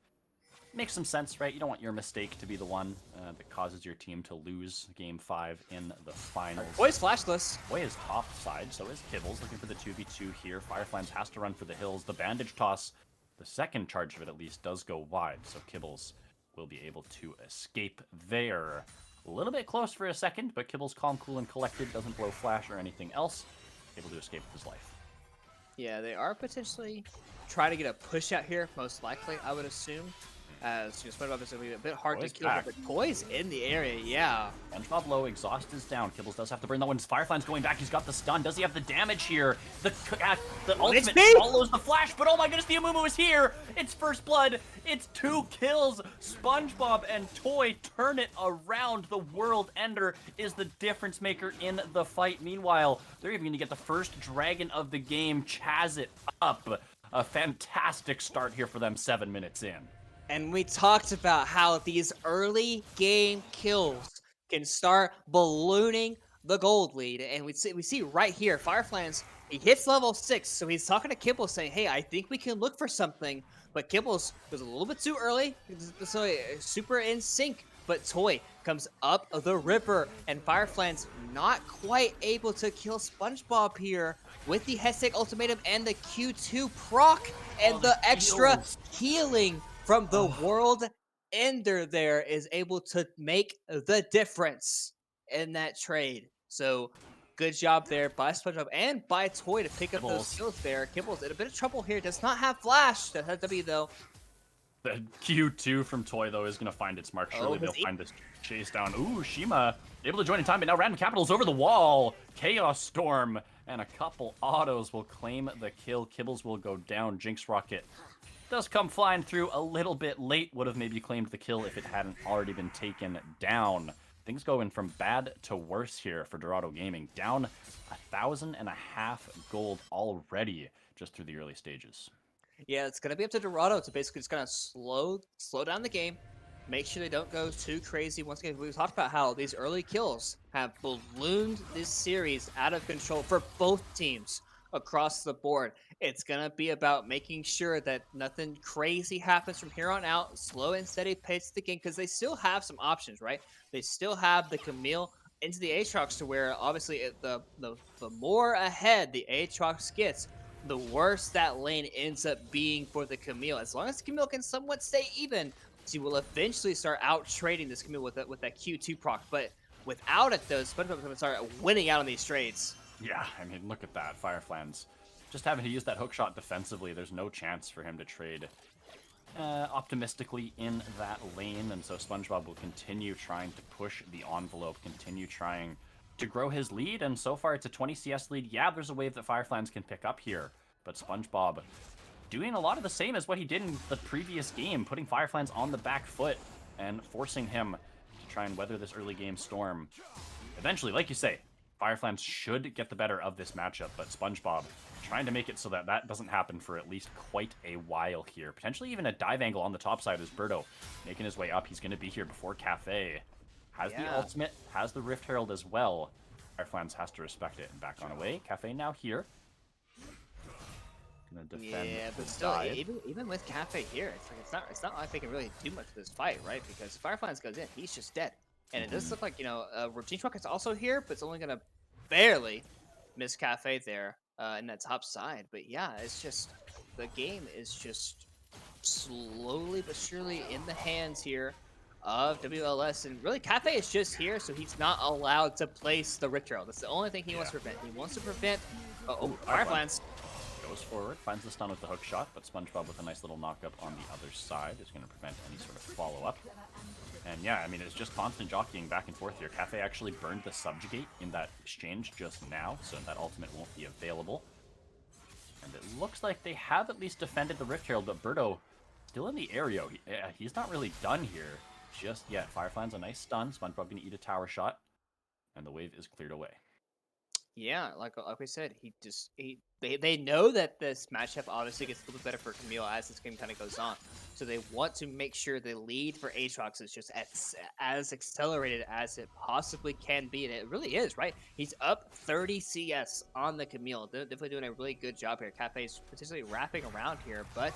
Makes some sense, right? You don't want your mistake to be the one that causes your team to lose Game 5 in the finals. Boy's flashless. Boy is top side, so is Kibbles, looking for the 2v2 here. Fireflans has to run for the hills. The bandage toss, the second charge of it at least, does go wide, so Kibbles will be able to escape there. A little bit close for a second, but Kibbles calm, cool, and collected. Doesn't blow flash or anything else. Able to escape with his life. Yeah, they are potentially trying to get a push out here, most likely, I would assume. As you know, SpongeBob is going to be a bit hard to kill, but Toy's in the area, yeah. SpongeBob low, exhaust is down. Kibbles does have to burn that one. Firefly's going back. He's got the stun. Does he have the damage here? The ultimate follows the flash, but oh my goodness, the Amumu is here. It's first blood. It's 2 kills. SpongeBob and Toy turn it around. The world ender is the difference maker in the fight. Meanwhile, they're even going to get the first dragon of the game. Chazz it up. A fantastic start here for them 7 minutes in. And we talked about how these early game kills can start ballooning the gold lead. And we see right here, Fireflans, he hits level 6. So he's talking to Kibbles saying, hey, I think we can look for something. But Kibbles was a little bit too early. So super in sync. But Toy comes up the river. And Fireflans not quite able to kill SpongeBob here with the Hextech Ultimatum and the Q2 proc. And the extra healing from the world ender there is able to make the difference in that trade. So good job there by SpongeBob and by Toy to pick up those kills there. Kibbles in a bit of trouble here. Does not have flash. Does have W though. The Q2 from Toy though is going to find its mark. Surely they'll find this chase down. Ooh, Shima able to join in time, but now Random Capital's over the wall. Chaos Storm and a couple autos will claim the kill. Kibbles will go down. Jinx Rocket does come flying through a little bit late. Would have maybe claimed the kill if it hadn't already been taken down. Things going from bad to worse here for Dorado Gaming. Down 1,500 gold already just through the early stages. Yeah, it's gonna be up to Dorado to basically just kind of slow down the game. Make sure they don't go too crazy. Once again, we talked about how these early kills have ballooned this series out of control for both teams across the board. It's gonna be about making sure that nothing crazy happens from here on out. Slow and steady pace the game, because they still have some options, right? They still have the Camille into the Aatrox, to where obviously the more ahead the Aatrox gets, the worse that lane ends up being for the Camille. As long as the Camille can somewhat stay even, she will eventually start out trading this Camille with that Q2 proc. But Without it, though, SpongeBob's going to start winning out on these trades. Yeah, I mean, look at that. Fireflan's just having to use that hook shot defensively. There's no chance for him to trade optimistically in that lane, and so SpongeBob will continue trying to push the envelope, continue trying to grow his lead, and so far it's a 20 CS lead. Yeah, there's a wave that Fireflan's can pick up here, but SpongeBob doing a lot of the same as what he did in the previous game, putting Fireflan's on the back foot and forcing him to try and weather this early game storm. Eventually, like you say, Fireflan's should get the better of this matchup, but SpongeBob trying to make it so that that doesn't happen for at least quite a while here. Potentially even a dive angle on the top side as Birdo making his way up. He's going to be here before Cafe. Has the ultimate, has the Rift Herald as well. Fireflan's has to respect it and back on away. Cafe now here. Gonna defend. Yeah, but still, even with Cafe here, it's not like they can really do much to this fight, right? Because if Fireflies goes in, he's just dead. And it does look like, Routine Rocket's also here, but it's only gonna barely miss Cafe there in that top side. But yeah, it's just the game is just slowly but surely in the hands here of WLS, and really Cafe is just here, so he's not allowed to place the Rift Herald. That's the only thing he wants to prevent. He wants to prevent. Fireflies goes forward, finds the stun with the hook shot, but SpongeBob with a nice little knock up on the other side is going to prevent any sort of follow-up. And yeah, I mean, it's just constant jockeying back and forth here. Cafe actually burned the Subjugate in that exchange just now, so that ultimate won't be available. And it looks like they have at least defended the Rift Herald, but Birdo still in the area. He's not really done here just yet. Firefly's a nice stun. SpongeBob going to eat a tower shot, and the wave is cleared away. Yeah, like we said, they know that this matchup obviously gets a little bit better for Camille as this game kind of goes on. So they want to make sure the lead for Aatrox is just as accelerated as it possibly can be, and it really is, right? He's up 30 CS on the Camille. They're definitely doing a really good job here. Cafe's potentially wrapping around here, but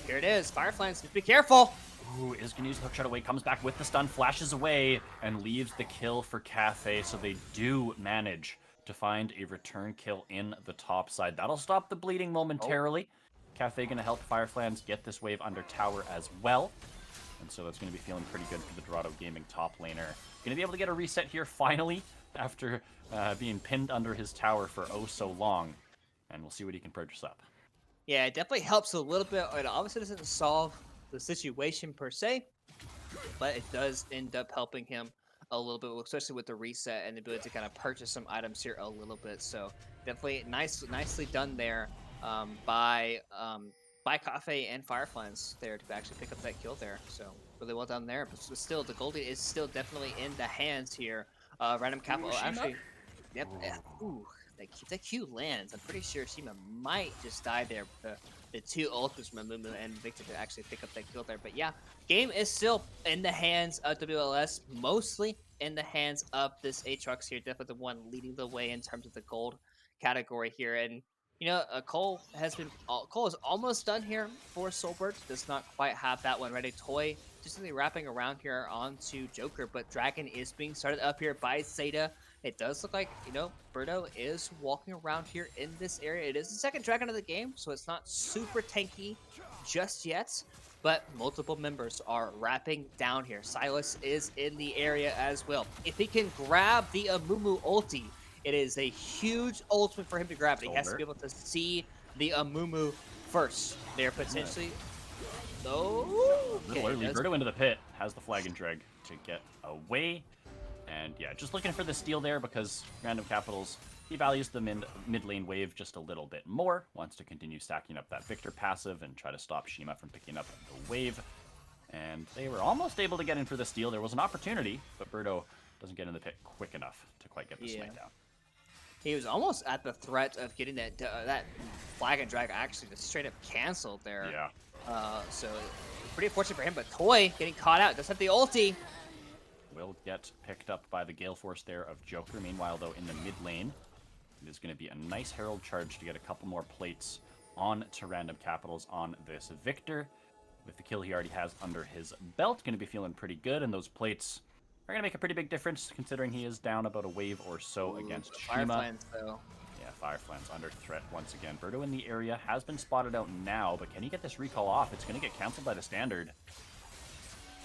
here it is. Fireflies, just be careful. Ooh, is going to use the hookshot away, comes back with the stun, flashes away, and leaves the kill for Cafe, so they do manage to find a return kill in the top side. That'll stop the bleeding momentarily. Cafe going to help Fireflies get this wave under tower as well. And so that's going to be feeling pretty good for the Dorado Gaming top laner. Going to be able to get a reset here finally after being pinned under his tower for oh so long. And we'll see what he can purchase up. Yeah, it definitely helps a little bit. It obviously doesn't solve the situation per se, but it does end up helping him a little bit, especially with the reset and the ability to kind of purchase some items here a little bit. So definitely nicely done there by Cafe and Fireflies there to actually pick up that kill there. So really well done there. But still, the Goldie is still definitely in the hands here. Random Capital actually. Yep. Ooh, that Q lands. I'm pretty sure Shima might just die there. The two ultimates from Amumu and Victor to actually pick up that kill there. But yeah, game is still in the hands of WLS, mostly in the hands of this Aatrox here. Definitely the one leading the way in terms of the gold category here. And Cole is almost done here for Soulbird. Does not quite have that one ready. Toy just really wrapping around here onto Joker, but Dragon is being started up here by Zeta. It does look like, Birdo is walking around here in this area. It is the second Dragon of the game, so it's not super tanky just yet, but multiple members are wrapping down here. Silas is in the area as well. If he can grab the Amumu ulti, it is a huge ultimate for him to grab. He has to be able to see the Amumu first. They're potentially... Oh, okay. Birdo into the pit, has the flag and drag to get away. And yeah, just looking for the steal there because Random Capitals, he values the mid lane wave just a little bit more, wants to continue stacking up that Victor passive and try to stop Shima from picking up the wave. And they were almost able to get in for the steal. There was an opportunity, but Birdo doesn't get in the pit quick enough to quite get the smite down. He was almost at the threat of getting that flag and drag actually just straight up canceled there. Yeah. So pretty unfortunate for him, but Toy getting caught out. Does have the ulti. Will get picked up by the Gale Force there of Joker. Meanwhile, though, in the mid lane, it is going to be a nice Herald charge to get a couple more plates on to Random Capitals on this Victor. With the kill he already has under his belt, going to be feeling pretty good, and those plates are going to make a pretty big difference considering he is down about a wave or so against Shima. Fireflies, though. Yeah, Fireflies under threat once again. Birdo in the area has been spotted out now, but can he get this recall off? It's going to get canceled by the standard.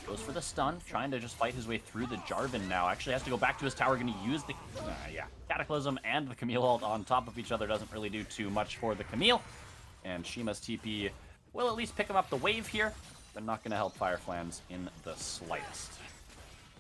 Goes for the stun, trying to just fight his way through the Jarvan now. Actually has to go back to his tower, going to use the Cataclysm and the Camille ult on top of each other. Doesn't really do too much for the Camille. And Shima's TP will at least pick him up the wave here, but not going to help Fireflans in the slightest.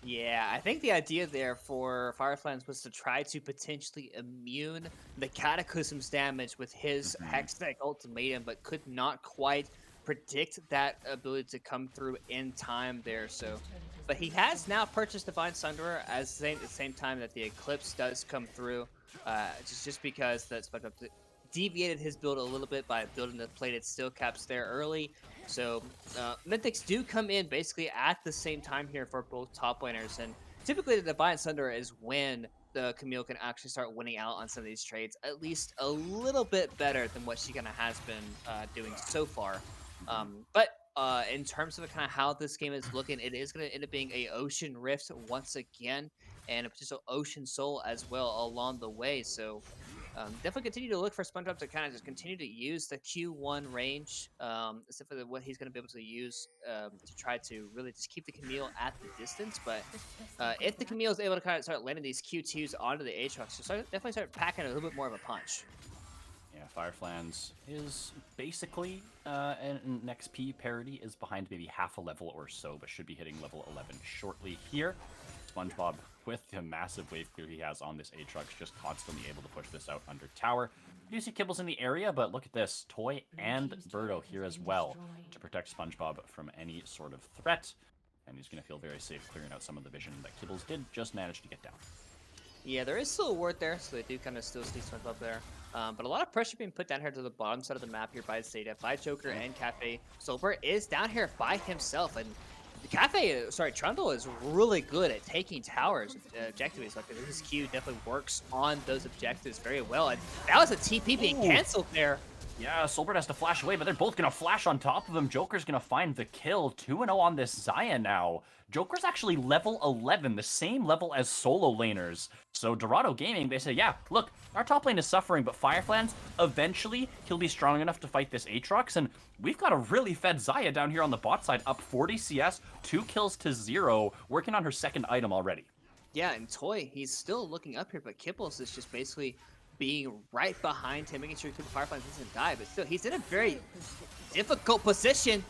Yeah, I think the idea there for Fireflans was to try to potentially immune the Cataclysm's damage with his Hextech Ultimatum, but could not quite predict that ability to come through in time there. So, but he has now purchased Divine Sunderer at the same time that the Eclipse does come through, just because that SpongeBob deviated his build a little bit by building the plated steel caps there early. So Mythics do come in basically at the same time here for both top laners, and typically the Divine Sunderer is when the Camille can actually start winning out on some of these trades, at least a little bit better than what she kind of has been doing so far. But in terms of kind of how this game is looking, it is going to end up being a Ocean Rift once again, and a potential Ocean Soul as well along the way. So definitely continue to look for SpongeBob to kind of just continue to use the Q1 range, except for what he's going to be able to use to try to really just keep the Camille at the distance. But if the Camille is able to kind of start landing these Q2s onto the Aatrox, so definitely start packing a little bit more of a punch. Yeah, Fireflans is basically an XP parity, is behind maybe half a level or so, but should be hitting level 11 shortly here. SpongeBob, with the massive wave clear he has on this Aatrox, just constantly able to push this out under tower. You see Kibbles in the area, but look at this. Toy and Birdo here as well to protect SpongeBob from any sort of threat. And he's going to feel very safe clearing out some of the vision that Kibbles did just manage to get down. Yeah, there is still a ward there, so they do kind of still see SpongeBob there. But a lot of pressure being put down here to the bottom side of the map here by Zeta, by Joker and Cafe. Silver is down here by himself, and Trundle is really good at taking towers objectives. Like his Q definitely works on those objectives very well. And that was a TP being canceled there. Yeah, Solbert has to flash away, but they're both going to flash on top of him. Joker's going to find the kill. 2-0 on this Xayah now. Joker's actually level 11, the same level as solo laners. So Dorado Gaming, they say, yeah, look, our top lane is suffering, but Fireflans, eventually he'll be strong enough to fight this Aatrox, and we've got a really fed Xayah down here on the bot side, up 40 CS, 2 kills to 0, working on her second item already. Yeah, and Toy, he's still looking up here, but Kibbles is just basically being right behind him, making sure the Fireflies doesn't die, but still, he's in a very difficult position.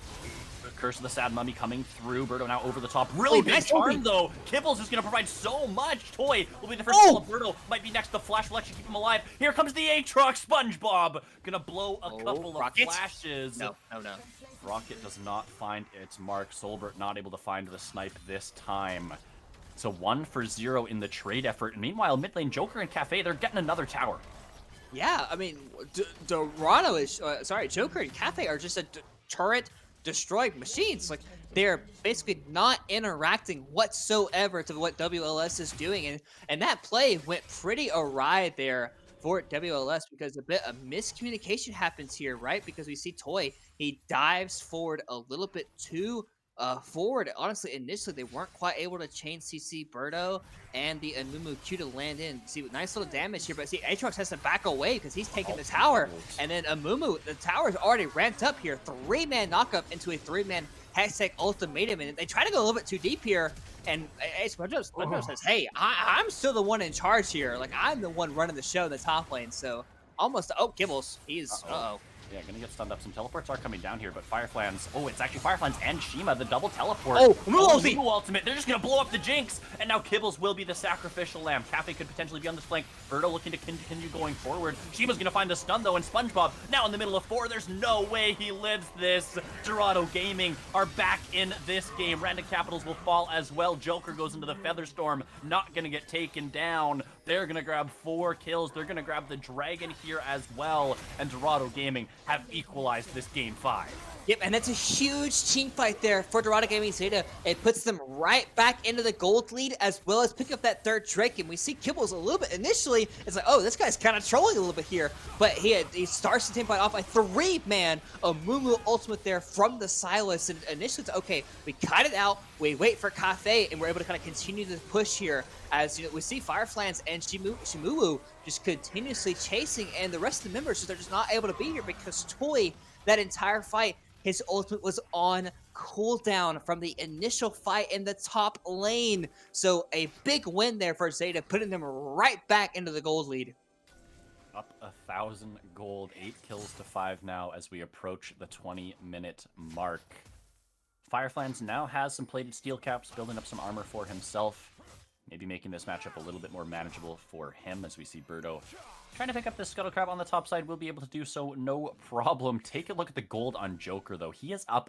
Curse of the Sad Mummy coming through. Birdo now over the top. Really big charm, though. Kibbles is going to provide so much. Toy will be the first kill. Birdo might be next. The flash will actually keep him alive. Here comes the Aatrox. SpongeBob going to blow a couple of flashes. No. Rocket does not find its mark. Solbert not able to find the snipe this time. So 1 for 0 in the trade effort. And meanwhile, mid lane, Joker and Cafe, they're getting another tower. Yeah, I mean, Dorado is, Joker and Cafe are just a turret destroyed machines. Like, they're basically not interacting whatsoever to what WLS is doing, and that play went pretty awry there for WLS because a bit of miscommunication happens here, right? Because we see Toy, he dives forward a little bit too forward. Honestly, initially they weren't quite able to chain CC Birdo and the Amumu Q to land in. See, nice little damage here, but see, Aatrox has to back away because he's taking the tower, and then Amumu, the tower's already ramped up here. 3-man knockup into a 3-man Hextech Ultimatum, and they try to go a little bit too deep here, and SpongeBob says, hey, I'm still the one in charge here. Like, I'm the one running the show in the top lane, so almost, Kibbles, he's, Yeah, gonna get stunned up. Some teleports are coming down here, but Fireflans, it's actually Fireflans and Shima, the double teleport. Mumu ultimate. They're just gonna blow up the Jinx, and now Kibbles will be the sacrificial lamb. Cafe could potentially be on this flank. Birdo looking to continue going forward. Shima's gonna find a stun though, and SpongeBob now in the middle of 4. There's no way he lives this. Dorado Gaming are back in this game. Random Capitals will fall as well. Joker goes into the Featherstorm, not gonna get taken down. They're gonna grab 4 kills. They're gonna grab the dragon here as well, and Dorado Gaming have equalized this game 5. Yep, and that's a huge team fight there for Dorado Gaming Zeta. It puts them right back into the gold lead, as well as pick up that 3rd Drake. And we see Kibbles a little bit initially. It's like, this guy's kind of trolling a little bit here. But he starts the team fight off by 3-man Amumu ultimate there from the Silas. And initially it's okay, we cut it out, we wait for Cafe, and we're able to kind of continue the push here. As we see Fireflans and Shimuwu just continuously chasing, and the rest of the members, they're just not able to be here because Toy, that entire fight, his ultimate was on cooldown from the initial fight in the top lane. So a big win there for Zeta, putting them right back into the gold lead. Up 1,000 gold, 8 kills to 5 now as we approach the 20-minute mark. Fireflies now has some plated steel caps, building up some armor for himself. Maybe making this matchup a little bit more manageable for him as we see Birdo trying to pick up this Scuttle Crab on the top side. Will be able to do so, no problem. Take a look at the gold on Joker, though. He is up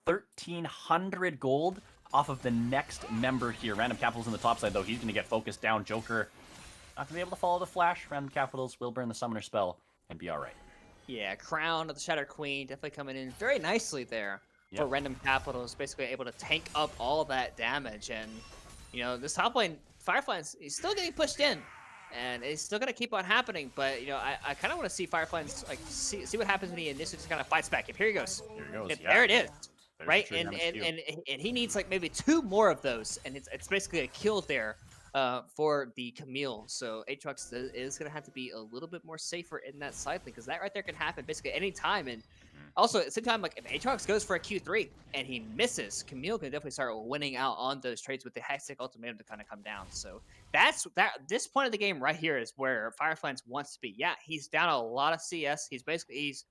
1,300 gold off of the next member here. Random Capitals on the top side, though. He's going to get focused down. Joker not going to be able to follow the flash. Random Capitals will burn the Summoner spell and be all right. Yeah, Crown of the Shattered Queen definitely coming in very nicely there for Random Capitals. Basically able to tank up all that damage. And, you know, this top lane, Fireflies, he's still getting pushed in. And it's still going to keep on happening, but, you know, I kind of want to see Fireflies, like, see what happens when he initially just kind of fights back. Here he goes. Here he goes, There it is. There's right? And he needs, like, maybe 2 more of those, and it's basically a kill there for the Camille. So Aatrox is going to have to be a little bit more safer in that side lane, because that right there can happen basically any time. And also, at the same time, like, if Aatrox goes for a Q3 and he misses, Camille can definitely start winning out on those trades with the Hextech Ultimatum to kind of come down. So this point of the game right here is where Fireflies wants to be. Yeah, he's down a lot of CS. He's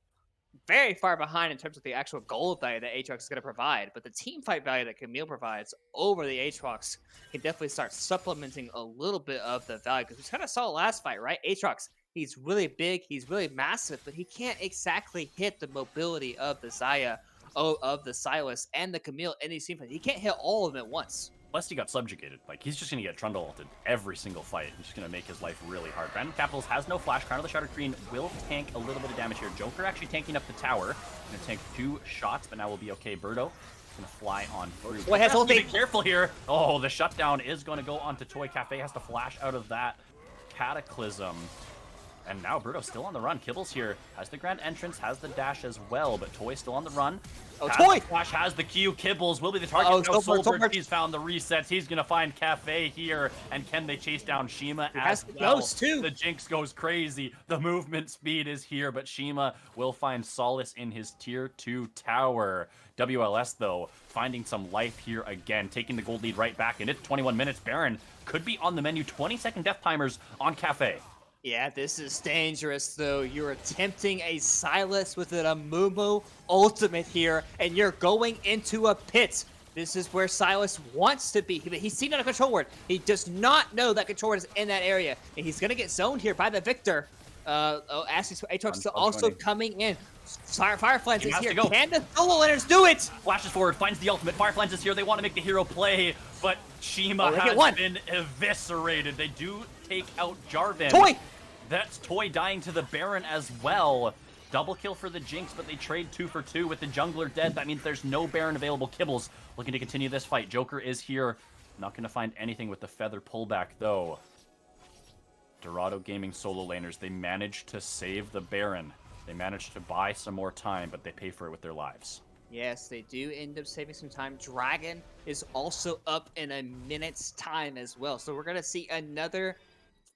very far behind in terms of the actual gold value that Aatrox is going to provide, but the team fight value that Camille provides over the Aatrox can definitely start supplementing a little bit of the value, because we kind of saw last fight, right? Aatrox, he's really big, he's really massive, but he can't exactly hit the mobility of the Xayah, of the Sylas, and the Camille in these team fights. He can't hit all of them at once. Unless he got subjugated. Like, he's just going to get Trundle ulted every single fight. He's just going to make his life really hard. Random Capitals has no flash. Crown of the Shattered Queen will tank a little bit of damage here. Joker actually tanking up the tower. Going to tank 2 shots, but now we'll be okay. Birdo going to fly on through. Toy has be careful here. Oh, the shutdown is going to go onto Toy. Cafe has to flash out of that Cataclysm. And now Birdo still on the run. Kibbles here has the grand entrance, has the dash as well, but Toy still on the run. Oh, Toy! Flash has the Q. Kibbles will be the target. He's found the resets. He's going to find Cafe here. And can they chase down Shima as well? Too. The Jinx goes crazy. The movement speed is here, but Shima will find solace in his tier 2 tower. WLS, though, finding some life here again, taking the gold lead right back. And it's 21 minutes. Baron could be on the menu. 20-second death timers on Cafe. Yeah, this is dangerous, though. You're attempting a Sylas with an Amumu ultimate here, and you're going into a pit. This is where Sylas wants to be. He's seen on a control ward. He does not know that control ward is in that area, and he's going to get zoned here by the Victor. Aatrox is also coming in. Fireflies is here. Can the solo laners do it? Flashes forward, finds the ultimate. Fireflies is here. They want to make the hero play, but Shima has been eviscerated. They do take out Jarvan. Toy! That's Toy dying to the Baron as well. Double kill for the Jinx, but they trade 2 for 2 with the jungler dead. That means there's no Baron available. Kibbles looking to continue this fight. Joker is here. Not going to find anything with the feather pullback, though. Dorado Gaming solo laners, they managed to save the Baron. They managed to buy some more time, but they pay for it with their lives. Yes, they do end up saving some time. Dragon is also up in a minute's time as well. So we're going to see another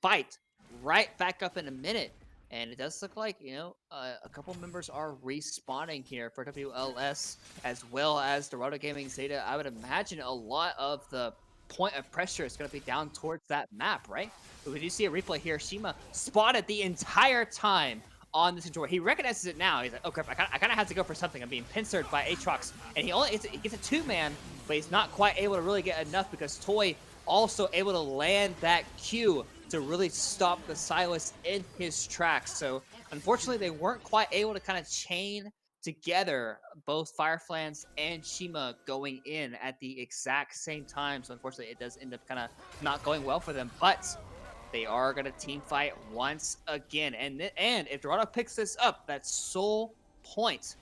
fight right back up in a minute. And it does look like, you know, a couple members are respawning here for WLS, as well as Dorado Gaming Zeta. I would imagine a lot of the point of pressure is going to be down towards that map, right? But we do see a replay here. Shima spotted the entire time on this controller. He recognizes it now. He's like, oh crap, I kind of have to go for something. I'm being pincered by Aatrox. And he gets a 2-man, but he's not quite able to really get enough, because Toy also able to land that Q to really stop the Sylas in his tracks. So unfortunately, they weren't quite able to kind of chain together both Fireflies and Shima going in at the exact same time. So unfortunately, it does end up kind of not going well for them, but they are going to team fight once again. And if Dorado picks this up, that's soul point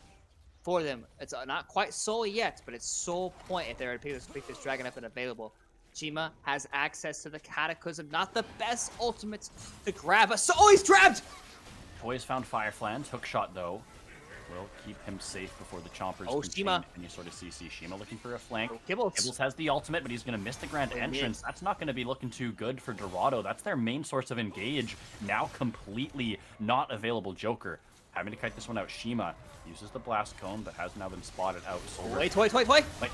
for them. It's not quite soul yet, but it's soul point if they were to pick this dragon up and available. Shima has access to the Cataclysm. Not the best ultimates to grab us. Oh, he's trapped! Toys found Fireflies. Hook shot, though, will keep him safe before the Chompers can Shima. chain any sort of CC. Shima looking for a flank. Kibbles has the ultimate, but he's going to miss the grand entrance. That's not going to be looking too good for Dorado. That's their main source of engage. Now completely not available. Joker having to kite this one out. Shima uses the blast cone, but has now been spotted out. Wait, Toy.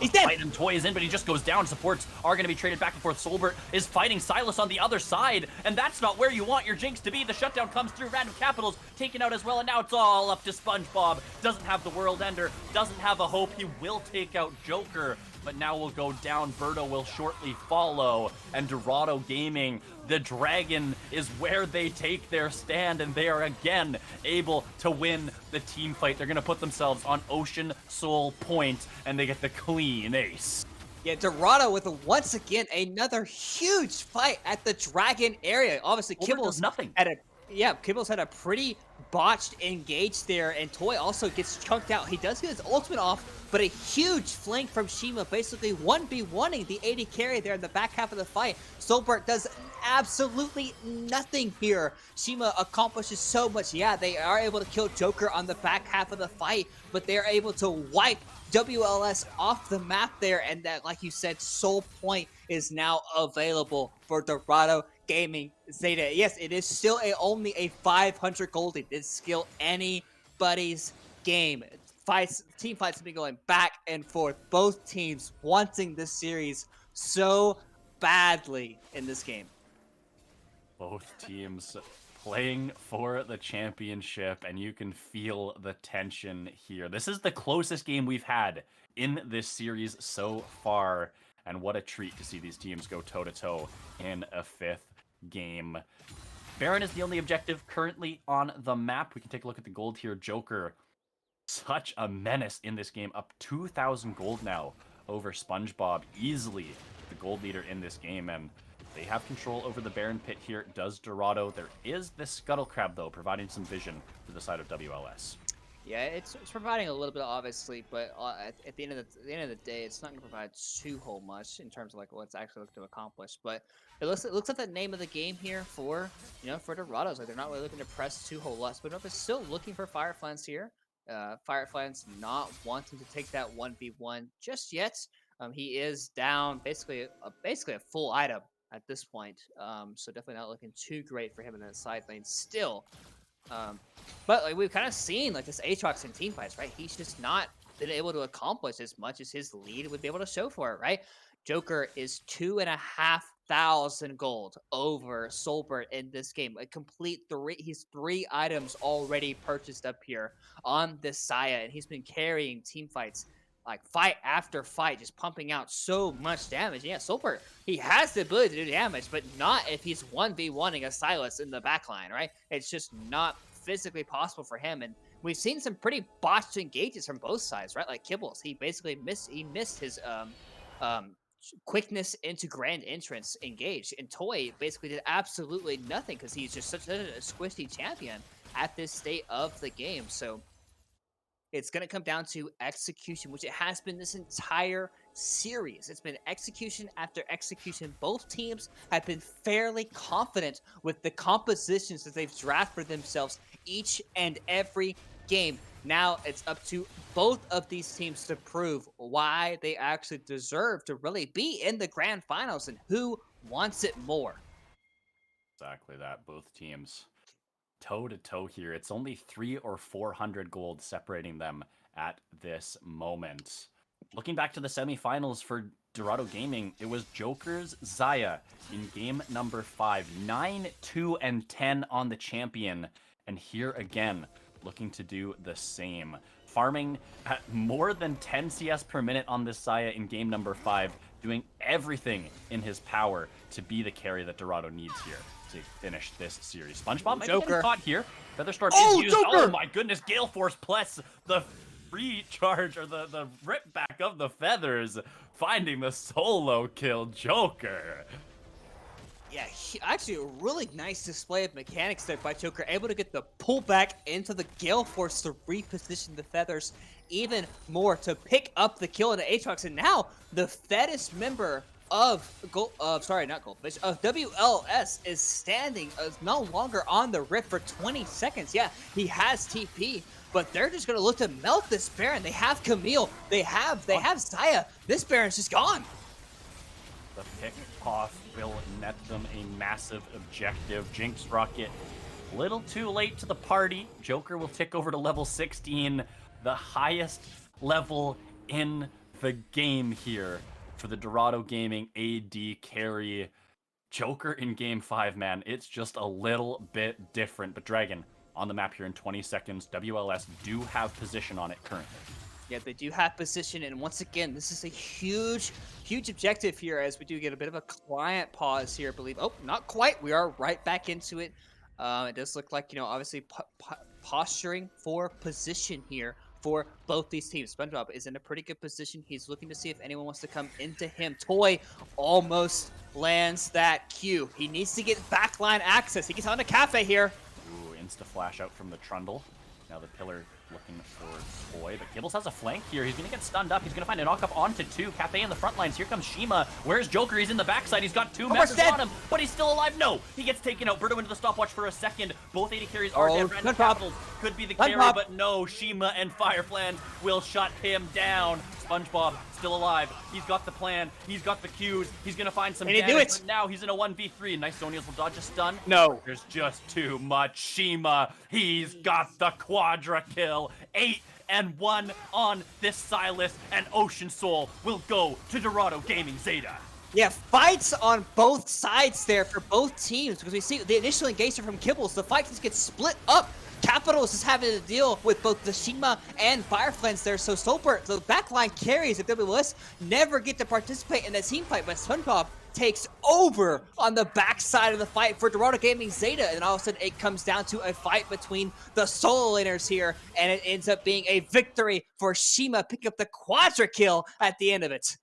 He's dead. And Toy is in, but he just goes down. Supports are going to be traded back and forth. Solbert is fighting Silas on the other side, and that's not where you want your Jinx to be. The shutdown comes through. Random Capitals taken out as well, and now it's all up to SpongeBob. Doesn't have the World Ender, doesn't have a hope. He will take out Joker, but now will go down. Berto will shortly follow, and Dorado Gaming, the dragon, is where they take their stand, and they are again able to win the team fight. They're going to put themselves on Ocean Soul Point, and they get the clean ace. Yeah, Dorado with once again another huge fight at the dragon area. Obviously, Kibbles nothing. Kibbles had a pretty botched engage there, and Toy also gets chunked out. He does get his ultimate off, but a huge flank from Shima, basically 1v1ing the AD carry there in the back half of the fight. Solbert does absolutely nothing here. Shima accomplishes so much. Yeah, they are able to kill Joker on the back half of the fight, but they're able to wipe WLS off the map there, and that, like you said, Soul Point is now available for Dorado Gaming Zeta. Yes, it is still only a 500 gold lead. It's still anybody's game. Team fights have been going back and forth. Both teams wanting this series so badly in this game. Both teams playing for the championship, and you can feel the tension here. This is the closest game we've had in this series so far, and what a treat to see these teams go toe-to-toe in a 5th game. Baron is the only objective currently on the map. We can take a look at the gold here. Joker, such a menace in this game, up 2,000 gold now over SpongeBob, easily the gold leader in this game, and they have control over the Baron pit here. Does Dorado. There is this Scuttle Crab, though, providing some vision for the side of WLS. Yeah, it's providing a little bit, obviously, but at the end of the day, it's not going to provide too whole much in terms of like what's actually looking to accomplish. But it looks like the name of the game here for for Dorado's. Like, they're not really looking to press too whole lots, but they're still looking for Fireflies here. Fireflies not wanting to take that 1v1 just yet. He is down basically a full item at this point, so definitely not looking too great for him in that side lane still. But like we've kind of seen like this Aatrox in team fights, right? He's just not been able to accomplish as much as his lead would be able to show for it, right? Joker is 2,500 gold over Solbert in this game. A complete he's 3 items already purchased up here on this Saya, and he's been carrying team fights like fight after fight, just pumping out so much damage. And yeah, Solbert, he has the ability to do damage, but not if he's 1v1ing a Silas in the backline, right? It's just not physically possible for him. And we've seen some pretty botched engages from both sides, right? Like Kibbles, he basically missed his quickness into grand entrance engage, and Toy basically did absolutely nothing because he's just such a squishy champion at this state of the game. So it's going to come down to execution, which it has been this entire series. It's been execution after execution. Both teams have been fairly confident with the compositions that they've drafted for themselves each and every game. Now it's up to both of these teams to prove why they actually deserve to really be in the grand finals and who wants it more. Exactly that. Both teams toe-to-toe here. It's only 300 or 400 gold separating them at this moment. Looking back to the semifinals for Dorado Gaming, it was Joker's Zaya in game number 5. 9, 2, and 10 on the champion. And here again, looking to do the same. Farming at more than 10 CS per minute on this Zaya in game number 5, doing everything in his power to be the carry that Dorado needs here to finish this series. SpongeBob might be getting caught here. Featherstorm is used. Joker! Oh my goodness, Gale Force plus the free charge, or the rip back of the feathers, finding the solo kill. Joker. Yeah, actually a really nice display of mechanics there by Joker, able to get the pullback into the Gale Force to reposition the feathers even more to pick up the kill into Aatrox, and now the fattest member of WLS is standing no longer on the rift for 20 seconds. Yeah, he has TP, but they're just gonna look to melt this Baron. They have Camille, they have Saya. This Baron's just gone. The pick off will net them a massive objective. Jinx Rocket Little too late to the party. Joker will tick over to level 16, the highest level in the game here for the Dorado Gaming AD carry. Joker in game 5, man, it's just a little bit different. But Dragon, on the map here in 20 seconds, WLS do have position on it currently. Yeah, they do have position, and once again, this is a huge objective here as we do get a bit of a client pause here, I believe. Oh, not quite. We are right back into it. It does look like, obviously posturing for position here for both these teams. SpongeBob is in a pretty good position. He's looking to see if anyone wants to come into him. Toy almost lands that Q. He needs to get backline access. He gets on the cafe here. Ooh, insta-flash out from the Trundle. Now the pillar looking for Toy, but Gibbles has a flank here. He's going to get stunned up. He's going to find a knock-up onto 2. Cafe in the front lines. Here comes Shima. Where's Joker? He's in the backside. He's got 2 messes on him, but he's still alive. No, he gets taken out. Berto into the stopwatch for a second. Both 80 carries are dead. Random Capitals could be the carry, but no. Shima and Firefland will shut him down. SpongeBob still alive. He's got the plan. He's got the cues. He's going to find some damage, but now he's in a 1v3. Nice Zonias will dodge a stun. No. There's just too much. Shima, he's got the quadra kill. 8-1 on this Silas, and Ocean Soul will go to Dorado Gaming Zeta. Yeah, fights on both sides there for both teams, because we see the initial engagement from Kibbles. The fight just gets split up. Capitals is having to deal with both the Shima and Fireflies there, so Solbert, the backline carries if WLS never get to participate in that team fight, but SpongeBob takes over on the backside of the fight for Dorado Gaming Zeta, and all of a sudden it comes down to a fight between the solo laners here, and it ends up being a victory for Shima, pick up the quadra kill at the end of it.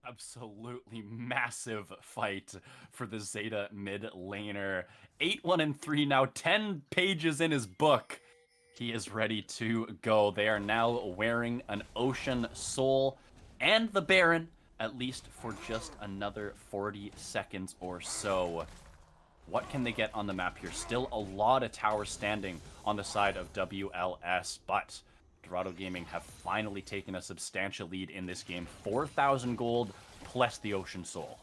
Absolutely massive fight for the Zeta mid laner. 8-1-3 now, 10 pages in his book. He is ready to go. They are now wearing an Ocean Soul and the Baron, at least for just another 40 seconds or so. What can they get on the map here? Still a lot of towers standing on the side of WLS, but Dorado Gaming have finally taken a substantial lead in this game. 4,000 gold plus the Ocean Soul.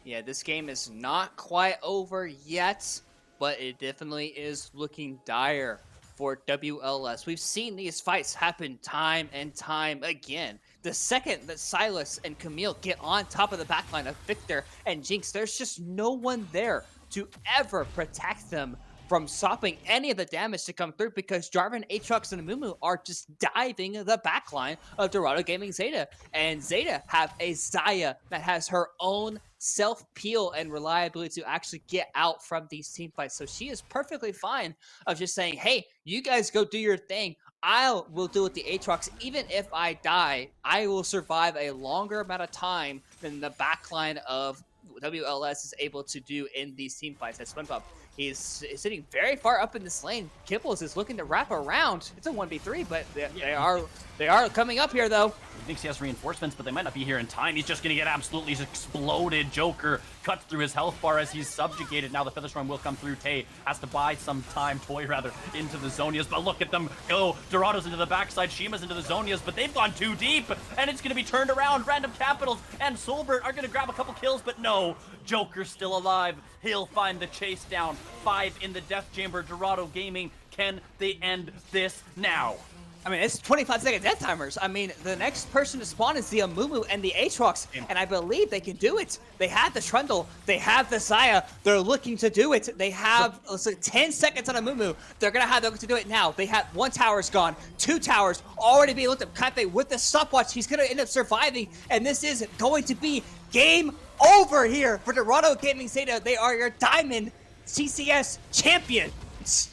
Yeah, this game is not quite over yet, but it definitely is looking dire for WLS. We've seen these fights happen time and time again. The second that Silas and Camille get on top of the backline of Victor and Jinx, there's just no one there to ever protect them from stopping any of the damage to come through, because Jarvan, Aatrox, and Amumu are just diving the backline of Dorado Gaming Zeta. And Zeta have a Xayah that has her own self-peel and reliability to actually get out from these team fights. So she is perfectly fine of just saying, hey, you guys go do your thing. I will do with the Aatrox. Even if I die, I will survive a longer amount of time than the backline of WLS is able to do in these team fights. That's SpongeBob. He's sitting very far up in this lane. Kibbles is looking to wrap around. It's a 1v3, but they are coming up here, though. He thinks he has reinforcements, but they might not be here in time. He's just going to get absolutely exploded. Joker cuts through his health bar as he's subjugated. Now the Featherstorm will come through. Tay has to buy some time, Toy rather, into the Zonias, but look at them go. Dorado's into the backside, Shima's into the Zonias, but they've gone too deep, and it's going to be turned around. Random Capitals and Solbert are going to grab a couple kills, but no, Joker's still alive. He'll find the chase down. 5 in the Death Chamber. Dorado Gaming, can they end this now? I mean, it's 25-second death timers. I mean, the next person to spawn is the Amumu and the Aatrox, and I believe they can do it. They have the Trundle. They have the Xayah. They're looking to do it. They have, let's say, 10 seconds on Amumu. They're going to do it now. They have 1 tower's gone, 2 towers already being looked at. Cafe with the stopwatch. He's going to end up surviving, and this is going to be game over here for Dorado Gaming Zeta. They are your Diamond CCS champions.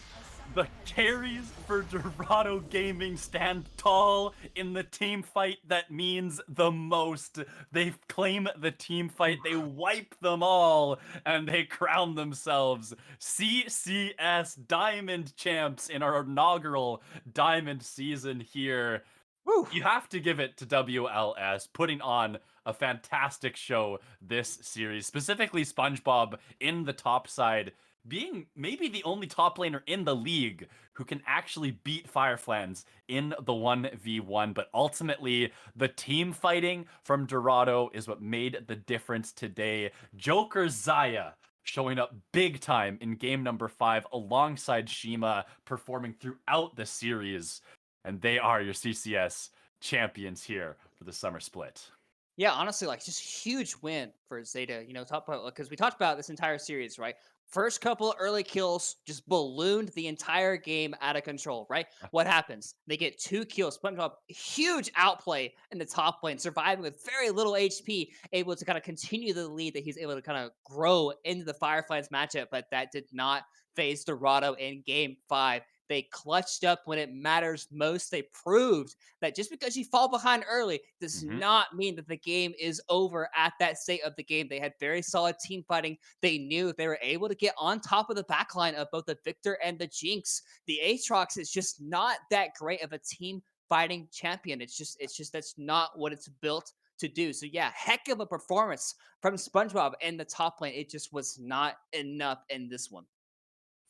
The carries for Dorado Gaming stand tall in the team fight that means the most. They claim the team fight, they wipe them all, and they crown themselves CCS Diamond champs in our inaugural Diamond season here. Woo. You have to give it to WLS, putting on a fantastic show this series, specifically SpongeBob in the top side, being maybe the only top laner in the league who can actually beat Fireflans in the 1v1. But ultimately, the team fighting from Dorado is what made the difference today. Joker Xayah showing up big time in game number 5 alongside Shima, performing throughout the series. And they are your CCS champions here for the summer split. Yeah, honestly, like just huge win for Zeta. You know, top because we talked about this entire series, right? First couple early kills just ballooned the entire game out of control, right? What happens? They get 2 kills. SpongeBob, huge outplay in the top lane, surviving with very little HP, able to kind of continue the lead that he's able to kind of grow into the Fireflies matchup, but that did not phase Dorado in game 5. They clutched up when it matters most. They proved that just because you fall behind early does not mean that the game is over at that state of the game. They had very solid team fighting. They knew if they were able to get on top of the backline of both the Victor and the Jinx, the Aatrox is just not that great of a team fighting champion. It's just that's not what it's built to do. So yeah, heck of a performance from SpongeBob in the top lane. It just was not enough in this one.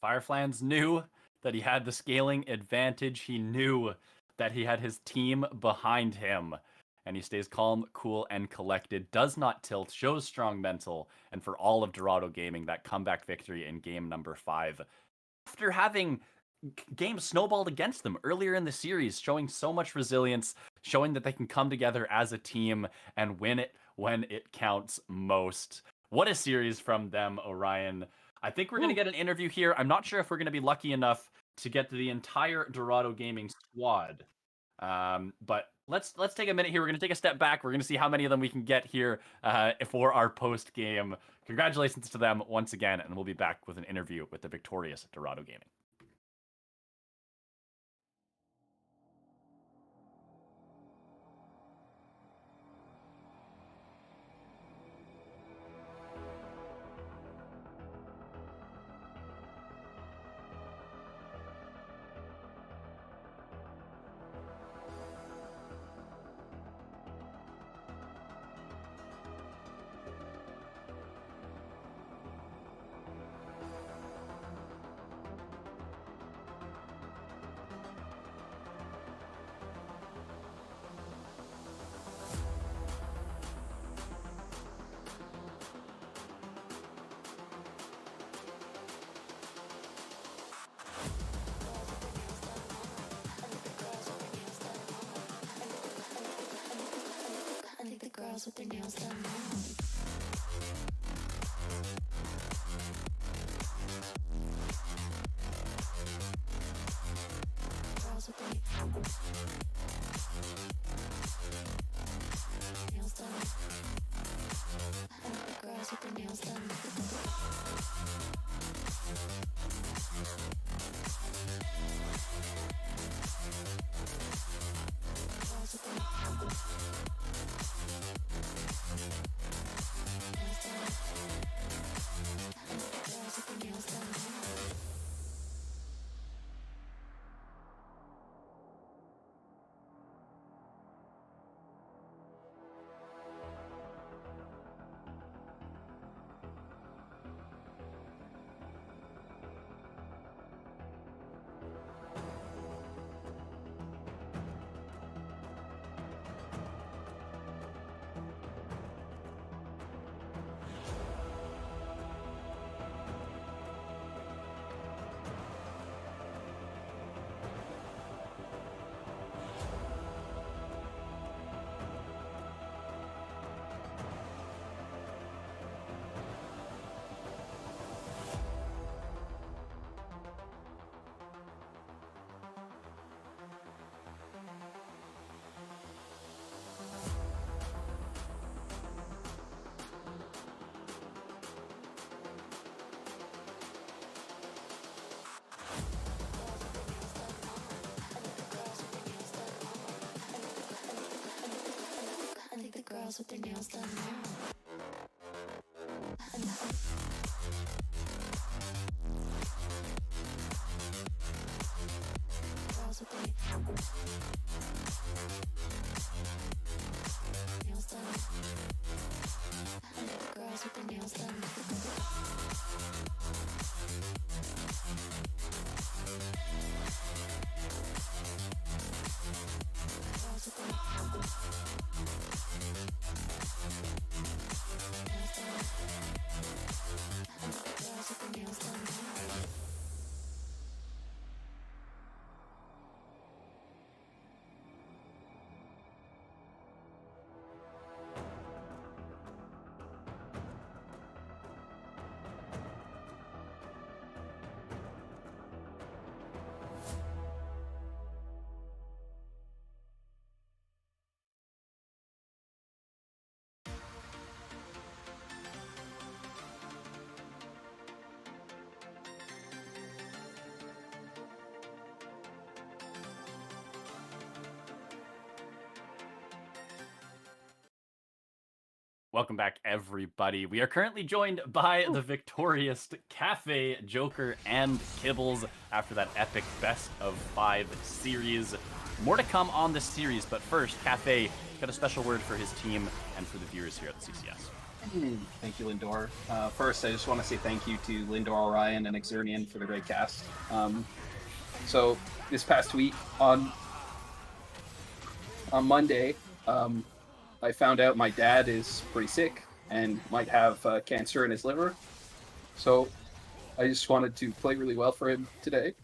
Fireflies knew that he had the scaling advantage. He knew that he had his team behind him. And he stays calm, cool, and collected, does not tilt, shows strong mental, and for all of Dorado Gaming, that comeback victory in game number 5. After having games snowballed against them earlier in the series, showing so much resilience, showing that they can come together as a team and win it when it counts most. What a series from them, Orion. I think we're going to get an interview here. I'm not sure if we're going to be lucky enough to get to the entire Dorado Gaming squad. But let's take a minute here. We're going to take a step back. We're going to see how many of them we can get here for our post game. Congratulations to them once again, and we'll be back with an interview with the victorious Dorado Gaming. Girls with their nails done. Girls with their nails done. I like the girls with their nails done. Girls with their girls with their nails done. Girls with their nails done. Girls with their nails done. Girls with their Welcome back, everybody. We are currently joined by the victorious Cafe, Joker, and Kibbles after that epic best of 5 series. More to come on this series, but first, Cafe got a special word for his team and for the viewers here at the CCS. Thank you, Lindor. First, I just want to say thank you to Lindor, Orion, and Exernian for the great cast. So this past week on Monday, I found out my dad is pretty sick and might have cancer in his liver. So I just wanted to play really well for him today,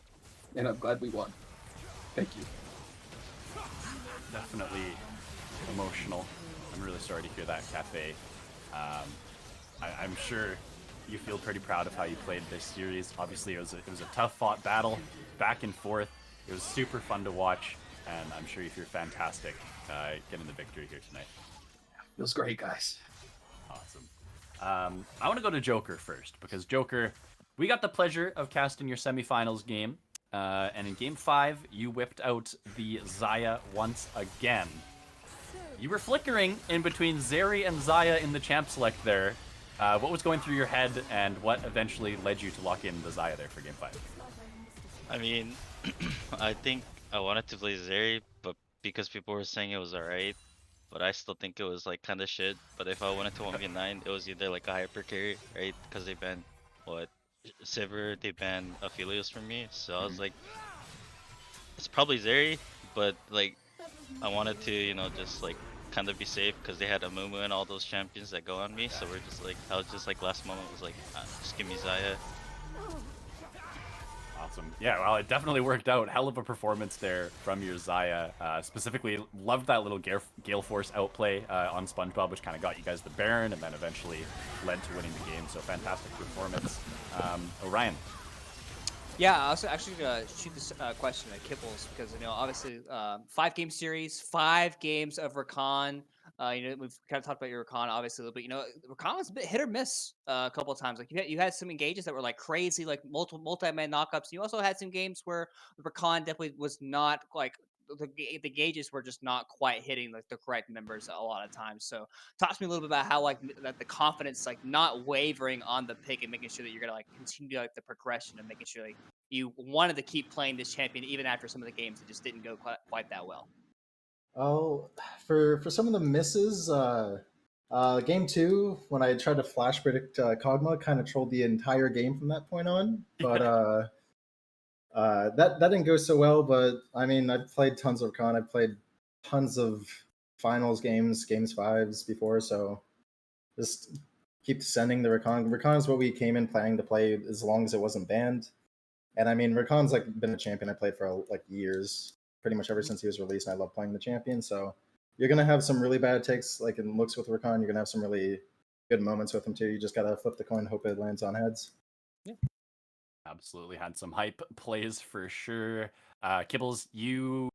and I'm glad we won. Thank you. Definitely emotional. I'm really sorry to hear that, Cafe. I'm sure you feel pretty proud of how you played this series. Obviously, it was a tough fought battle, back and forth. It was super fun to watch, and I'm sure you feel fantastic getting the victory here tonight. Feels great, guys. Awesome. I want to go to Joker first, because Joker, we got the pleasure of casting your semifinals game, and in Game 5, you whipped out the Zaya once again. You were flickering in between Zeri and Zaya in the champ select there. What was going through your head, and what eventually led you to lock in the Zaya there for Game 5? I mean, I think I wanted to play Zeri, but because people were saying it was alright, but I still think it was like kind of shit. But if I wanted to 1v9, it was either like a hyper carry, right? Because they banned what? Sivir, they banned Aphelios for me, so I was like, it's probably Zeri, but like I wanted to, you know, just like kind of be safe because they had Amumu and all those champions that go on me. So we're just like, I was just like last moment was like, just give me Zaya. Awesome. Yeah, well, it definitely worked out. Hell of a performance there from your Zaya. Specifically, loved that little Gale Force outplay on SpongeBob, which kind of got you guys the Baron and then eventually led to winning the game. So fantastic performance. Orion. Yeah, I was actually gonna shoot this question at Kibbles because obviously 5-game series, 5 games of Rakan. We've kind of talked about your Rakan obviously, but Rakan was a bit hit or miss a couple of times. Like you had some engages that were like crazy, like multi-man knockups. You also had some games where Rakan definitely was not like the gauges were just not quite hitting like the correct members a lot of times. So talk to me a little bit about how that the confidence like not wavering on the pick and making sure that you're gonna like continue like the progression and making sure like you wanted to keep playing this champion even after some of the games that just didn't go quite that well. Oh, for some of the misses, game 2 when I tried to flash predict Kog'Maw, kind of trolled the entire game from that point on. But that didn't go so well. But I mean, I've played tons of Rakan. I've played tons of finals games, games 5s before. So just keep sending the Rakan. Rakan is what we came in planning to play as long as it wasn't banned. And I mean, Rakan's like been a champion I played for like years, pretty much ever since he was released. And I love playing the champion. So you're gonna have some really bad takes, like in looks with Rakan. You're gonna have some really good moments with him too. You just gotta flip the coin, hope it lands on heads. Yeah. Absolutely had some hype plays for sure. Kibbles, you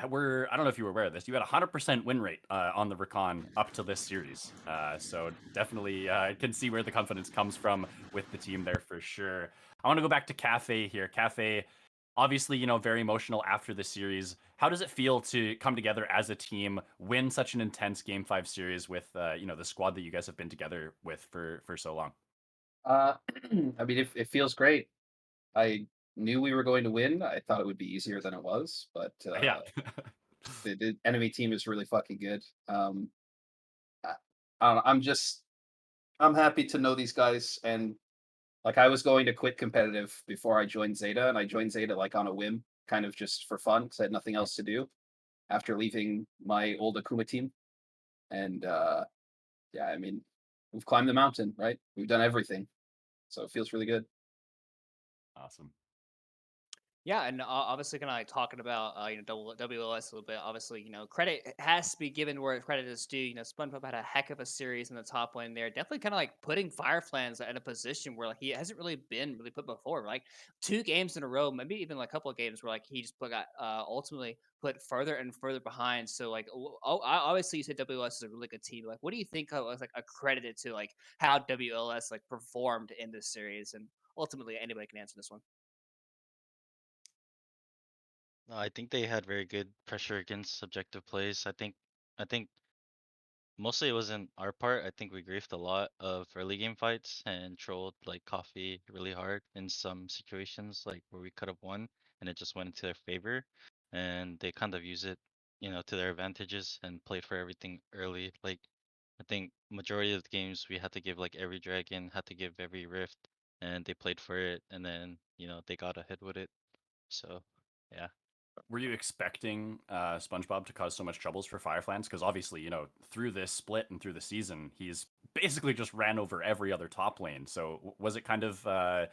were, I don't know if you were aware of this, you had a 100% win rate on the Rakan up to this series. So definitely can see where the confidence comes from with the team there for sure. I want to go back to Cafe here. Cafe, obviously, very emotional after the series. How does it feel to come together as a team, win such an intense Game 5 series with, the squad that you guys have been together with for so long? I mean, it feels great. I knew we were going to win. I thought it would be easier than it was, but Yeah. the enemy team is really fucking good. I, I don't know, I'm happy to know these guys, and like I was going to quit competitive before I joined Zeta, and I joined Zeta like on a whim, kind of just for fun, because I had nothing else to do after leaving my old Akuma team. And yeah, I mean, we've climbed the mountain, right? We've done everything, so it feels really good. Awesome. Yeah, and obviously, kind of like talking about WLS a little bit. Obviously, credit has to be given where credit is due. SpongeBob had a heck of a series in the top lane there. Definitely, kind of like putting Fireflies in a position where like he hasn't really been really put before. Like 2 games in a row, maybe even like a couple of games where like he just got ultimately put further and further behind. So like, obviously, you said WLS is a really good team. Like, what do you think was like accredited to like how WLS like performed in this series? And ultimately, anybody can answer this one. No, I think they had very good pressure against subjective plays. I think mostly it wasn't our part. I think we griefed a lot of early game fights and trolled like Coffee really hard in some situations, like where we could have won, and it just went into their favor, and they kind of use it, to their advantages and played for everything early. Like I think majority of the games we had to give like every dragon, had to give every rift, and they played for it, and then they got ahead with it. So yeah. Were you expecting SpongeBob to cause so much troubles for Fireflies? Because obviously, through this split and through the season, he's basically just ran over every other top lane. So was it kind of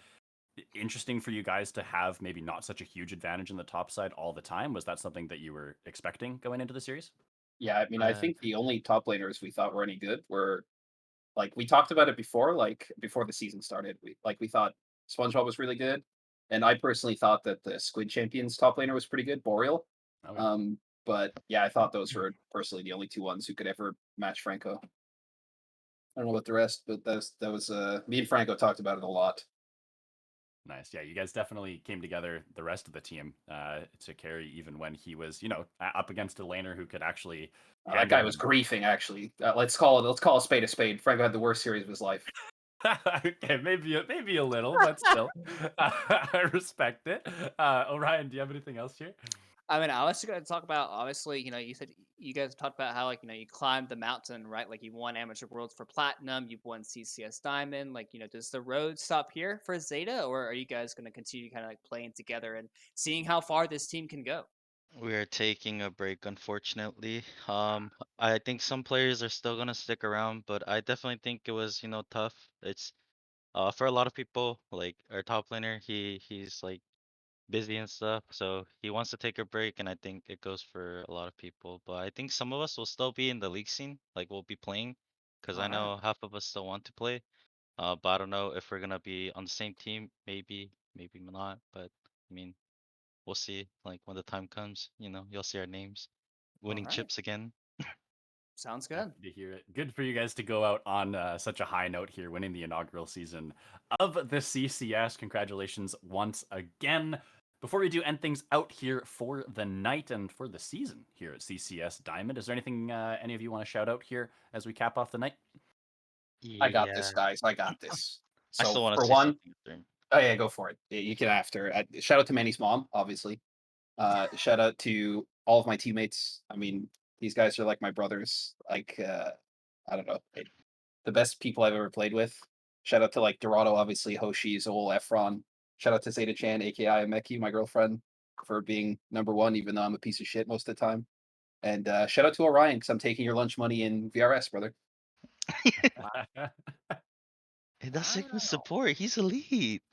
interesting for you guys to have maybe not such a huge advantage in the top side all the time? Was that something that you were expecting going into the series? Yeah, I mean, I think the only top laners we thought were any good were like we talked about it before, like before the season started. We thought SpongeBob was really good, and I personally thought that the Squid Champions top laner was pretty good, Boreal. Okay. But yeah, I thought those were personally the only two ones who could ever match Franco. I don't know about the rest, but that was me and Franco talked about it a lot. Nice. Yeah, you guys definitely came together, the rest of the team, to carry even when he was, up against a laner who could actually. That guy was griefing. Actually, let's call a spade a spade. Franco had the worst series of his life. Okay, maybe a little, but still, I respect it. Orion, do you have anything else here? I mean, I was going to talk about, obviously, you said you guys talked about how, like, you climbed the mountain, right? Like, you won Amateur Worlds for Platinum, you've won CCS Diamond. Like, does the road stop here for Zeta, or are you guys going to continue kind of like playing together and seeing how far this team can go? We are taking a break, unfortunately. I think some players are still gonna stick around, but I definitely think it was, tough. It's for a lot of people, like our top laner, he's like busy and stuff, so he wants to take a break, and I think it goes for a lot of people. But I think some of us will still be in the league scene, like we'll be playing, because I All right. know half of us still want to play. But I don't know if we're gonna be on the same team. Maybe, maybe not. But I mean, we'll see. Like when the time comes, you'll see our names All winning right. chips again. Sounds good. Happy to hear it. Good for you guys to go out on such a high note here, winning the inaugural season of the CCS. Congratulations once again. Before we do end things out here for the night and for the season here at CCS Diamond, is there anything any of you want to shout out here as we cap off the night? I got this, Yeah, guys. I got this. I So still want for to say one, something after him. oh yeah, go for it. You can after. Shout out to Manny's mom, obviously. Shout out to all of my teammates. I mean, these guys are like my brothers. Like, I don't know, the best people I've ever played with. Shout out to like Dorado, obviously, Hoshi, Zol, Efron. Shout out to Zeta Chan, aka Meki, my girlfriend, for being number one, even though I'm a piece of shit most of the time. And shout out to Orion, because I'm taking your lunch money in VRS, brother. Hey, that's Sigma's support. He's elite.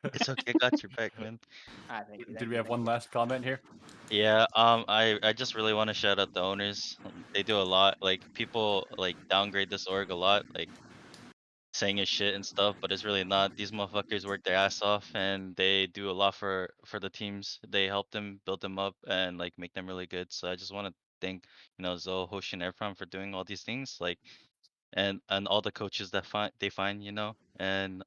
It's okay. I got your back, man. Thank you. Did we have one last comment here? Yeah, I just really want to shout out the owners. They do a lot. Like people like downgrade this org a lot, like saying it's shit and stuff, but it's really not. These motherfuckers work their ass off and they do a lot for the teams. They help them build them up and like make them really good. So I just want to thank, Zoe, Hoshi, and Efron for doing all these things. Like and all the coaches that find, and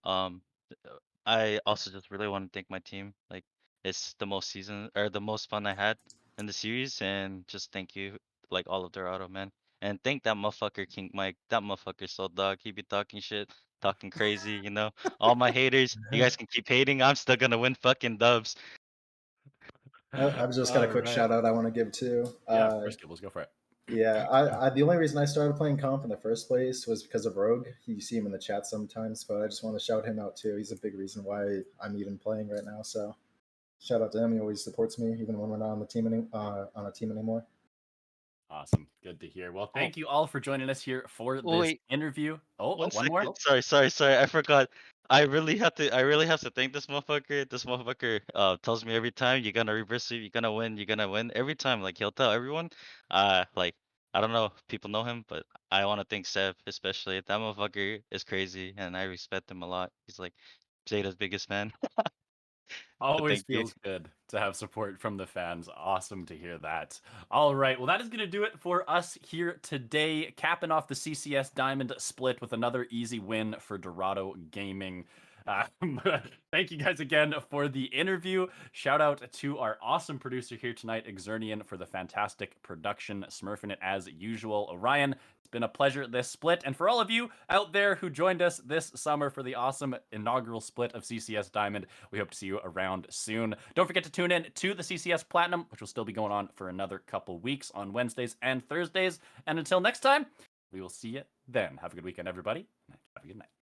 I also just really want to thank my team. Like it's the most season or the most fun I had in the series, and just thank you, like all of Dorado, man. And thank that motherfucker King Mike. That motherfucker so dog. He be talking shit, talking crazy. All my haters, you guys can keep hating. I'm still gonna win fucking dubs. I've just got a quick shout out I want to give too. Yeah, first Gibbles, go for it. Yeah, I the only reason I started playing comp in the first place was because of Rogue. You see him in the chat sometimes, but I just want to shout him out too. He's a big reason why I'm even playing right now. So shout out to him. He always supports me, even when we're not on the team on a team anymore. Awesome. Good to hear. Well, thank you all for joining us here for this Wait. interview. One One more? second. Sorry. I forgot. I really have to thank this motherfucker. This motherfucker tells me every time you're gonna reverse sweep, you're gonna win. Every time, like he'll tell everyone. Like I don't know if people know him, but I wanna thank Sev especially. That motherfucker is crazy and I respect him a lot. He's like Zeta's biggest fan. But Always thank you. feels good to have support from the fans. Awesome to hear that. All right, well, that is going to do it for us here today, capping off the CCS Diamond split with another easy win for Dorado Gaming. Thank you guys again for the interview. Shout out to our awesome producer here tonight, Exernian, for the fantastic production, smurfing it as usual. Orion, it's been a pleasure this split. And for all of you out there who joined us this summer for the awesome inaugural split of CCS Diamond, we hope to see you around soon. Don't forget to tune in to the CCS Platinum, which will still be going on for another couple weeks on Wednesdays and Thursdays. And until next time, we will see you then. Have a good weekend, everybody. Have a good night.